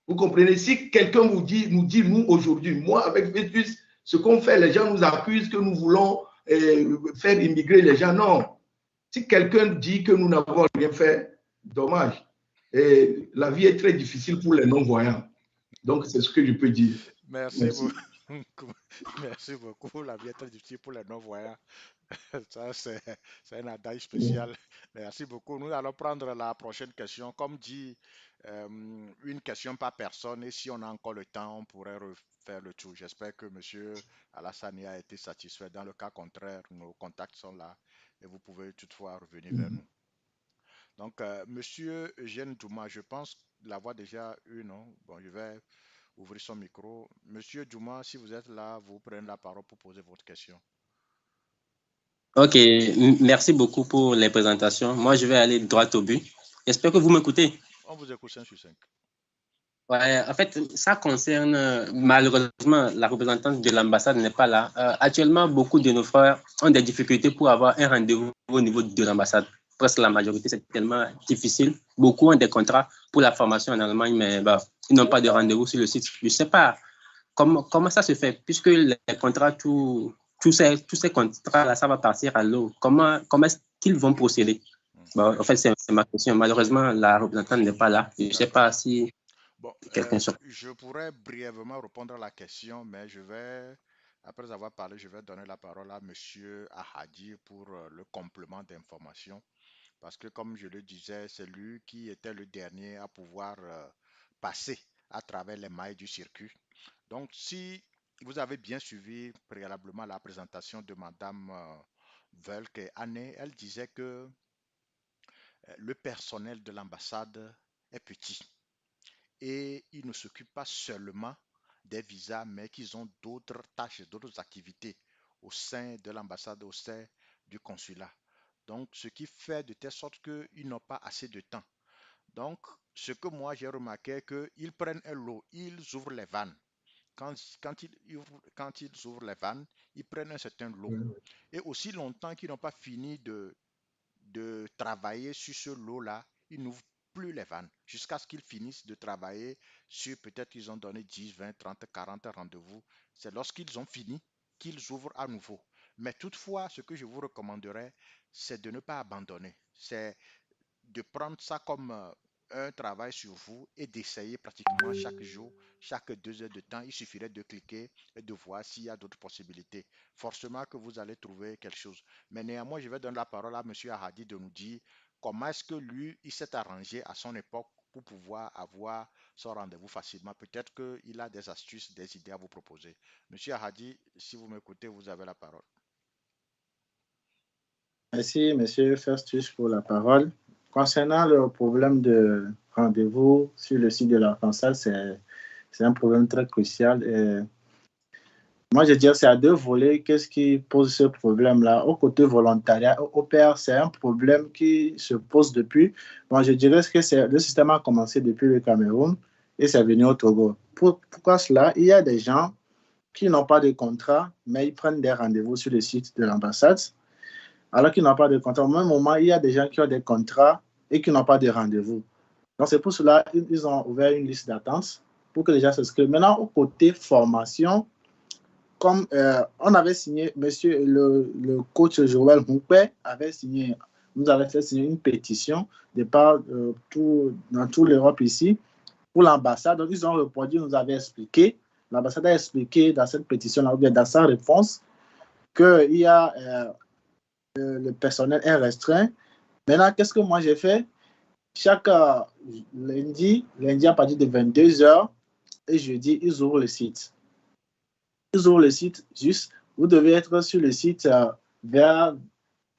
Vous comprenez? Si quelqu'un nous dit, nous aujourd'hui, moi avec Vétus, ce qu'on fait, les gens nous accusent que nous voulons faire immigrer les gens. Non. Si quelqu'un dit que nous n'avons rien fait, dommage. Et la vie est très difficile pour les non-voyants. Donc, c'est ce que je peux dire. Merci beaucoup. Merci beaucoup. La vie est très difficile pour les non-voyants. Ça, c'est un adage spécial. Merci beaucoup. Nous allons prendre la prochaine question. Comme dit, une question par personne. Et si on a encore le temps, on pourrait refaire le tour. J'espère que M. Alassane a été satisfait. Dans le cas contraire, nos contacts sont là et vous pouvez toutefois revenir vers nous. Donc, Monsieur Eugène Douma, je pense l'avoir déjà eu, non? Bon, je vais ouvrir son micro. Monsieur Douma, si vous êtes là, vous prenez la parole pour poser votre question. Ok, merci beaucoup pour les présentations. Moi, je vais aller droit au but. J'espère que vous m'écoutez. On vous écoute 5 sur 5. Ouais, en fait, ça concerne, malheureusement, la représentante de l'ambassade n'est pas là. Actuellement, beaucoup de nos frères ont des difficultés pour avoir un rendez-vous au niveau de l'ambassade. Presque la majorité, c'est tellement difficile. Beaucoup ont des contrats pour la formation en Allemagne, mais bah, ils n'ont pas de rendez-vous sur le site. Je ne sais pas comment ça se fait, puisque les contrats, tous ces contrats-là, ça va partir à l'eau. Comment est-ce qu'ils vont procéder? Bon, en fait, c'est ma question. Malheureusement, la représentante n'est pas là. Je ne sais pas si bon, je pourrais brièvement répondre à la question, mais après avoir parlé, je vais donner la parole à M. Ahadi pour le complément d'information. Parce que, comme je le disais, c'est lui qui était le dernier à pouvoir passer à travers les mailles du circuit. Donc, si vous avez bien suivi préalablement la présentation de Mme Velk et Anne, elle disait que le personnel de l'ambassade est petit et il ne s'occupe pas seulement des visas, mais qu'ils ont d'autres tâches, d'autres activités au sein de l'ambassade, au sein du consulat. Donc, ce qui fait de telle sorte qu'ils n'ont pas assez de temps. Donc, ce que moi j'ai remarqué, qu'ils prennent un lot, ils ouvrent les vannes. Quand ils ouvrent les vannes, ils prennent un certain lot. Et aussi longtemps qu'ils n'ont pas fini de travailler sur ce lot-là, ils n'ouvrent plus les vannes jusqu'à ce qu'ils finissent de travailler sur, peut-être qu'ils ont donné 10, 20, 30, 40 rendez-vous. C'est lorsqu'ils ont fini qu'ils ouvrent à nouveau. Mais toutefois, ce que je vous recommanderais, c'est de ne pas abandonner. C'est de prendre ça comme un travail sur vous et d'essayer pratiquement chaque jour, chaque 2 heures de temps. Il suffirait de cliquer et de voir s'il y a d'autres possibilités. Forcément que vous allez trouver quelque chose. Mais néanmoins, je vais donner la parole à M. Ahadi de nous dire comment est-ce que lui, il s'est arrangé à son époque pour pouvoir avoir son rendez-vous facilement. Peut-être qu'il a des astuces, des idées à vous proposer. Monsieur Ahadi, si vous m'écoutez, vous avez la parole. Merci, Monsieur Festus, pour la parole. Concernant le problème de rendez-vous sur le site de l'Arkansas, c'est un problème très crucial. Et moi, je dirais que c'est à deux volets. Qu'est-ce qui pose ce problème-là? Au côté volontariat, au pair, c'est un problème qui se pose depuis. Moi, je dirais que le système a commencé depuis le Cameroun et c'est venu au Togo. Pourquoi cela? Il y a des gens qui n'ont pas de contrat, mais ils prennent des rendez-vous sur le site de l'ambassade. Alors qu'ils n'ont pas de contrat. Au même moment, il y a des gens qui ont des contrats et qui n'ont pas de rendez-vous. Donc, c'est pour cela qu'ils ont ouvert une liste d'attente pour que les gens s'inscrivent. Maintenant, au côté formation, comme on avait signé, le coach Joël Moupé nous avait fait signer une pétition de part dans toute l'Europe ici pour l'ambassade. Donc, ils ont répondu, nous avaient expliqué, l'ambassade a expliqué dans cette pétition-là, ou bien dans sa réponse, qu'il y a le personnel est restreint. Maintenant, qu'est-ce que moi j'ai fait? Chaque lundi à partir de 22h et jeudi, ils ouvrent le site. Ils ouvrent le site juste. Vous devez être sur le site vers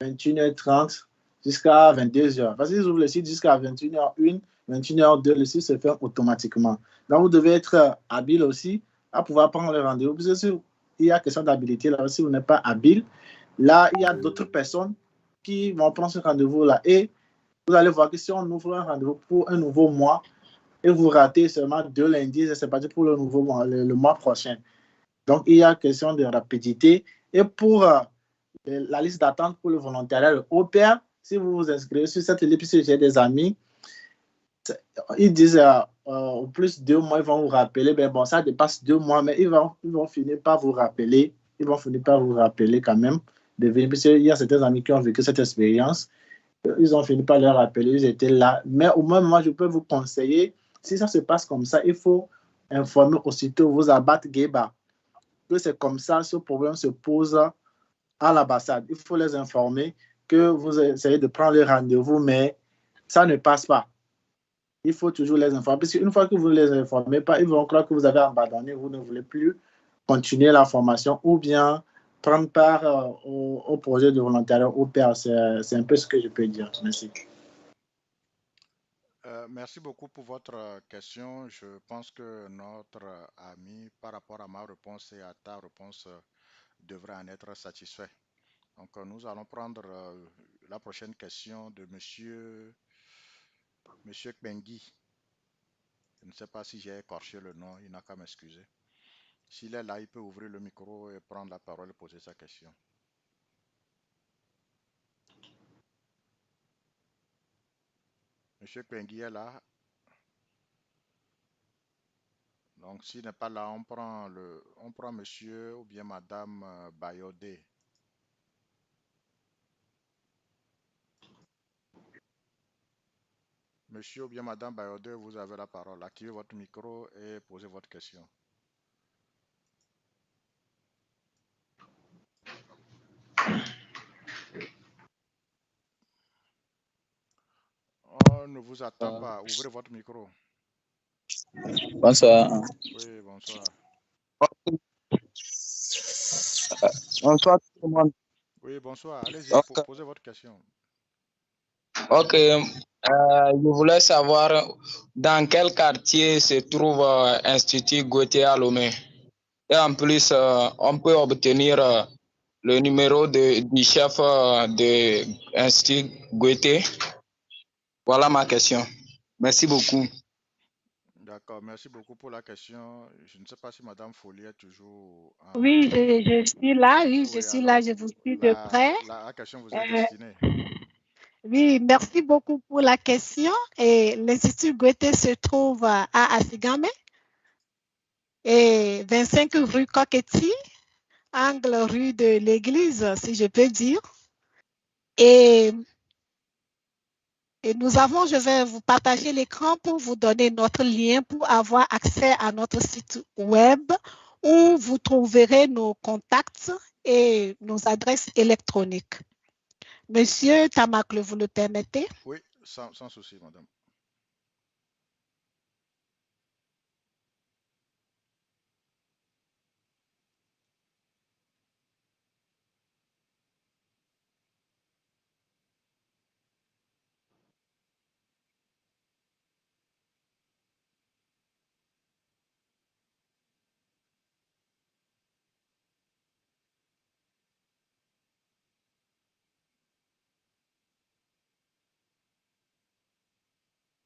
21h30 jusqu'à 22h. Parce qu'ils ouvrent le site jusqu'à 21h01, 21h02, le site se fait automatiquement. Donc, vous devez être habile aussi à pouvoir prendre le rendez-vous. Parce que s'il y a question d'habilité, là, si vous n'êtes pas habile, là, il y a d'autres personnes qui vont prendre ce rendez-vous-là. Et vous allez voir que si on ouvre un rendez-vous pour un nouveau mois et vous ratez seulement 2 lundis, c'est parti pour le nouveau mois, le mois prochain. Donc, il y a question de rapidité. Et pour la liste d'attente pour le volontariat, le OPR, si vous vous inscrivez sur cette liste, puisque j'ai des amis, ils disent au plus 2 mois, ils vont vous rappeler. Ben bon, ça dépasse 2 mois, mais ils vont finir par vous rappeler. Ils vont finir par vous rappeler quand même de venir, puisqu'il y a certains amis qui ont vécu cette expérience. Ils ont fini par leur rappeler, ils étaient là. Mais au moins, moi, je peux vous conseiller, si ça se passe comme ça, il faut informer aussitôt vos abat Geba que c'est comme ça, ce problème se pose à l'ambassade. Il faut les informer que vous essayez de prendre le rendez-vous, mais ça ne passe pas. Il faut toujours les informer, parce qu'une fois que vous ne les informez pas, ils vont croire que vous avez abandonné, vous ne voulez plus continuer la formation ou bien prendre part au projet de volontariat au père. C'est un peu ce que je peux dire. Merci. Merci beaucoup pour votre question. Je pense que notre ami, par rapport à ma réponse et à ta réponse, devrait en être satisfait. Donc, nous allons prendre la prochaine question de Monsieur Kbengi. Je ne sais pas si j'ai écorché le nom, il n'a qu'à m'excuser. S'il est là, il peut ouvrir le micro et prendre la parole et poser sa question. Monsieur Kbengi est là. Donc, s'il n'est pas là, on prend monsieur ou bien madame Bayodé. Monsieur ou bien madame Bayodé, vous avez la parole. Activez votre micro et posez votre question. On ne vous attend pas. Ouvrez votre micro. Bonsoir. Oui, bonsoir. Bonsoir tout le monde. Oui, bonsoir. Allez-y, posez votre question. Ok. Je voulais savoir dans quel quartier se trouve Institut Gautier à Lomé. Et en plus, on peut obtenir le numéro du chef de l'Institut Gautier. Voilà ma question. Merci beaucoup. D'accord, merci beaucoup pour la question. Je ne sais pas si Madame Follier est toujours... Oui, je suis là, oui, je suis là, je vous suis de près. La question vous est destinée. Oui, merci beaucoup pour la question. Et l'Institut Gautier se trouve à Asigame et 25 rue Coquetti, angle rue de l'église, si je peux dire. Et nous avons, je vais vous partager l'écran pour vous donner notre lien pour avoir accès à notre site web où vous trouverez nos contacts et nos adresses électroniques. Monsieur Tamacle, vous le permettez? Oui, sans souci, madame.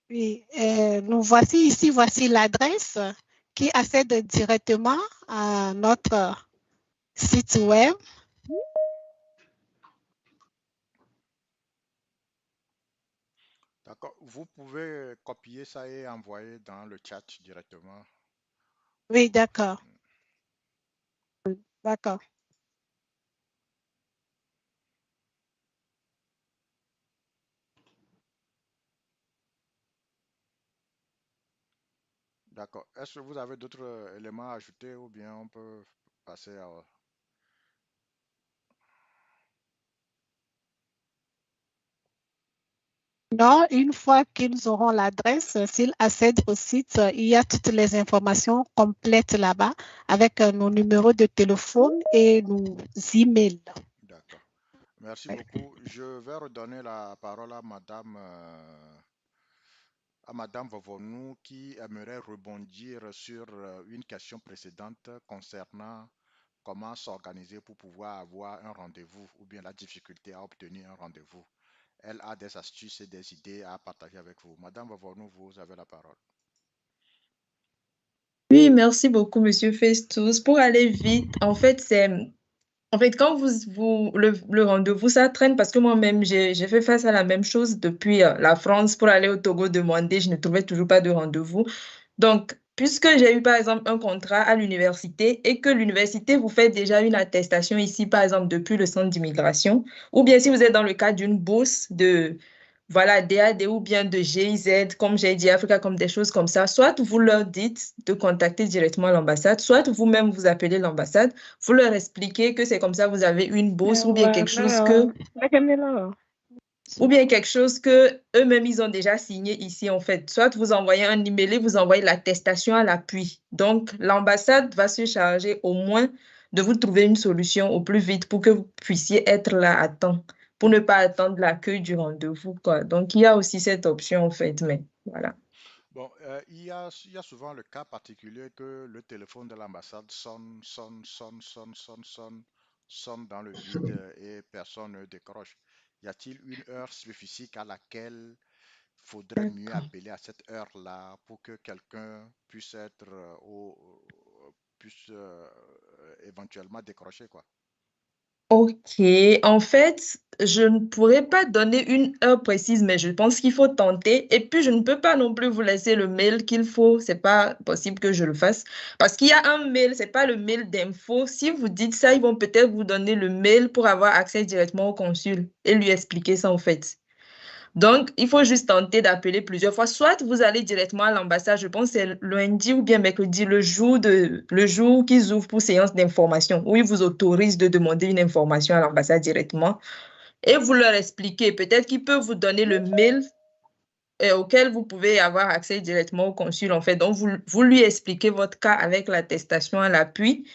Oui, nous voici ici, voici l'adresse qui accède directement à notre site web. D'accord. Vous pouvez copier ça et envoyer dans le chat directement. Oui, d'accord. D'accord. D'accord. Est-ce que vous avez d'autres éléments à ajouter ou bien on peut passer à... Non, une fois qu'ils auront l'adresse, s'ils accèdent au site, il y a toutes les informations complètes là-bas avec nos numéros de téléphone et nos emails. D'accord. Merci beaucoup. Je vais redonner la parole à Madame Vovonou qui aimerait rebondir sur une question précédente concernant comment s'organiser pour pouvoir avoir un rendez-vous ou bien la difficulté à obtenir un rendez-vous. Elle a des astuces et des idées à partager avec vous. Madame Vovonou, vous avez la parole. Oui, merci beaucoup, Monsieur Festus. Pour aller vite, en fait, quand le rendez-vous, ça traîne parce que moi-même, j'ai fait face à la même chose depuis la France pour aller au Togo demander. Je ne trouvais toujours pas de rendez-vous. Donc, puisque j'ai eu, par exemple, un contrat à l'université et que l'université vous fait déjà une attestation ici, par exemple, depuis le centre d'immigration, ou bien si vous êtes dans le cadre d'une bourse de, voilà, DAD ou bien de GIZ, comme j'ai dit, Africa, comme des choses comme ça, soit vous leur dites de contacter directement l'ambassade, soit vous-même vous appelez l'ambassade, vous leur expliquez que c'est comme ça, vous avez une bourse ou bien quelque chose que... Ou bien quelque chose que eux-mêmes, ils ont déjà signé ici, en fait. Soit vous envoyez un email et vous envoyez l'attestation à l'appui. Donc, l'ambassade va se charger au moins de vous trouver une solution au plus vite pour que vous puissiez être là à temps, pour ne pas attendre l'accueil du rendez-vous, quoi. Donc, il y a aussi cette option, en fait, mais voilà. Bon, il y a souvent le cas particulier que le téléphone de l'ambassade sonne dans le vide et personne ne décroche. Y a-t-il une heure spécifique à laquelle faudrait mieux appeler à cette heure-là pour que quelqu'un puisse être éventuellement décrocher, quoi? Ok, en fait, je ne pourrais pas donner une heure précise, mais je pense qu'il faut tenter. Et puis, je ne peux pas non plus vous laisser le mail qu'il faut. C'est pas possible que je le fasse. Parce qu'il y a un mail, c'est pas le mail d'info. Si vous dites ça, ils vont peut-être vous donner le mail pour avoir accès directement au consul et lui expliquer ça, en fait. Donc, il faut juste tenter d'appeler plusieurs fois. Soit vous allez directement à l'ambassade, je pense que c'est lundi ou bien mercredi, le jour qu'ils ouvrent pour séance d'information, où ils vous autorisent de demander une information à l'ambassade directement. Et vous leur expliquez. Peut-être qu'ils peuvent vous donner le mail auquel vous pouvez avoir accès directement au consul, en fait. Donc, vous lui expliquez votre cas avec l'attestation à l'appui.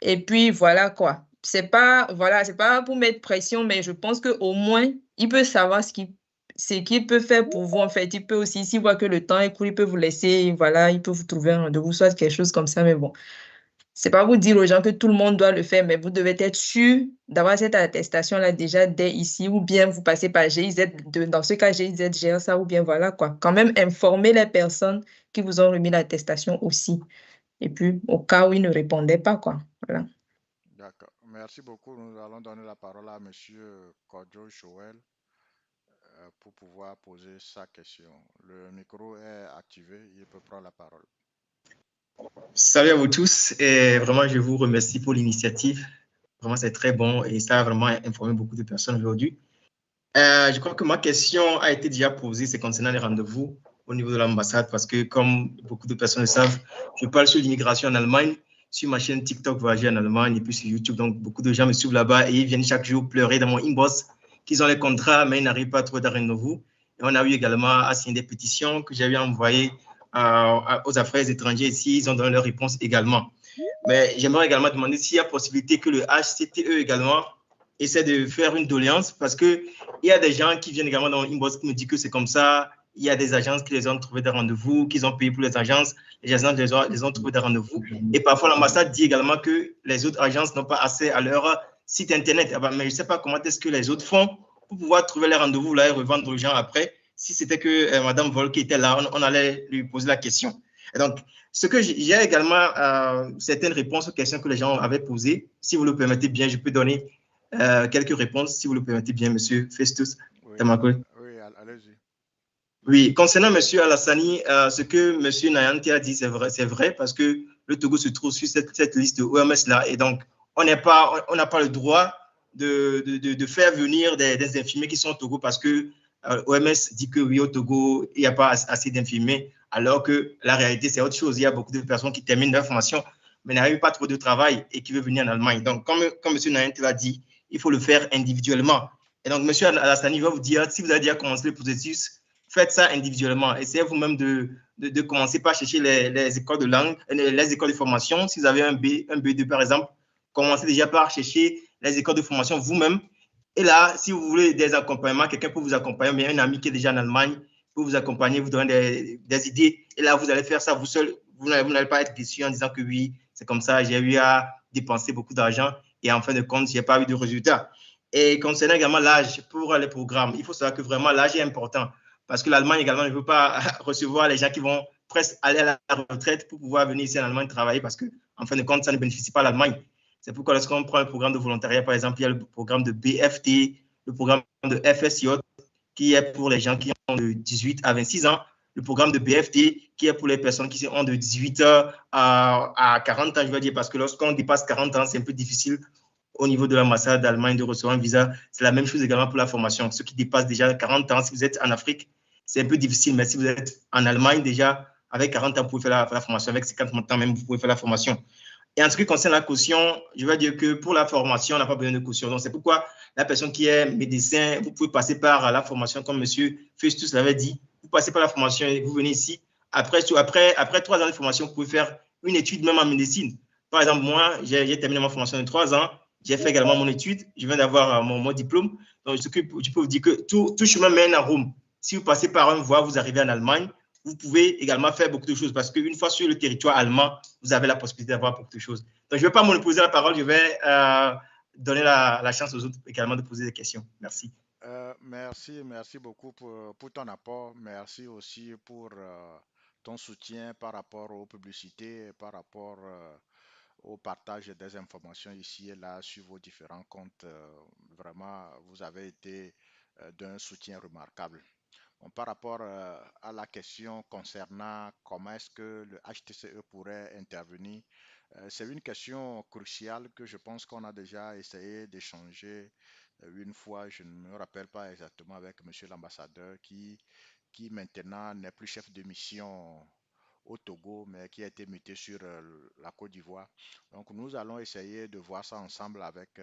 Et puis, voilà quoi. C'est pas pour mettre pression, mais je pense qu'au moins, il peut savoir ce qu'il peut faire pour vous, en fait. Il peut aussi, s'il voit que le temps est court, il peut vous laisser, voilà, il peut vous trouver un rendez-vous, soit quelque chose comme ça, mais bon. C'est pas vous dire aux gens que tout le monde doit le faire, mais vous devez être sûr d'avoir cette attestation-là déjà dès ici, ou bien vous passez par GIZ, dans ce cas, GIZ gère ça, ou bien voilà quoi. Quand même, informer les personnes qui vous ont remis l'attestation aussi. Et puis, au cas où ils ne répondaient pas, quoi. Voilà. D'accord. Merci beaucoup. Nous allons donner la parole à M. Kodjo Joël pour pouvoir poser sa question. Le micro est activé. Il peut prendre la parole. Salut à vous tous. Et vraiment, je vous remercie pour l'initiative. Vraiment, c'est très bon et ça a vraiment informé beaucoup de personnes aujourd'hui. Je crois que ma question a été déjà posée, c'est concernant les rendez-vous au niveau de l'ambassade parce que, comme beaucoup de personnes le savent, je parle sur l'immigration en Allemagne, sur ma chaîne TikTok Voyager en Allemagne et puis sur YouTube. Donc, beaucoup de gens me suivent là-bas et ils viennent chaque jour pleurer dans mon inbox qu'ils ont les contrats, mais ils n'arrivent pas à trouver de rendez-vous. Et on a eu également à signer des pétitions que j'avais envoyées aux affaires étrangères ici. Ils ont donné leur réponse également. Mais j'aimerais également demander s'il y a possibilité que le HCTE également essaie de faire une doléance parce qu'il y a des gens qui viennent également dans l'inbox qui me disent que c'est comme ça. Il y a des agences qui les ont trouvé des rendez-vous, qu'ils ont payé pour les agences les ont trouvé des rendez-vous. Et parfois, l'ambassade dit également que les autres agences n'ont pas accès à leur site Internet. Mais je ne sais pas comment est-ce que les autres font pour pouvoir trouver les rendez-vous là et revendre aux gens après. si c'était que Madame Vol qui était là, on allait lui poser la question. Et donc, ce que j'ai également certaines réponses aux questions que les gens avaient posées. Si vous le permettez bien, je peux donner quelques réponses, si vous le permettez bien, Monsieur Festus. Oui, allez-y. Oui, concernant Monsieur Alassani, ce que Monsieur Nayanté a dit, c'est vrai, parce que le Togo se trouve sur cette liste OMS-là, et donc on n'a pas le droit de faire venir des infirmiers qui sont au Togo, parce que OMS dit que oui, au Togo, il n'y a pas assez d'infirmiers, alors que la réalité, c'est autre chose. Il y a beaucoup de personnes qui terminent leur formation, mais n'arrivent pas trop de travail et qui veulent venir en Allemagne. Donc, comme M. Nayanté l'a dit, il faut le faire individuellement. Et donc, M. Alassani va vous dire, si vous avez déjà commencé le processus, faites ça individuellement. Essayez vous-même de commencer par chercher les écoles de langue, les écoles de formation. Si vous avez un B2 par exemple, commencez déjà par chercher les écoles de formation vous-même. Et là, si vous voulez des accompagnements, quelqu'un peut vous accompagner, mais un ami qui est déjà en Allemagne peut vous accompagner, vous donner des idées. Et là, vous allez faire ça vous seul. Vous n'allez pas être déçu en disant que oui, c'est comme ça, j'ai eu à dépenser beaucoup d'argent et en fin de compte, je n'ai pas eu de résultat. Et concernant également l'âge pour les programmes, il faut savoir que vraiment l'âge est important. Parce que l'Allemagne également ne veut pas recevoir les gens qui vont presque aller à la retraite pour pouvoir venir ici en Allemagne travailler, parce qu'en fin de compte, ça ne bénéficie pas à l'Allemagne. C'est pourquoi lorsqu'on prend le programme de volontariat, par exemple, il y a le programme de BFT, le programme de FSJ, qui est pour les gens qui ont de 18 à 26 ans, le programme de BFT, qui est pour les personnes qui ont de 18 à 40 ans, je veux dire, parce que lorsqu'on dépasse 40 ans, c'est un peu difficile au niveau de l'ambassade d'Allemagne de recevoir un visa. C'est la même chose également pour la formation. Ceux qui dépassent déjà 40 ans, si vous êtes en Afrique, c'est un peu difficile, mais si vous êtes en Allemagne déjà, avec 40 ans, vous pouvez faire la formation. Avec 50 ans même, vous pouvez faire la formation. Et en ce qui concerne la caution, je vais dire que pour la formation, on n'a pas besoin de caution. Donc, c'est pourquoi la personne qui est médecin, vous pouvez passer par la formation, comme M. Festus l'avait dit. Vous passez par la formation et vous venez ici. Après 3 ans de formation, vous pouvez faire une étude même en médecine. Par exemple, moi, j'ai terminé ma formation de 3 ans. J'ai fait également mon étude. Je viens d'avoir mon diplôme. Donc, je peux vous dire que tout chemin mène à Rome. Si vous passez par une voie, vous arrivez en Allemagne. Vous pouvez également faire beaucoup de choses parce qu'une fois sur le territoire allemand, vous avez la possibilité d'avoir beaucoup de choses. Donc, je ne vais pas monopoliser la parole. Je vais donner la chance aux autres également de poser des questions. Merci. Merci beaucoup pour ton apport. Merci aussi pour ton soutien par rapport aux publicités, par rapport au partage des informations ici et là sur vos différents comptes. Vraiment, vous avez été d'un soutien remarquable. Bon, par rapport à la question concernant comment est-ce que le HTCE pourrait intervenir, c'est une question cruciale que je pense qu'on a déjà essayé d'échanger une fois, je ne me rappelle pas exactement, avec M. l'ambassadeur qui maintenant n'est plus chef de mission au Togo, mais qui a été muté sur la Côte d'Ivoire. Donc, nous allons essayer de voir ça ensemble avec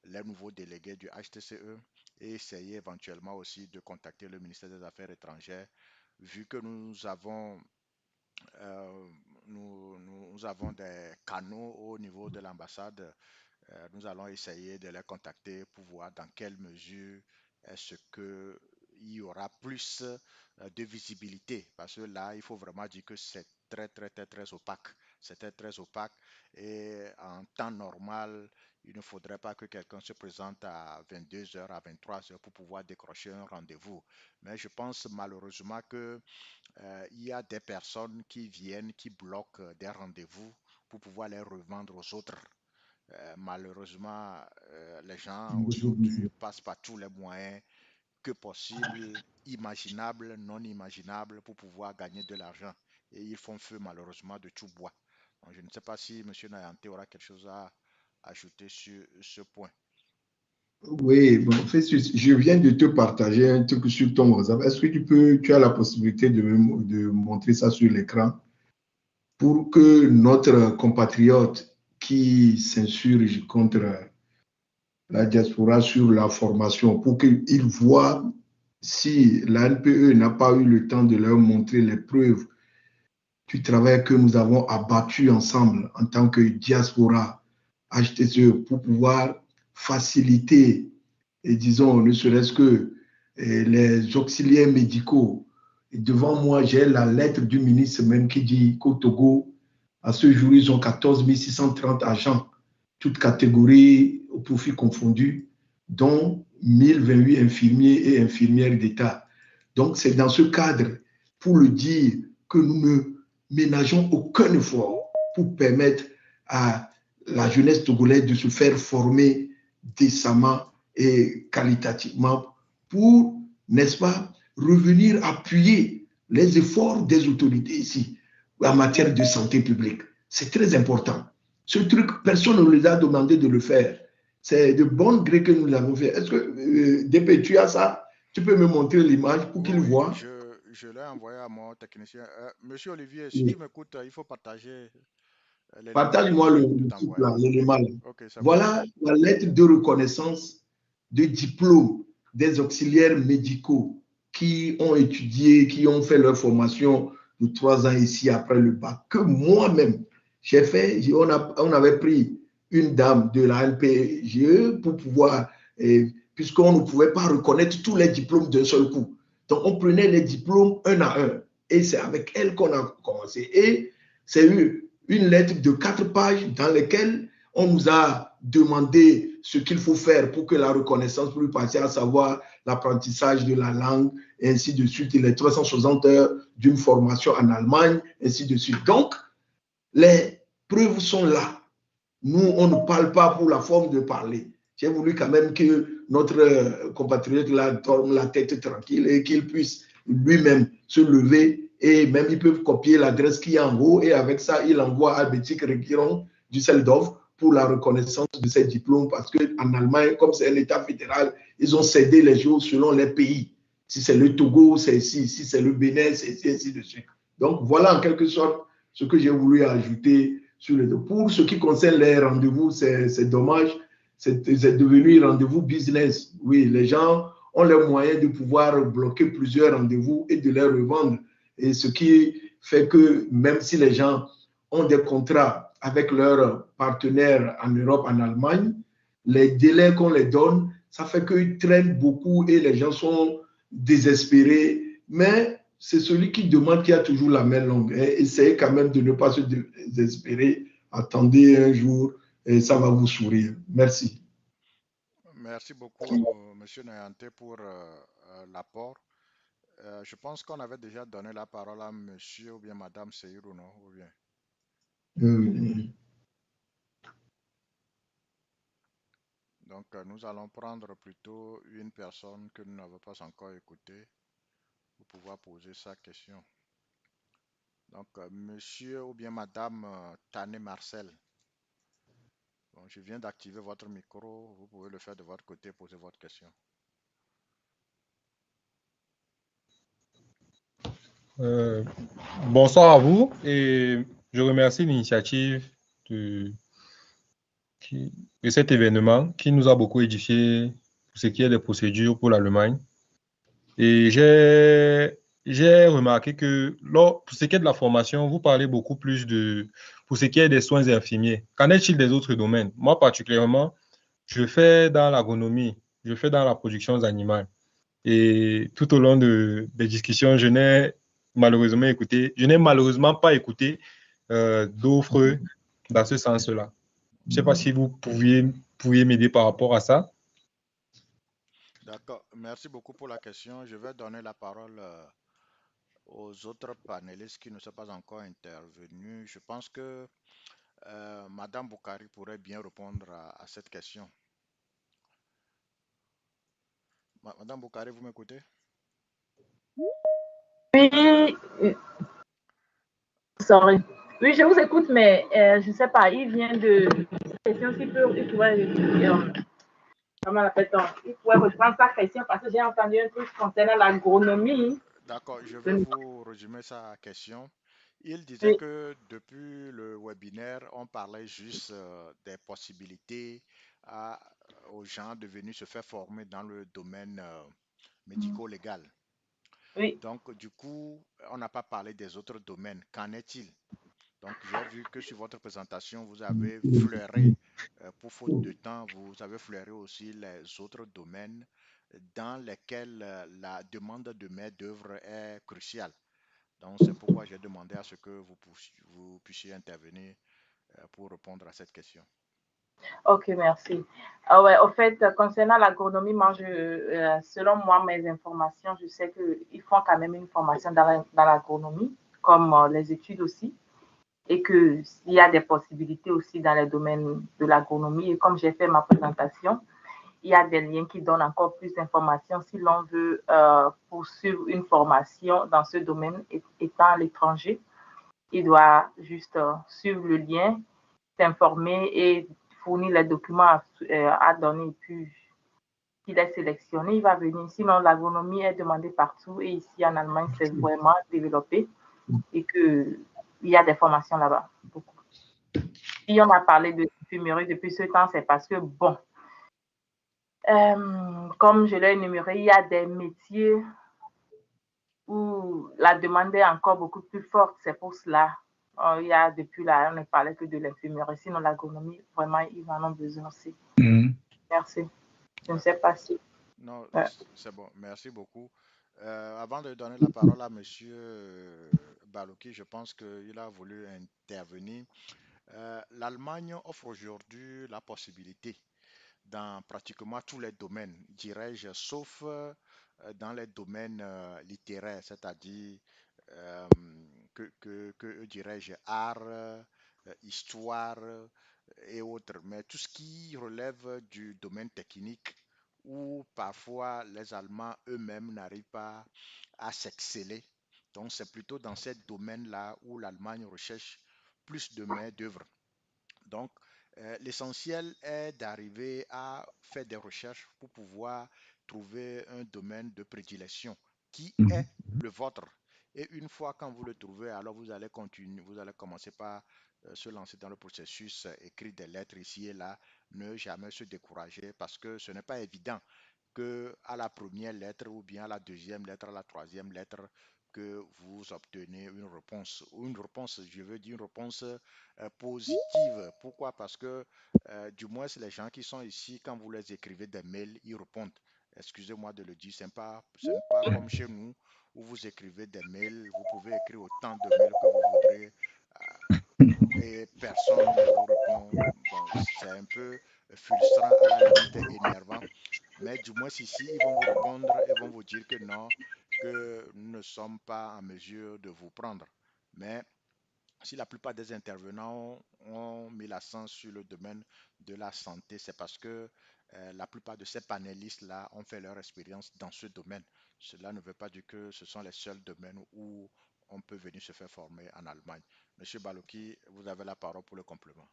les nouveaux délégués du HTCE et essayer éventuellement aussi de contacter le ministère des Affaires étrangères, vu que nous avons des canaux au niveau de l'ambassade. Nous allons essayer de les contacter pour voir dans quelle mesure est-ce qu'il y aura plus de visibilité. Parce que là, il faut vraiment dire que c'est très opaque. C'était très opaque. Et en temps normal, il ne faudrait pas que quelqu'un se présente à 22h, à 23h pour pouvoir décrocher un rendez-vous. Mais je pense malheureusement que il y a des personnes qui viennent, qui bloquent des rendez-vous pour pouvoir les revendre aux autres. Malheureusement, les gens aujourd'hui passent par tous les moyens que possible, imaginables, non imaginables, pour pouvoir gagner de l'argent. Et ils font feu malheureusement de tout bois. Donc, je ne sais pas si M. Nayanté aura quelque chose à ajouter sur ce point. Oui, bon, en fait, je viens de te partager un truc sur ton WhatsApp. Est-ce que tu as la possibilité de montrer ça sur l'écran pour que notre compatriote qui s'insurge contre la diaspora sur la formation, pour qu'ils voient si la NPE n'a pas eu le temps de leur montrer les preuves du travail que nous avons abattu ensemble en tant que diaspora HTCE pour pouvoir faciliter, et disons, ne serait-ce que les auxiliaires médicaux. Et devant moi, j'ai la lettre du ministre même qui dit qu'au Togo, à ce jour, ils ont 14 630 agents, toutes catégories au profit confondu, dont 1028 infirmiers et infirmières d'État. Donc, c'est dans ce cadre, pour le dire, que nous ne ménageons aucun effort pour permettre à la jeunesse togolaise de se faire former décemment et qualitativement pour, n'est-ce pas, revenir appuyer les efforts des autorités ici en matière de santé publique. C'est très important. Ce truc, personne ne nous a demandé de le faire. C'est de bon gré que nous l'avons fait. Est-ce que, DP, tu as ça? Tu peux me montrer l'image pour qu'il voit? Je l'ai envoyé à mon technicien. Monsieur Olivier, si tu m'écoutes, il faut partager l'élément. Partage-moi l'élément. Okay, voilà la lettre de reconnaissance de diplôme des auxiliaires médicaux qui ont étudié, qui ont fait leur formation de 3 ans ici après le bac, que moi-même, j'ai fait. On avait pris une dame de la NPGE pour pouvoir, puisqu'on ne pouvait pas reconnaître tous les diplômes d'un seul coup. Donc, on prenait les diplômes un à un. Et c'est avec elle qu'on a commencé. Et c'est une lettre de 4 pages dans laquelle on nous a demandé ce qu'il faut faire pour que la reconnaissance puisse passer, à savoir l'apprentissage de la langue, et ainsi de suite, et les 360 heures d'une formation en Allemagne, ainsi de suite. Donc, les preuves sont là. Nous, on ne parle pas pour la forme de parler. J'ai voulu quand même que notre compatriote là dorme la tête tranquille et qu'il puisse lui-même se lever, et même ils peuvent copier l'adresse qui est en haut, et avec ça, il envoie à Bétique Requiron du Düsseldorf pour la reconnaissance de ces diplômes, parce qu'en Allemagne, comme c'est un État fédéral, ils ont cédé les jours selon les pays. Si c'est le Togo, c'est ici. Si c'est le Bénin, c'est ici, ainsi de suite. Donc, voilà en quelque sorte ce que j'ai voulu ajouter sur les deux. Pour ce qui concerne les rendez-vous, c'est dommage. C'est devenu rendez-vous business. Oui, les gens ont les moyens de pouvoir bloquer plusieurs rendez-vous et de les revendre. Et ce qui fait que même si les gens ont des contrats avec leurs partenaires en Europe, en Allemagne, les délais qu'on les donne, ça fait qu'ils traînent beaucoup et les gens sont désespérés. Mais c'est celui qui demande qui a toujours la main longue. Essayez quand même de ne pas se désespérer. Attendez un jour et ça va vous sourire. Merci. Merci beaucoup, M. Nayante, pour l'apport. Je pense qu'on avait déjà donné la parole à monsieur ou bien madame Seirou, non? Ou bien? Donc, nous allons prendre plutôt une personne que nous n'avons pas encore écoutée pour pouvoir poser sa question. Donc, monsieur ou bien madame Tane Marcel. Bon, je viens d'activer votre micro. Vous pouvez le faire de votre côté, poser votre question. Bonsoir à vous et je remercie l'initiative de cet événement qui nous a beaucoup édifié pour ce qui est des procédures pour l'Allemagne. Et j'ai remarqué que pour ce qui est de la formation, vous parlez beaucoup plus pour ce qui est des soins infirmiers. Qu'en est-il des autres domaines? Moi, particulièrement, je fais dans l'agronomie, je fais dans la production animale. Et tout au long des discussions, je n'ai malheureusement pas écouté d'offres dans ce sens-là. Je ne sais pas si vous pouviez m'aider par rapport à ça. D'accord. Merci beaucoup pour la question. Je vais donner la parole aux autres panélistes qui ne sont pas encore intervenus. Je pense que Madame Boukari pourrait bien répondre à cette question. Madame Boukari, vous m'écoutez? Oui, sorry. Oui, je vous écoute, mais je ne sais pas, il vient de question il pourrait reprendre sa question parce que j'ai entendu un truc concernant l'agronomie. D'accord, je vais vous résumer sa question. Il disait que depuis le webinaire, on parlait juste des possibilités aux gens de venir se faire former dans le domaine médico-légal. Oui. Donc, du coup, on n'a pas parlé des autres domaines. Qu'en est-il? Donc, j'ai vu que sur votre présentation, vous avez fleuré, pour faute de temps, vous avez fleuré aussi les autres domaines dans lesquels la demande de main-d'œuvre est cruciale. Donc, c'est pourquoi j'ai demandé à ce que vous puissiez intervenir pour répondre à cette question. Ok, merci. Ouais, au fait, concernant l'agronomie, moi, selon moi, mes informations, je sais qu'ils font quand même une formation dans l'agronomie, comme les études aussi, et qu'il y a des possibilités aussi dans les domaines de l'agronomie. Et comme j'ai fait ma présentation, il y a des liens qui donnent encore plus d'informations si l'on veut poursuivre une formation dans ce domaine étant à l'étranger. Il doit juste suivre le lien, s'informer et fournir les documents à donner. Et puis, s'il est sélectionné, il va venir. Sinon, l'agronomie est demandée partout. Et ici, en Allemagne, c'est vraiment développé et qu'il y a des formations là-bas. Beaucoup. Si on a parlé de fumerie depuis ce temps, c'est parce que, bon, comme je l'ai énuméré, il y a des métiers où la demande est encore beaucoup plus forte. C'est pour cela. Il y a depuis là, on ne parlait que de l'infirmerie. Sinon, l'agronomie, vraiment, ils en ont besoin aussi. Merci. Je ne sais pas si. Non, c'est bon. Merci beaucoup. Avant de donner la parole à M. Baloki, je pense qu'il a voulu intervenir. L'Allemagne offre aujourd'hui la possibilité dans pratiquement tous les domaines, dirais-je, sauf dans les domaines littéraires, c'est-à-dire que dirais-je, art, histoire et autres. Mais tout ce qui relève du domaine technique, où parfois les Allemands eux-mêmes n'arrivent pas à s'exceller. Donc c'est plutôt dans ces domaines-là où l'Allemagne recherche plus de main-d'œuvre. Donc, l'essentiel est d'arriver à faire des recherches pour pouvoir trouver un domaine de prédilection qui est le vôtre. Et une fois quand vous le trouvez, alors vous allez continuer, vous allez commencer par se lancer dans le processus, écrire des lettres ici et là, ne jamais se décourager parce que ce n'est pas évident que à la première lettre ou bien à la deuxième lettre, à la troisième lettre, que vous obtenez une réponse. Une réponse, je veux dire une réponse positive. Pourquoi? Parce que du moins les gens qui sont ici, quand vous les écrivez des mails, ils répondent. Excusez-moi de le dire, ce n'est pas comme chez nous où vous écrivez des mails, vous pouvez écrire autant de mails que vous voudrez et personne ne vous répond. Bon, c'est un peu frustrant, à la limite énervant. Mais du moins ici, ils vont vous répondre et vont vous dire que non, que nous ne sommes pas en mesure de vous prendre. Mais si la plupart des intervenants ont mis l'accent sur le domaine de la santé, c'est parce que la plupart de ces panélistes-là ont fait leur expérience dans ce domaine. Cela ne veut pas dire que ce sont les seuls domaines où on peut venir se faire former en Allemagne. Monsieur Baloki, vous avez la parole pour le complément.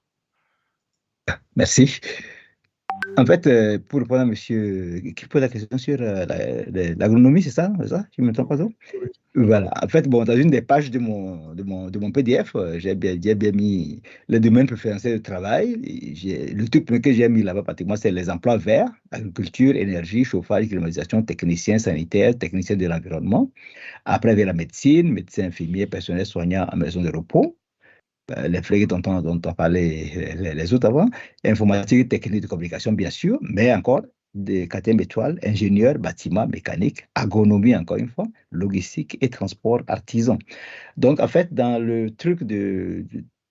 Merci. En fait, pour répondre à monsieur qui pose la question sur l'agronomie, c'est ça? Je ne me trompe pas trop? Voilà. En fait, bon, dans une des pages de mon PDF, j'ai bien mis le domaine préférentiel de travail. Le truc que j'ai mis là-bas, pratiquement, c'est les emplois verts, agriculture, énergie, chauffage, climatisation, technicien sanitaire, technicien de l'environnement. Après, il y a la médecine, médecin infirmier, personnel soignant en maison de repos. Les flégues dont on parlait les autres avant, informatique, technique de communication, bien sûr, mais encore des 4e étoiles, ingénieur, bâtiment, mécanique, agronomie, encore une fois, logistique et transport artisan. Donc, en fait, dans le truc de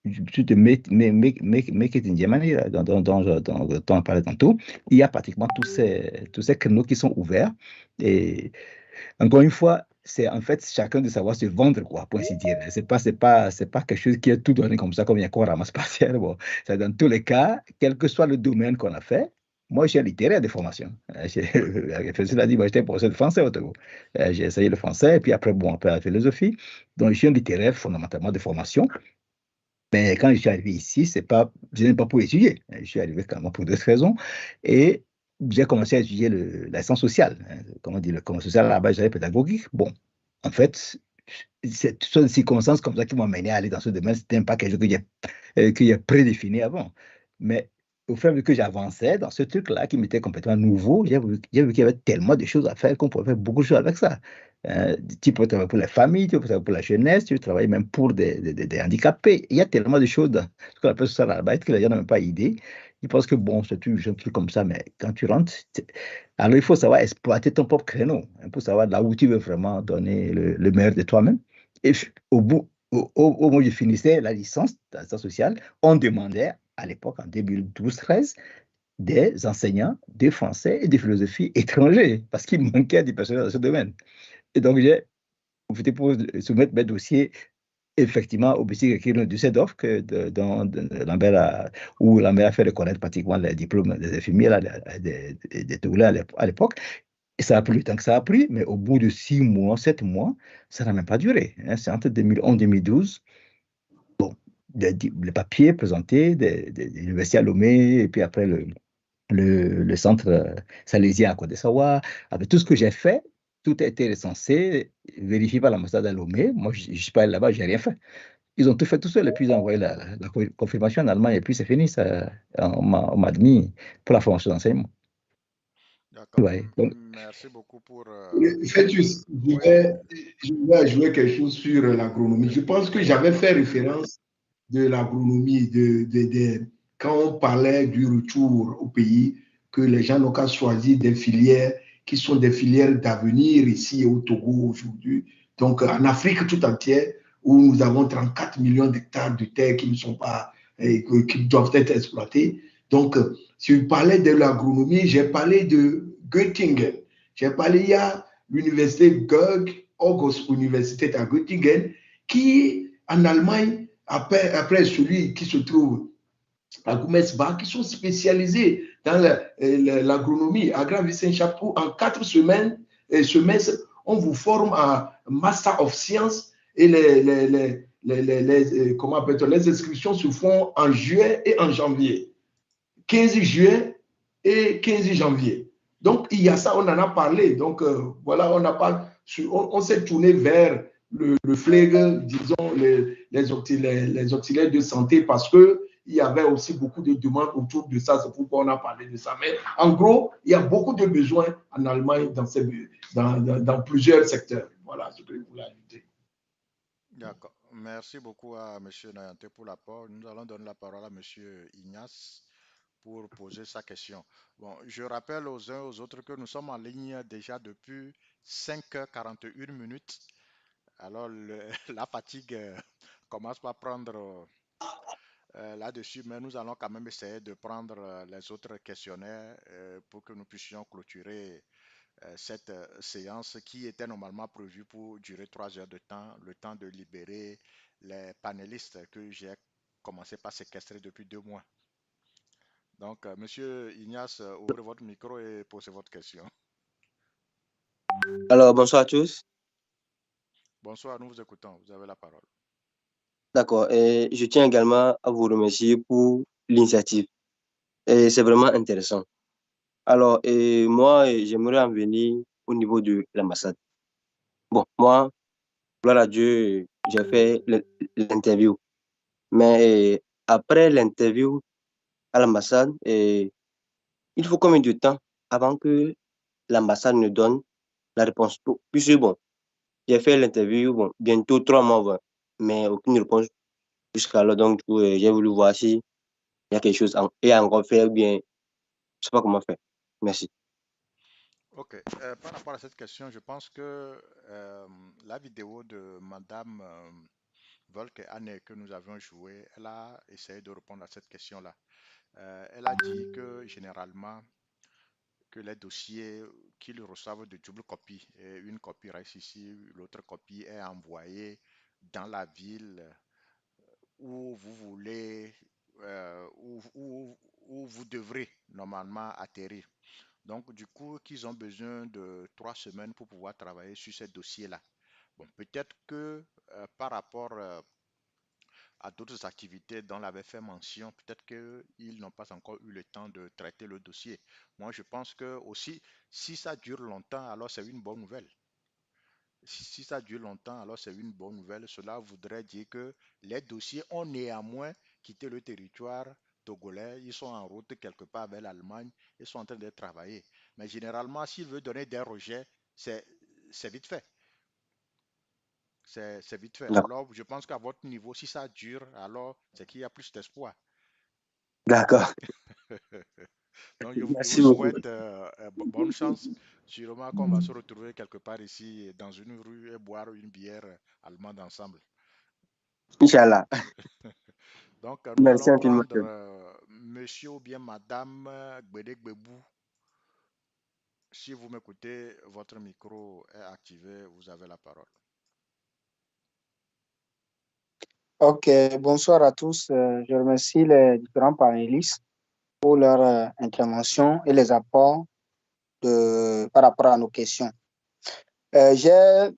Make it in Germany, dont on parlait tantôt, il y a pratiquement tous ces créneaux qui sont ouverts. Et encore une fois, c'est en fait chacun de savoir se vendre, quoi, pour ainsi dire. C'est pas quelque chose qui est tout donné comme ça, comme il y a quoi ramasse par terre. Bon, c'est dans tous les cas, quel que soit le domaine qu'on a fait. Moi, j'ai un littéraire de formation. Cela dit, moi, j'étais professeur de français au Togo. J'ai essayé le français, et puis après la philosophie. Donc, je suis un littéraire fondamentalement de formation. Mais quand je suis arrivé ici, je n'ai pas pour étudier. Je suis arrivé quand même pour d'autres raisons. Et j'ai commencé à étudier la science sociale. Comment dire, le commerce social, là-bas, j'avais pédagogique. Bon, en fait, c'est toutes des circonstances comme ça qui m'ont amené à aller dans ce domaine. Ce n'était pas quelque chose que j'ai prédéfini avant. Mais au fur et à mesure que j'avançais dans ce truc-là, qui m'était complètement nouveau, j'ai vu qu'il y avait tellement de choses à faire qu'on pouvait faire beaucoup de choses avec ça. Tu peux travailler pour les familles, tu peux travailler pour la jeunesse, tu peux travailler même pour des handicapés. Il y a tellement de choses dans ce qu'on appelle social arbeit que les gens n'ont même pas idée. Ils pensent que bon, c'est un truc comme ça, mais quand tu rentres, alors il faut savoir exploiter ton propre créneau, pour savoir là où tu veux vraiment donner le meilleur de toi-même. Et au moment où je finissais la licence dans la science sociale, on demandait à l'époque, en 2012-13, des enseignants de français et de philosophie étrangers, parce qu'il manquait des personnels dans ce domaine. Et donc, j'ai opté pour soumettre mes dossiers effectivement au petit curriculum de Düsseldorf où Lambert a fait reconnaître pratiquement les diplômes des infirmiers des Togolais à l'époque. Et ça a pris le temps que ça a pris, mais au bout de 6 mois, 7 mois, ça n'a même pas duré. Hein. C'est entre 2011 et 2012. Bon, les papiers présentés des universités à Lomé, et puis après le centre salésien à Côte d'Ivoire, avec tout ce que j'ai fait, tout a été recensé, vérifié par l'ambassade à Lomé. Moi, je ne suis pas allé là-bas, je n'ai rien fait. Ils ont tout fait tout seul, et puis ils ont envoyé la confirmation en Allemagne, et puis c'est fini. On m'a admis pour la formation d'enseignement. D'accord. Ouais, donc, merci beaucoup pour... Fétus, je vais ajouter quelque chose sur l'agronomie. Je pense que j'avais fait référence de l'agronomie, quand on parlait du retour au pays, que les gens n'ont qu'à choisir des filières qui sont des filières d'avenir ici au Togo aujourd'hui. Donc, en Afrique tout entière, où nous avons 34 millions d'hectares de terres qui ne sont pas, qui doivent être exploités. Donc, si je parlais de l'agronomie, j'ai parlé de Göttingen. J'ai parlé, il y a l'université Georg August Universität à Göttingen, qui, en Allemagne, après celui qui se trouve à Gummersbach, qui sont spécialisés dans l'agronomie. À Grand-Vicente-Chapeau, en 4 semaines, semestres, on vous forme en Master of Science et les inscriptions se font en juillet et en janvier. 15 juillet et 15 janvier. Donc, il y a ça, on en a parlé. Donc, voilà, on s'est tourné vers le FLEG, disons, les auxiliaires de santé, parce qu'il y avait aussi beaucoup de demandes autour de ça. C'est pourquoi on a parlé de ça. Mais en gros, il y a beaucoup de besoins en Allemagne dans plusieurs secteurs. Voilà ce que je voulais ajouter. D'accord. Merci beaucoup à M. Nayante pour l'apport. Nous allons donner la parole à M. Ignace pour poser sa question. Bon, je rappelle aux uns et aux autres que nous sommes en ligne déjà depuis 5h41 minutes. Alors, la fatigue commence par prendre là-dessus, mais nous allons quand même essayer de prendre les autres questionnaires pour que nous puissions clôturer cette séance qui était normalement prévue pour durer 3 heures de temps, le temps de libérer les panélistes que j'ai commencé par séquestrer depuis 2 mois. Donc, Monsieur Ignace, ouvrez votre micro et posez votre question. Alors, bonsoir à tous. Bonsoir, nous vous écoutons. Vous avez la parole. D'accord. Et je tiens également à vous remercier pour l'initiative. Et c'est vraiment intéressant. Alors, moi, j'aimerais en venir au niveau de l'ambassade. Bon, moi, gloire à Dieu, j'ai fait l'interview. Mais après l'interview à l'ambassade, il faut combien de temps avant que l'ambassade ne donne la réponse? Puisque, bon, j'ai fait l'interview, bon, bientôt 3 mois, mais aucune réponse jusqu'alors. Donc, j'ai voulu voir si il y a quelque chose à encore faire ou bien, je ne sais pas comment faire. Merci. Ok. Par rapport à cette question, je pense que la vidéo de Madame Volk et Anne que nous avions jouée, elle a essayé de répondre à cette question-là. Elle a dit que généralement, que les dossiers qu'ils reçoivent de double copie, et une copie reste ici, l'autre copie est envoyée dans la ville où vous voulez, où vous devrez normalement atterrir. Donc, du coup, qu'ils ont besoin de 3 semaines pour pouvoir travailler sur ces dossiers-là. Bon, peut-être que par rapport à d'autres activités dont on avait fait mention, peut-être qu'ils n'ont pas encore eu le temps de traiter le dossier. Moi, je pense que aussi, si ça dure longtemps, alors c'est une bonne nouvelle. Si ça dure longtemps, alors c'est une bonne nouvelle. Cela voudrait dire que les dossiers ont néanmoins quitté le territoire togolais. Ils sont en route quelque part vers l'Allemagne. Ils sont en train de travailler. Mais généralement, s'il veut donner des rejets, c'est vite fait. C'est vite fait. Alors, je pense qu'à votre niveau, si ça dure, alors c'est qu'il y a plus d'espoir. D'accord. Donc, je vous souhaite bonne chance. Sûrement qu'on va se retrouver quelque part ici dans une rue et boire une bière allemande ensemble. Inch'Allah. Donc, nous Merci allons infiniment. prendre monsieur ou bien madame Gbede Gbebou. Si vous m'écoutez, votre micro est activé, vous avez la parole. Ok, bonsoir à tous. Je remercie les différents panélistes pour leur intervention et les apports par rapport à nos questions. J'ai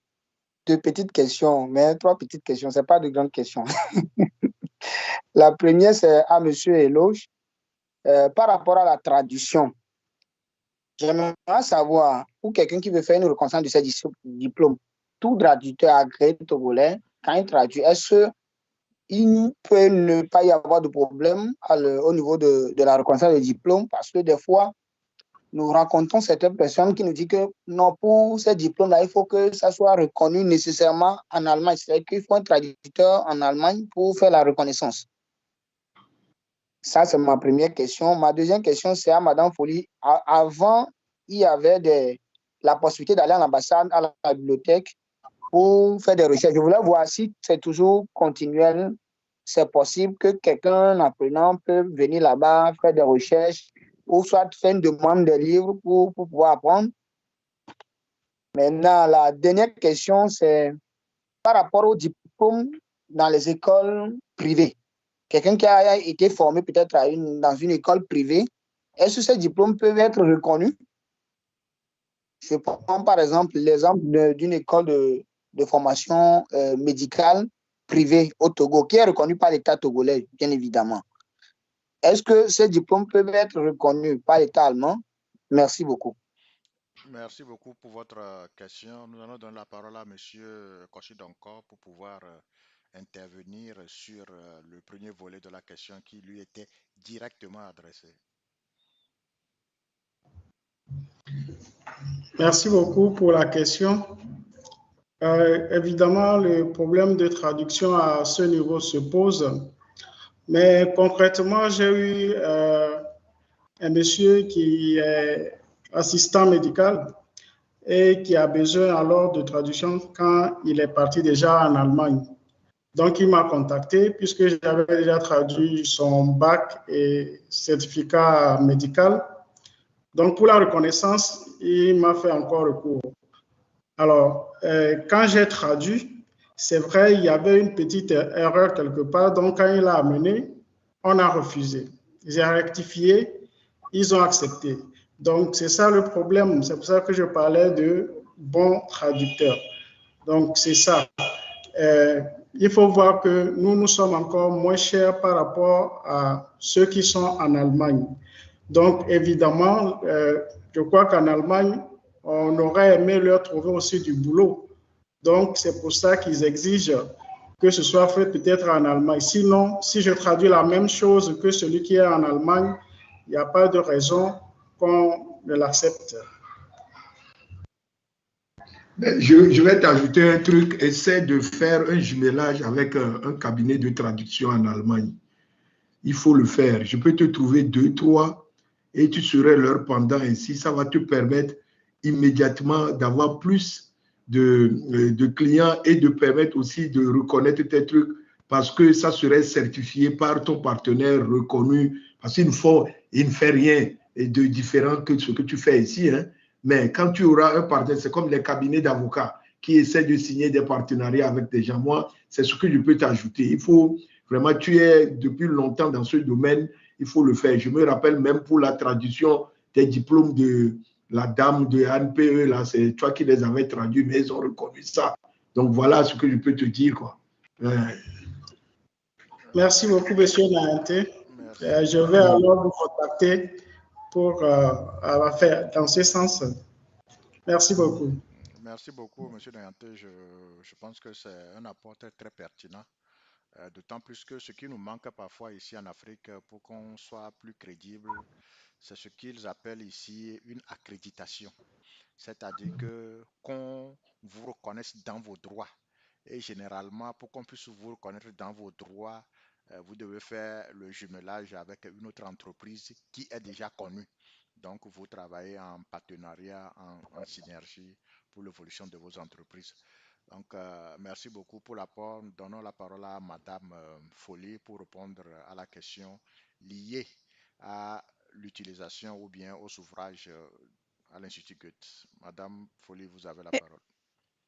deux petites questions, mais trois petites questions, ce n'est pas de grandes questions. La première, c'est à M. Eloge. Par rapport à la traduction, j'aimerais savoir, pour quelqu'un qui veut faire une reconnaissance de ses diplômes, tout traducteur agréé togolais, quand il traduit, est-ce qu'il peut ne pas y avoir de problème au niveau de la reconnaissance des diplômes? Parce que des fois, nous rencontrons certaines personnes qui nous disent que non, pour ces diplômes-là, il faut que ça soit reconnu nécessairement en Allemagne. C'est-à-dire qu'il faut un traducteur en Allemagne pour faire la reconnaissance. Ça, c'est ma première question. Ma deuxième question, c'est à Mme Folly. Avant, il y avait la possibilité d'aller à l'ambassade, à la bibliothèque pour faire des recherches. Je voulais voir si c'est toujours continuel. C'est possible que quelqu'un, en apprenant, peut venir là-bas, faire des recherches ou soit faire une demande de livres pour pouvoir apprendre. Maintenant, la dernière question, c'est par rapport au diplôme dans les écoles privées. Quelqu'un qui a été formé peut-être dans une école privée, est-ce que ces diplômes peuvent être reconnus? Je prends par exemple l'exemple d'une école de formation médicale privée au Togo, qui est reconnue par l'État togolais, bien évidemment. Est-ce que ces diplômes peuvent être reconnus par l'État allemand? Merci beaucoup. Merci beaucoup pour votre question. Nous allons donner la parole à M. Koshidonkor pour pouvoir intervenir sur le premier volet de la question qui lui était directement adressé. Merci beaucoup pour la question. Évidemment, le problème de traduction à ce niveau se pose, mais concrètement, j'ai eu un monsieur qui est assistant médical et qui a besoin alors de traduction quand il est parti déjà en Allemagne. Donc, il m'a contacté puisque j'avais déjà traduit son bac et certificat médical. Donc, pour la reconnaissance, il m'a fait encore recours. Alors, quand j'ai traduit, c'est vrai, il y avait une petite erreur quelque part. Donc, quand il a amené, on a refusé. J'ai rectifié, ils ont accepté. Donc, c'est ça le problème. C'est pour ça que je parlais de bons traducteurs. Donc, c'est ça. Il faut voir que nous sommes encore moins chers par rapport à ceux qui sont en Allemagne. Donc, évidemment, je crois qu'en Allemagne, on aurait aimé leur trouver aussi du boulot. Donc, c'est pour ça qu'ils exigent que ce soit fait peut-être en Allemagne. Sinon, si je traduis la même chose que celui qui est en Allemagne, il n'y a pas de raison qu'on ne l'accepte. Je vais t'ajouter un truc. Essaie de faire un jumelage avec un cabinet de traduction en Allemagne. Il faut le faire. Je peux te trouver 2, 3 et tu serais leur pendant ainsi. Ça va te permettre immédiatement d'avoir plus de clients et de permettre aussi de reconnaître tes trucs parce que ça serait certifié par ton partenaire reconnu. Parce qu'il ne fait rien de différent que ce que tu fais ici. Hein. Mais quand tu auras un partenaire, c'est comme les cabinets d'avocats qui essaient de signer des partenariats avec des gens. Moi, c'est ce que je peux t'ajouter. Il faut vraiment, tu es depuis longtemps dans ce domaine, il faut le faire. Je me rappelle même pour la traduction des diplômes de la dame de ANPE, là, c'est toi qui les avais traduits, mais ils ont reconnu ça. Donc voilà ce que je peux te dire, quoi. Merci beaucoup, M. Nahanté. Je vais alors vous contacter pour faire dans ce sens. Merci beaucoup. Merci beaucoup, M. Nahanté. Je pense que c'est un apport très pertinent. D'autant plus que ce qui nous manque parfois ici en Afrique pour qu'on soit plus crédible, c'est ce qu'ils appellent ici une accréditation. C'est-à-dire qu'on vous reconnaisse dans vos droits. Et généralement, pour qu'on puisse vous reconnaître dans vos droits, vous devez faire le jumelage avec une autre entreprise qui est déjà connue. Donc, vous travaillez en partenariat, en synergie pour l'évolution de vos entreprises. Donc, merci beaucoup pour l'apport. Donnons la parole à Madame Folly pour répondre à la question liée à l'utilisation ou bien au suffrage à l'Institut Goethe. Madame Folly, vous avez la parole.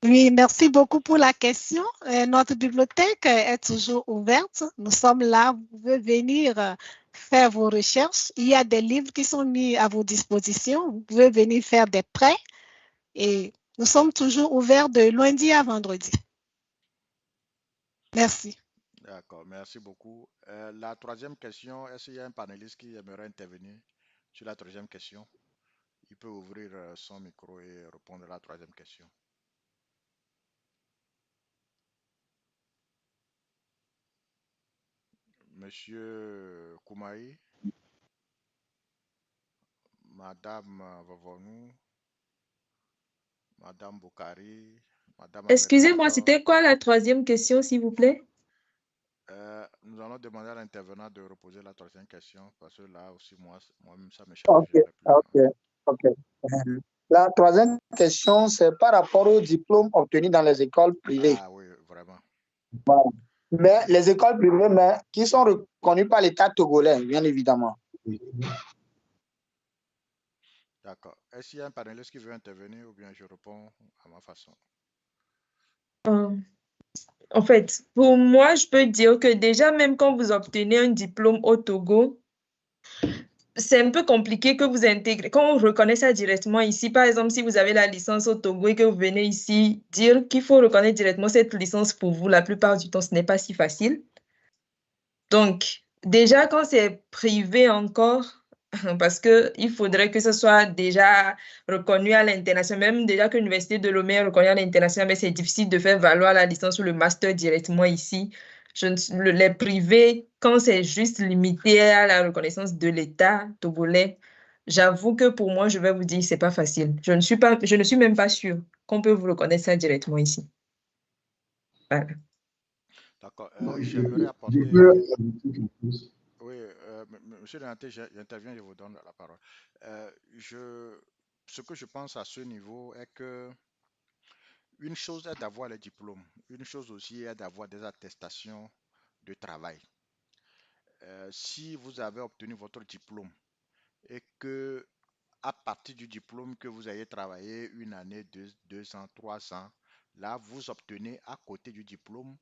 Oui, merci beaucoup pour la question. Notre bibliothèque est toujours ouverte. Nous sommes là. Vous pouvez venir faire vos recherches. Il y a des livres qui sont mis à vos dispositions. Vous pouvez venir faire des prêts. Et nous sommes toujours ouverts de lundi à vendredi. Merci. D'accord, merci beaucoup. La troisième question, est-ce qu'il y a un panéliste qui aimerait intervenir sur la troisième question? Il peut ouvrir son micro et répondre à la troisième question. Monsieur Koumaï, Madame Vavonou, Madame Boukari, Madame Excusez-moi, Ahmed c'était quoi la troisième question, s'il vous plaît? Nous allons demander à l'intervenant de reposer la troisième question parce que là aussi, moi-même, ça m'échappe. Ok. La troisième question, c'est par rapport aux diplômes obtenus dans les écoles privées. Ah oui, vraiment. Voilà. Mais les écoles privées, mais qui sont reconnues par l'État togolais, bien évidemment. D'accord. Est-ce qu'il y a un panéliste qui veut intervenir ou bien je réponds à ma façon? En fait, pour moi, je peux dire que déjà, même quand vous obtenez un diplôme au Togo, c'est un peu compliqué que vous intégrez. Quand on reconnaît ça directement ici, par exemple, si vous avez la licence au Togo et que vous venez ici dire qu'il faut reconnaître directement cette licence pour vous, la plupart du temps, ce n'est pas si facile. Donc, déjà, quand c'est privé encore, parce qu'il faudrait que ce soit déjà reconnu à l'international, même déjà que l'Université de Lomé est reconnue à l'international, mais c'est difficile de faire valoir la licence ou le master directement ici. Les privés, quand c'est juste limité à la reconnaissance de l'État togolais, j'avoue que pour moi, je vais vous dire, c'est pas facile. Je ne suis même pas sûre qu'on peut vous reconnaître ça directement ici. Voilà. D'accord. J'aimerais apporter... Oui, Monsieur Nanté, j'interviens, je vous donne la parole. Ce que je pense à ce niveau est que une chose est d'avoir les diplômes, une chose aussi est d'avoir des attestations de travail. Si vous avez obtenu votre diplôme et que à partir du diplôme que vous ayez travaillé une année, 2 ans, 3 ans, là, vous obtenez à côté du diplôme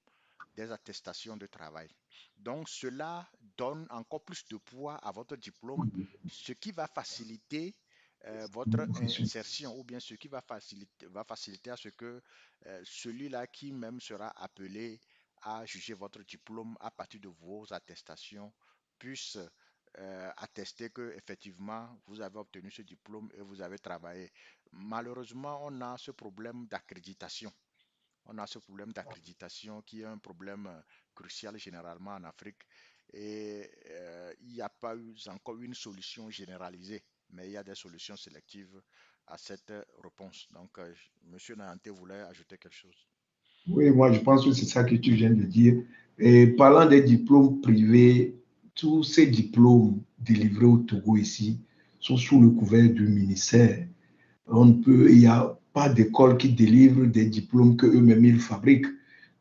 des attestations de travail. Donc, cela donne encore plus de poids à votre diplôme, ce qui va faciliter votre insertion ou bien ce qui va faciliter à ce que celui-là qui même sera appelé à juger votre diplôme à partir de vos attestations puisse attester que effectivement vous avez obtenu ce diplôme et vous avez travaillé. Malheureusement, on a ce problème d'accréditation. On a ce problème d'accréditation qui est un problème crucial généralement en Afrique et il n'y a pas eu encore une solution généralisée, mais il y a des solutions sélectives à cette réponse. Donc, Monsieur Nanté voulait ajouter quelque chose. Oui, moi je pense que c'est ça que tu viens de dire. Et parlant des diplômes privés, tous ces diplômes délivrés au Togo ici sont sous le couvert du ministère. Il n'y a pas d'école qui délivre des diplômes qu'eux-mêmes ils fabriquent.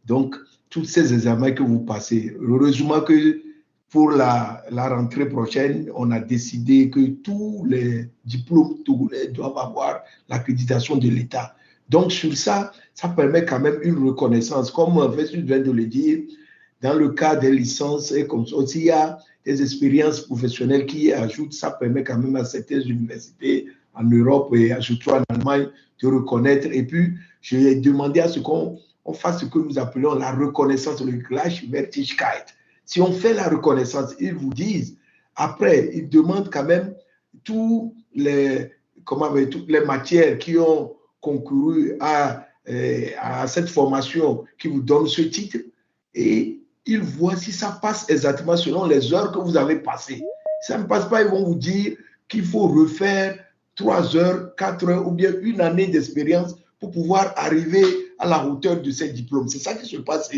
Donc, tous ces examens que vous passez, heureusement que pour la rentrée prochaine, on a décidé que tous les diplômes togolais doivent avoir l'accréditation de l'État. Donc, sur ça, ça permet quand même une reconnaissance. Comme Festus vient de le dire, dans le cas des licences et comme ça, s'il y a des expériences professionnelles qui ajoutent, ça permet quand même à certaines universités en Europe et surtout en Allemagne de reconnaître. Et puis, j'ai demandé à ce qu'on fasse ce que nous appelons la reconnaissance, le Gleichwertigkeit. Si on fait la reconnaissance, ils vous disent, après, ils demandent quand même toutes les matières qui ont concouru à cette formation qui vous donne ce titre et ils voient si ça passe exactement selon les heures que vous avez passées. Si ça ne passe pas, ils vont vous dire qu'il faut refaire 3 heures, 4 heures ou bien une année d'expérience pour pouvoir arriver à la hauteur de ces diplômes. C'est ça qui se passe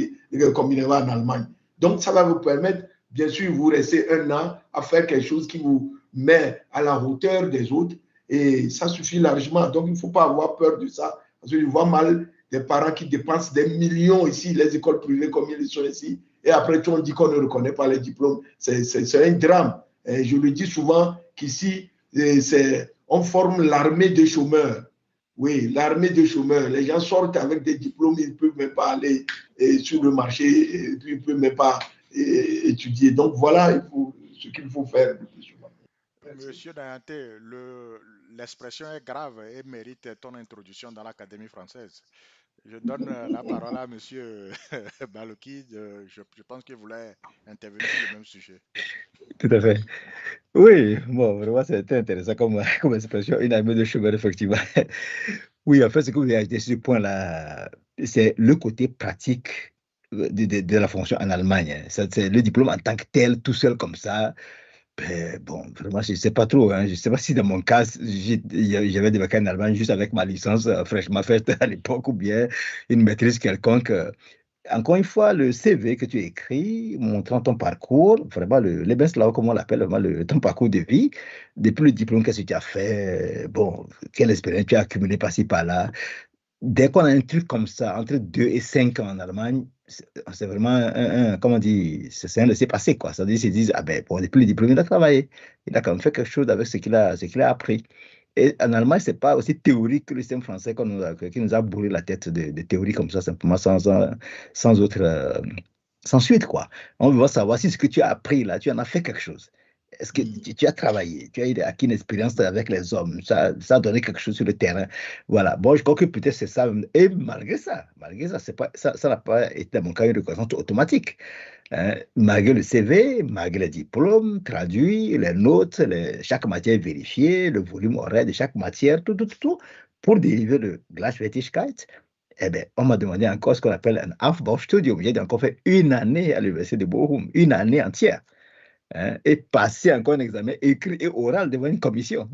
communément en Allemagne. Donc, ça va vous permettre, bien sûr, vous restez 1 an à faire quelque chose qui vous met à la hauteur des autres et ça suffit largement. Donc, il ne faut pas avoir peur de ça parce que je vois mal des parents qui dépensent des millions ici, les écoles privées comme ils sont ici, et après tout on dit qu'on ne reconnaît pas les diplômes. C'est un drame. Et je le dis souvent qu'ici, on forme l'armée des chômeurs. Oui, l'armée des chômeurs. Les gens sortent avec des diplômes, ils ne peuvent même pas aller sur le marché, et puis ils ne peuvent même pas étudier. Donc voilà ce qu'il faut faire le plus souvent. Monsieur Dayanté, l'expression est grave et mérite ton introduction dans l'Académie française. Je donne la parole à monsieur Baloki. Je pense qu'il voulait intervenir sur le même sujet. Tout à fait. Oui, bon, vraiment, c'était intéressant comme expression, une armée de chômeurs, effectivement. Oui, en fait, ce que vous avez ajouté sur ce point-là, c'est le côté pratique de la fonction en Allemagne. C'est le diplôme en tant que tel, tout seul comme ça. Ben, bon, vraiment, je ne sais pas trop. Hein. Je ne sais pas si dans mon cas, j'avais des vacances en Allemagne juste avec ma licence fraîchement faite à l'époque ou bien une maîtrise quelconque. Encore une fois, le CV que tu écris, montrant ton parcours, vraiment, le Lebenslauf, comme on l'appelle, vraiment ton parcours de vie, depuis le diplôme, qu'est-ce que tu as fait, bon, quelle expérience tu as accumulée par-ci, par-là. Dès qu'on a un truc comme ça, entre 2 et 5 ans en Allemagne, c'est vraiment comment dire, c'est un laisser-passer, quoi. C'est-à-dire, ils se disent, ah ben, bon, depuis le diplôme, il a travaillé. Il a quand même fait quelque chose avec ce qu'il a appris. Et en Allemagne, ce n'est pas aussi théorique que le système français qui nous a bourré la tête de théorie comme ça, simplement sans suite, quoi. On veut savoir si ce que tu as appris là, tu en as fait quelque chose. Est-ce que tu as travaillé, tu as acquis une expérience avec les hommes, ça a donné quelque chose sur le terrain. Voilà. Bon, je crois que peut-être c'est ça. Et malgré ça, ça n'a pas été, dans mon cas, une reconnaissance automatique. Hein, malgré le CV, malgré les diplômes traduits, les notes, chaque matière vérifiée, le volume horaire de chaque matière, tout, pour dériver le Gleichwertigkeit, eh bien, on m'a demandé encore ce qu'on appelle un Aufbaustudium. J'ai encore fait une année à l'université de Bochum, une année entière, hein, et passer encore un examen écrit et oral devant une commission.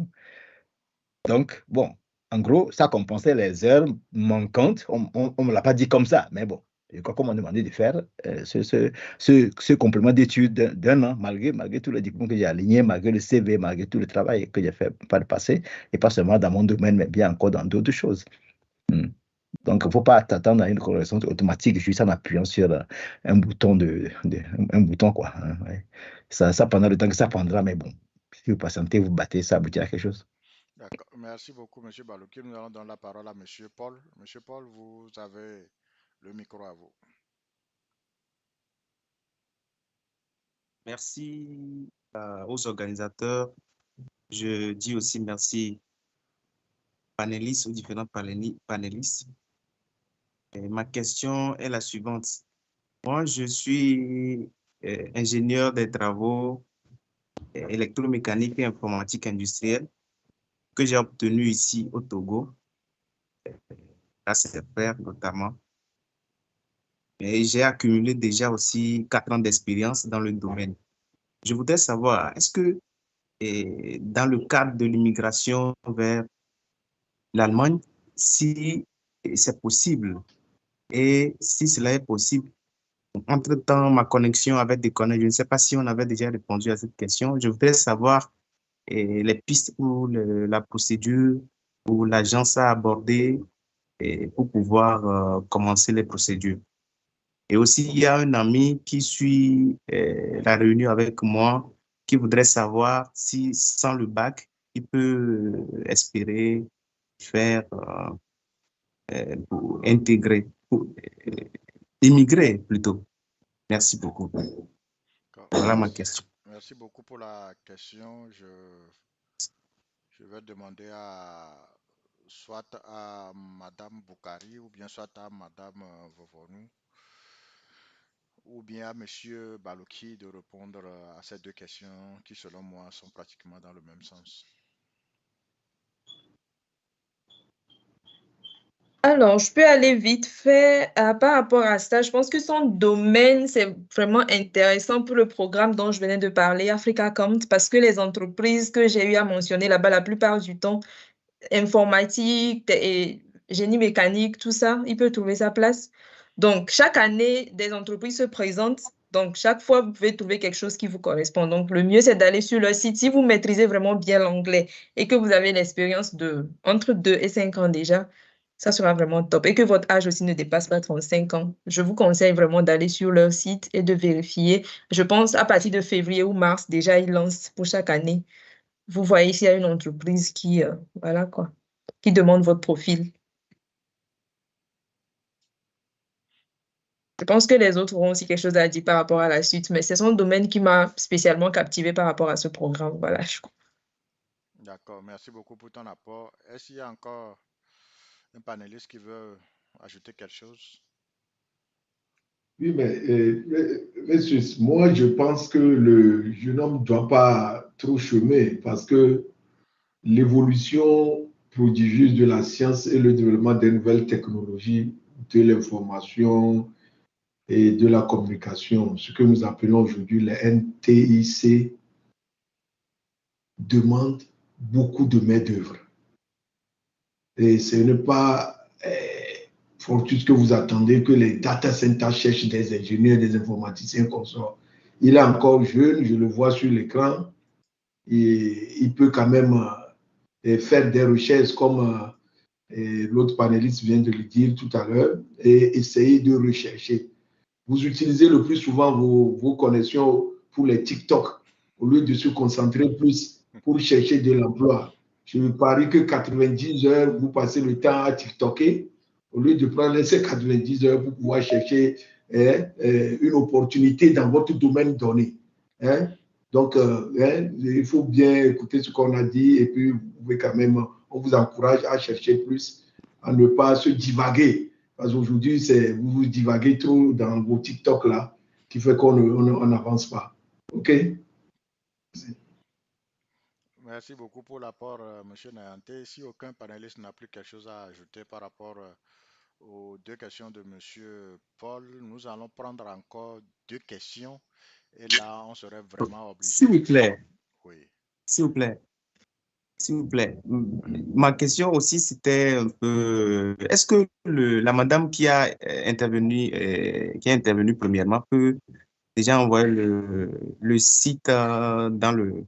Donc, bon, en gros, ça compensait les heures manquantes. On ne me l'a pas dit comme ça, mais bon. Et quand on m'a demandé de faire ce complément d'études d'un an, malgré tous les diplômes que j'ai alignés, malgré le CV, malgré tout le travail que j'ai fait par le passé, et pas seulement dans mon domaine, mais bien encore dans d'autres choses. Donc, il ne faut pas t'attendre à une corrélation automatique juste en appuyant sur un bouton, un bouton quoi. Hein, ouais. Ça pendant le temps que ça prendra, mais bon, si vous patientez, vous battez, ça aboutira à quelque chose. D'accord. Merci beaucoup, M. Baloki. Nous allons donner la parole à M. Paul. M. Paul, vous avez le micro à vous. Merci aux organisateurs. Je dis aussi merci aux différents panélistes. Et ma question est la suivante. Moi, je suis ingénieur des travaux électromécanique et informatique industrielle que j'ai obtenu ici au Togo, à CFR notamment. Et j'ai accumulé déjà aussi 4 ans d'expérience dans le domaine. Je voudrais savoir, est-ce que dans le cadre de l'immigration vers l'Allemagne, si c'est possible, et si cela est possible, entre-temps, ma connexion avec des collègues, je ne sais pas si on avait déjà répondu à cette question, je voudrais savoir les pistes ou la procédure ou l'agence a abordé pour pouvoir commencer les procédures. Et aussi, il y a un ami qui suit la réunion avec moi qui voudrait savoir si, sans le bac, il peut espérer faire pour intégrer, pour immigrer plutôt. Merci beaucoup. Voilà ma question. Merci beaucoup pour la question. Je vais demander soit à Madame Boukari ou bien soit à Madame Vovonou ou bien à Monsieur Baloki de répondre à ces 2 questions qui, selon moi, sont pratiquement dans le même sens. Alors, je peux aller vite fait par rapport à ça. Je pense que son domaine, c'est vraiment intéressant pour le programme dont je venais de parler, AfricaComt, parce que les entreprises que j'ai eu à mentionner là-bas, la plupart du temps, informatique et génie mécanique, tout ça, il peut trouver sa place. Donc, chaque année, des entreprises se présentent. Donc, chaque fois, vous pouvez trouver quelque chose qui vous correspond. Donc, le mieux, c'est d'aller sur leur site. Si vous maîtrisez vraiment bien l'anglais et que vous avez l'expérience de entre 2 et 5 ans déjà, Ça sera vraiment top. Et que votre âge aussi ne dépasse pas 35 ans. Je vous conseille vraiment d'aller sur leur site et de vérifier. Je pense à partir de février ou mars, déjà, ils lancent pour chaque année. Vous voyez s'il y a une entreprise qui, voilà quoi, qui demande votre profil. Je pense que les autres auront aussi quelque chose à dire par rapport à la suite, mais c'est son domaine qui m'a spécialement captivé par rapport à ce programme. Voilà, je crois. D'accord, merci beaucoup pour ton apport. Est-ce qu'il y a encore un panéliste qui veut ajouter quelque chose? Oui, mais monsieur, moi, je pense que le jeune homme ne doit pas trop chômer parce que l'évolution prodigieuse de la science et le développement des nouvelles technologies, de l'information et de la communication, ce que nous appelons aujourd'hui les NTIC, demande beaucoup de main-d'œuvre. Et ce n'est pas fortuit que vous attendez que les data centers cherchent des ingénieurs, des informaticiens comme ça. Il est encore jeune, je le vois sur l'écran, et il peut quand même faire des recherches comme l'autre panéliste vient de le dire tout à l'heure et essayer de rechercher. Vous utilisez le plus souvent vos connexions pour les TikTok au lieu de se concentrer plus pour chercher de l'emploi. Je parie que 90 heures, vous passez le temps à TikToker au lieu de prendre ces 90 heures pour pouvoir chercher une opportunité dans votre domaine donné. Donc, il faut bien écouter ce qu'on a dit et puis vous pouvez quand même, on vous encourage à chercher plus, à ne pas se divaguer. Parce qu'aujourd'hui, vous vous divaguez trop dans vos TikTok là, qui fait qu'on n'avance pas. OK? Merci beaucoup pour l'apport, M. Nayante. Si aucun panéliste n'a plus quelque chose à ajouter par rapport aux deux questions de M. Paul, nous allons prendre encore deux questions. Et là, on serait vraiment obligé. S'il vous plaît. Oui. S'il vous plaît. S'il vous plaît. Ma question aussi, c'était un peu... Est-ce que la madame qui a intervenu premièrement peut déjà envoyer le site dans le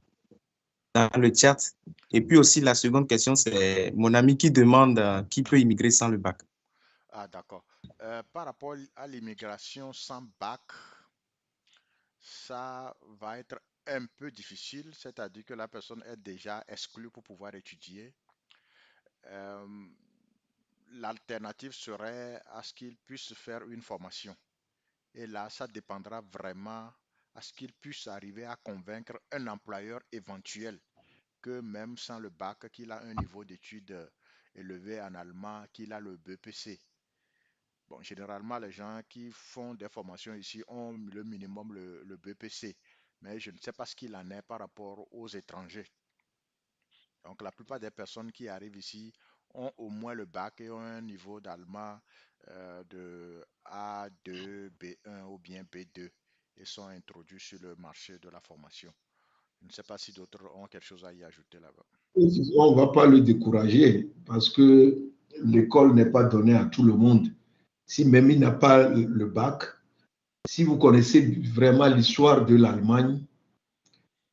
chat? Et puis aussi, la seconde question, c'est mon ami qui demande qui peut immigrer sans le bac. Ah, d'accord. Par rapport à l'immigration sans bac, ça va être un peu difficile, c'est-à-dire que la personne est déjà exclue pour pouvoir étudier. L'alternative serait à ce qu'il puisse faire une formation. Et là, ça dépendra vraiment à ce qu'il puisse arriver à convaincre un employeur éventuel que même sans le bac, qu'il a un niveau d'études élevé en allemand, qu'il a le BPC. Bon, généralement, les gens qui font des formations ici ont le minimum, le BPC. Mais je ne sais pas ce qu'il en est par rapport aux étrangers. Donc, la plupart des personnes qui arrivent ici ont au moins le bac et ont un niveau d'allemand de A2, B1 ou bien B2 et sont introduits sur le marché de la formation. Je ne sais pas si d'autres ont quelque chose à y ajouter là-bas. On ne va pas le décourager parce que l'école n'est pas donnée à tout le monde. Si même il n'a pas le bac, si vous connaissez vraiment l'histoire de l'Allemagne,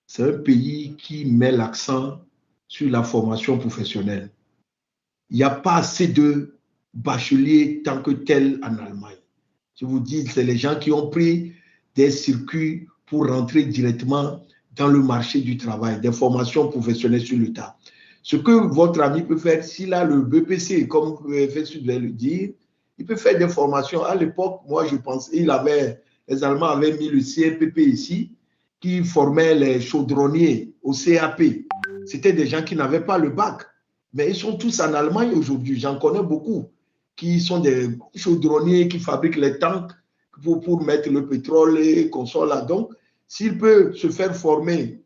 c'est un pays qui met l'accent sur la formation professionnelle. Il n'y a pas assez de bacheliers tant que tel en Allemagne. Je vous dis, c'est les gens qui ont pris des circuits pour rentrer directement dans le marché du travail, des formations professionnelles sur le tas. Ce que votre ami peut faire, s'il a le BPC, comme Fessus devait le dire, il peut faire des formations. À l'époque, moi, je pense, les Allemands avaient mis le CRPP ici, qui formait les chaudronniers au CAP. C'était des gens qui n'avaient pas le bac. Mais ils sont tous en Allemagne aujourd'hui. J'en connais beaucoup qui sont des chaudronniers qui fabriquent les tanks pour mettre le pétrole et qu'on soit là. Donc, s'il peut se faire former,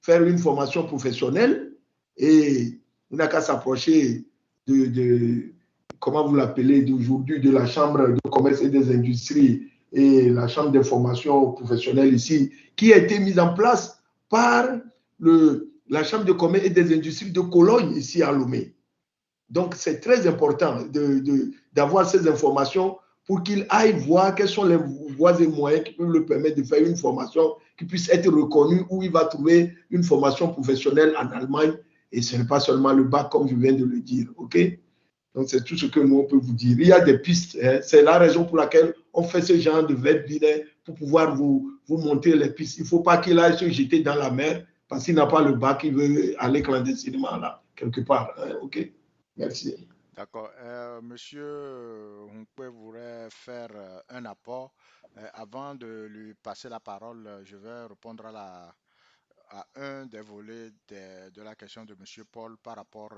faire une formation professionnelle, et il n'a qu'à s'approcher de comment vous l'appelez d'aujourd'hui, de la Chambre de commerce et des industries et la Chambre des formations professionnelles ici, qui a été mise en place par la Chambre de commerce et des industries de Cologne ici à Lomé. Donc, c'est très important d'avoir ces informations pour qu'il aille voir quelles sont les voies et moyens qui peuvent le permettre de faire une formation qui puisse être reconnue, où il va trouver une formation professionnelle en Allemagne. Et ce n'est pas seulement le bac, comme je viens de le dire. OK? Donc, c'est tout ce que nous, on peut vous dire. Il y a des pistes. Hein. C'est la raison pour laquelle on fait ce genre de web binaire pour pouvoir vous montrer les pistes. Il ne faut pas qu'il aille se jeter dans la mer parce qu'il n'a pas le bac, il veut aller clandestinement là, quelque part. Hein. OK? Merci. D'accord. Monsieur Hunkwe voudrait faire un apport. Avant de lui passer la parole, je vais répondre à un des volets de la question de Monsieur Paul par rapport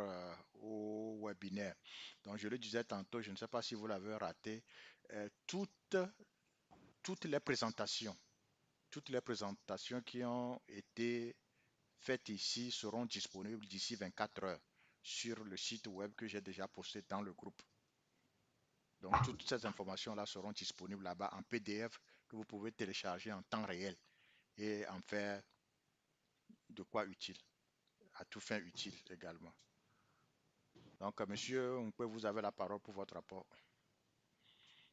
au webinaire. Donc, je le disais tantôt, je ne sais pas si vous l'avez raté, toutes les présentations qui ont été faites ici seront disponibles d'ici 24 heures sur le site web que j'ai déjà posté dans le groupe. Donc, toutes ces informations-là seront disponibles là-bas en PDF que vous pouvez télécharger en temps réel et en faire de quoi utile, à tout fin utile également. Donc, monsieur, vous avez la parole pour votre rapport.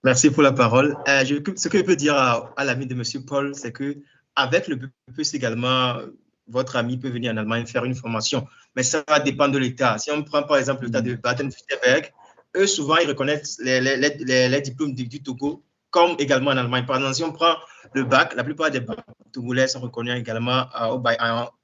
Merci pour la parole. Ce que je peux dire à l'ami de monsieur Paul, c'est que avec le BPC également, votre ami peut venir en Allemagne faire une formation, mais ça va dépendre de l'État. Si on prend par exemple l'État de Baden-Württemberg, eux souvent ils reconnaissent les diplômes du Togo comme également en Allemagne. Par exemple, si on prend le bac, la plupart des bacs togolais sont reconnus également au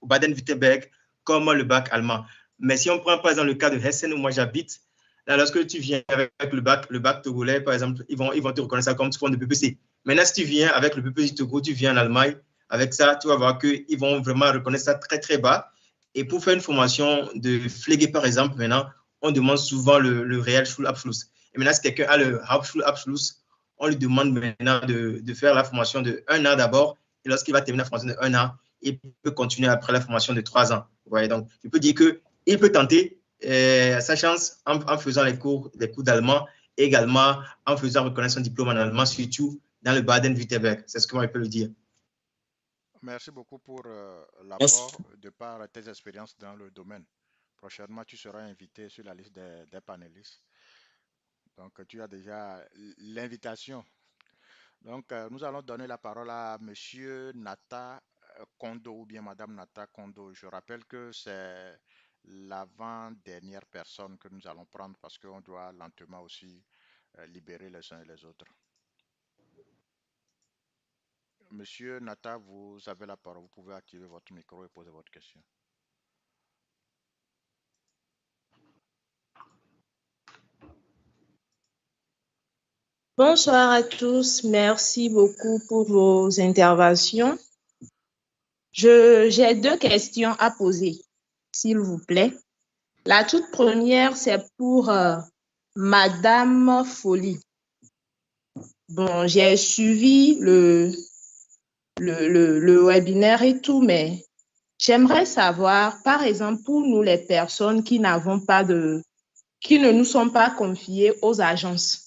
Baden-Württemberg comme le bac allemand. Mais si on prend par exemple le cas de Hessen où moi j'habite, là, lorsque tu viens avec le bac togolais, par exemple, ils vont te reconnaître ça comme forme de BPC. Maintenant, si tu viens avec le BPC du Togo, tu viens en Allemagne, avec ça, tu vas voir qu'ils vont vraiment reconnaître ça très, très bas. Et pour faire une formation de Pflege, par exemple, maintenant, on demande souvent le réel Schulabschluss. Et maintenant, si quelqu'un a le Hauptschulabschluss, on lui demande maintenant de faire la formation de 1 an d'abord. Et lorsqu'il va terminer la formation de 1 an, il peut continuer après la formation de 3 ans. Ouais, donc, je peux dire qu'il peut tenter sa chance en faisant les cours d'allemand et également en faisant reconnaître son diplôme en allemand, surtout dans le Baden-Württemberg. C'est ce que moi je peux le dire. Merci beaucoup pour l'apport de par tes expériences dans le domaine. Prochainement, tu seras invité sur la liste des panélistes. Donc, tu as déjà l'invitation. Donc, nous allons donner la parole à monsieur Nata Kondo ou bien madame Nata Kondo. Je rappelle que c'est l'avant-dernière personne que nous allons prendre parce qu'on doit lentement aussi libérer les uns et les autres. Monsieur Nata, vous avez la parole. Vous pouvez activer votre micro et poser votre question. Bonsoir à tous. Merci beaucoup pour vos interventions. J'ai 2 questions à poser, s'il vous plaît. La toute première, c'est pour Madame Folly. Bon, j'ai suivi le webinaire et tout, mais j'aimerais savoir, par exemple, pour nous les personnes qui ne nous sont pas confiées aux agences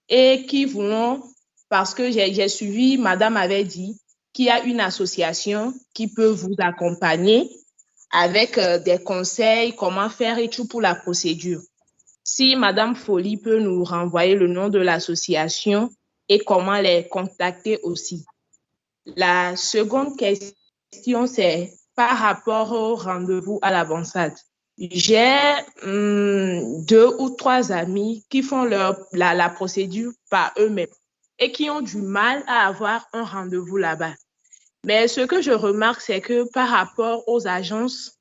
et qui voulons, parce que j'ai suivi, madame avait dit qu'il y a une association qui peut vous accompagner avec des conseils, comment faire et tout pour la procédure. Si madame Folly peut nous renvoyer le nom de l'association et comment les contacter aussi. La seconde question, c'est par rapport au rendez-vous à l'ambassade. J'ai 2 ou 3 amis qui font la procédure par eux-mêmes et qui ont du mal à avoir un rendez-vous là-bas. Mais ce que je remarque, c'est que par rapport aux agences,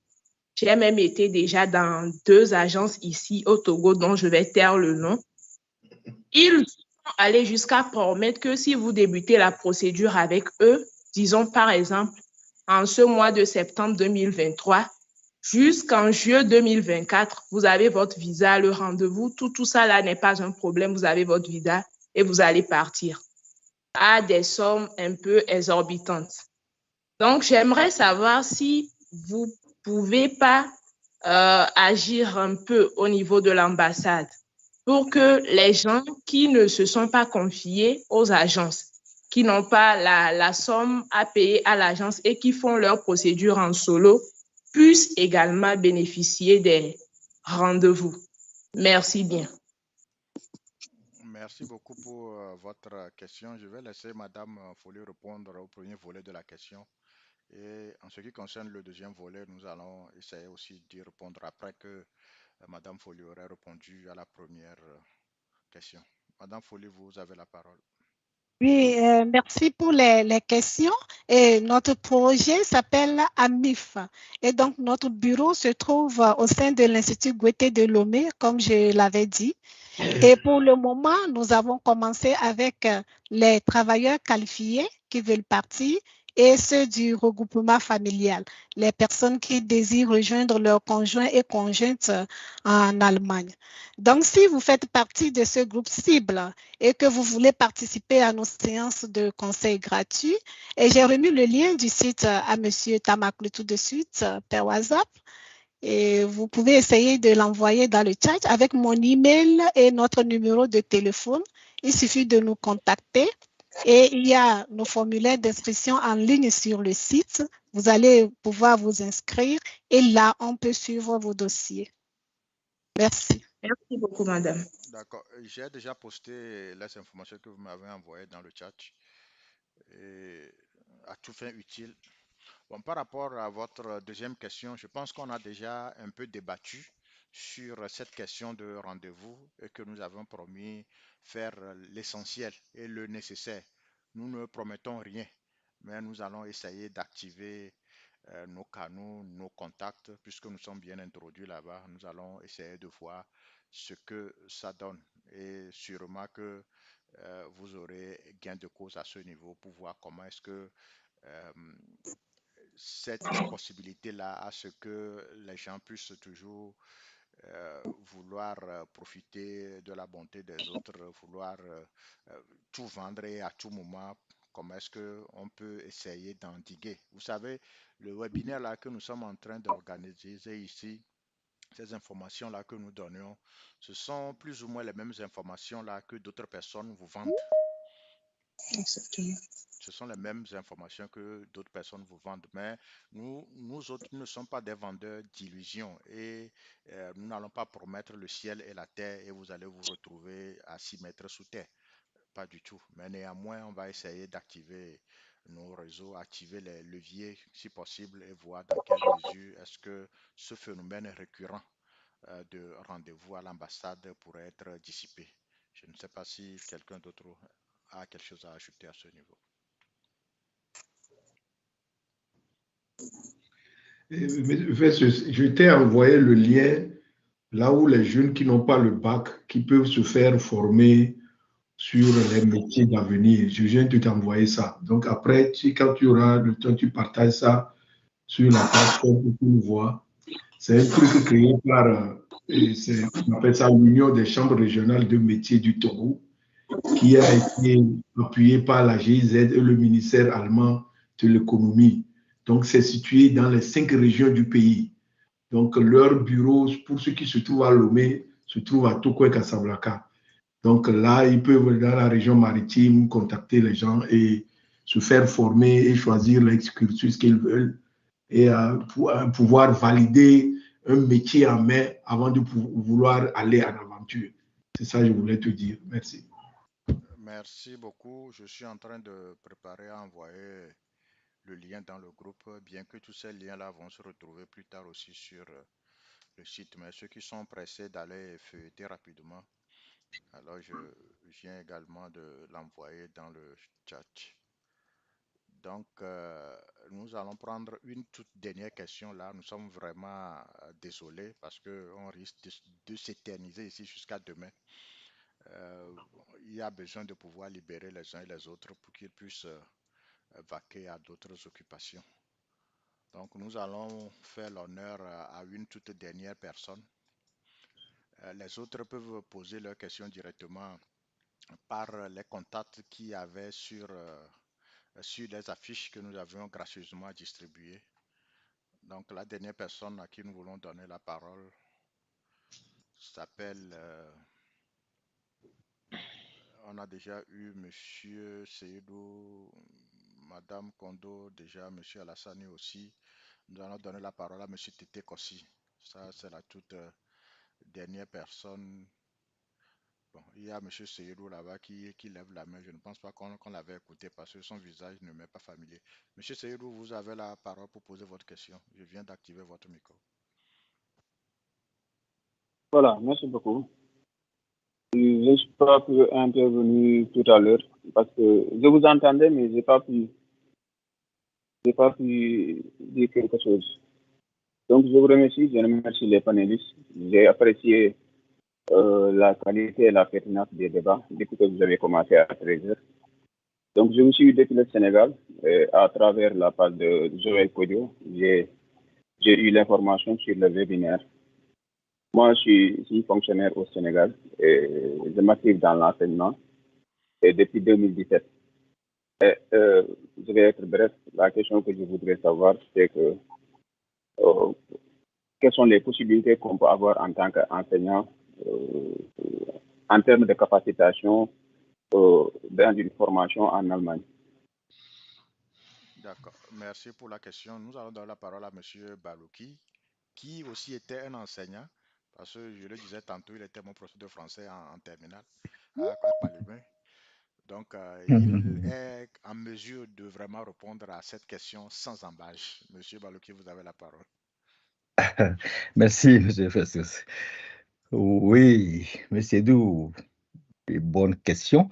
j'ai même été déjà dans 2 agences ici au Togo dont je vais taire le nom. Ils sont allés jusqu'à promettre que si vous débutez la procédure avec eux, disons par exemple en ce mois de septembre 2023, jusqu'en juillet 2024, vous avez votre visa, le rendez-vous, tout ça là n'est pas un problème, vous avez votre visa et vous allez partir à des sommes un peu exorbitantes. Donc, j'aimerais savoir si vous ne pouvez pas agir un peu au niveau de l'ambassade pour que les gens qui ne se sont pas confiés aux agences, qui n'ont pas la somme à payer à l'agence et qui font leur procédure en solo, puissent également bénéficier des rendez-vous. Merci bien. Merci beaucoup pour votre question. Je vais laisser Madame Folly répondre au premier volet de la question. Et en ce qui concerne le deuxième volet, nous allons essayer aussi d'y répondre après que Madame Folly aurait répondu à la première question. Madame Folly, vous avez la parole. Oui, merci pour les questions. Et notre projet s'appelle AMIF. Et donc, notre bureau se trouve au sein de l'Institut Goethe de Lomé, comme je l'avais dit. Et pour le moment, nous avons commencé avec les travailleurs qualifiés qui veulent partir et ceux du regroupement familial, les personnes qui désirent rejoindre leurs conjoints et conjointes en Allemagne. Donc, si vous faites partie de ce groupe cible et que vous voulez participer à nos séances de conseil gratuits, et j'ai remis le lien du site à M. Tamaklu tout de suite par WhatsApp. Et vous pouvez essayer de l'envoyer dans le chat avec mon email et notre numéro de téléphone. Il suffit de nous contacter et il y a nos formulaires d'inscription en ligne sur le site. Vous allez pouvoir vous inscrire et là, on peut suivre vos dossiers. Merci. Merci beaucoup, madame. D'accord. J'ai déjà posté les informations que vous m'avez envoyées dans le chat et à tout fin utile. Bon, par rapport à votre deuxième question, je pense qu'on a déjà un peu débattu sur cette question de rendez-vous et que nous avons promis faire l'essentiel et le nécessaire. Nous ne promettons rien, mais nous allons essayer d'activer nos canaux, nos contacts, puisque nous sommes bien introduits là-bas. Nous allons essayer de voir ce que ça donne. Et sûrement que vous aurez gain de cause à ce niveau pour voir comment est-ce que cette possibilité-là à ce que les gens puissent toujours vouloir profiter de la bonté des autres, vouloir tout vendre et à tout moment, comment est-ce qu'on peut essayer d'endiguer. Vous savez, le webinaire là que nous sommes en train d'organiser ici, ces informations-là que nous donnons, ce sont plus ou moins les mêmes informations-là que d'autres personnes vous vendent. Ce sont les mêmes informations que d'autres personnes vous vendent, mais nous autres ne sommes pas des vendeurs d'illusions et nous n'allons pas promettre le ciel et la terre et vous allez vous retrouver à 6 mètres sous terre. Pas du tout. Mais néanmoins, on va essayer d'activer nos réseaux, activer les leviers si possible et voir dans quelle mesure est-ce que ce phénomène récurrent de rendez-vous à l'ambassade pourrait être dissipé. Je ne sais pas si quelqu'un d'autre a quelque chose à ajouter à ce niveau. Je t'ai envoyé le lien là où les jeunes qui n'ont pas le bac, qui peuvent se faire former sur les métiers d'avenir. Je viens de t'envoyer ça. Donc après, quand tu auras le temps, tu partages ça sur la plateforme pour nous voir. C'est un truc créé par, on appelle ça l'Union des chambres régionales de métiers du Togo, qui a été appuyé par la GIZ et le ministère allemand de l'économie. Donc, c'est situé dans les 5 régions du pays. Donc, leur bureau, pour ceux qui se trouvent à Lomé, se trouve à Toko et Casablanca. Donc là, ils peuvent, dans la région maritime, contacter les gens et se faire former et choisir l'excursus qu'ils veulent et pouvoir valider un métier en main avant de vouloir aller en aventure. C'est ça que je voulais te dire. Merci. Merci beaucoup. Je suis en train de préparer à envoyer le lien dans le groupe, bien que tous ces liens-là vont se retrouver plus tard aussi sur le site. Mais ceux qui sont pressés d'aller feuilleter rapidement, alors je viens également de l'envoyer dans le chat. Donc, nous allons prendre une toute dernière question là. Nous sommes vraiment désolés parce qu'on risque de s'éterniser ici jusqu'à demain. Il y a besoin de pouvoir libérer les uns et les autres pour qu'ils puissent vaquer à d'autres occupations. Donc, nous allons faire l'honneur à une toute dernière personne. Les autres peuvent poser leurs questions directement par les contacts qu'il y avait sur les affiches que nous avions gracieusement distribuées. Donc, la dernière personne à qui nous voulons donner la parole s'appelle... on a déjà eu Monsieur Seydou, Madame Kondo, déjà Monsieur Alassani aussi. Nous allons donner la parole à Monsieur Tete Kossi. Ça, c'est la toute dernière personne. Bon, il y a Monsieur Seydou là-bas qui lève la main. Je ne pense pas qu'on l'avait écouté parce que son visage ne m'est pas familier. Monsieur Seydou, vous avez la parole pour poser votre question. Je viens d'activer votre micro. Voilà, merci beaucoup. Je ne suis pas pu intervenir tout à l'heure parce que je vous entendais, mais je n'ai pas pu dire quelque chose. Donc, je vous remercie, je remercie les panélistes. J'ai apprécié la qualité et la pertinence des débats depuis que vous avez commencé à 13h. Donc, je vous suis depuis le Sénégal à travers la page de Joël Kodio. J'ai eu l'information sur le webinaire. Moi, je suis fonctionnaire au Sénégal et je m'active dans l'enseignement et depuis 2017. Je vais être bref. La question que je voudrais savoir, c'est que quelles sont les possibilités qu'on peut avoir en tant qu'enseignant en termes de capacitation dans une formation en Allemagne. D'accord. Merci pour la question. Nous allons donner la parole à M. Balouki, qui aussi était un enseignant, parce que je le disais tantôt, il était mon professeur de français en terminale à Palibin. Donc, il est en mesure de vraiment répondre à cette question sans embâche. Monsieur Balouki, vous avez la parole. Merci, M. Festus. Oui, M. Dou, bonne question.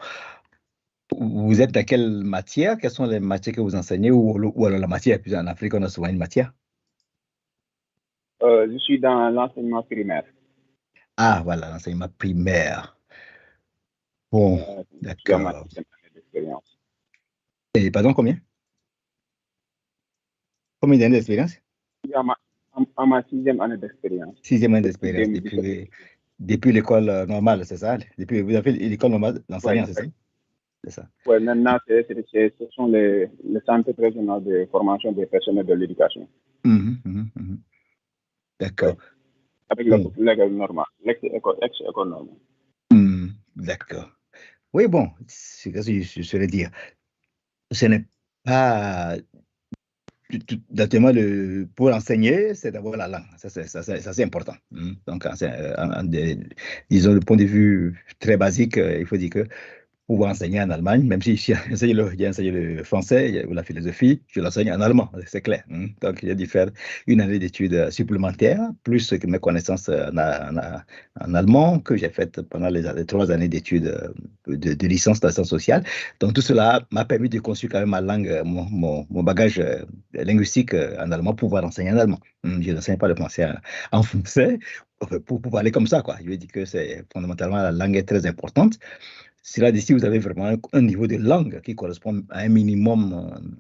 Vous êtes dans quelle matière? Quelles sont les matières que vous enseignez? Ou alors la matière, puis en Afrique, on a souvent une matière. Je suis dans l'enseignement primaire. Ah, voilà, l'enseignement primaire. Bon, d'accord. Et pardon, combien? Combien d'années d'expérience? En ma 6e année d'expérience. 6e année d'expérience depuis l'école normale, c'est ça? Depuis vous avez fait l'école normale d'enseignant, c'est ça? C'est ça. Oui, maintenant, ce sont les centres régionaux de formation des personnels de l'éducation. D'accord. Avec l'école normale, l'ex-école normale. D'accord. Oui, bon, c'est ce que je saurais dire. Ce n'est pas... pour enseigner, c'est d'abord la langue. Ça, c'est important. Donc, disons, le point de vue très basique, il faut dire que pouvoir enseigner en Allemagne, même si j'ai enseigné le français ou la philosophie, je l'enseigne en allemand, c'est clair. Donc, j'ai dû faire une année d'études supplémentaires, plus que mes connaissances en allemand, que j'ai faites pendant les 3 années d'études de licence dans sciences sociales. Donc, tout cela m'a permis de construire quand même ma langue, mon bagage linguistique en allemand, pour pouvoir enseigner en allemand. Je n'enseigne pas le français en français pour parler comme ça, quoi. Je veux dire que c'est fondamentalement, la langue est très importante. Cela dit, si vous avez vraiment un niveau de langue qui correspond à un minimum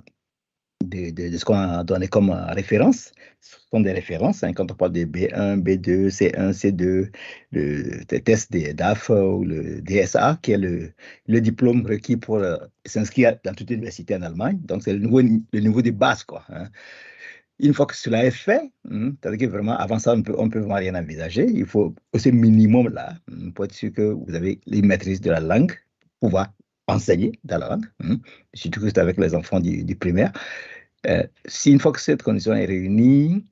de ce qu'on a donné comme référence, ce sont des références, quand on parle de B1, B2, C1, C2, le test des DAF ou le DSA, qui est le diplôme requis pour s'inscrire dans toute université en Allemagne. Donc, c'est le niveau de base, quoi. Une fois que cela est fait, c'est-à-dire que vraiment, avant ça, on peut vraiment rien envisager. Il faut ce minimum-là pour être sûr que vous avez une maîtrise de la langue, pour pouvoir enseigner dans la langue, surtout que c'est avec les enfants du primaire. Si une fois que cette condition est réunie,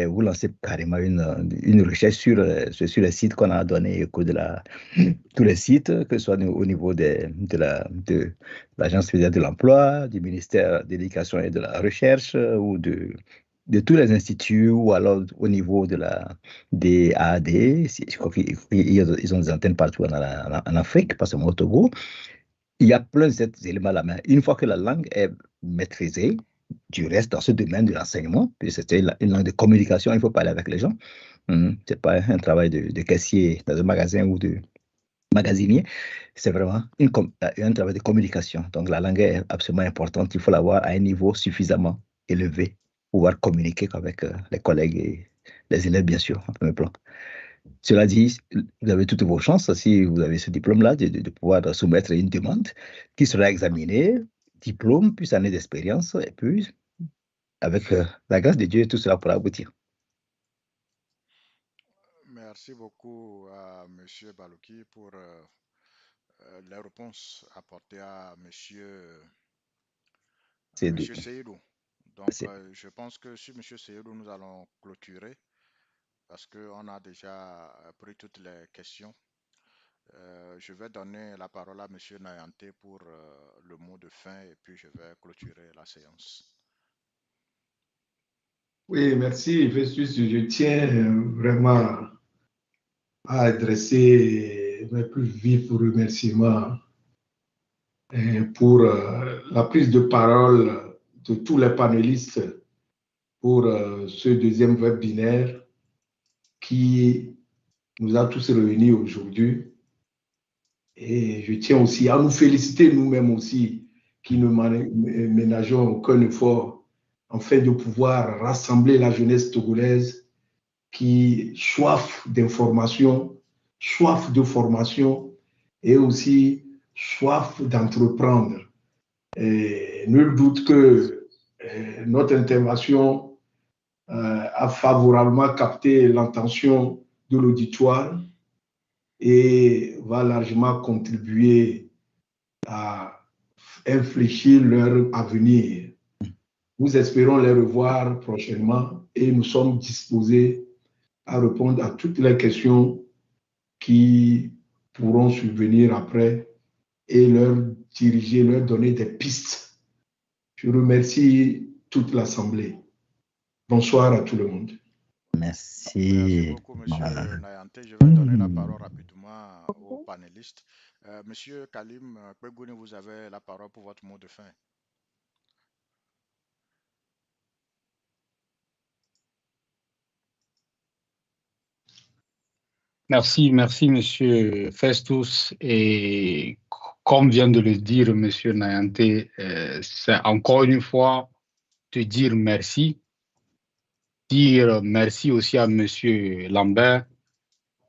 vous lancez carrément une recherche sur les sites qu'on a donnés au cours de tous les sites, que ce soit au niveau de l'Agence fédérale de l'emploi, du ministère de l'Éducation et de la Recherche, ou de tous les instituts, ou alors au niveau des AAD. Je crois qu'ils ont des antennes partout en Afrique, pas seulement au Togo. Il y a plein de ces éléments-là. Mais une fois que la langue est maîtrisée, du reste, dans ce domaine de l'enseignement, puis c'était une langue de communication, il faut parler avec les gens. C'est pas un travail de caissier dans un magasin ou de magasinier, c'est vraiment un travail de communication. Donc la langue est absolument importante, il faut l'avoir à un niveau suffisamment élevé pour pouvoir communiquer avec les collègues et les élèves, bien sûr, en premier plan. Cela dit, vous avez toutes vos chances, si vous avez ce diplôme-là, de pouvoir soumettre une demande qui sera examinée, diplôme, puis année d'expérience, et puis, avec la grâce de Dieu, tout cela pourra aboutir. Merci beaucoup à M. Balouki pour les réponses apportées à M. Seydou. Donc, je pense que sur M. Seydou, nous allons clôturer parce qu'on a déjà pris toutes les questions. Je vais donner la parole à M. Nayante pour le mot de fin et puis je vais clôturer la séance. Oui, merci, Festus. Je tiens vraiment à adresser mes plus vifs remerciements pour la prise de parole de tous les panélistes pour ce deuxième webinaire qui nous a tous réunis aujourd'hui. Et je tiens aussi à nous féliciter nous-mêmes aussi, qui ne ménageons aucun effort afin de pouvoir rassembler la jeunesse togolaise qui soif d'information, soif de formation et aussi soif d'entreprendre. Nul doute que notre intervention a favorablement capté l'intention de l'auditoire et va largement contribuer à infléchir leur avenir. Nous espérons les revoir prochainement et nous sommes disposés à répondre à toutes les questions qui pourront survenir après et leur diriger, leur donner des pistes. Je remercie toute l'Assemblée. Bonsoir à tout le monde. Merci. Merci beaucoup, Monsieur Nayante. Je vais donner la parole rapidement aux panélistes. Monsieur Kalim Kwegouni, vous avez la parole pour votre mot de fin. Merci, Monsieur Festus. Et comme vient de le dire Monsieur Nayante, c'est encore une fois te dire merci. Dire merci aussi à Monsieur Lambert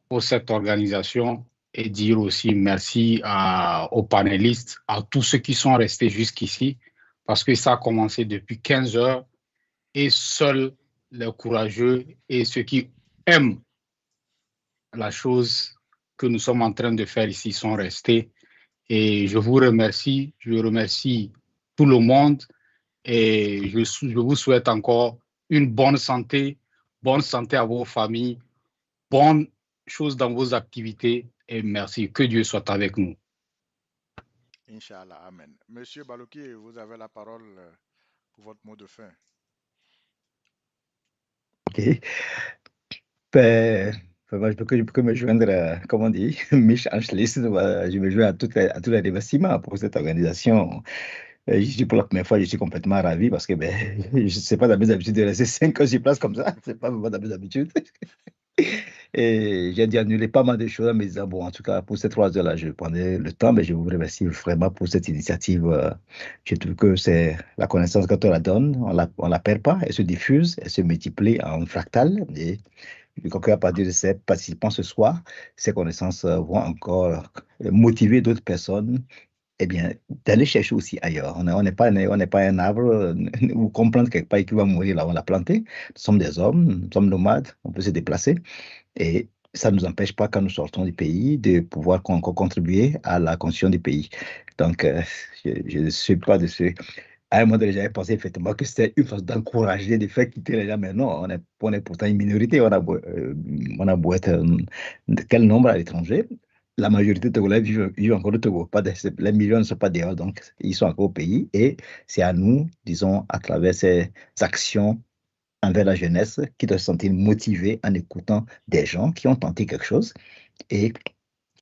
pour cette organisation et dire aussi merci aux panélistes, à tous ceux qui sont restés jusqu'ici, parce que ça a commencé depuis 15 heures et seuls les courageux et ceux qui aiment la chose que nous sommes en train de faire ici sont restés. Et je vous remercie, je remercie tout le monde et je vous souhaite encore une bonne santé à vos familles, bonne chose dans vos activités et merci. Que Dieu soit avec nous. Inch'Allah, Amen. Monsieur Baloki, vous avez la parole pour votre mot de fin. Ok. Je peux me joindre, comme on dit, Mich Anschließ, je me joins à tous les remerciements pour cette organisation. Je suis pour la première fois, je suis complètement ravi parce que je ne sais pas dans mes habitudes de rester 5 heures sur place comme ça. Ce n'est pas vraiment dans mes habitudes. Et j'ai dû annuler pas mal de choses en me disant, bon, en tout cas, pour ces 3 heures-là, je prenais le temps, mais je vous remercie vraiment pour cette initiative. Je trouve que c'est la connaissance, quand on la donne, on la perd pas, elle se diffuse, elle se multiplie en fractal. Et je crois qu'à partir de ces participants ce soir, ces connaissances vont encore motiver d'autres personnes d'aller chercher aussi ailleurs. On n'est pas un arbre ou comprendre quelque part qui va mourir là où on l'a planté. Nous sommes des hommes, nous sommes nomades, on peut se déplacer. Et ça ne nous empêche pas, quand nous sortons du pays, de pouvoir encore contribuer à la construction du pays. Donc, je ne suis pas de ceux... À un moment donné, j'avais pensé effectivement que c'était une façon d'encourager de faire quitter les gens, mais non, on est pourtant une minorité. On a beau être quel nombre à l'étranger, la majorité de Togolais vivent encore au Togo. Les millions ne sont pas dehors, donc ils sont encore au pays. Et c'est à nous, disons, à travers ces actions envers la jeunesse, qui doit se sentir motivée en écoutant des gens qui ont tenté quelque chose et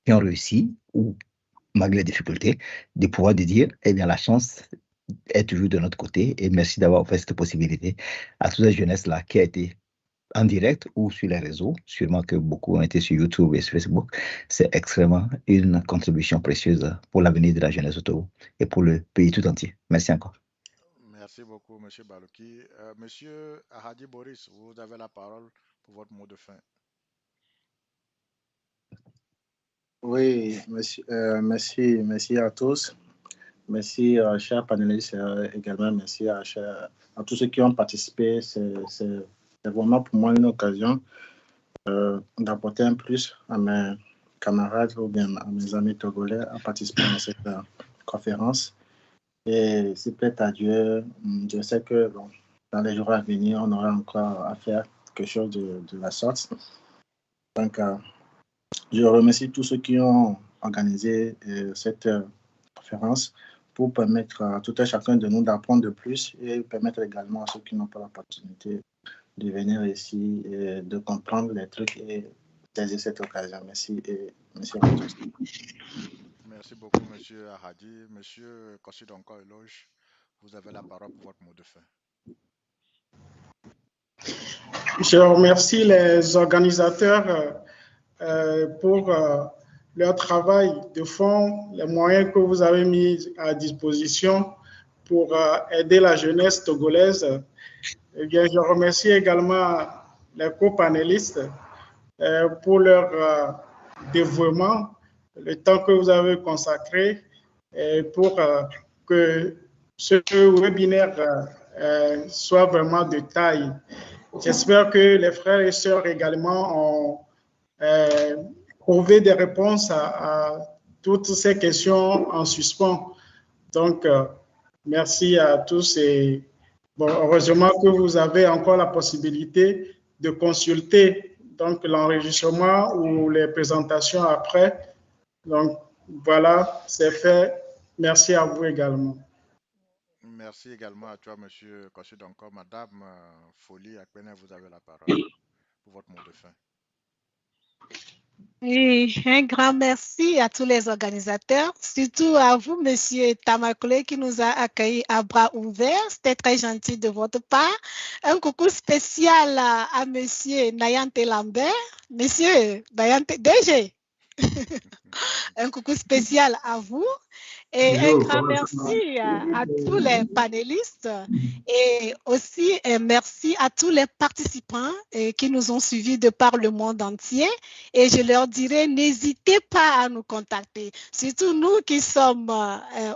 qui ont réussi, ou malgré les difficultés, de pouvoir dire, eh bien, la chance est toujours de notre côté et merci d'avoir offert cette possibilité à toute cette jeunesse-là qui a été en direct ou sur les réseaux, sûrement que beaucoup ont été sur YouTube et sur Facebook. C'est extrêmement une contribution précieuse pour l'avenir de la jeunesse au Togo et pour le pays tout entier. Merci encore. Merci beaucoup, M. Baloki. Monsieur Ahadi Boris, vous avez la parole pour votre mot de fin. Oui, merci à tous. Merci, chers panélistes, également merci à tous ceux qui ont participé. C'est vraiment pour moi une occasion d'apporter un plus à mes camarades ou bien à mes amis togolais à participer à cette conférence. Et si plaît à Dieu, je sais que dans les jours à venir, on aura encore à faire quelque chose de la sorte. Donc, je remercie tous ceux qui ont organisé cette conférence pour permettre à tout un chacun de nous d'apprendre de plus et permettre également à ceux qui n'ont pas l'opportunité de venir ici et de comprendre les trucs et saisir cette occasion. Merci, et monsieur. Merci beaucoup, monsieur Ahadi. Monsieur Kossidonko Eloge, vous avez la parole pour votre mot de fin. Je remercie les organisateurs pour leur travail de fond, les moyens que vous avez mis à disposition pour aider la jeunesse togolaise. Eh bien, je remercie également les co-panélistes pour leur dévouement, le temps que vous avez consacré pour que ce webinaire soit vraiment de taille. J'espère que les frères et sœurs également ont trouvé des réponses à toutes ces questions en suspens. Donc, merci à tous et bon, heureusement que vous avez encore la possibilité de consulter donc l'enregistrement ou les présentations après. Donc, voilà, c'est fait. Merci à vous également. Merci également à toi, monsieur Kossidonko. Madame Folie Akpene, vous avez la parole pour votre mot de fin. Et un grand merci à tous les organisateurs, surtout à vous, monsieur Tamakole, qui nous a accueillis à bras ouverts. C'était très gentil de votre part. Un coucou spécial à monsieur Nayante Lambert, monsieur Nayante DG. Un coucou spécial à vous. Et un grand merci à tous les panélistes et aussi merci à tous les participants qui nous ont suivis de par le monde entier. Et je leur dirais, n'hésitez pas à nous contacter, surtout nous qui sommes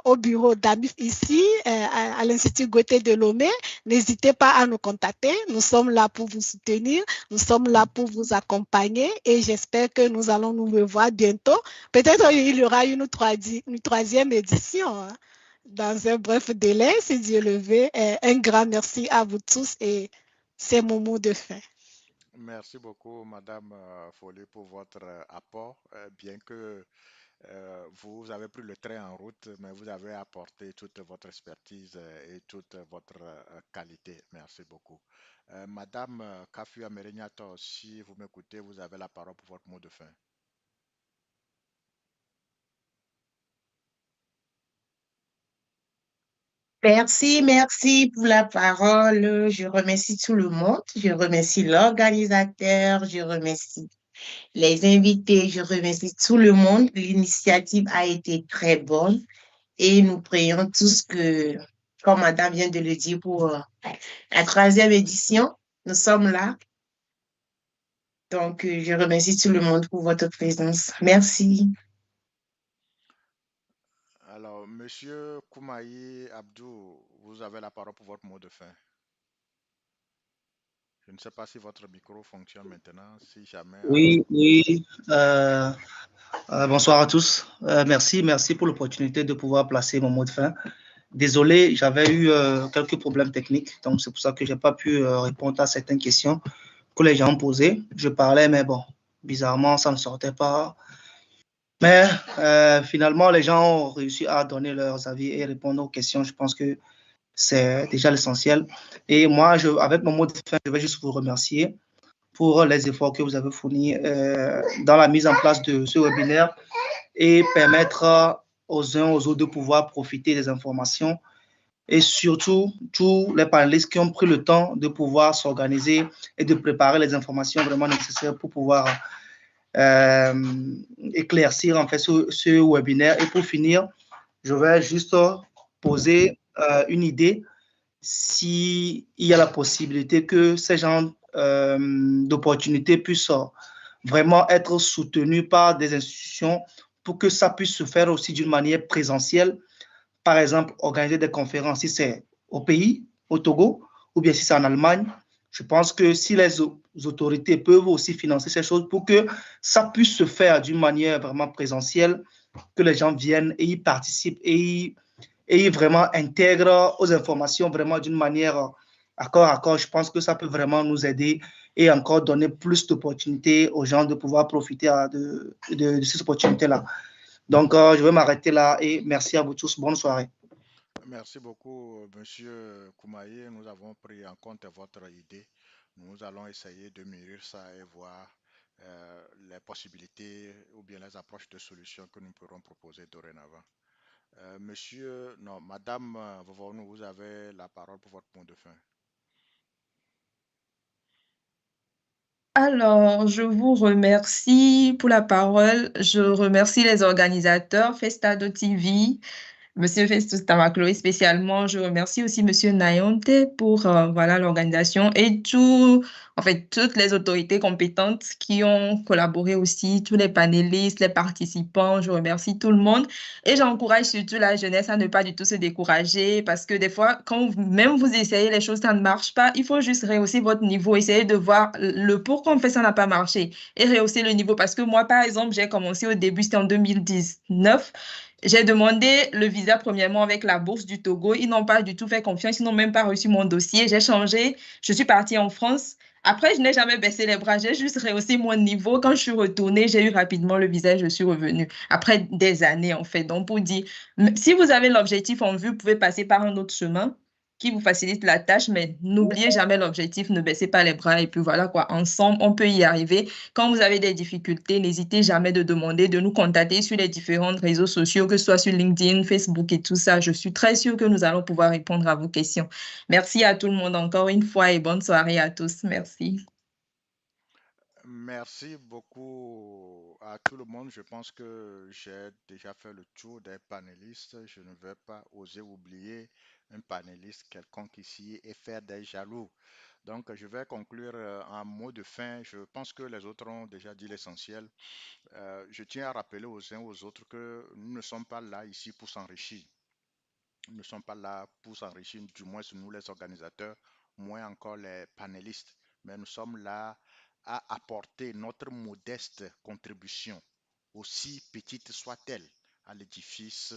au bureau d'AMIF ici, à l'Institut Gautier de Lomé. N'hésitez pas à nous contacter. Nous sommes là pour vous soutenir, nous sommes là pour vous accompagner et j'espère que nous allons nous revoir bientôt. Peut-être il y aura une troisième édition hein, dans un bref délai, si Dieu le veut. Un grand merci à vous tous et c'est mon mot de fin. Merci beaucoup, Madame Folie, pour votre apport. Bien que vous avez pris le train en route, mais vous avez apporté toute votre expertise et toute votre qualité. Merci beaucoup. Madame Kafua Merenyato, si vous m'écoutez, vous avez la parole pour votre mot de fin. Merci pour la parole. Je remercie tout le monde. Je remercie l'organisateur. Je remercie les invités. Je remercie tout le monde. L'initiative a été très bonne et nous prions tous que, comme Madame vient de le dire, pour la troisième édition, nous sommes là. Donc, je remercie tout le monde pour votre présence. Merci. Alors, Monsieur Koumaï Abdou, vous avez la parole pour votre mot de fin. Je ne sais pas si votre micro fonctionne maintenant, si jamais... Oui. Bonsoir à tous. Merci pour l'opportunité de pouvoir placer mon mot de fin. Désolé, j'avais eu quelques problèmes techniques, donc c'est pour ça que je n'ai pas pu répondre à certaines questions que les gens ont posées. Je parlais, mais bon, bizarrement, ça ne sortait pas. Mais finalement, les gens ont réussi à donner leurs avis et répondre aux questions. Je pense que c'est déjà l'essentiel. Et moi, avec mon mot de fin, je vais juste vous remercier pour les efforts que vous avez fournis dans la mise en place de ce webinaire et permettre aux uns aux autres de pouvoir profiter des informations et surtout tous les panélistes qui ont pris le temps de pouvoir s'organiser et de préparer les informations vraiment nécessaires pour pouvoir éclaircir en fait ce webinaire. Et pour finir, je vais juste poser une idée. S'il y a la possibilité que ces gens d'opportunités puissent vraiment être soutenus par des institutions pour que ça puisse se faire aussi d'une manière présentielle. Par exemple, organiser des conférences si c'est au pays, au Togo, ou bien si c'est en Allemagne. Je pense que si les autorités peuvent aussi financer ces choses pour que ça puisse se faire d'une manière vraiment présentielle, que les gens viennent et y participent et vraiment intègrent aux informations vraiment d'une manière accord à corps, je pense que ça peut vraiment nous aider et encore donner plus d'opportunités aux gens de pouvoir profiter de ces opportunités-là. Donc, je vais m'arrêter là et merci à vous tous. Bonne soirée. Merci beaucoup, Monsieur Koumaï. Nous avons pris en compte votre idée. Nous allons essayer de mûrir ça et voir les possibilités ou bien les approches de solutions que nous pourrons proposer dorénavant. Monsieur, non, Madame Vovonou, vous avez la parole pour votre point de fin. Alors, je vous remercie pour la parole. Je remercie les organisateurs, Festado TV, Monsieur Festus Tamakloe spécialement. Je remercie aussi Monsieur Nayonte pour voilà, l'organisation et toutes les autorités compétentes qui ont collaboré aussi, tous les panélistes, les participants. Je remercie tout le monde et j'encourage surtout la jeunesse à ne pas du tout se décourager parce que des fois, quand même vous essayez les choses, ça ne marche pas. Il faut juste rehausser votre niveau, essayer de voir le pourquoi on fait ça n'a pas marché et rehausser le niveau parce que moi, par exemple, j'ai commencé au début, c'était en 2019. J'ai demandé le visa premièrement avec la bourse du Togo. Ils n'ont pas du tout fait confiance. Ils n'ont même pas reçu mon dossier. J'ai changé. Je suis partie en France. Après, je n'ai jamais baissé les bras. J'ai juste rehaussé mon niveau. Quand je suis retournée, j'ai eu rapidement le visa et je suis revenue. Après des années, en fait. Donc, pour dire, si vous avez l'objectif en vue, vous pouvez passer par un autre chemin qui vous facilite la tâche, mais n'oubliez jamais l'objectif, ne baissez pas les bras et puis voilà quoi, ensemble, on peut y arriver. Quand vous avez des difficultés, n'hésitez jamais de demander, de nous contacter sur les différents réseaux sociaux, que ce soit sur LinkedIn, Facebook et tout ça. Je suis très sûre que nous allons pouvoir répondre à vos questions. Merci à tout le monde encore une fois et bonne soirée à tous. Merci. Merci beaucoup à tout le monde. Je pense que j'ai déjà fait le tour des panélistes. Je ne vais pas oser oublier un panéliste quelconque ici et faire des jaloux. Donc, je vais conclure en mot de fin. Je pense que les autres ont déjà dit l'essentiel. Je tiens à rappeler aux uns aux autres que nous ne sommes pas là ici pour s'enrichir. Nous ne sommes pas là pour s'enrichir, du moins nous les organisateurs, moins encore les panélistes. Mais nous sommes là à apporter notre modeste contribution, aussi petite soit-elle, à l'édifice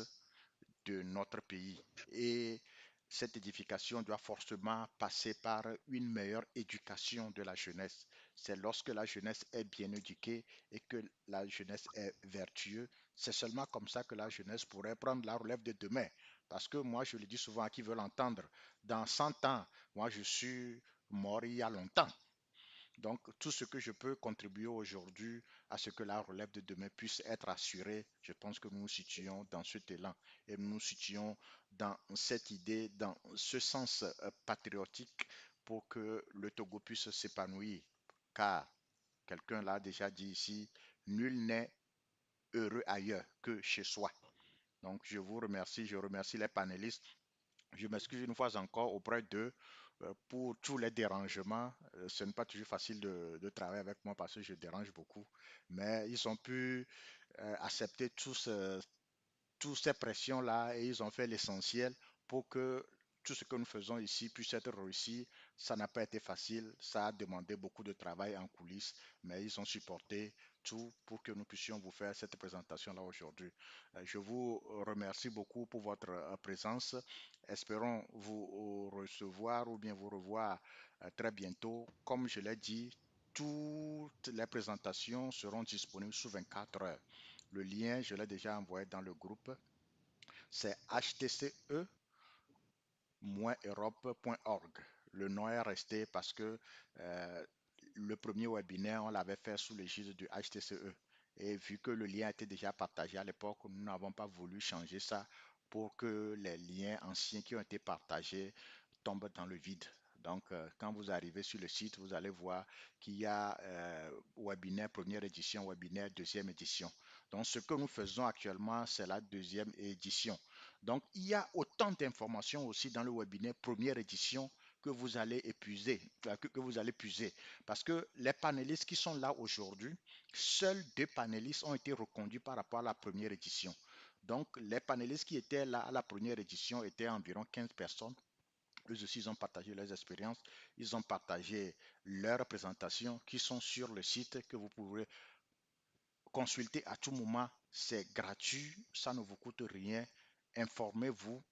de notre pays. Et cette édification doit forcément passer par une meilleure éducation de la jeunesse. C'est lorsque la jeunesse est bien éduquée et que la jeunesse est vertueuse, c'est seulement comme ça que la jeunesse pourrait prendre la relève de demain. Parce que moi, je le dis souvent à qui veut l'entendre, dans 100 ans, moi, je suis mort il y a longtemps. Donc, tout ce que je peux contribuer aujourd'hui à ce que la relève de demain puisse être assurée, je pense que nous nous situons dans cet élan et nous nous situons dans cette idée, dans ce sens patriotique pour que le Togo puisse s'épanouir. Car, quelqu'un l'a déjà dit ici, nul n'est heureux ailleurs que chez soi. Donc, je vous remercie, je remercie les panélistes. Je m'excuse une fois encore auprès d'eux pour tous les dérangements. Ce n'est pas toujours facile de travailler avec moi parce que je dérange beaucoup. Mais ils ont pu accepter toutes ces pressions-là et ils ont fait l'essentiel pour que tout ce que nous faisons ici puisse être réussi. Ça n'a pas été facile, ça a demandé beaucoup de travail en coulisses, mais ils ont supporté tout pour que nous puissions vous faire cette présentation-là aujourd'hui. Je vous remercie beaucoup pour votre présence. Espérons vous recevoir ou bien vous revoir très bientôt. Comme je l'ai dit, toutes les présentations seront disponibles sous 24 heures. Le lien, je l'ai déjà envoyé dans le groupe. C'est htce-europe.org. Le nom est resté parce que le premier webinaire, on l'avait fait sous l'égide du HTCE. Et vu que le lien était déjà partagé à l'époque, nous n'avons pas voulu changer ça pour que les liens anciens qui ont été partagés tombent dans le vide. Donc, quand vous arrivez sur le site, vous allez voir qu'il y a webinaire première édition, webinaire deuxième édition. Donc, ce que nous faisons actuellement, c'est la deuxième édition. Donc, il y a autant d'informations aussi dans le webinaire première édition que vous allez épuiser, que vous allez puiser. Parce que les panélistes qui sont là aujourd'hui, seuls 2 panélistes ont été reconduits par rapport à la première édition. Donc, les panélistes qui étaient là à la première édition étaient environ 15 personnes. Eux aussi, ils ont partagé leurs expériences, ils ont partagé leurs présentations qui sont sur le site que vous pourrez consulter à tout moment. C'est gratuit, ça ne vous coûte rien. Informez-vous,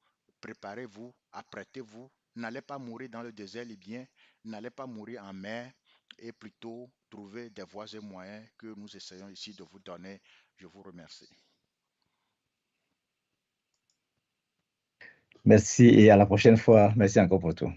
préparez-vous, apprêtez-vous. N'allez pas mourir dans le désert libyen, n'allez pas mourir en mer et plutôt trouver des voies et moyens que nous essayons ici de vous donner. Je vous remercie. Merci et à la prochaine fois. Merci encore pour tout.